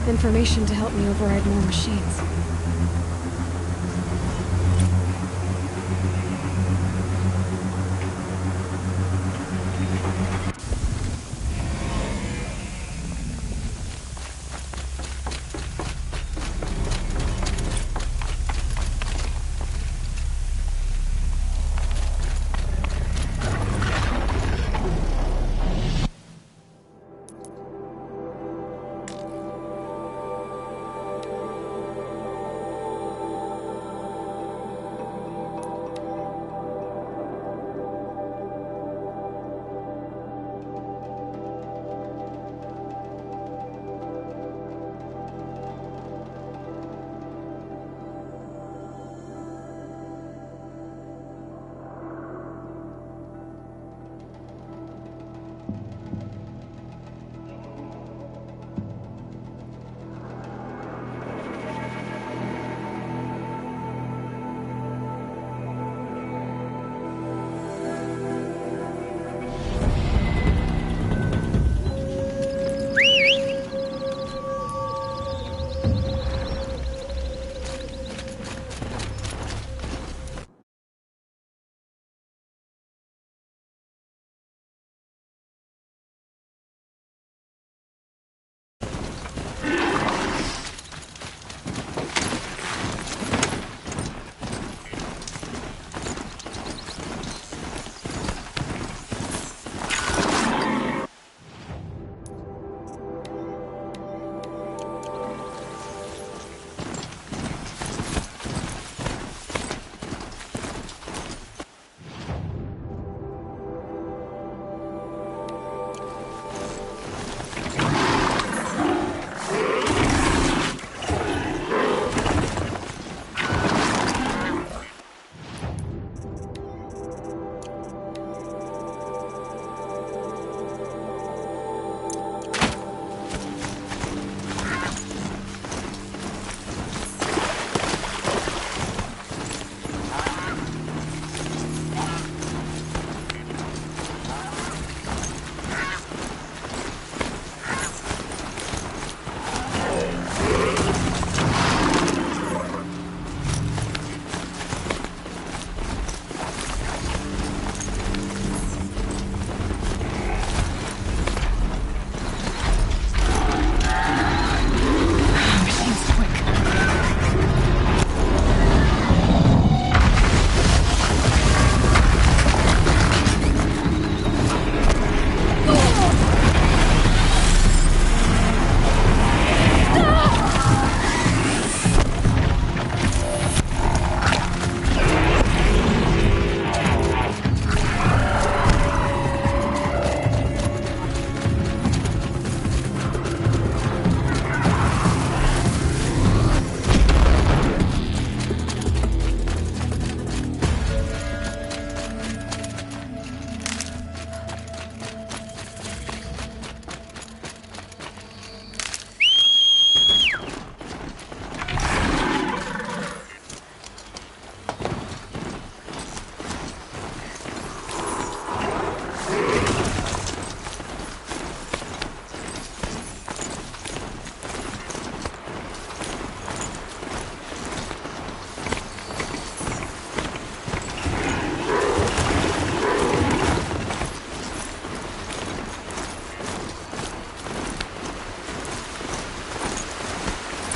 Information to help me override more machines.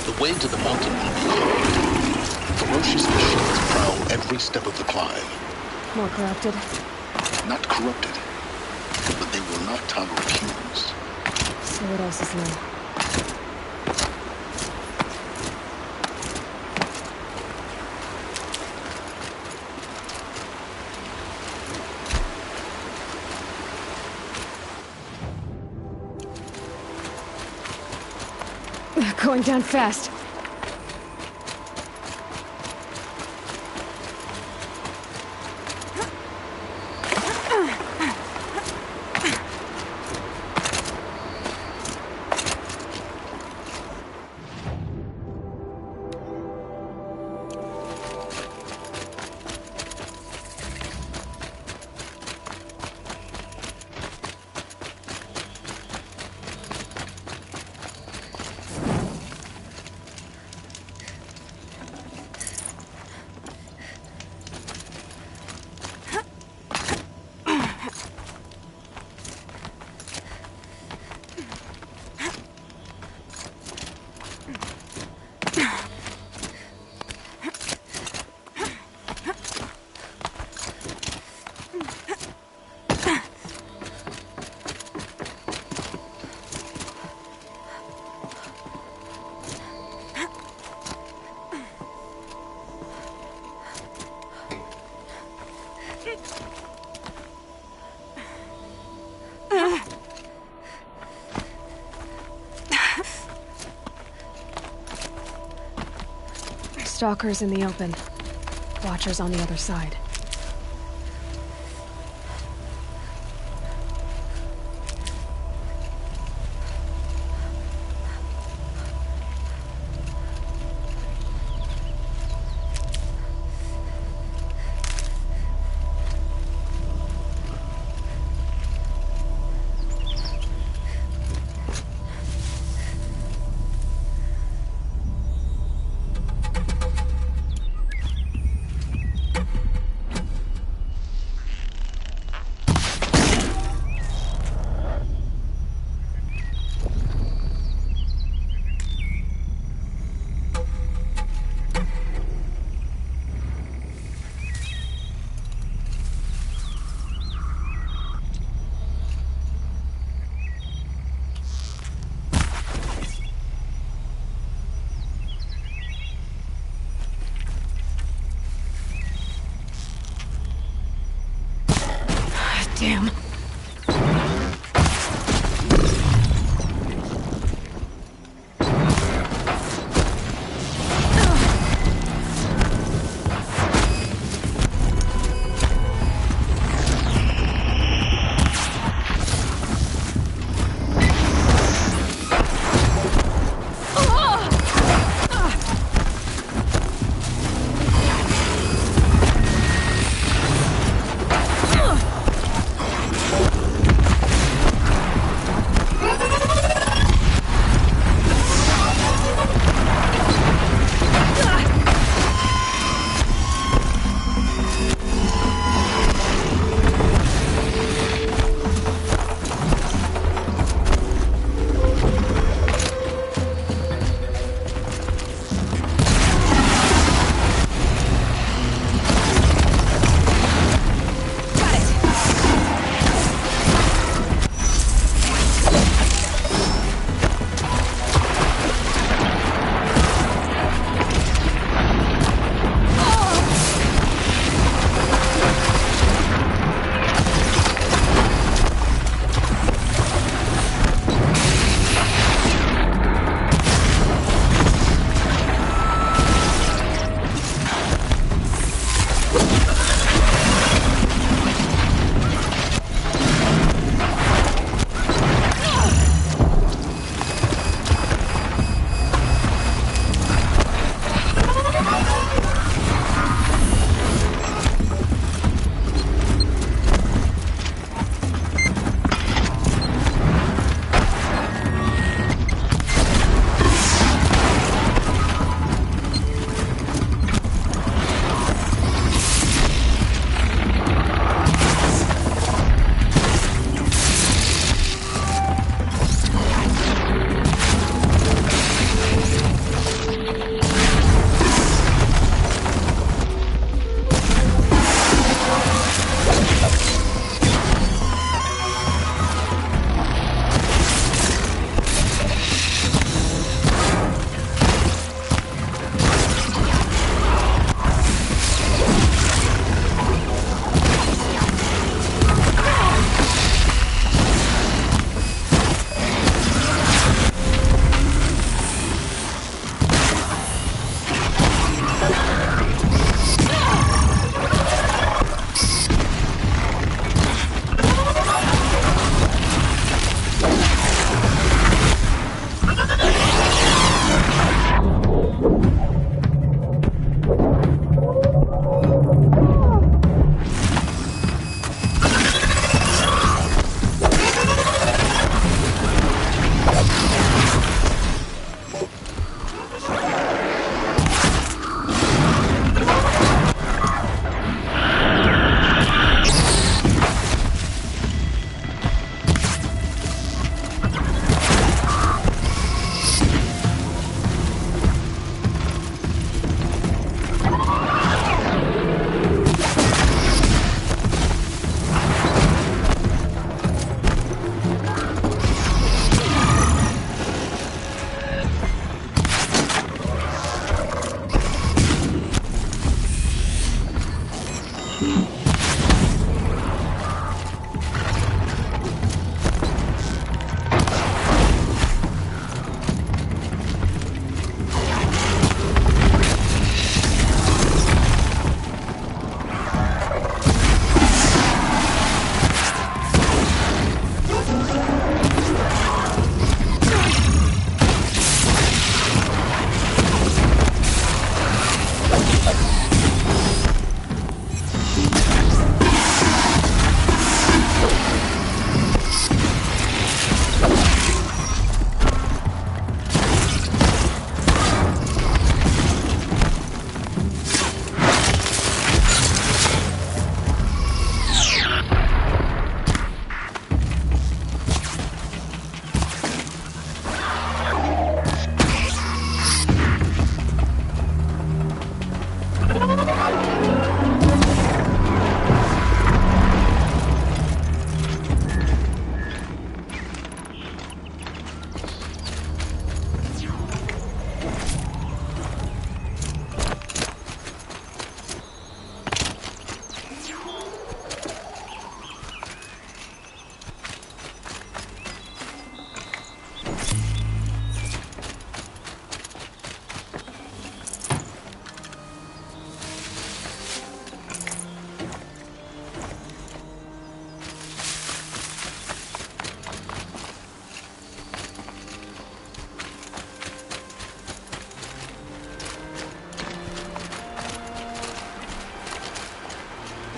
The way to the mountain will be hard. Ferocious machines prowl every step of the climb. More corrupted? Not corrupted, but they will not tolerate humans. So what else is new? Going down fast. Stalkers in the open. Watchers on the other side.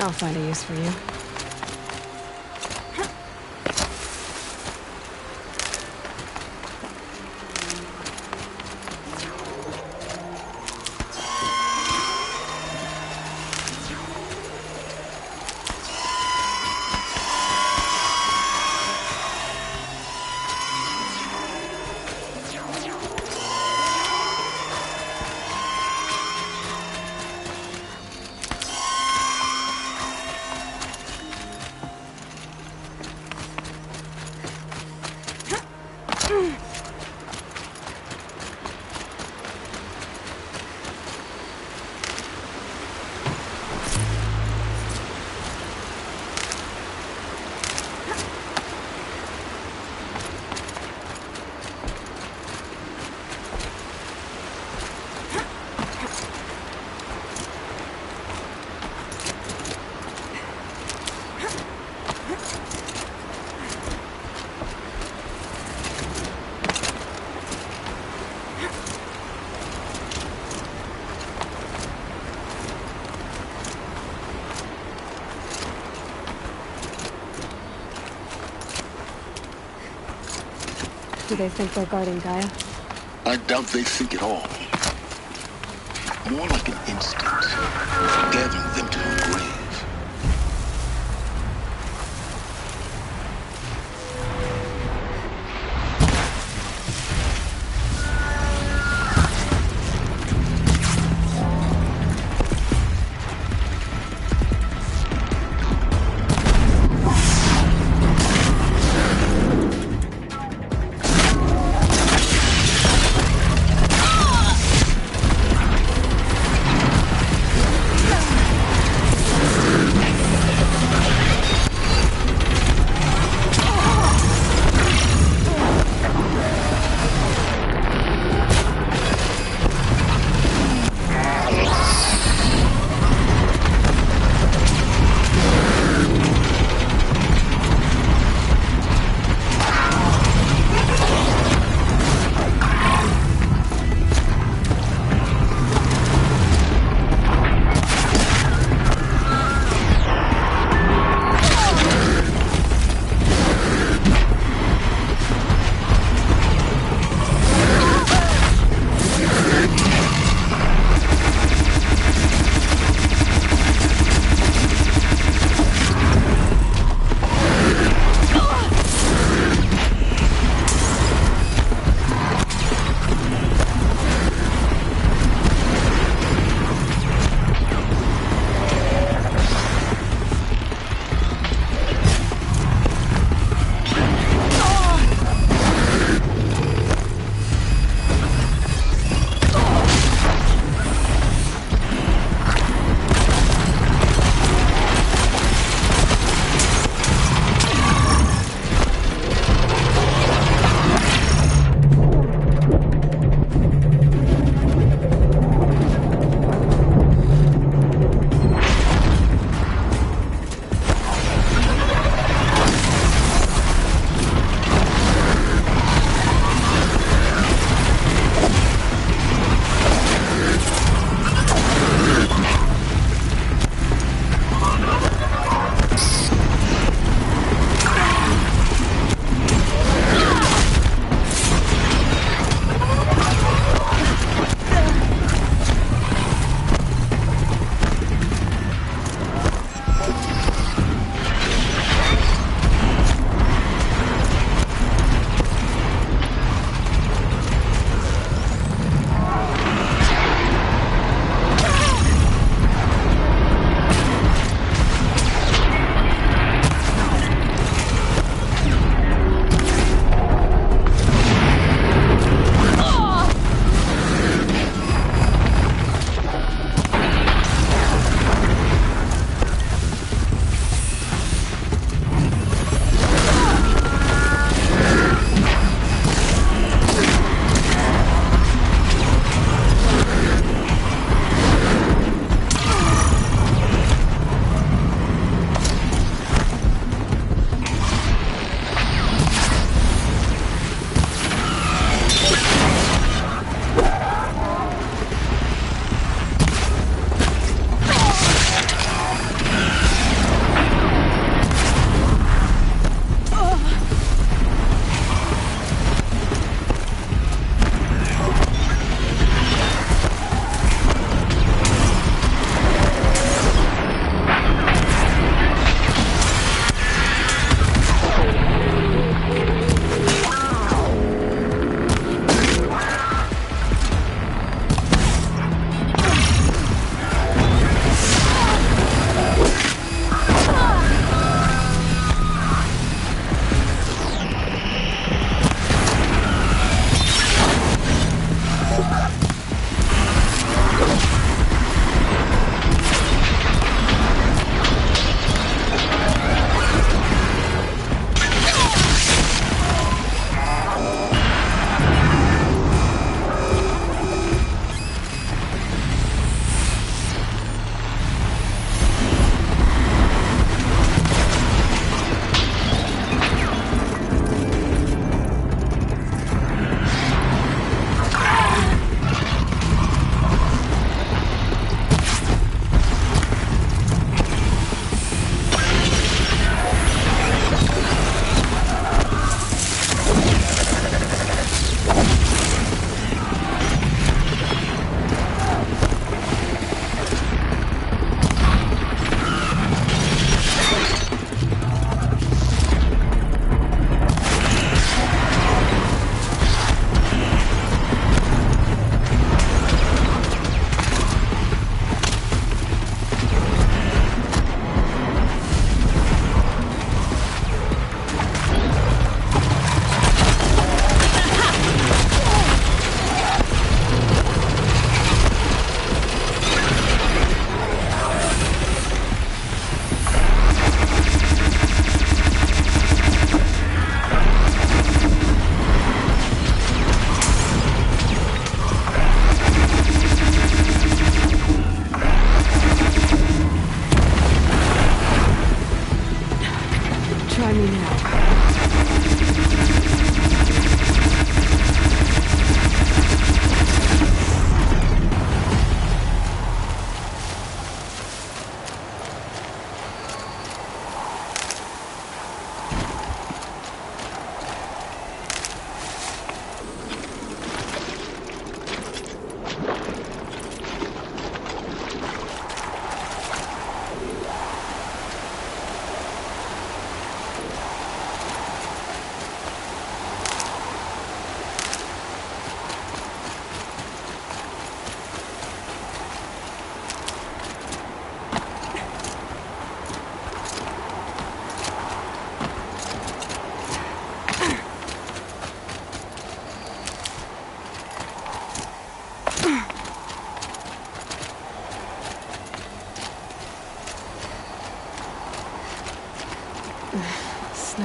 I'll find a use for you. Do they think they're guarding Gaia? I doubt they think at all. More like an instinct, gathering them to her grave.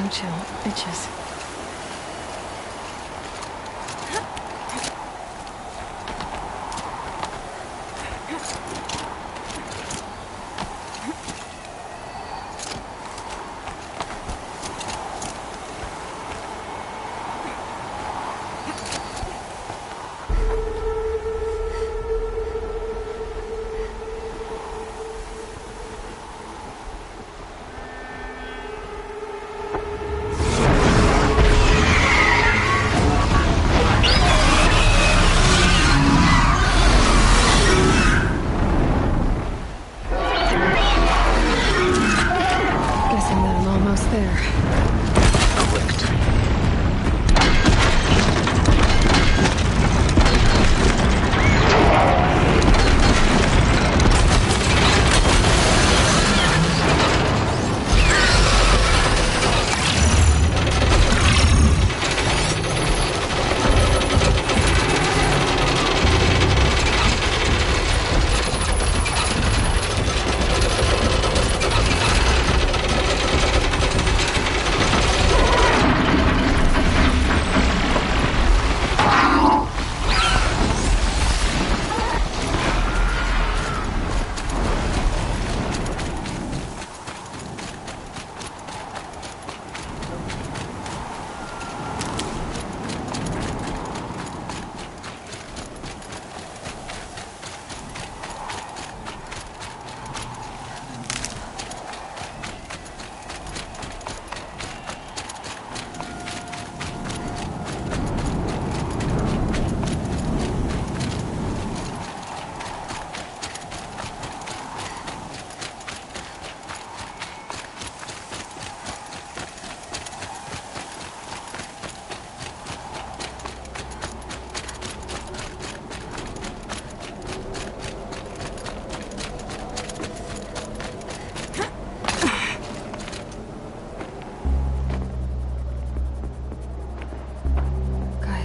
chill, bitches.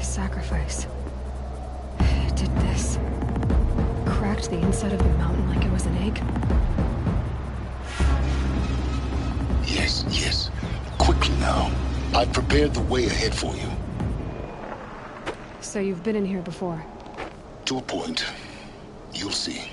Sacrifice. It did this. Cracked the inside of the mountain like it was an egg. Yes, yes. Quickly now. I've prepared the way ahead for you. So you've been in here before? To a point. You'll see.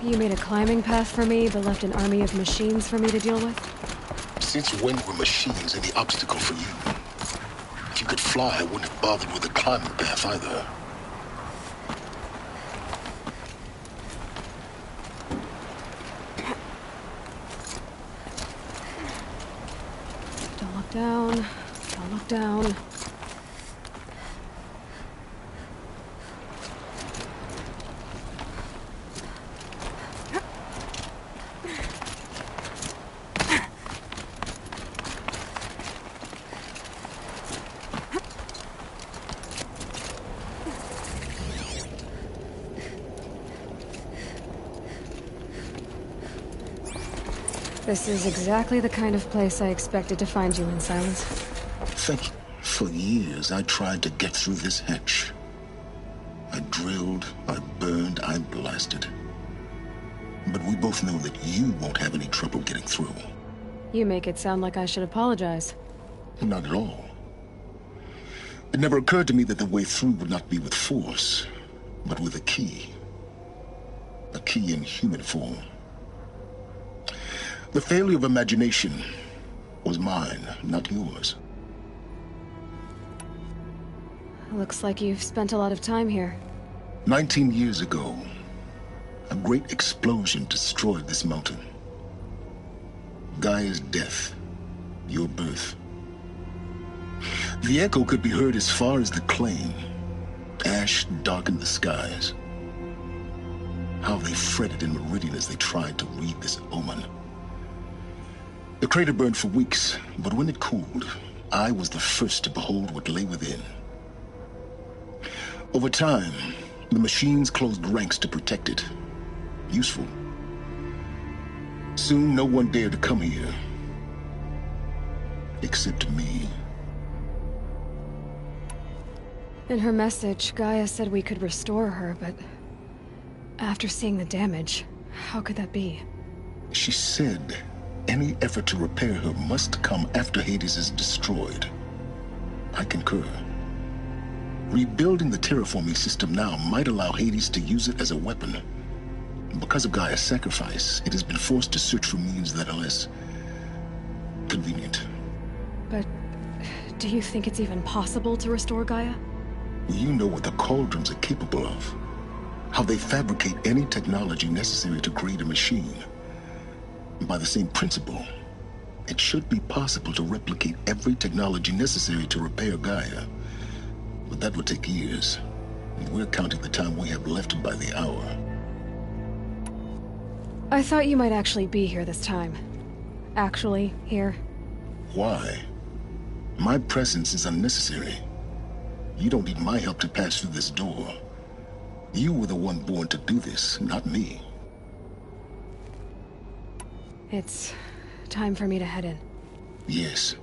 You made a climbing path for me, but left an army of machines for me to deal with? Since when were machines any obstacle for you? If you could fly, I wouldn't have bothered with a climbing path either. Don't look down. Don't look down. This is exactly the kind of place I expected to find you in, Silence. Thank you. For years, I tried to get through this hatch. I drilled, I burned, I blasted. But we both know that you won't have any trouble getting through. You make it sound like I should apologize. Not at all. It never occurred to me that the way through would not be with force, but with a key. A key in human form. The failure of imagination was mine, not yours. Looks like you've spent a lot of time here. 19 years ago, a great explosion destroyed this mountain. Gaia's death, your birth. The echo could be heard as far as the claim. Ash darkened the skies. How they fretted in Meridian as they tried to read this omen. The crater burned for weeks, but when it cooled, I was the first to behold what lay within. Over time, the machines closed ranks to protect it. Useful. Soon, no one dared to come here. Except me. In her message, Gaia said we could restore her, but After seeing the damage, how could that be? She said any effort to repair her must come after Hades is destroyed. I concur. Rebuilding the terraforming system now might allow Hades to use it as a weapon. Because of Gaia's sacrifice, it has been forced to search for means that are less convenient. But do you think it's even possible to restore Gaia? You know what the Cauldrons are capable of. How they fabricate any technology necessary to create a machine. By the same principle, it should be possible to replicate every technology necessary to repair Gaia. But that would take years, and we're counting the time we have left by the hour. I thought you might actually be here this time. Actually, here. Why? My presence is unnecessary. You don't need my help to pass through this door. You were the one born to do this, not me. It's time for me to head in. Yes.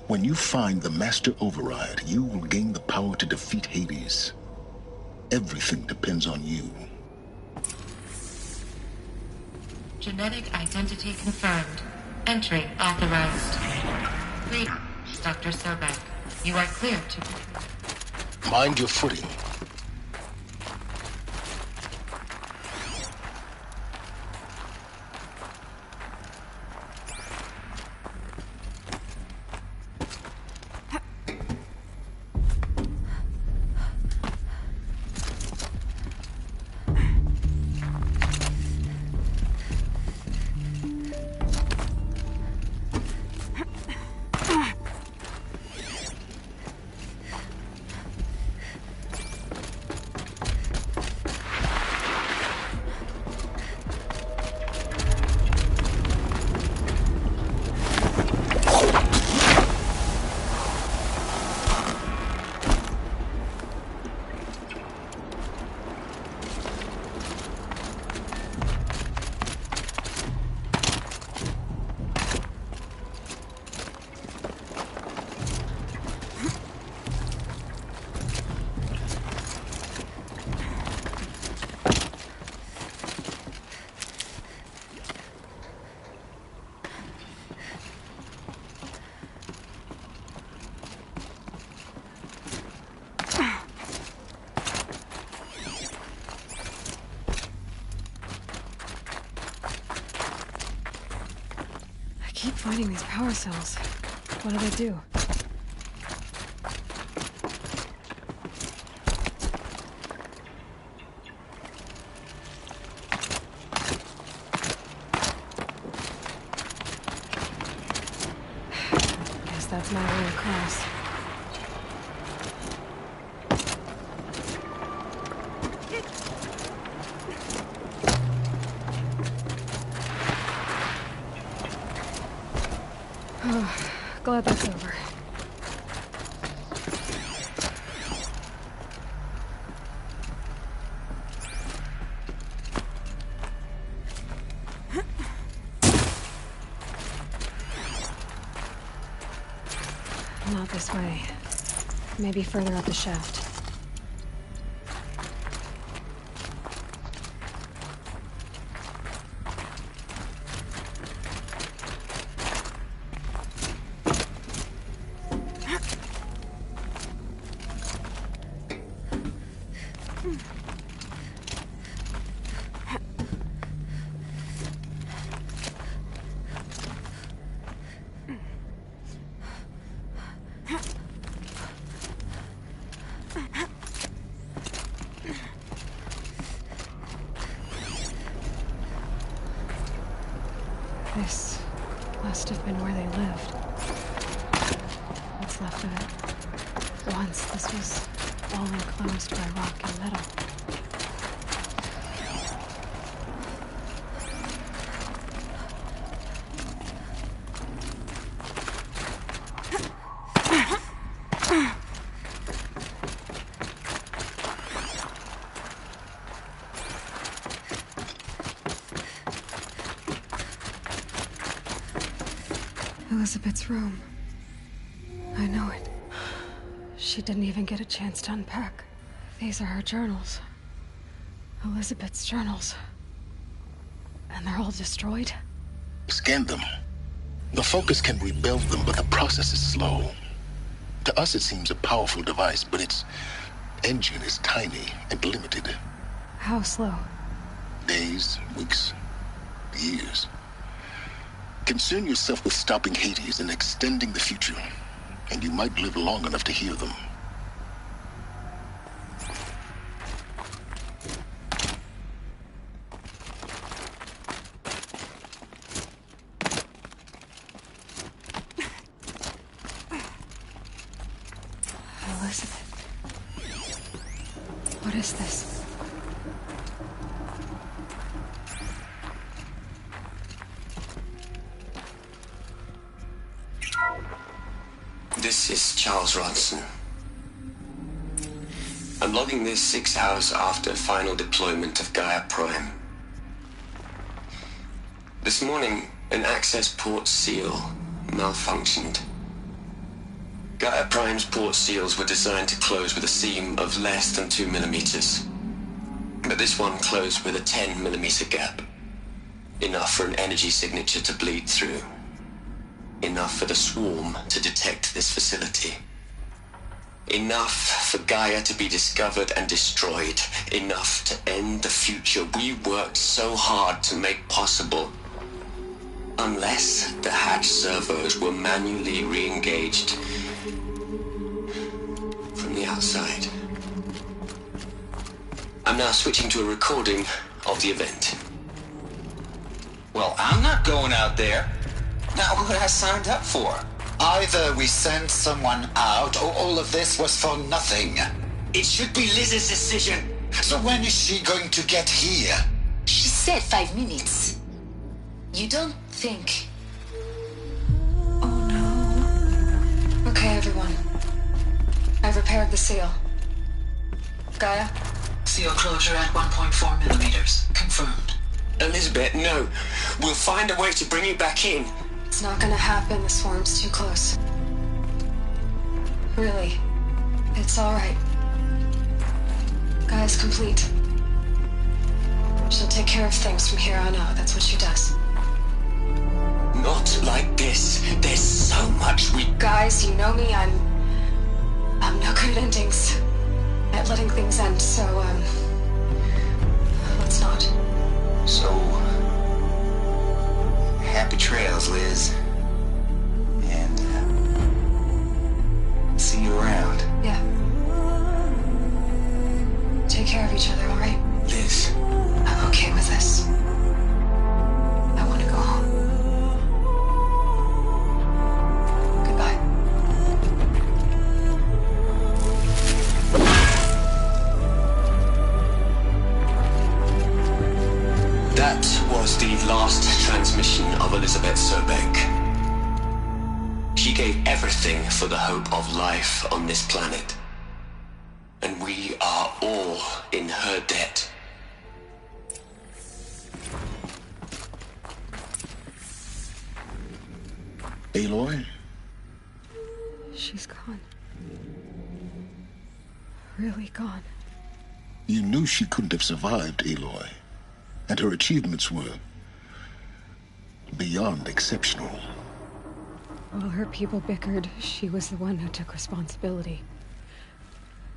When you find the Master Override, you will gain the power to defeat Hades. Everything depends on you. Genetic identity confirmed. Entry authorized. Greetings, Dr. Sobek. You are clear to... Mind your footing. I keep finding these power cells. What do they do? Guess that's my way across. Glad that's over. Not this way. Maybe further up the shaft. This must have been where they lived. What's left of it. Once this was all enclosed by rock and metal. Elizabeth's room. I know it. She didn't even get a chance to unpack. These are her journals. Elizabeth's journals. And they're all destroyed? Scan them. The Focus can rebuild them, but the process is slow. To us, it seems a powerful device, but its engine is tiny and limited. How slow? Days, weeks, years. Concern yourself with stopping Hades and extending the future, and you might live long enough to hear them. Elizabeth. What is this? This is Charles Ronson. I'm logging this 6 hours after final deployment of Gaia Prime. This morning, an access port seal malfunctioned. Gaia Prime's port seals were designed to close with a seam of less than 2 millimeters. But this one closed with a 10 millimeter gap. Enough for an energy signature to bleed through. Enough for the swarm to detect this facility. Enough for Gaia to be discovered and destroyed. Enough to end the future we worked so hard to make possible. Unless the hatch servos were manually re-engaged from the outside. I'm now switching to a recording of the event. Well, I'm not going out there. Not what I signed up for. Either we send someone out, or all of this was for nothing. It should be Liz's decision. So when is she going to get here? She said 5 minutes. You don't think... Okay, everyone. I've repaired the seal. Gaia? Seal closure at 1.4 millimeters. Confirmed. Elizabeth, no. We'll find a way to bring you back in. It's not gonna happen. The swarm's too close. Really. It's alright. Gaia's complete. She'll take care of things from here on out. That's what she does. Not like this. There's so much we... Guys, you know me. I'm no good at endings. At letting things end, so, let's not. So... happy trails, Liz. And, see you around. Yeah. Take care of each other, alright? Liz. I'm okay with this. I want to go home. Goodbye. That was the last transmission of Elizabeth Sobeck. She gave everything for the hope of life on this planet. And we are all in her debt. Aloy? She's gone. Really gone. You knew she couldn't have survived, Aloy. And her achievements were... beyond exceptional. While her people bickered, she was the one who took responsibility.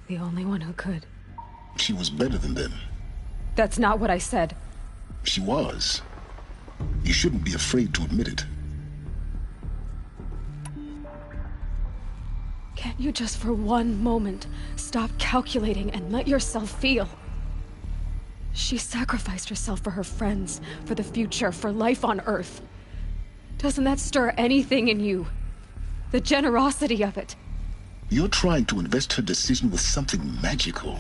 The only one who could. She was better than them. That's not what I said. She was. You shouldn't be afraid to admit it. Can't you just for one moment stop calculating and let yourself feel? She sacrificed herself for her friends, for the future, for life on Earth. Doesn't that stir anything in you? The generosity of it. You're trying to invest her decision with something magical.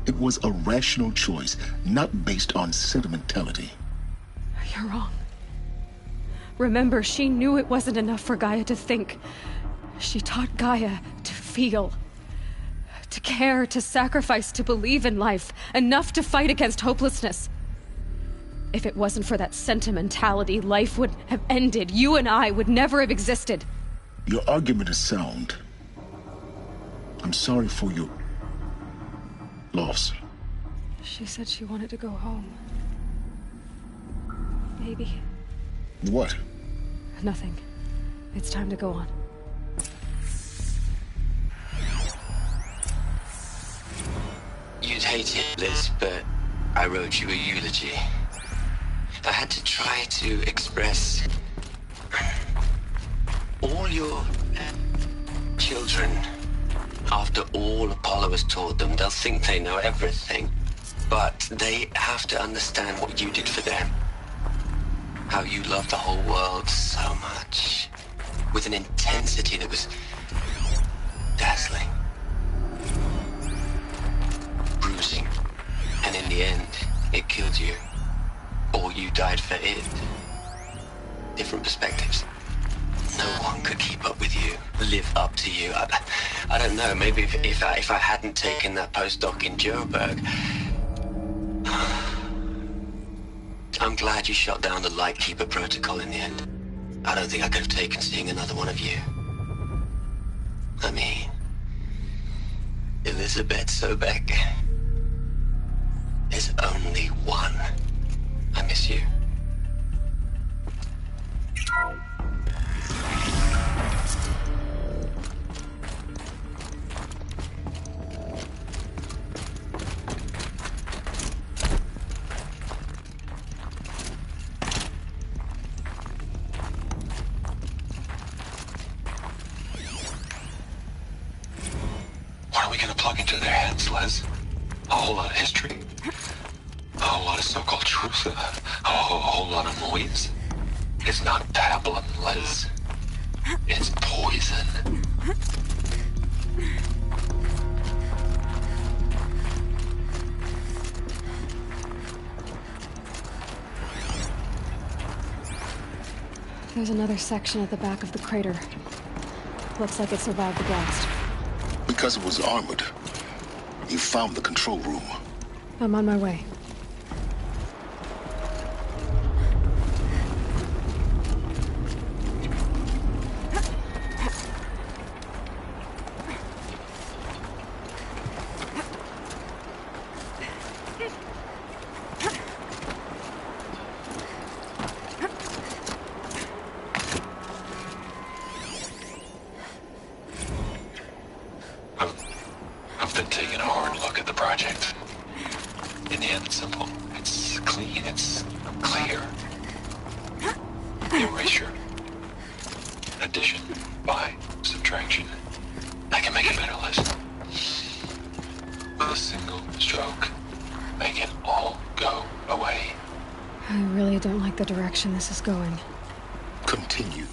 It was a rational choice, not based on sentimentality. You're wrong. Remember, she knew it wasn't enough for Gaia to think. She taught Gaia to feel. To care, to sacrifice, to believe in life. Enough to fight against hopelessness. If it wasn't for that sentimentality, life would have ended. You and I would never have existed. Your argument is sound. I'm sorry for your loss. She said she wanted to go home. Maybe. What? Nothing. It's time to go on. You'd hate it, Liz, but I wrote you a eulogy. I had to try to express all your children. After all Apollo has taught them, they'll think they know everything. But they have to understand what you did for them. How you loved the whole world so much. With an intensity that was dazzling. Bruising. And in the end, it killed you. Or you died for it. Different perspectives. No one could keep up with you, live up to you. I don't know, maybe if I hadn't taken that postdoc in Joburg. I'm glad you shot down the Lightkeeper protocol in the end. I don't think I could have taken seeing another one of you. I mean, Elizabeth Sobek. There's only one. I miss you. What are we gonna plug into their heads, Les? A whole lot of history? A whole lot of so-called truth? A whole lot of noise? It's not pablum, Les. It's poison. There's another section at the back of the crater. Looks like it survived the blast. Because it was armored. You found the control room. I'm on my way. I've been taking a hard look at the project. In the end, it's simple. It's clean. It's clear. Erasure. Addition. By. Subtraction. I can make a better list. With a single stroke. Make it all go away. I really don't like the direction this is going. Continue.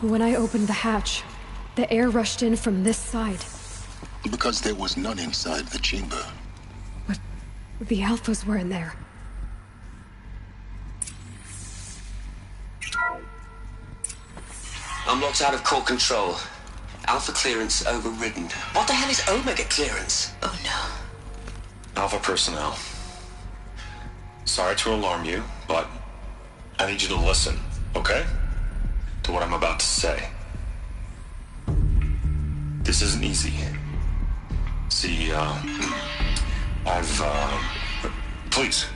When I opened the hatch, the air rushed in from this side. Because there was none inside the chamber. But the Alphas were in there. I'm locked out of core control. Alpha clearance overridden. What the hell is Omega clearance? Oh no. Alpha personnel. Sorry to alarm you, but I need you to listen, okay? To what I'm about to say. This isn't easy. See, please,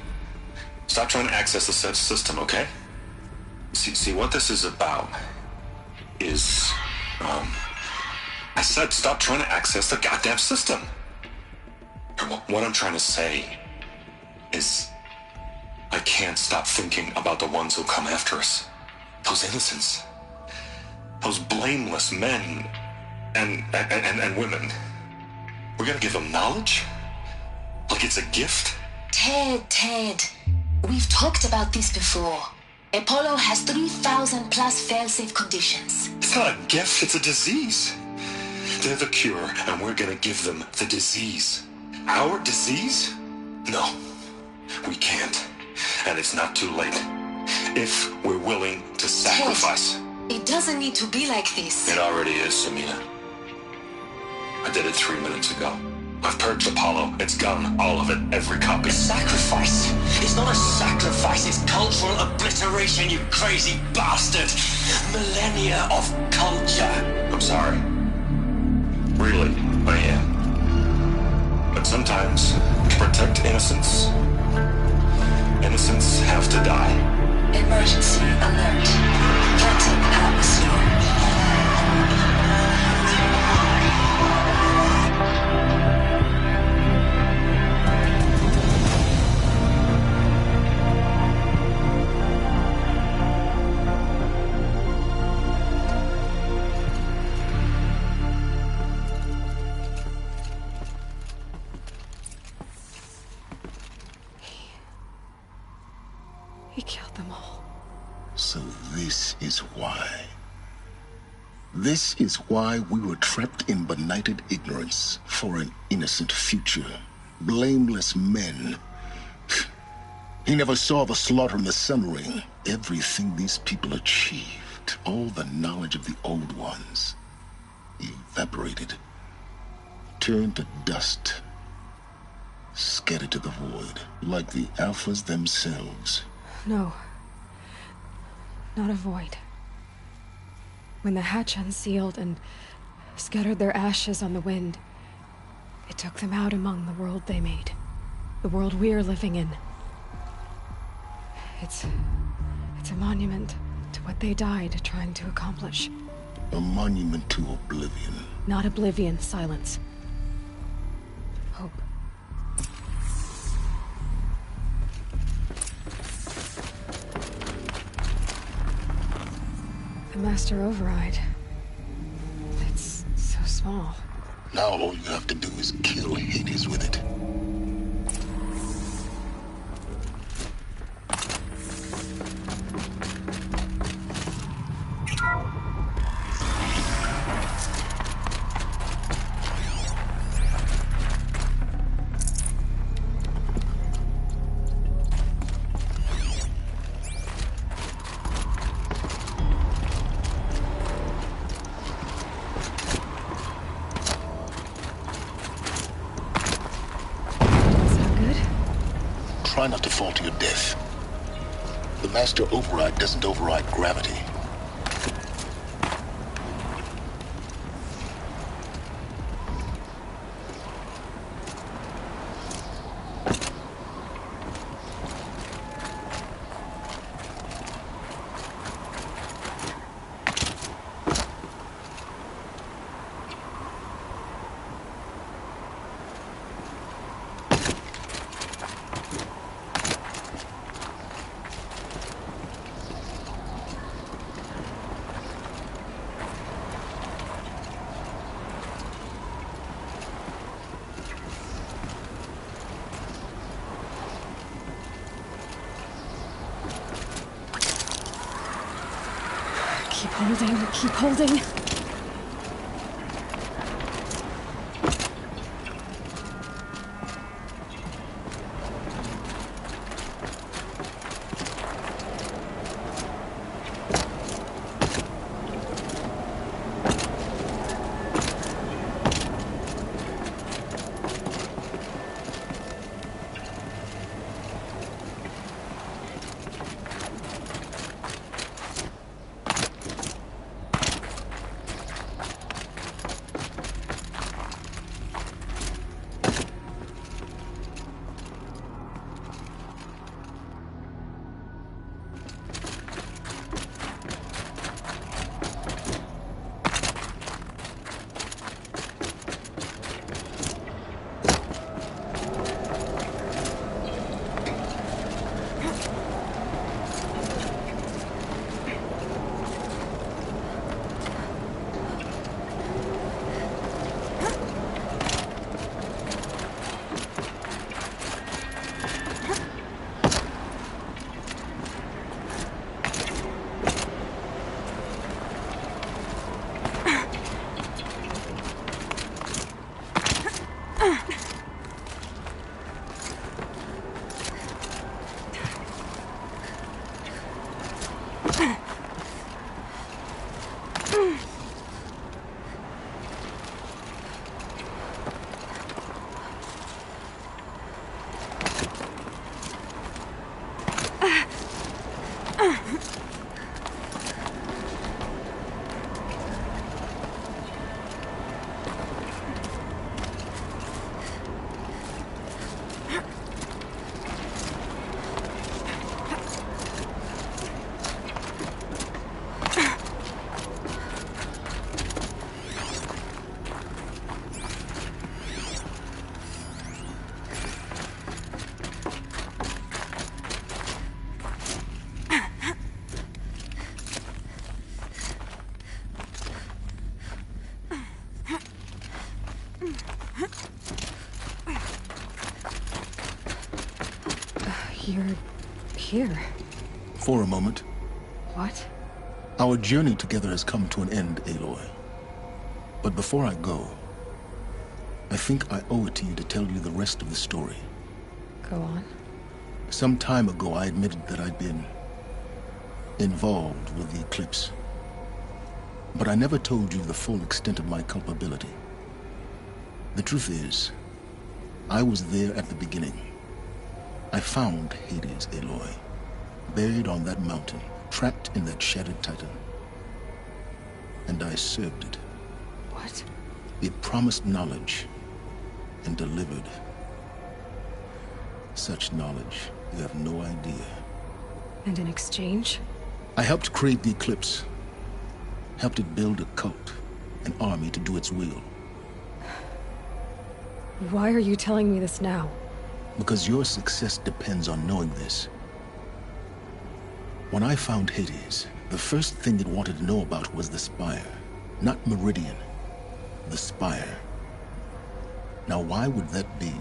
stop trying to access the system, okay? See, what this is about is, I said stop trying to access the goddamn system. What I'm trying to say is, I can't stop thinking about the ones who come after us. Those innocents. Those blameless men and women. We're gonna give them knowledge? Like it's a gift? Ted. We've talked about this before. Apollo has 3,000 plus fail-safe conditions. It's not a gift, it's a disease. They're the cure, and we're gonna give them the disease. Our disease? No, we can't. And it's not too late. If we're willing to sacrifice. It doesn't need to be like this. It already is, Samina. I did it 3 minutes ago. I've purged Apollo. It's gone. All of it. Every copy. A sacrifice? It's not a sacrifice. It's cultural obliteration, you crazy bastard. Millennia of culture. I'm sorry. Really, I am. But sometimes, to protect innocence, innocents have to die. Emergency alert. Threatened atmosphere. He killed them all. So this is why. This is why we were trapped in benighted ignorance for an innocent future. Blameless men. He never saw the slaughter and the summering. Everything these people achieved, all the knowledge of the old ones, evaporated, turned to dust, scattered to the void, like the Alphas themselves. No. Not a void. When the hatch unsealed and scattered their ashes on the wind, it took them out among the world they made. The world we're living in. It's a monument to what they died trying to accomplish. A monument to oblivion. Not oblivion, silence. Hope. The Master Override. It's so small. Now all you have to do is kill Hades with it. Try not to fall to your death. The Master Override doesn't override gravity. Keep holding. You're here. For a moment. What? Our journey together has come to an end, Aloy. But before I go, I think I owe it to you to tell you the rest of the story. Go on. Some time ago, I admitted that I'd been involved with the Eclipse. But I never told you the full extent of my culpability. The truth is, I was there at the beginning. I found Hades, Aloy, buried on that mountain, trapped in that shattered Titan. And I served it. What? It promised knowledge and delivered. Such knowledge, you have no idea. And in exchange? I helped create the Eclipse. Helped it build a cult, an army to do its will. Why are you telling me this now? Because your success depends on knowing this. When I found Hades, the first thing it wanted to know about was the Spire. Not Meridian. The Spire. Now why would that be?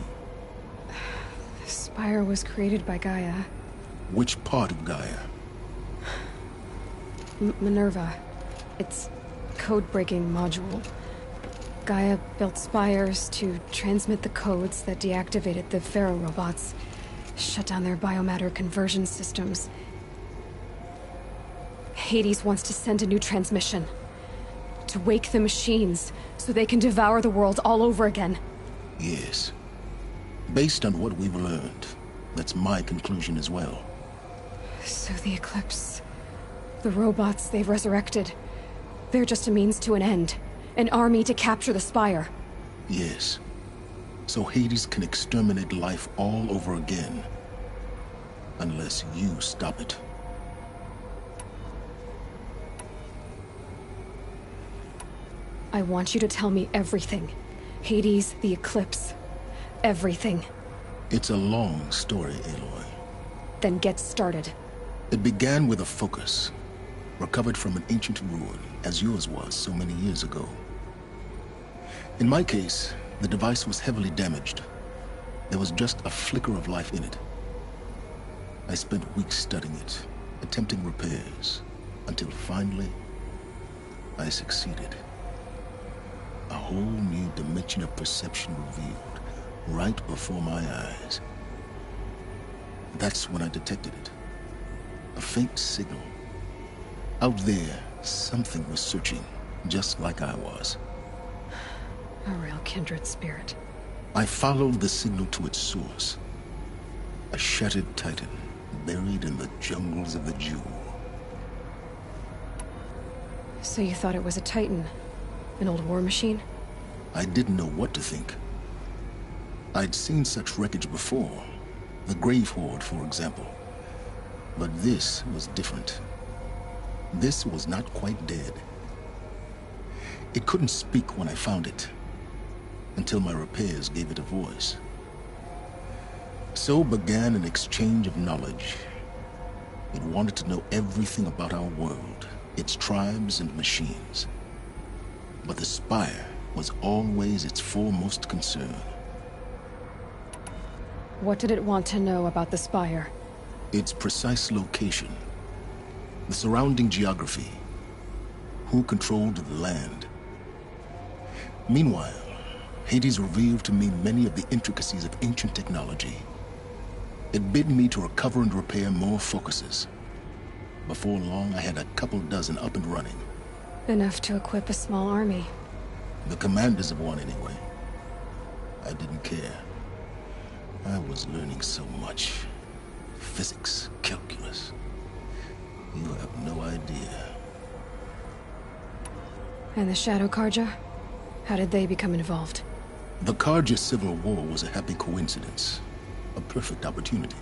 The Spire was created by Gaia. Which part of Gaia? Minerva. Its code-breaking module. Gaia built spires to transmit the codes that deactivated the Pharaoh robots, shut down their biomatter conversion systems. Hades wants to send a new transmission. To wake the machines, so they can devour the world all over again. Yes. Based on what we've learned, that's my conclusion as well. So the Eclipse... the robots they've resurrected... they're just a means to an end. An army to capture the Spire. Yes. So Hades can exterminate life all over again. Unless you stop it. I want you to tell me everything. Hades, the Eclipse. Everything. It's a long story, Aloy. Then get started. It began with a focus. Recovered from an ancient ruin, as yours was so many years ago. In my case, the device was heavily damaged. There was just a flicker of life in it. I spent weeks studying it, attempting repairs, until finally, I succeeded. A whole new dimension of perception revealed, right before my eyes. That's when I detected it. A faint signal. Out there, something was searching, just like I was. A real kindred spirit. I followed the signal to its source. A shattered Titan, buried in the jungles of the Jewel. So you thought it was a Titan? An old war machine? I didn't know what to think. I'd seen such wreckage before. The Grave Horde, for example. But this was different. This was not quite dead. It couldn't speak when I found it, until my repairs gave it a voice. So began an exchange of knowledge. It wanted to know everything about our world, its tribes and machines. But the Spire was always its foremost concern. What did it want to know about the Spire? Its precise location. The surrounding geography. Who controlled the land. Meanwhile, Hades revealed to me many of the intricacies of ancient technology. It bid me to recover and repair more focuses. Before long, I had a couple dozen up and running. Enough to equip a small army. The commanders of one, anyway. I didn't care. I was learning so much. Physics, calculus. You have no idea. And the Shadow Karja? How did they become involved? The Karja Civil War was a happy coincidence. A perfect opportunity.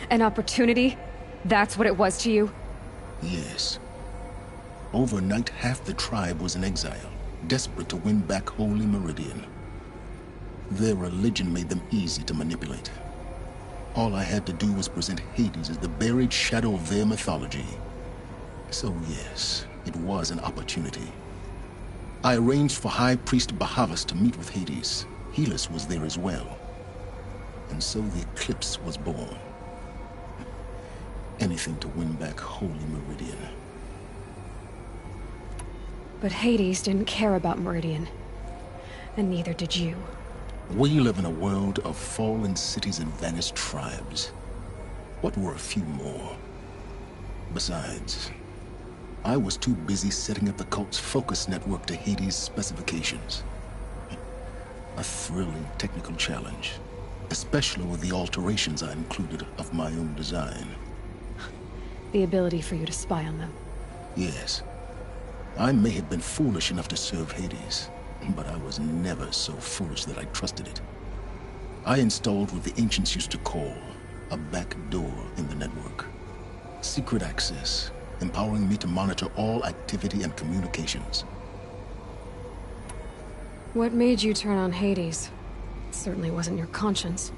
An opportunity? That's what it was to you? Yes. Overnight, half the tribe was in exile, desperate to win back Holy Meridian. Their religion made them easy to manipulate. All I had to do was present Hades as the buried shadow of their mythology. So yes, it was an opportunity. I arranged for High Priest Bahavas to meet with Hades. Helis was there as well. And so the Eclipse was born. Anything to win back Holy Meridian. But Hades didn't care about Meridian. And neither did you. We live in a world of fallen cities and vanished tribes. What were a few more? Besides, I was too busy setting up the cult's focus network to Hades' specifications. A thrilling technical challenge, especially with the alterations I included of my own design. The ability for you to spy on them. Yes. I may have been foolish enough to serve Hades, but I was never so foolish that I trusted it. I installed what the ancients used to call a back door in the network. Secret access, empowering me to monitor all activity and communications. What made you turn on Hades? It certainly wasn't your conscience.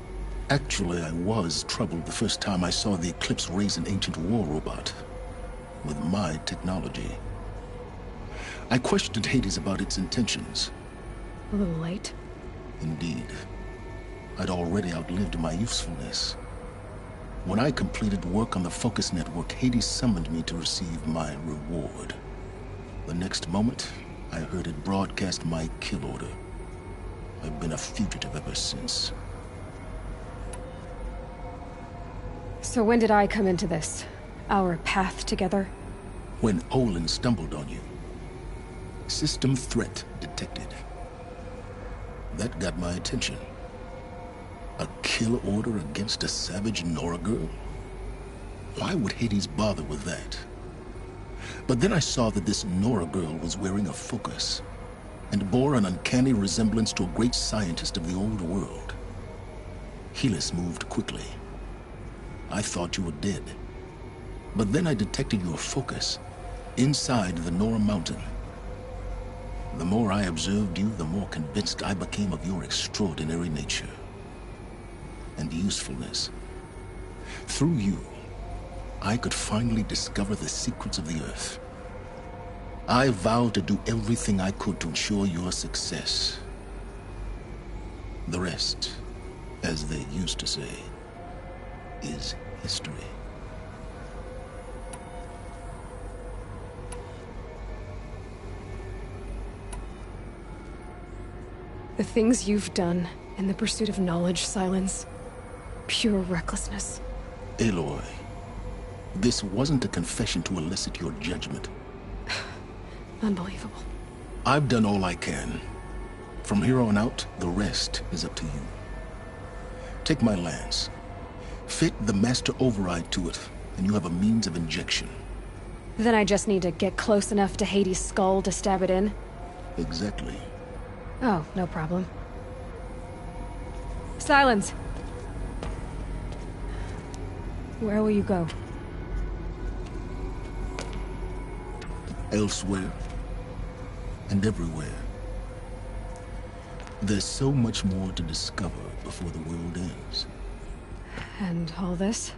Actually, I was troubled the first time I saw the Eclipse raise an ancient war robot. With my technology. I questioned Hades about its intentions. A little late. Indeed. I'd already outlived my usefulness. When I completed work on the Focus Network, Hades summoned me to receive my reward. The next moment, I heard it broadcast my kill order. I've been a fugitive ever since. So when did I come into this? Our path together? When Olin stumbled on you. System threat detected. That got my attention. A kill order against a savage Nora girl? Why would Hades bother with that? But then I saw that this Nora girl was wearing a focus, and bore an uncanny resemblance to a great scientist of the old world. Helis moved quickly. I thought you were dead. But then I detected your focus inside the Nora Mountain. The more I observed you, the more convinced I became of your extraordinary nature and usefulness. Through you, I could finally discover the secrets of the Earth. I vowed to do everything I could to ensure your success. The rest, as they used to say, is history. The things you've done in the pursuit of knowledge, Silence. Pure recklessness. Aloy, this wasn't a confession to elicit your judgment. Unbelievable. I've done all I can. From here on out, the rest is up to you. Take my lance. Fit the Master Override to it, and you have a means of injection. Then I just need to get close enough to Hades' skull to stab it in? Exactly. Oh, no problem. Silence! Where will you go? Elsewhere. And everywhere. There's so much more to discover before the world ends. And all this?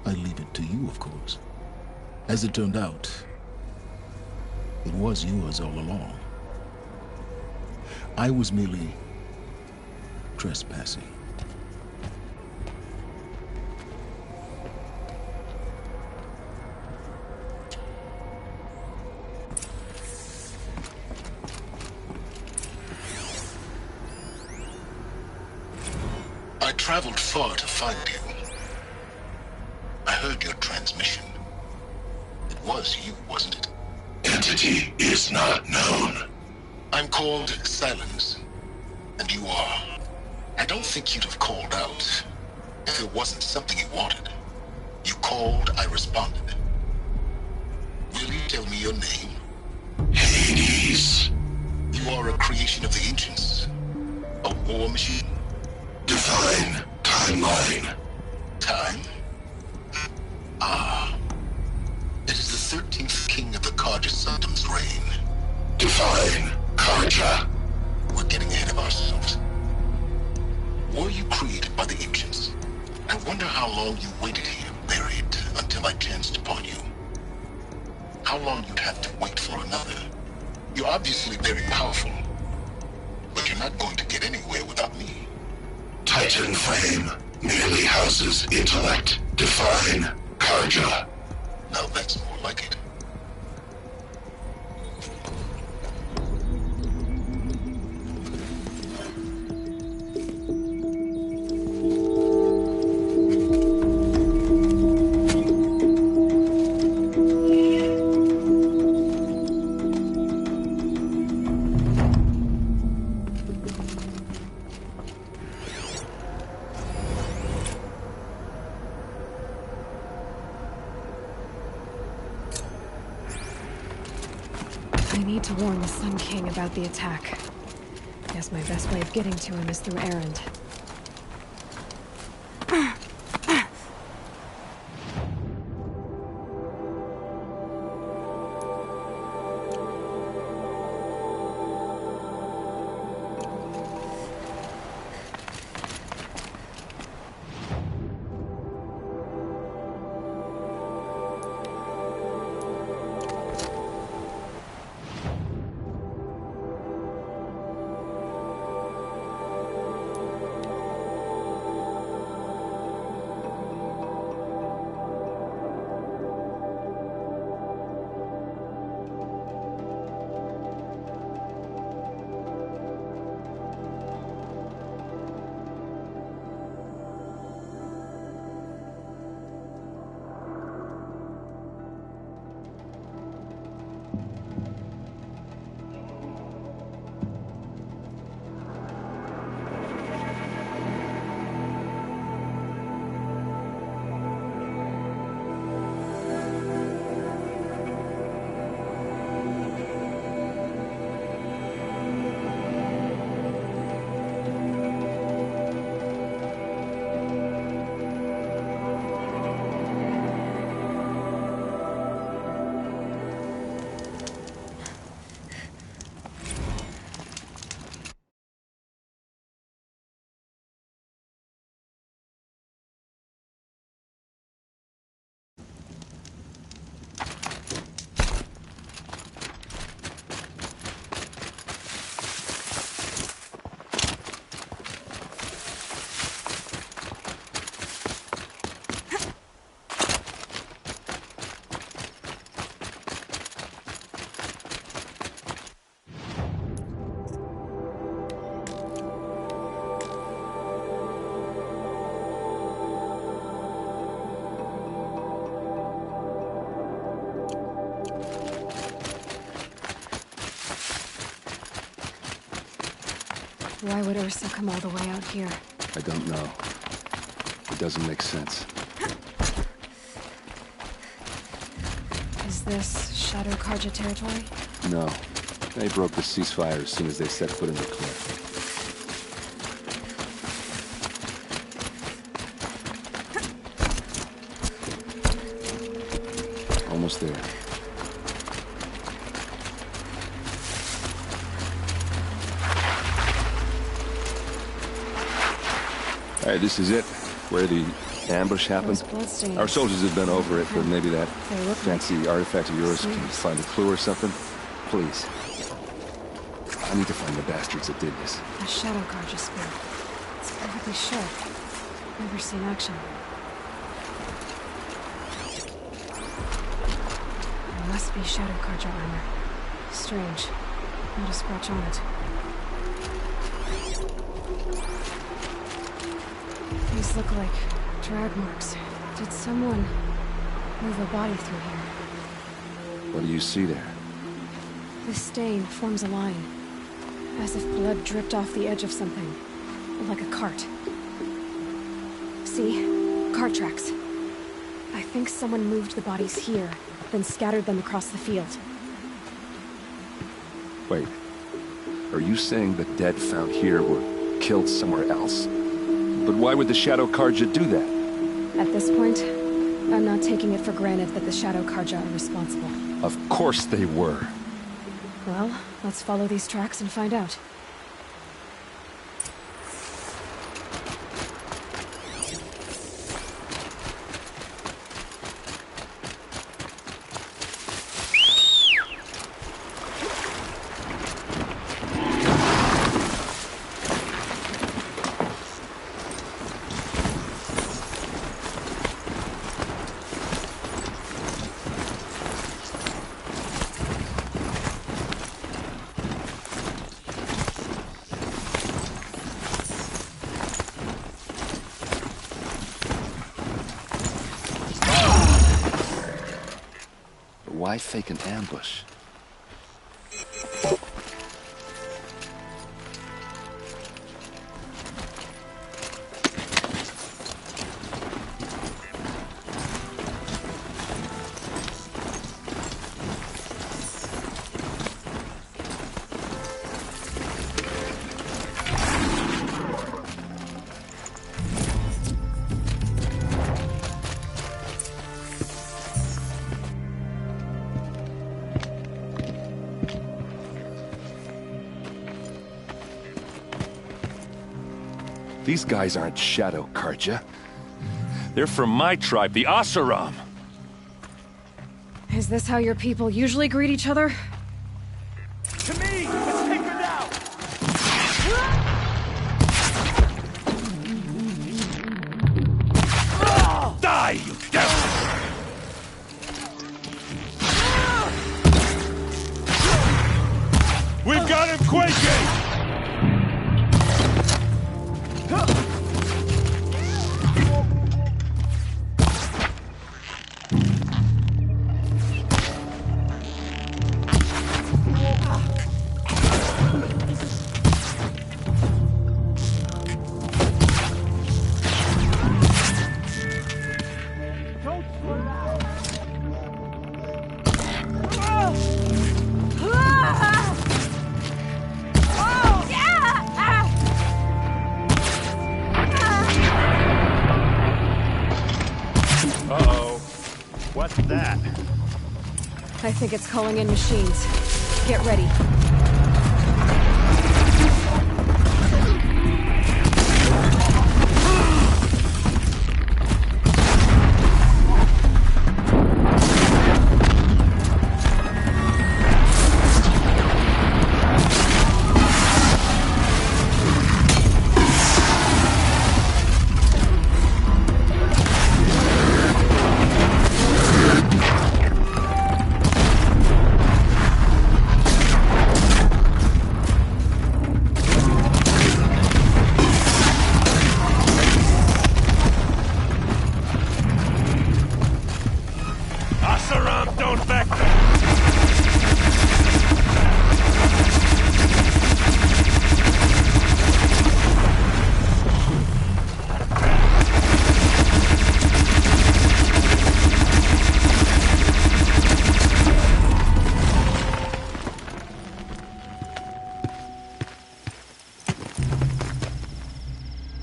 I leave it to you, of course. As it turned out, it was yours all along. I was merely trespassing. I traveled far to find you. I heard your transmission. It was you, wasn't it? Entity is not known. I'm called Silence, and you are. I don't think you'd have called out if it wasn't something you wanted. You called, I responded. Will you tell me your name? Hades. You are a creation of the ancients. A war machine. Define timeline. Time? Ah. It is the 13th king of the Carja Sanctum's reign. Define Carja. We're getting ahead of ourselves. Were you created by the ancients? I wonder how long you waited here, buried, until I chanced upon you. How long you'd have to wait for another. You're obviously very powerful, but you're not going to get anywhere without me. Titan Flame merely houses intellect. Define Carja. Now that's more like it. I need to warn the Sun King about the attack. Guess my best way of getting to him is through Erend. Why would Ursa come all the way out here? I don't know. It doesn't make sense. Is this Shadow Carja territory? No. They broke the ceasefire as soon as they set foot in the cliff. Almost there. All right, this is it. Where the ambush happened. Our soldiers have been over it, but maybe that fancy artifact of yours can find a clue or something. Please. I need to find the bastards that did this. A Shadow Carja spear. It's perfectly sharp. Never seen action. It must be Shadow Carja armor. Strange. Not a scratch on it. These look like drag marks. Did someone move a body through here. What do you see there? The stain forms a line, as if blood dripped off the edge of something, like a cart. See? Cart tracks. I think someone moved the bodies here, then scattered them across the field. Wait. Are you saying the dead found here were killed somewhere else? But why would the Shadow Carja do that? At this point, I'm not taking it for granted that the Shadow Carja are responsible. Of course they were. Well, let's follow these tracks and find out. Why fake an ambush? These guys aren't Shadow Carja. They're from my tribe, the Oseram. Is this how your people usually greet each other? To me! Let's take her down! Die, you devil! We've got him quaking! What's that? I think it's calling in machines. Get ready.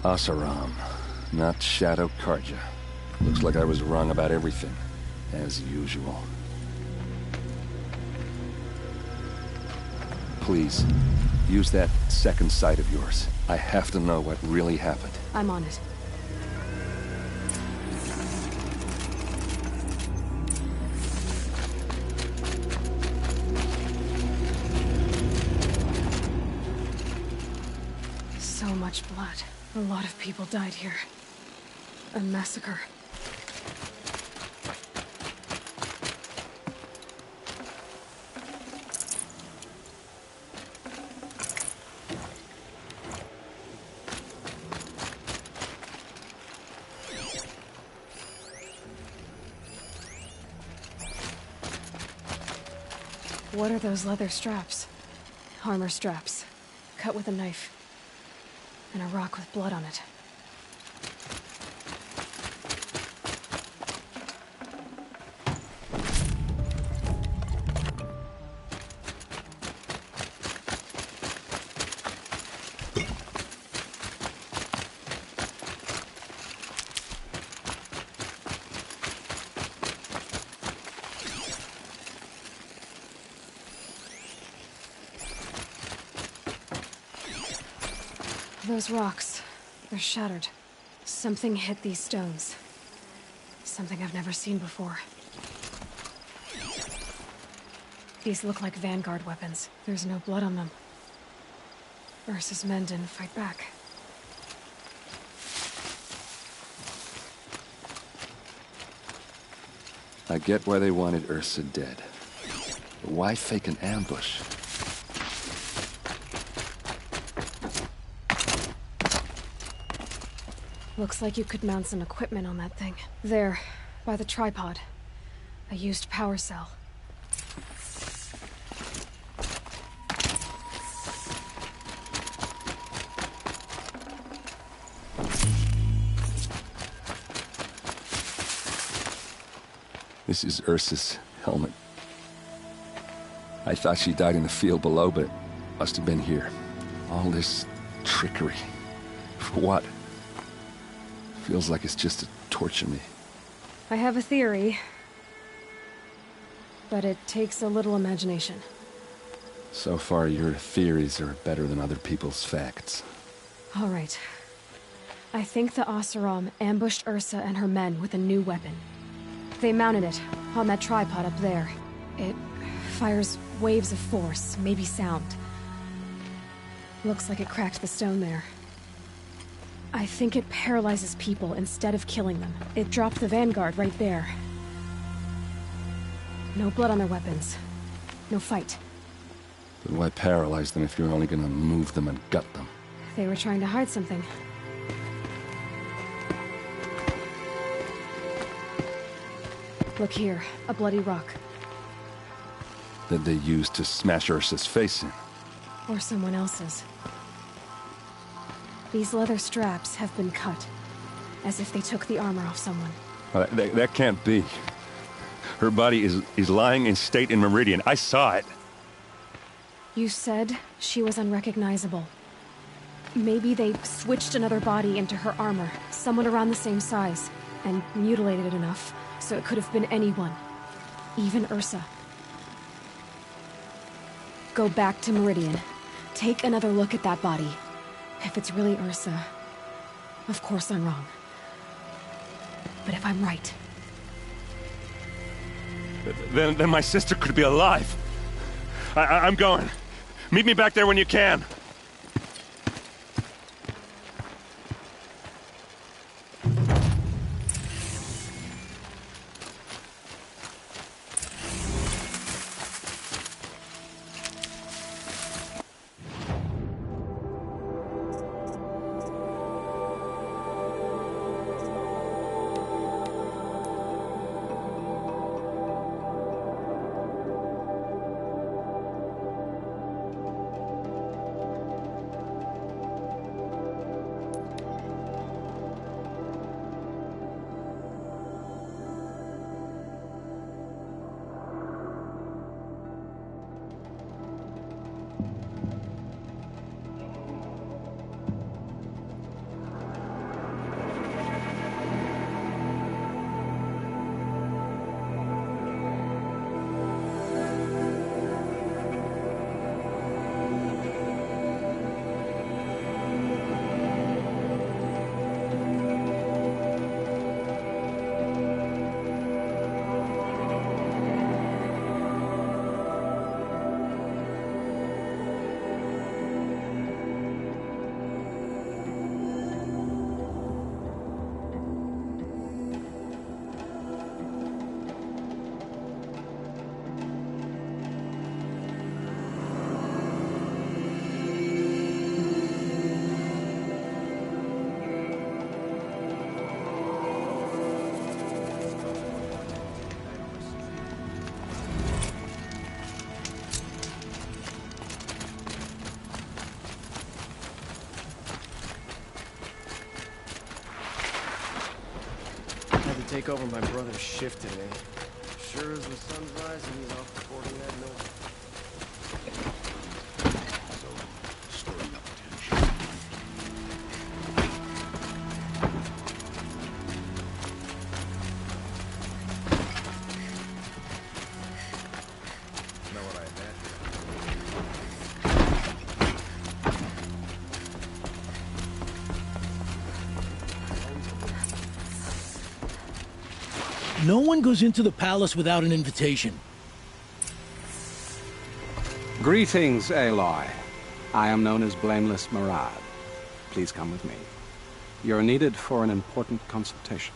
Oseram, not Shadow Carja. Looks like I was wrong about everything, as usual. Please, use that second sight of yours. I have to know what really happened. I'm on it. So much blood. A lot of people died here. A massacre. What are those leather straps? Armor straps, cut with a knife. And a rock with blood on it. Those rocks, they're shattered. Something hit these stones. Something I've never seen before. These look like Vanguard weapons. There's no blood on them. Ursa's men didn't fight back. I get why they wanted Ursa dead. But why fake an ambush? Looks like you could mount some equipment on that thing. There, by the tripod. A used power cell. This is Ursa's helmet. I thought she died in the field below, but must have been here. All this trickery. For what? Feels like it's just to torture me. I have a theory. But it takes a little imagination. So far, your theories are better than other people's facts. All right. I think the Oseram ambushed Ursa and her men with a new weapon. They mounted it on that tripod up there. It fires waves of force, maybe sound. Looks like it cracked the stone there. I think it paralyzes people instead of killing them. It dropped the Vanguard right there. No blood on their weapons. No fight. But why paralyze them if you're only gonna move them and gut them? They were trying to hide something. Look here, a bloody rock. That they used to smash Ursa's face in. Or someone else's. These leather straps have been cut, as if they took the armor off someone. Well, that can't be. Her body is lying in state in Meridian. I saw it. You said she was unrecognizable. Maybe they switched another body into her armor, someone around the same size, and mutilated it enough, so it could have been anyone. Even Ursa. Go back to Meridian. Take another look at that body. If it's really Ursa, of course I'm wrong. But if I'm right... Then my sister could be alive. I'm going. Meet me back there when you can. take over my brother's shift today. Sure as the sun's rising, he's off reporting that note. Stirring up tension. Know what I had No one goes into the palace without an invitation. Greetings, Aloy. I am known as Blameless Murad. Please come with me. You're needed for an important consultation.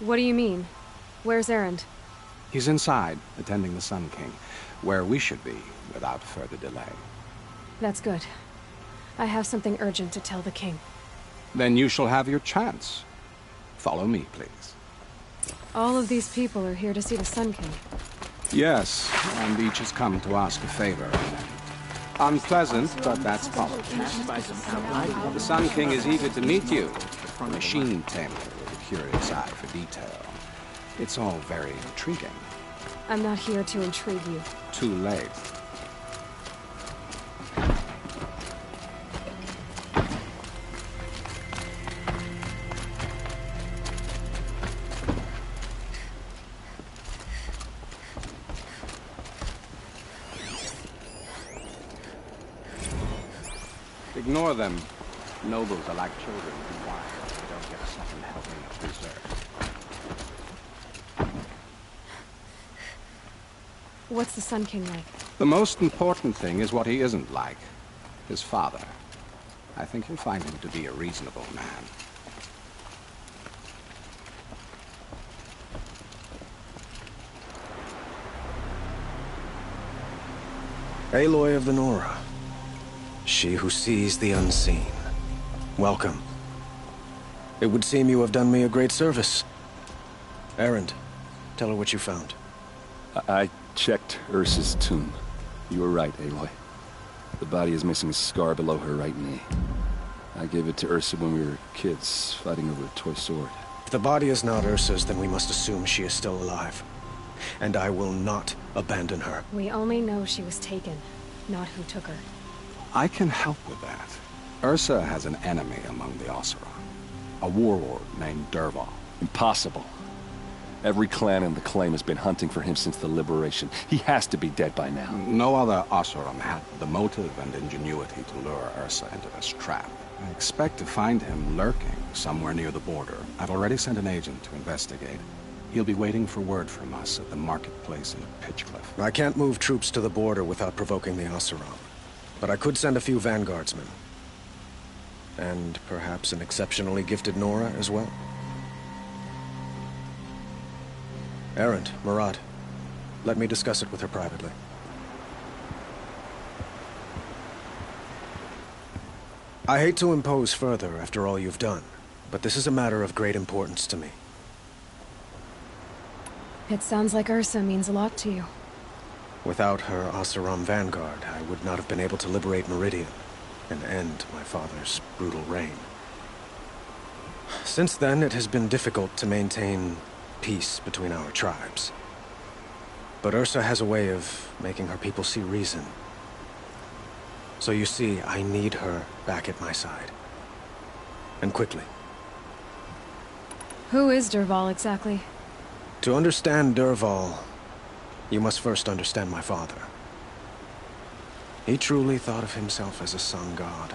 What do you mean? Where's Erend? He's inside, attending the Sun King, where we should be without further delay. That's good. I have something urgent to tell the king. Then you shall have your chance. Follow me, please. All of these people are here to see the Sun King. Yes, and each has come to ask a favor. Unpleasant, but that's politics. The Sun King is eager to meet you, a machine tamer with a curious eye for detail. It's all very intriguing. I'm not here to intrigue you. Too late. Ignore them. Nobles are like children who whine. They don't get a second helping of dessert. What's the Sun King like? The most important thing is what he isn't like. His father. I think you'll find him to be a reasonable man. Aloy of the Nora. She who sees the unseen. Welcome. It would seem you have done me a great service. Erend, tell her what you found. I checked Ursa's tomb. You were right, Aloy. The body is missing a scar below her right knee. I gave it to Ursa when we were kids, fighting over a toy sword. If the body is not Ursa's, then we must assume she is still alive. And I will not abandon her. We only know she was taken, not who took her. I can help with that. Ursa has an enemy among the Oseram. A warlord named Dervahl. Impossible. Every clan in the claim has been hunting for him since the liberation. He has to be dead by now. No other Oseram had the motive and ingenuity to lure Ursa into this trap. I expect to find him lurking somewhere near the border. I've already sent an agent to investigate. He'll be waiting for word from us at the marketplace in Pitchcliff. I can't move troops to the border without provoking the Oseram. But I could send a few vanguardsmen. And perhaps an exceptionally gifted Nora as well. Erend, Murad, let me discuss it with her privately. I hate to impose further after all you've done, but this is a matter of great importance to me. It sounds like Ursa means a lot to you. Without her Oseram vanguard, I would not have been able to liberate Meridian and end my father's brutal reign. Since then, it has been difficult to maintain peace between our tribes. But Ursa has a way of making her people see reason. So you see, I need her back at my side. And quickly. Who is Dervahl exactly? To understand Dervahl, you must first understand my father. He truly thought of himself as a sun god.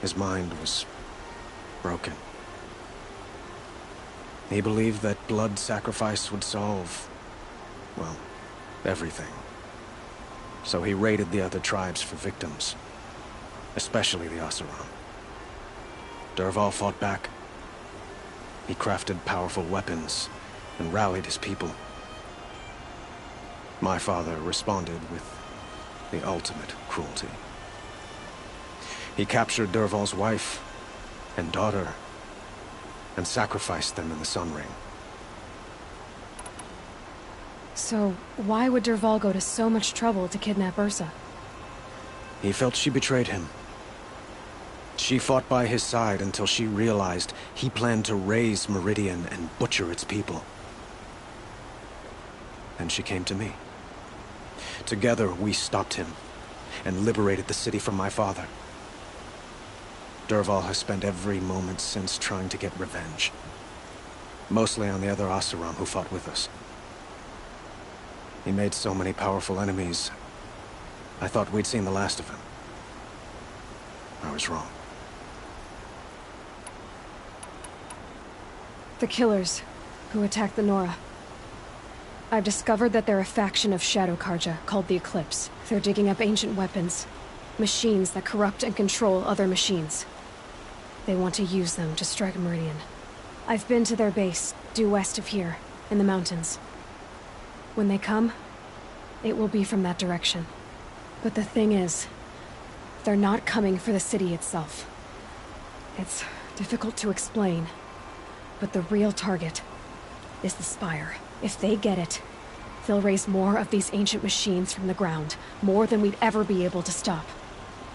His mind was broken. He believed that blood sacrifice would solve, well, everything. So he raided the other tribes for victims, especially the Oseram. Dervahl fought back. He crafted powerful weapons and rallied his people. My father responded with the ultimate cruelty. He captured Dervahl's wife and daughter and sacrificed them in the Sun Ring. So, why would Dervahl go to so much trouble to kidnap Ursa? He felt she betrayed him. She fought by his side until she realized he planned to raise Meridian and butcher its people. Then she came to me. Together, we stopped him and liberated the city from my father. Dervahl has spent every moment since trying to get revenge. Mostly on the other Oseram who fought with us. He made so many powerful enemies, I thought we'd seen the last of him. I was wrong. The killers who attacked the Nora. I've discovered that they're a faction of Shadow Karja called the Eclipse. They're digging up ancient weapons. Machines that corrupt and control other machines. They want to use them to strike Meridian. I've been to their base, due west of here, in the mountains. When they come, it will be from that direction. But the thing is, they're not coming for the city itself. It's difficult to explain, but the real target is the Spire. If they get it, they'll raise more of these ancient machines from the ground, more than we'd ever be able to stop.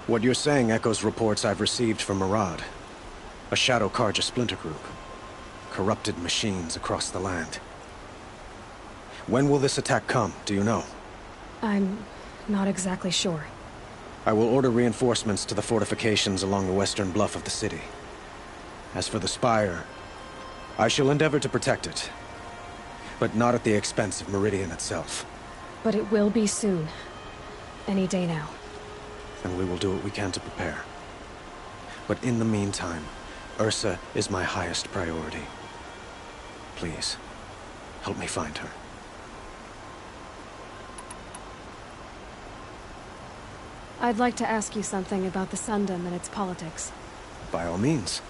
What you're saying echoes reports I've received from Murad, a Shadow Karja splinter group. Corrupted machines across the land. When will this attack come, do you know? I'm not exactly sure. I will order reinforcements to the fortifications along the western bluff of the city. As for the Spire, I shall endeavor to protect it, but not at the expense of Meridian itself. But it will be soon. Any day now. And we will do what we can to prepare. But in the meantime, Ursa is my highest priority. Please, help me find her. I'd like to ask you something about the Sundom and its politics. By all means.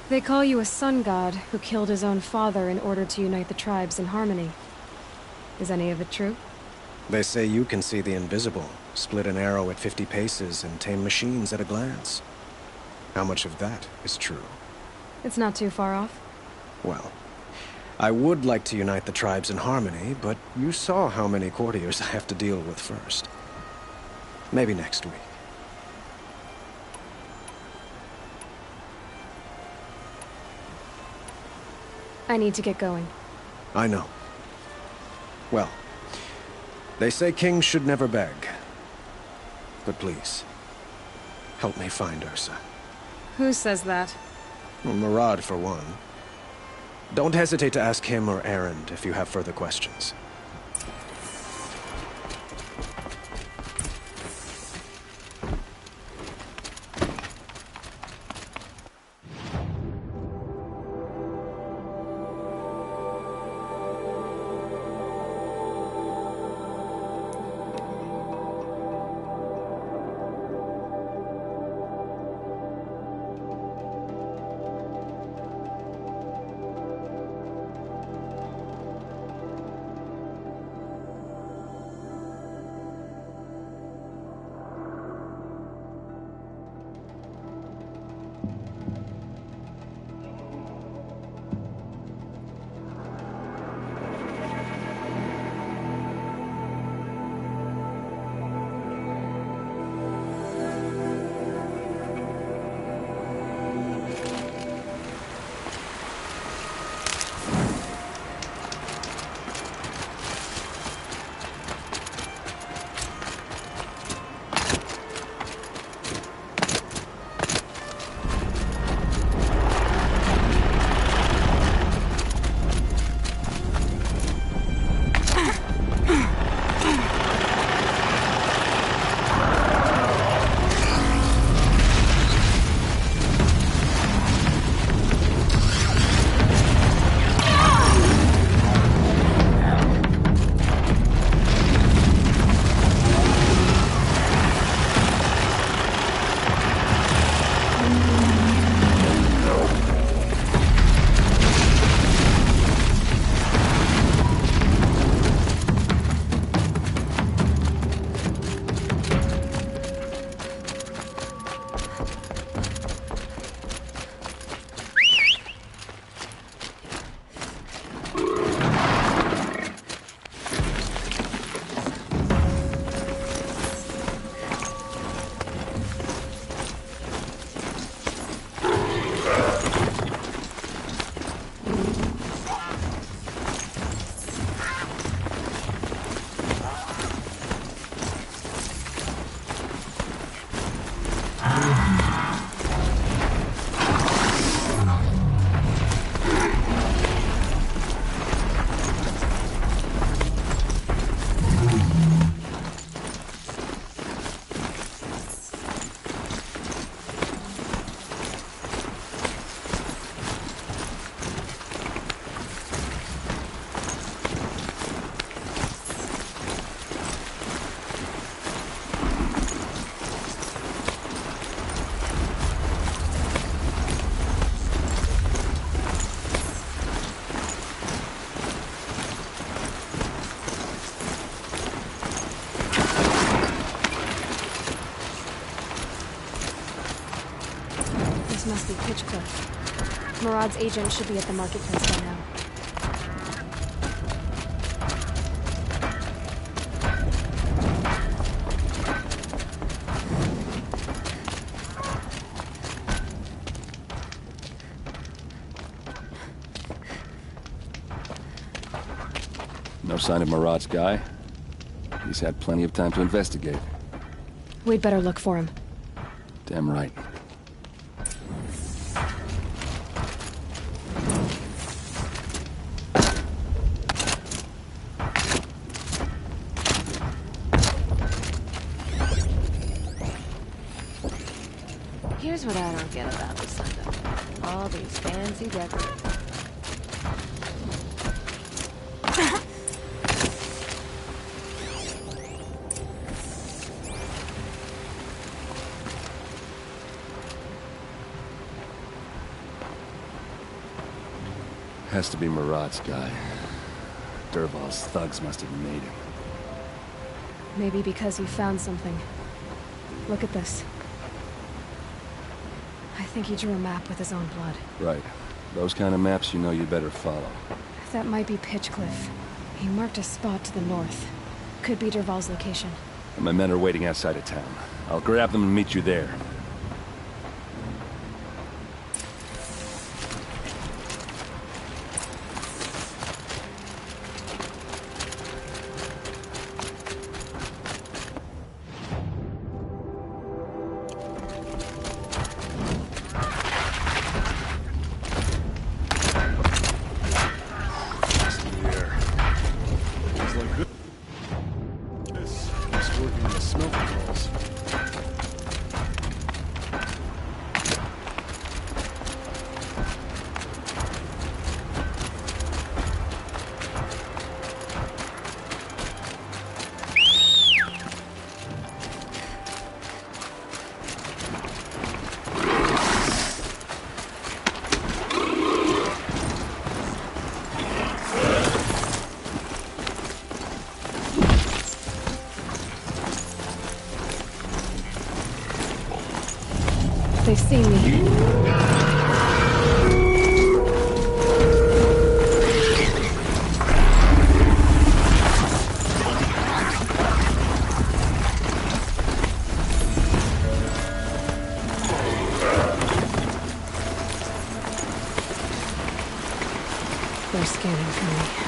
They call you a sun god who killed his own father in order to unite the tribes in harmony. Is any of it true? They say you can see the invisible, split an arrow at 50 paces, and tame machines at a glance. How much of that is true? It's not too far off. Well, I would like to unite the tribes in harmony, but you saw how many courtiers I have to deal with first. Maybe next week. I need to get going. I know. Well, they say kings should never beg. But please, help me find Ursa. Who says that? Well, Murad, for one. Don't hesitate to ask him or Erend if you have further questions. Pitchcliff. Murad's agent should be at the marketplace by now. No sign of Murad's guy. He's had plenty of time to investigate. We'd better look for him. Damn right. Here's what I don't get about the Sundom. All these fancy decorations. Has to be Murad's guy. Dervahl's thugs must have made him. Maybe because he found something. Look at this. I think he drew a map with his own blood. Right. Those kind of maps you know you better follow. That might be Pitchcliff. He marked a spot to the north. Could be Dervahl's location. And my men are waiting outside of town. I'll grab them and meet you there. They've seen me. They're scanning for me.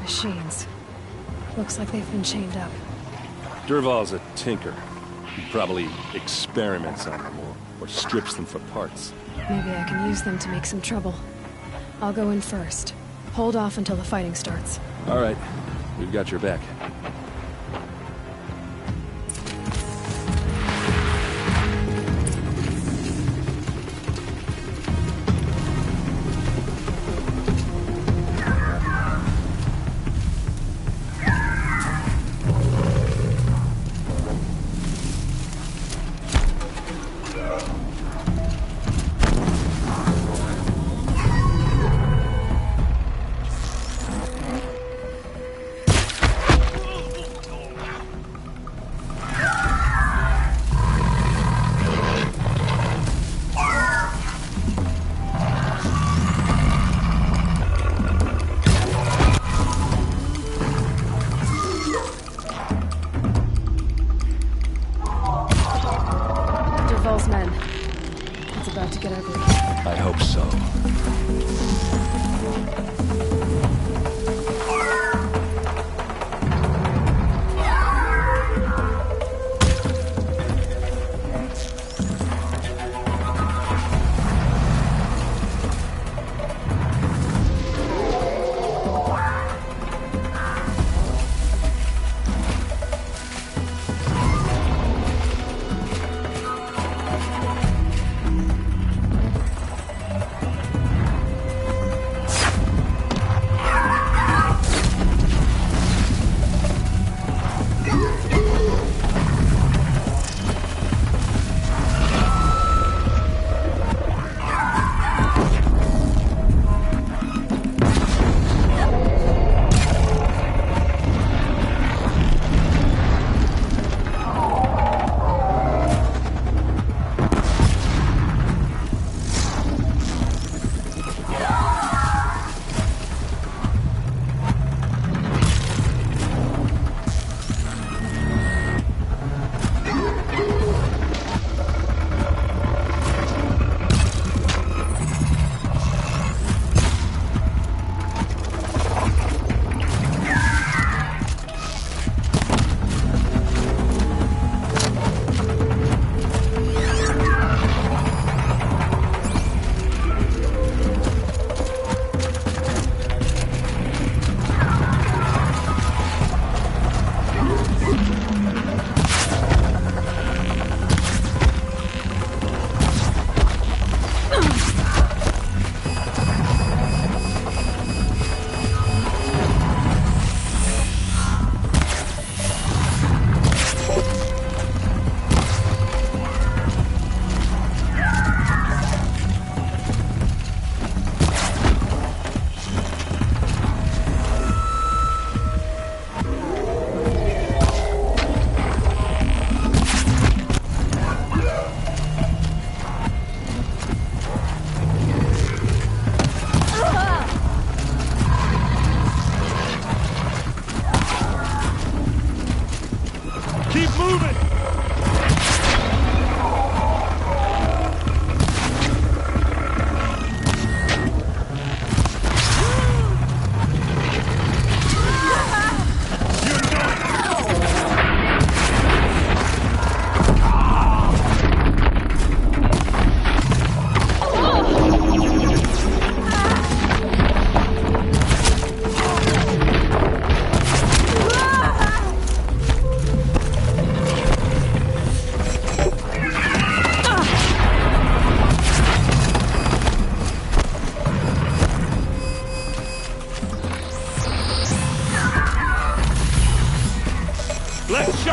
Machines. Looks like they've been chained up. Dervahl's a tinker. He probably experiments on them or strips them for parts. Maybe I can use them to make some trouble. I'll go in first. Hold off until the fighting starts. All right. We've got your back.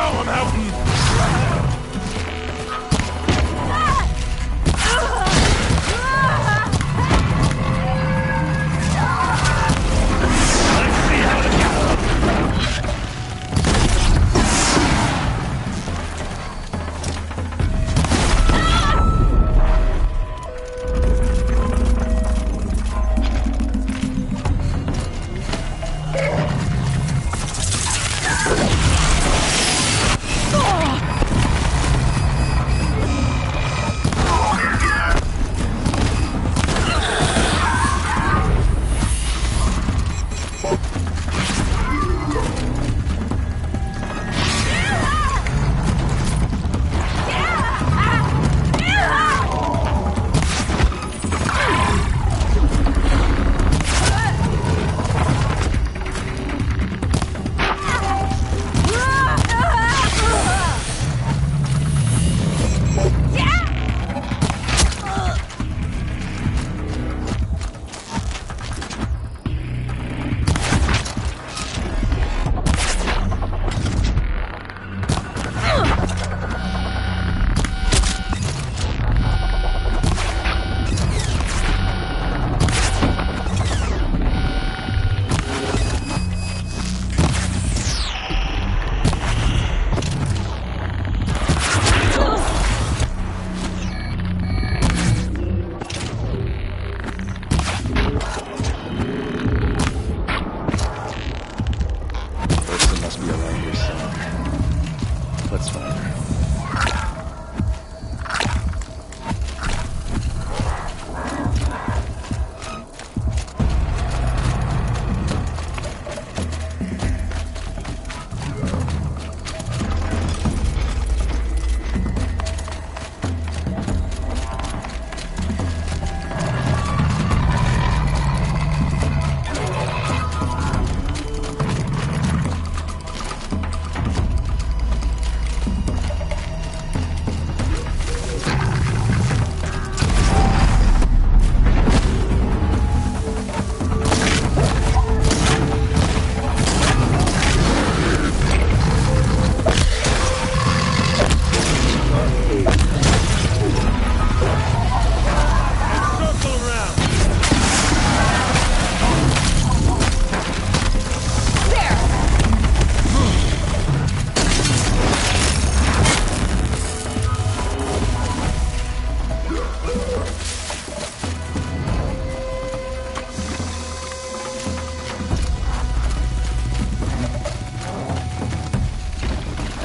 Now I'm out.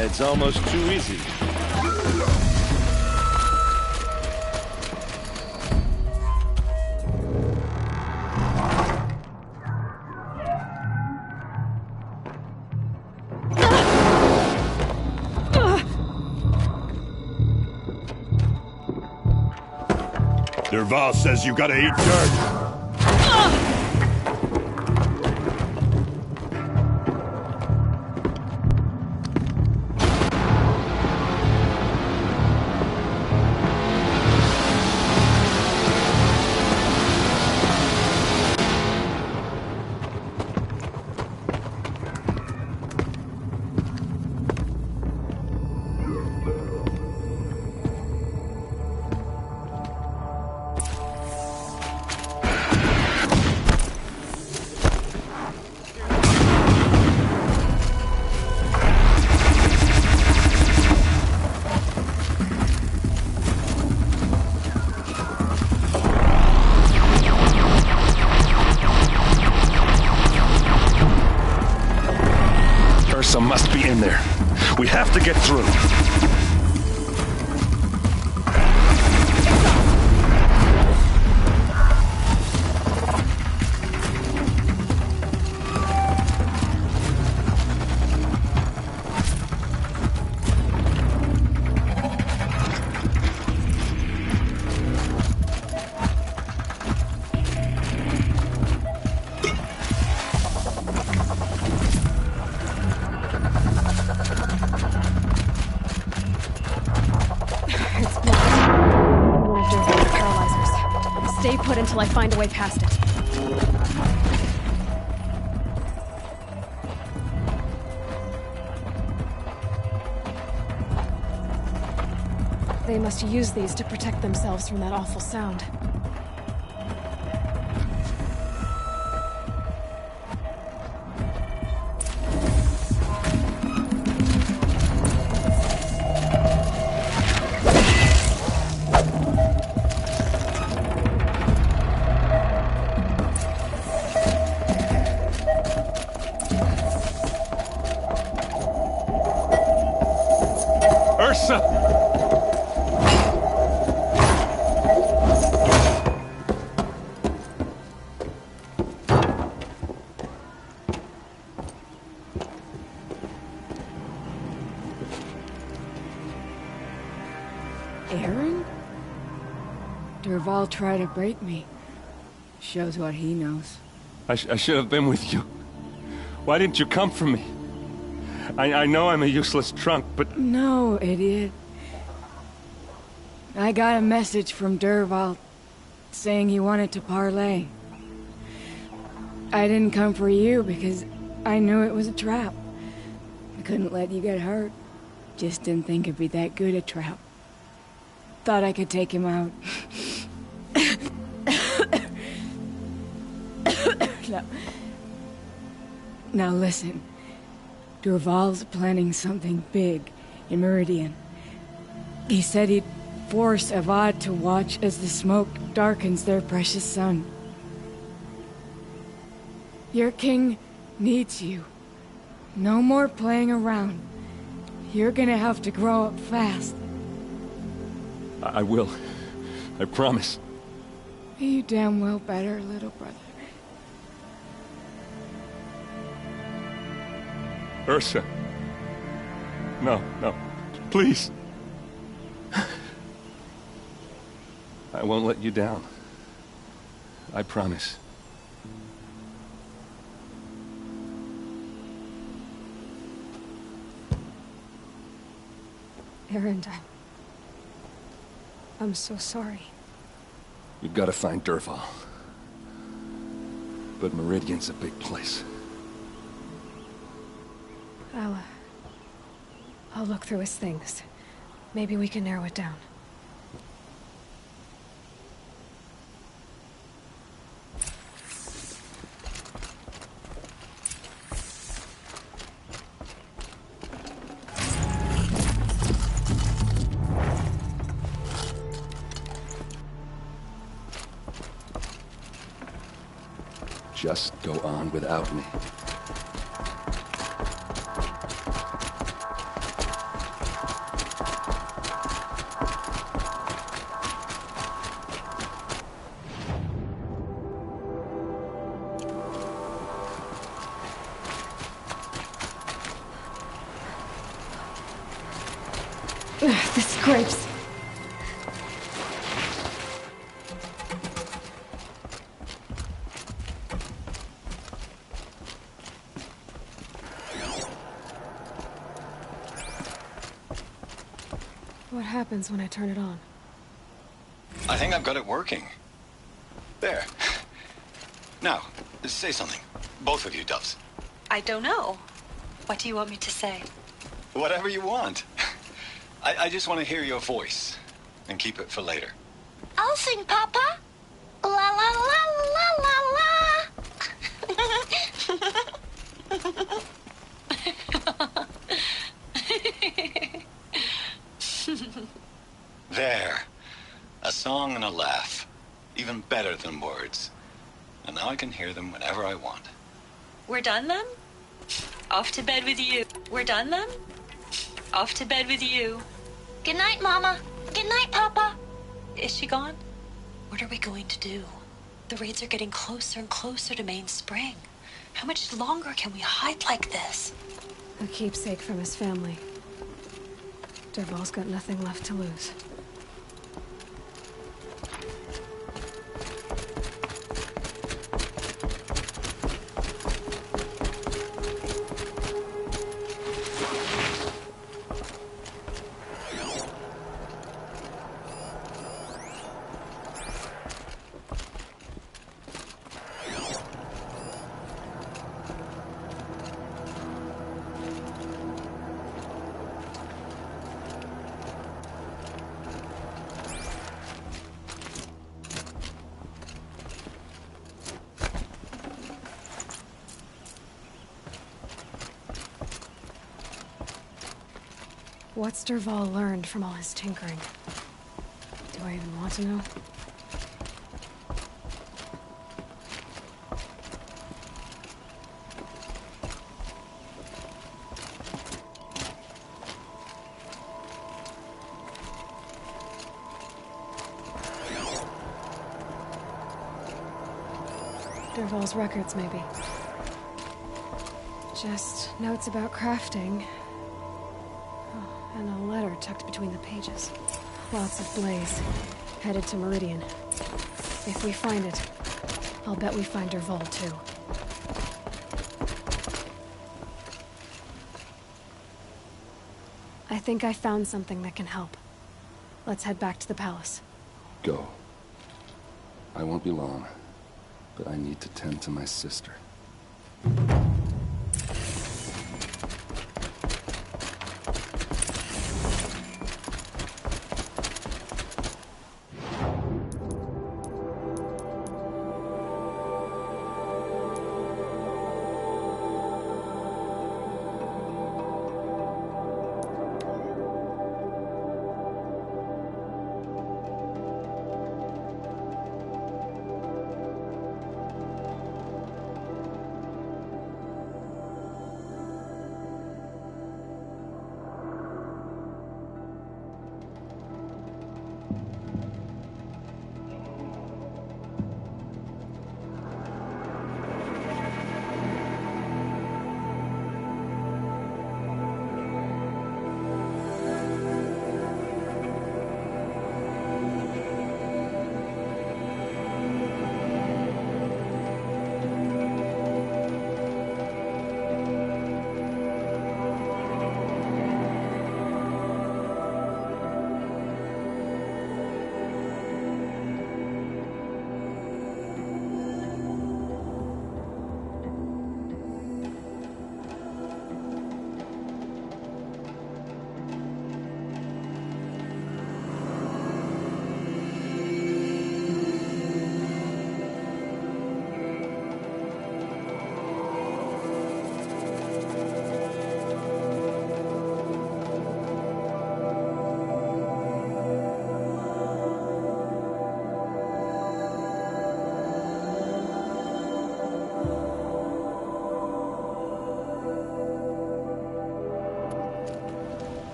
It's almost too easy. Dervahl says you gotta eat dirt. Ursa must be in there. We have to get through. Stay put until I find a way past it. They must use these to protect themselves from that awful sound. Eren? Dervahl tried to break me. Shows what he knows. I should have been with you. Why didn't you come for me? I know I'm a useless trunk, but... No, idiot. I got a message from Dervahl saying he wanted to parlay. I didn't come for you because I knew it was a trap. I couldn't let you get hurt. Just didn't think it'd be that good a trap. Thought I could take him out. Now listen. Dervahl's planning something big in Meridian. He said he'd force Avad to watch as the smoke darkens their precious sun. Your king needs you. No more playing around. You're gonna have to grow up fast. I will. I promise. You damn well better, little brother. Ursa. No, please. I won't let you down. I promise. Eren, I'm so sorry. You've got to find Dervahl. But Meridian's a big place. I'll look through his things. Maybe we can narrow it down. Just go on without me. The scrapes. What happens when I turn it on? I think I've got it working. There. Now, say something. Both of you, Doves. I don't know. What do you want me to say? Whatever you want. I just want to hear your voice. And keep it for later. I'll sing, Papa. La la la la la. There. A song and a laugh. Even better than words. And now I can hear them whenever I want. We're done then? Off to bed with you. We're done then? Off to bed with you. Good night, Mama. Good night, Papa. Is she gone? What are we going to do? The raids are getting closer and closer to Main Spring. How much longer can we hide like this? A keepsake from his family. Dervahl's got nothing left to lose. What's Dervahl learned from all his tinkering? Do I even want to know? Dervahl's records, maybe. Just notes about crafting. Oh, and a letter tucked between the pages. Lots of Blaze. Headed to Meridian. If we find it, I'll bet we find Dervahl too. I think I found something that can help. Let's head back to the palace. Go. I won't be long, but I need to tend to my sister.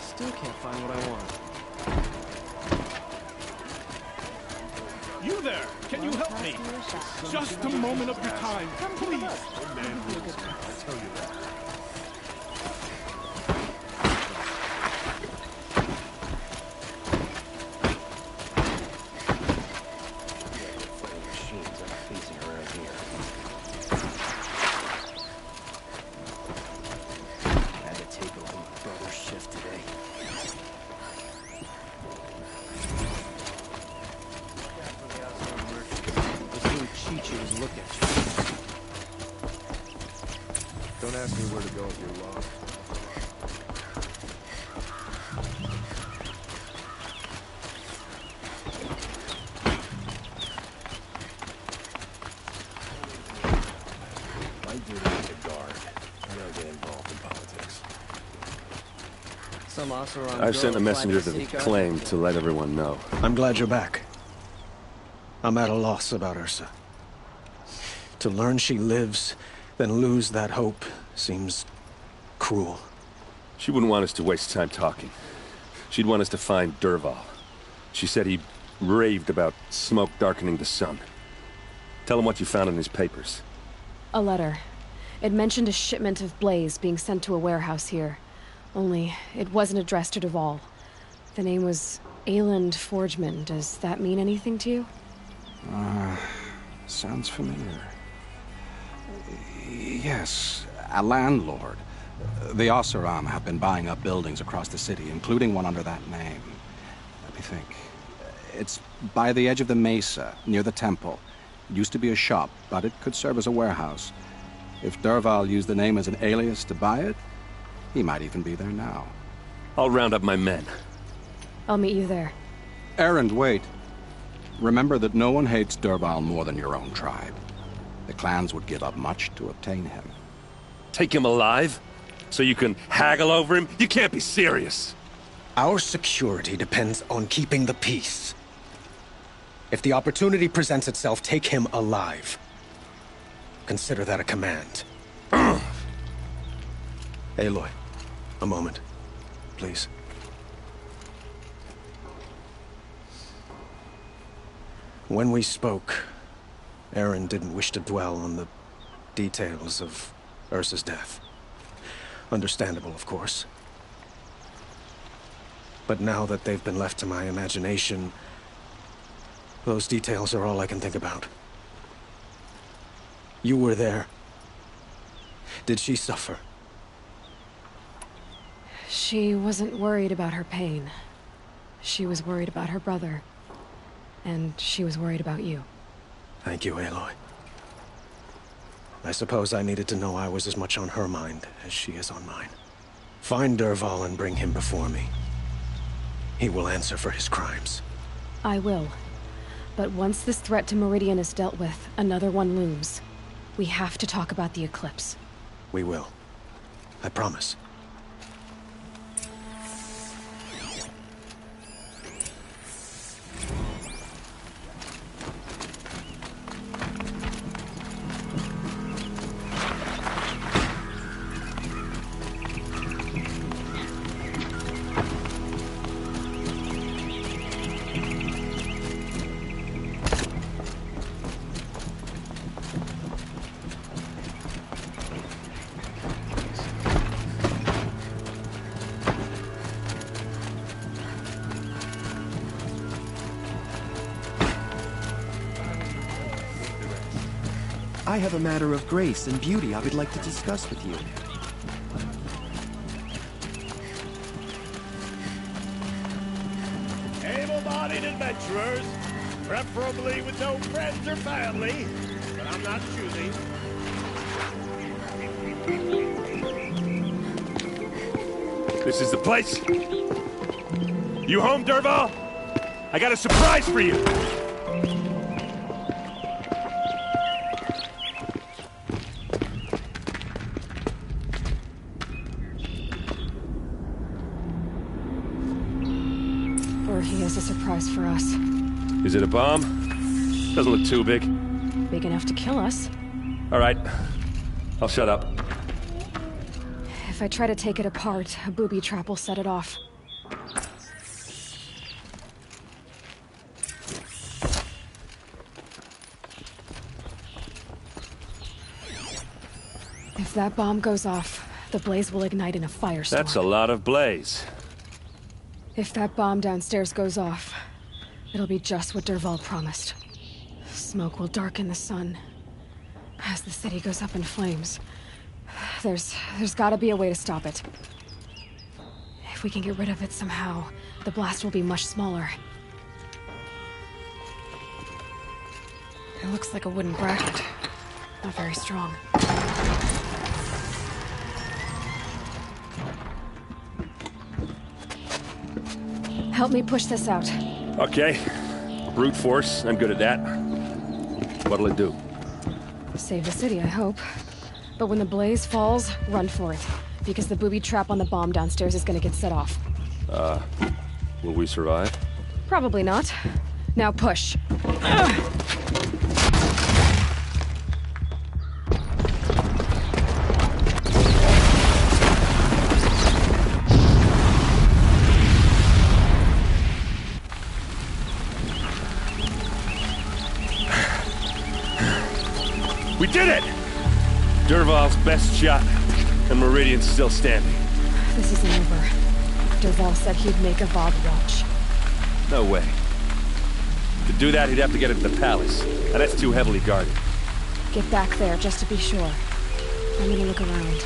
Still can't find what I want. You there! Can you help me? Just a moment of your time, please! Man, I tell you that. Don't ask me where to go if you're lost. My duty is a guard. I don't get involved in politics. I've sent a messenger to the claim to let everyone know. I'm glad you're back. I'm at a loss about Ursa. To learn she lives, then lose that hope seems cruel. She wouldn't want us to waste time talking. She'd want us to find Dervahl. She said he raved about smoke darkening the sun. Tell him what you found in his papers. A letter. It mentioned a shipment of Blaze being sent to a warehouse here. Only, it wasn't addressed to Dervahl. The name was Ayland Forgeman. Does that mean anything to you? Sounds familiar. Yes, a landlord. The Oseram have been buying up buildings across the city, including one under that name. Let me think. It's by the edge of the mesa, near the temple. It used to be a shop, but it could serve as a warehouse. If Dervahl used the name as an alias to buy it, he might even be there now. I'll round up my men. I'll meet you there. Erend, wait. Remember that no one hates Dervahl more than your own tribe. The clans would give up much to obtain him. Take him alive? So you can haggle over him? You can't be serious. Our security depends on keeping the peace. If the opportunity presents itself, take him alive. Consider that a command. Aloy, a moment, please. When we spoke, Erend didn't wish to dwell on the details of Ursa's death. Understandable, of course. But now that they've been left to my imagination, those details are all I can think about. You were there. Did she suffer? She wasn't worried about her pain. She was worried about her brother. And she was worried about you. Thank you, Aloy. I suppose I needed to know I was as much on her mind as she is on mine. Find Dervahl and bring him before me. He will answer for his crimes. I will. But once this threat to Meridian is dealt with, another one looms. We have to talk about the eclipse. We will. I promise. I have a matter of grace and beauty I would like to discuss with you. Able-bodied adventurers, preferably with no friends or family, but I'm not choosy. This is the place. You home, Dervahl? I got a surprise for you. Or he has a surprise for us. Is it a bomb? Doesn't look too big. Big enough to kill us. All right. I'll shut up. If I try to take it apart, a booby trap will set it off. If that bomb goes off, the blaze will ignite in a firestorm. That's a lot of blaze. If that bomb downstairs goes off, it'll be just what Dervahl promised. Smoke will darken the sun. As the city goes up in flames, there's gotta be a way to stop it. If we can get rid of it somehow, the blast will be much smaller. It looks like a wooden bracket. Not very strong. Help me push this out. Okay. Brute force, I'm good at that. What'll it do? Save the city, I hope. But when the blaze falls, run for it. Because the booby trap on the bomb downstairs is gonna get set off. Will we survive? Probably not. Now push. We did it! Dervahl's best shot, and Meridian's still standing. This isn't over. Dervahl said he'd make Avad watch. No way. To do that, he'd have to get into the palace, and that's too heavily guarded. Get back there, just to be sure. I'm gonna look around.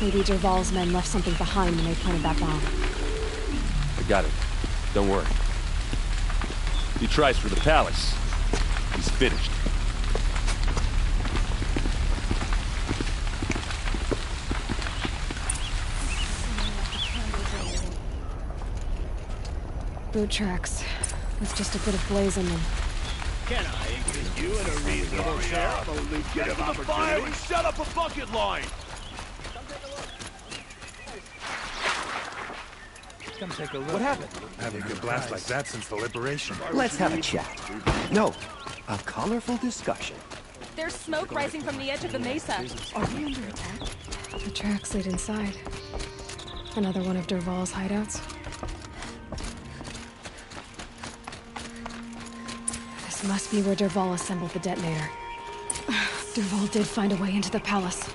Maybe Dervahl's men left something behind when they planted that bomb. I got it. Don't worry. He tries for the palace. He's finished. Boot tracks. With just a bit of blaze in them. Can I interest you in a reasonable share of a lucrative opportunity? And set up a bucket line! Come take a look. What happened? Haven't had a blast like that since the liberation. Let's have a chat. No, a colorful discussion. There's smoke rising from the edge of the mesa. Are we under attack? The tracks lead inside. Another one of Dervahl's hideouts. This must be where Dervahl assembled the detonator. Dervahl did find a way into the palace.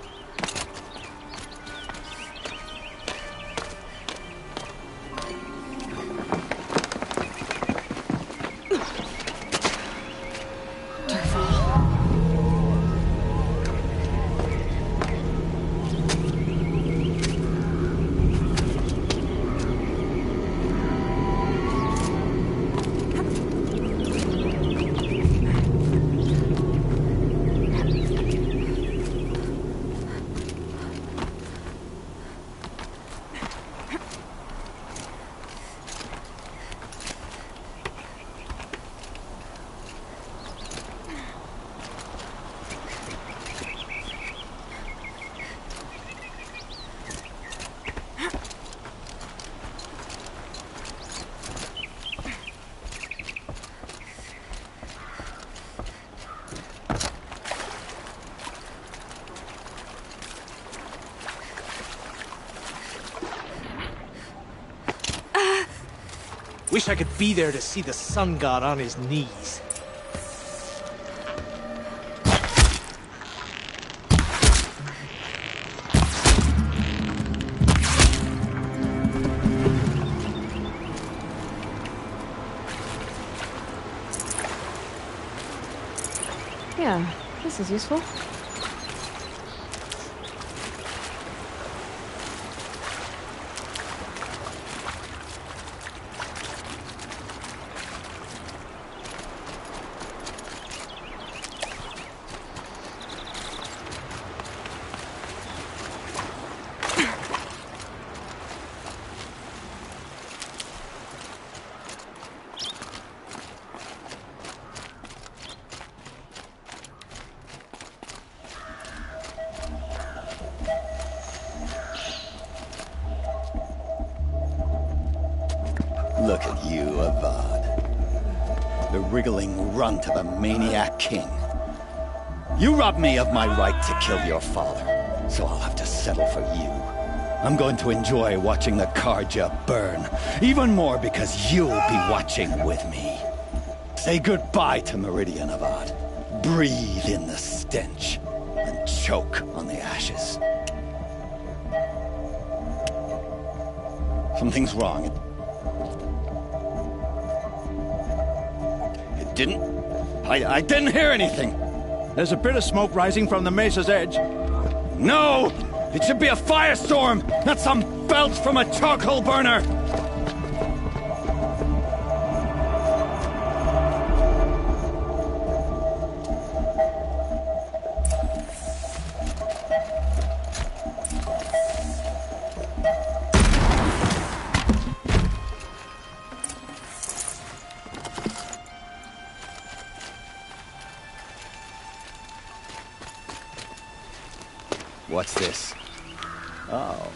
Wish I could be there to see the sun god on his knees. Yeah, this is useful. Look at you, Avad. The wriggling runt of a maniac king. You robbed me of my right to kill your father, so I'll have to settle for you. I'm going to enjoy watching the Carja burn, even more because you'll be watching with me. Say goodbye to Meridian, Avad. Breathe in the stench, and choke on the ashes. Something's wrong. I didn't hear anything. There's a bit of smoke rising from the mesa's edge. No! It should be a firestorm, not some belch from a charcoal burner! What's this? Oh.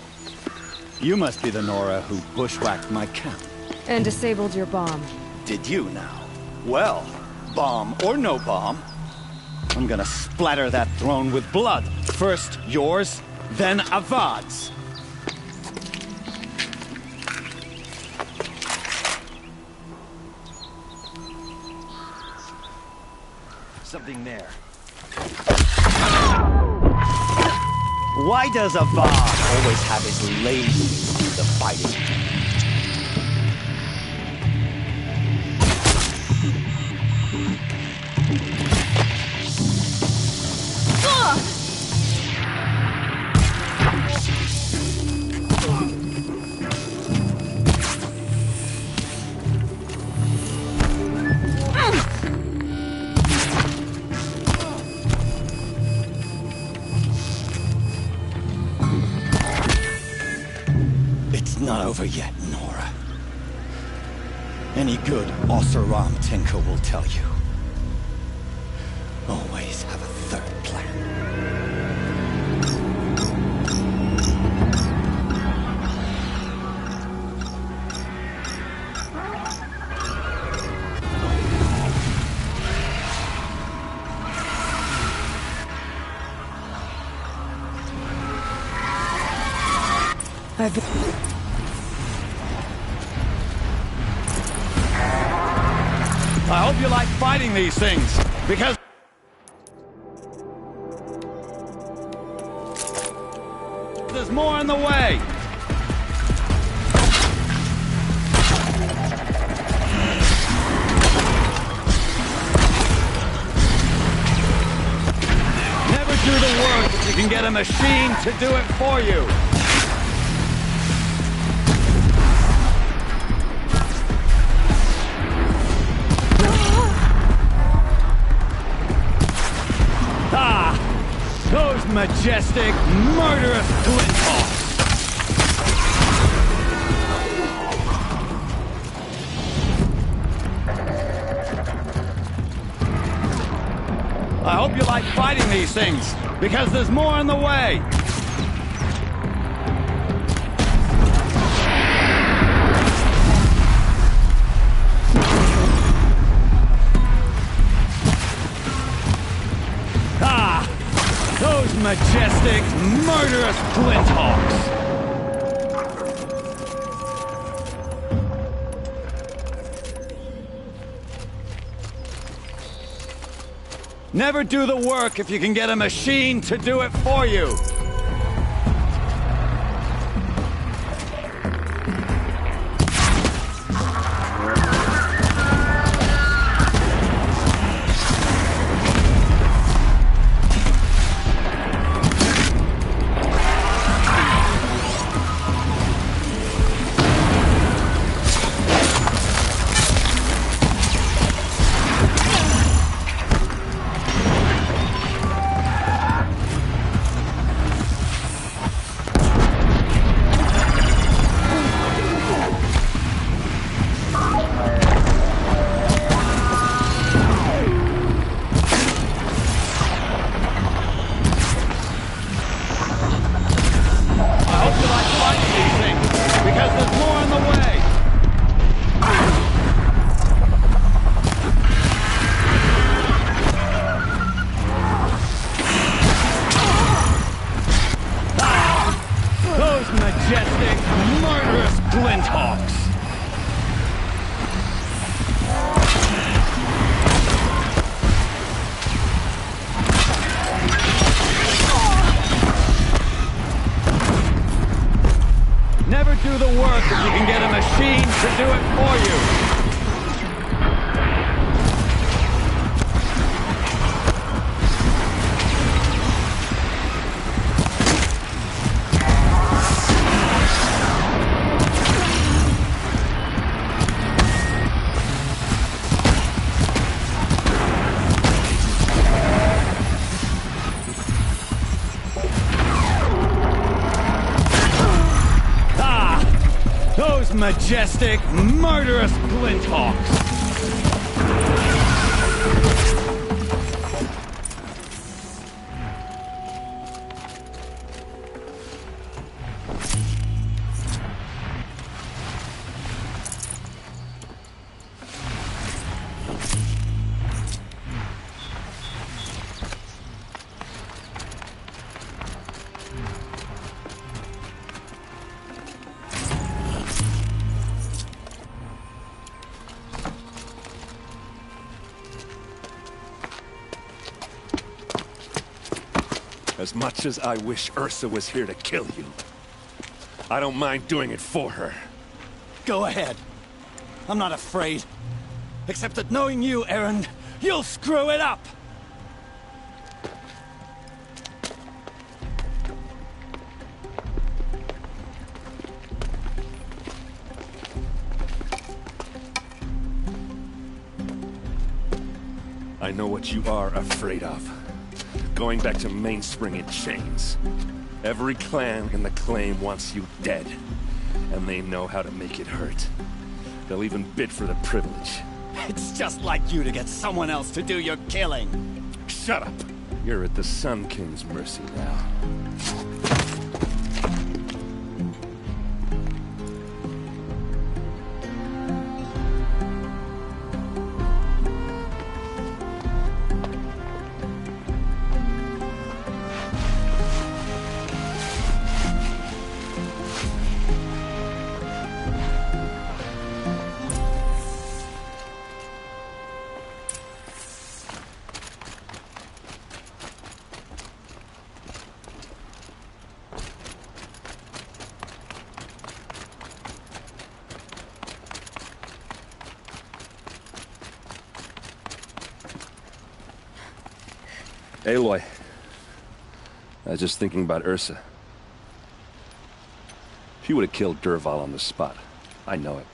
You must be the Nora who bushwhacked my camp. And disabled your bomb. Did you now? Well, bomb or no bomb, I'm gonna splatter that throne with blood. First yours, then Avad's. Something there. Why does Avad always have his ladies do the fighting? Not over yet, Nora. Any good Oseram tinker will tell you. Always have a third plan. I hope you like fighting these things, because there's more in the way. Never do the work if you can get a machine to do it for you. Those majestic, murderous Flinthawks! I hope you like fighting these things, because there's more in the way! Those majestic, murderous Flinthawks! Never do the work if you can get a machine to do it for you! Majestic, murderous Flinthawks! Never do the work if you can get a machine to do it for you! Those majestic, murderous Flinthawks! As much as I wish Ursa was here to kill you, I don't mind doing it for her. Go ahead. I'm not afraid. Except that knowing you, Aaron, you'll screw it up! I know what you are afraid of. Going back to Mainspring in chains. Every clan in the Claim wants you dead, and they know how to make it hurt. They'll even bid for the privilege. It's just like you to get someone else to do your killing. Shut up! You're at the Sun King's mercy now. Aloy, I was just thinking about Ursa. She would have killed Dervahl on the spot. I know it.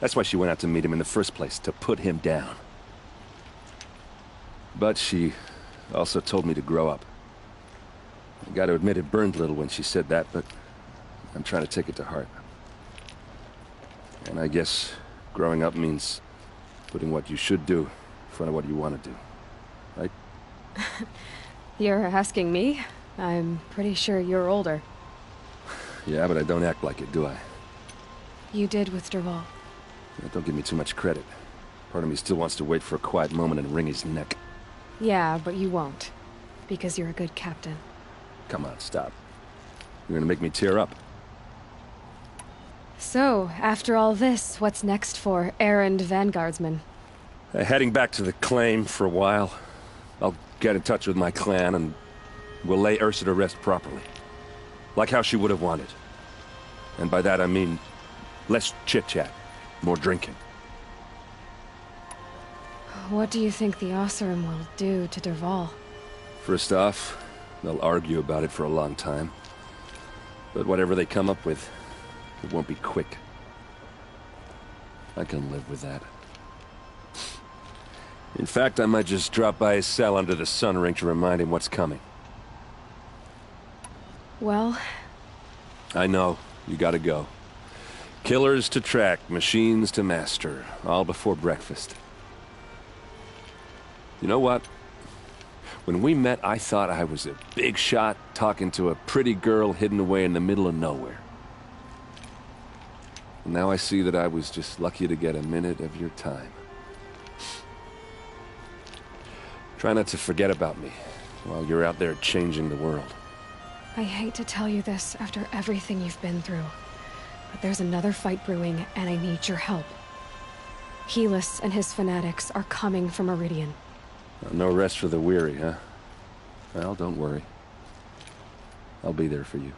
That's why she went out to meet him in the first place, to put him down. But she also told me to grow up. I gotta admit it burned a little when she said that, but I'm trying to take it to heart. And I guess growing up means putting what you should do in front of what you want to do. Right? You're asking me? I'm pretty sure you're older. Yeah, but I don't act like it, do I? You did with Dervahl. Yeah, don't give me too much credit. Part of me still wants to wait for a quiet moment and wring his neck. Yeah, but you won't. Because you're a good captain. Come on, stop. You're gonna make me tear up. So, after all this, what's next for errand vanguardsman? Heading back to the claim for a while. I'll get in touch with my clan and we'll lay Ursa to rest properly. Like how she would have wanted. And by that I mean less chit-chat, more drinking. What do you think the Oseram will do to Dervahl? First off, they'll argue about it for a long time. But whatever they come up with, it won't be quick. I can live with that. In fact, I might just drop by his cell under the sun ring to remind him what's coming. Well... I know. You gotta go. Killers to track, machines to master. All before breakfast. You know what? When we met, I thought I was a big shot talking to a pretty girl hidden away in the middle of nowhere. And now I see that I was just lucky to get a minute of your time. Try not to forget about me while you're out there changing the world. I hate to tell you this after everything you've been through, but there's another fight brewing and I need your help. Helis and his fanatics are coming for Meridian. No rest for the weary, huh? Well, don't worry. I'll be there for you.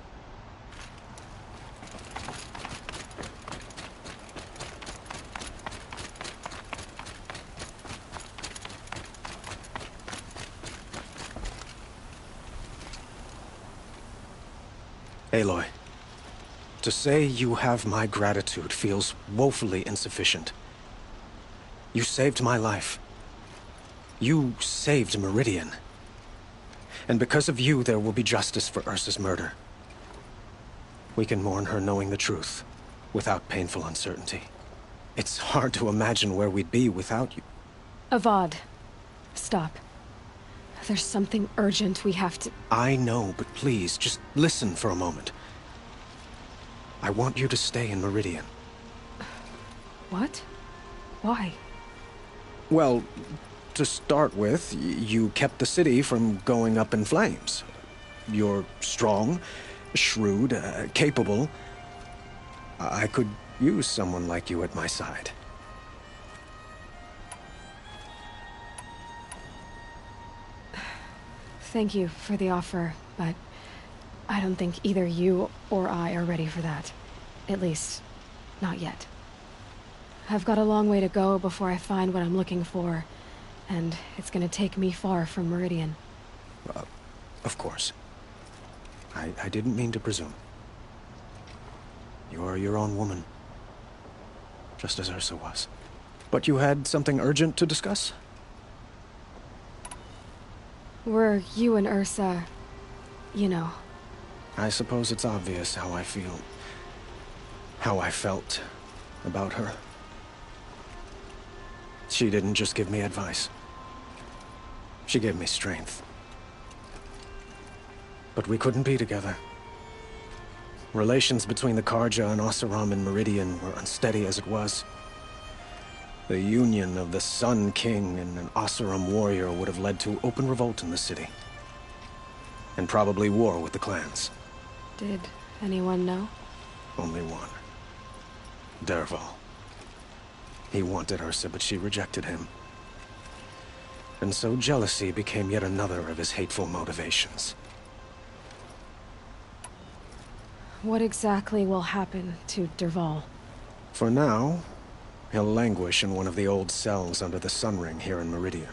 Aloy, to say you have my gratitude feels woefully insufficient. You saved my life. You saved Meridian. And because of you, there will be justice for Ursa's murder. We can mourn her knowing the truth, without painful uncertainty. It's hard to imagine where we'd be without you. Avad, stop. There's something urgent we have to... I know, but please, just listen for a moment. I want you to stay in Meridian. What? Why? Well, to start with, you kept the city from going up in flames. You're strong, shrewd, capable. I could use someone like you at my side. Thank you for the offer, but I don't think either you or I are ready for that. At least, not yet. I've got a long way to go before I find what I'm looking for, and it's gonna take me far from Meridian. Of course. I didn't mean to presume. You're your own woman. Just as Ursa was. But you had something urgent to discuss? Were you and Ursa... you know. I suppose it's obvious how I feel. How I felt about her. She didn't just give me advice. She gave me strength. But we couldn't be together. Relations between the Carja and Oseram and Meridian were unsteady as it was. The union of the Sun King and an Oseram warrior would have led to open revolt in the city. And probably war with the clans. Did anyone know? Only one. Dervahl. He wanted Ursa, but she rejected him. And so jealousy became yet another of his hateful motivations. What exactly will happen to Dervahl? For now, he'll languish in one of the old cells under the Sun Ring here in Meridian.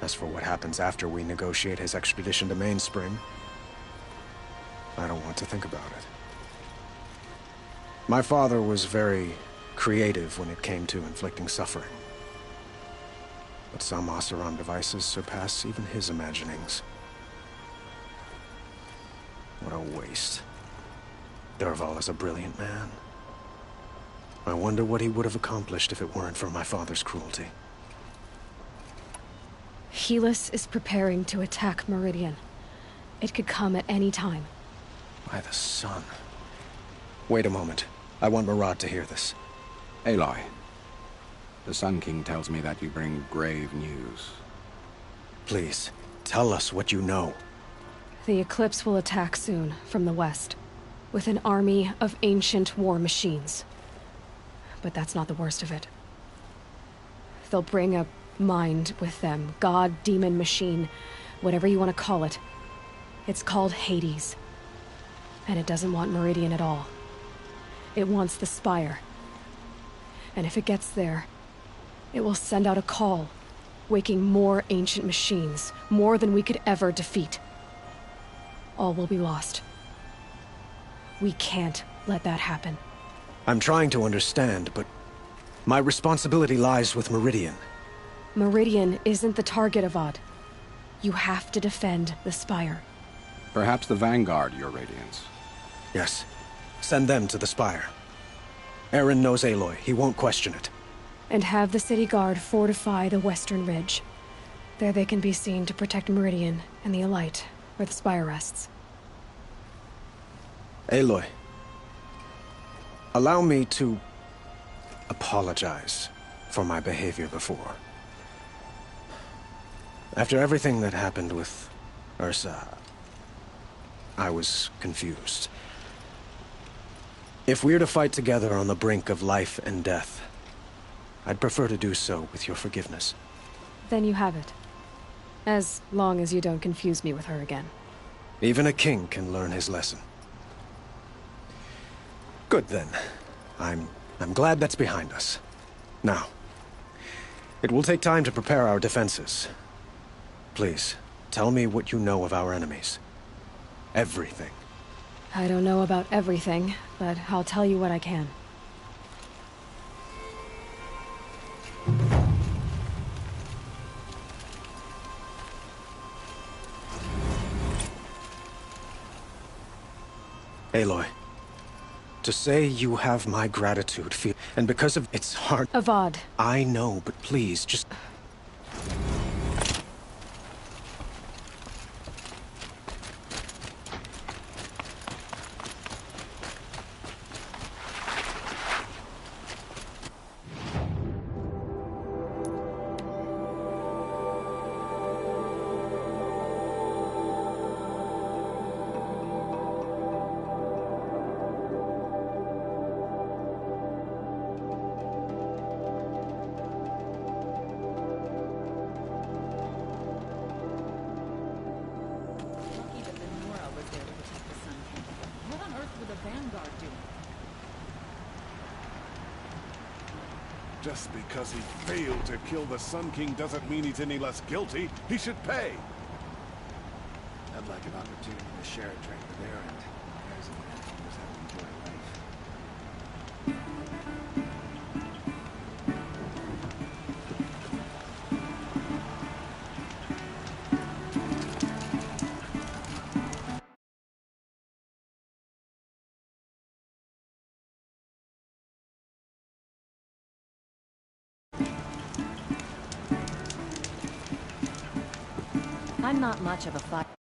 As for what happens after we negotiate his expedition to Mainspring, I don't want to think about it. My father was very creative when it came to inflicting suffering. But some Oseram devices surpass even his imaginings. What a waste. Dervahl is a brilliant man. I wonder what he would have accomplished if it weren't for my father's cruelty. Helis is preparing to attack Meridian. It could come at any time. By the sun. Wait a moment. I want Murad to hear this. Aloy, the Sun King tells me that you bring grave news. Please, tell us what you know. The Eclipse will attack soon, from the west, with an army of ancient war machines. But that's not the worst of it. They'll bring a mind with them, god, demon, machine, whatever you want to call it. It's called Hades. And it doesn't want Meridian at all. It wants the Spire. And if it gets there, it will send out a call, waking more ancient machines, more than we could ever defeat. All will be lost. We can't let that happen. I'm trying to understand, but my responsibility lies with Meridian. Meridian isn't the target, Avad. You have to defend the Spire. Perhaps the Vanguard, Your Radiance. Yes. Send them to the Spire. Erend knows Aloy. He won't question it. And have the City Guard fortify the Western Ridge. There they can be seen to protect Meridian and the Elite, where the Spire rests. Aloy. Allow me to apologize for my behavior before. After everything that happened with Ursa, I was confused. If we're to fight together on the brink of life and death, I'd prefer to do so with your forgiveness. Then you have it. As long as you don't confuse me with her again. Even a king can learn his lesson. Good then. I'm glad that's behind us. Now, it will take time to prepare our defenses. Please, tell me what you know of our enemies. Everything. I don't know about everything, but I'll tell you what I can. Aloy, to say you have my gratitude, and because of it's hard. Avad. I know, but please, just... Just because he failed to kill the Sun King doesn't mean he's any less guilty. He should pay. I'd like an opportunity to share a drink with Erend. Guys in the was having to enjoy life. I'm not much of a fighter.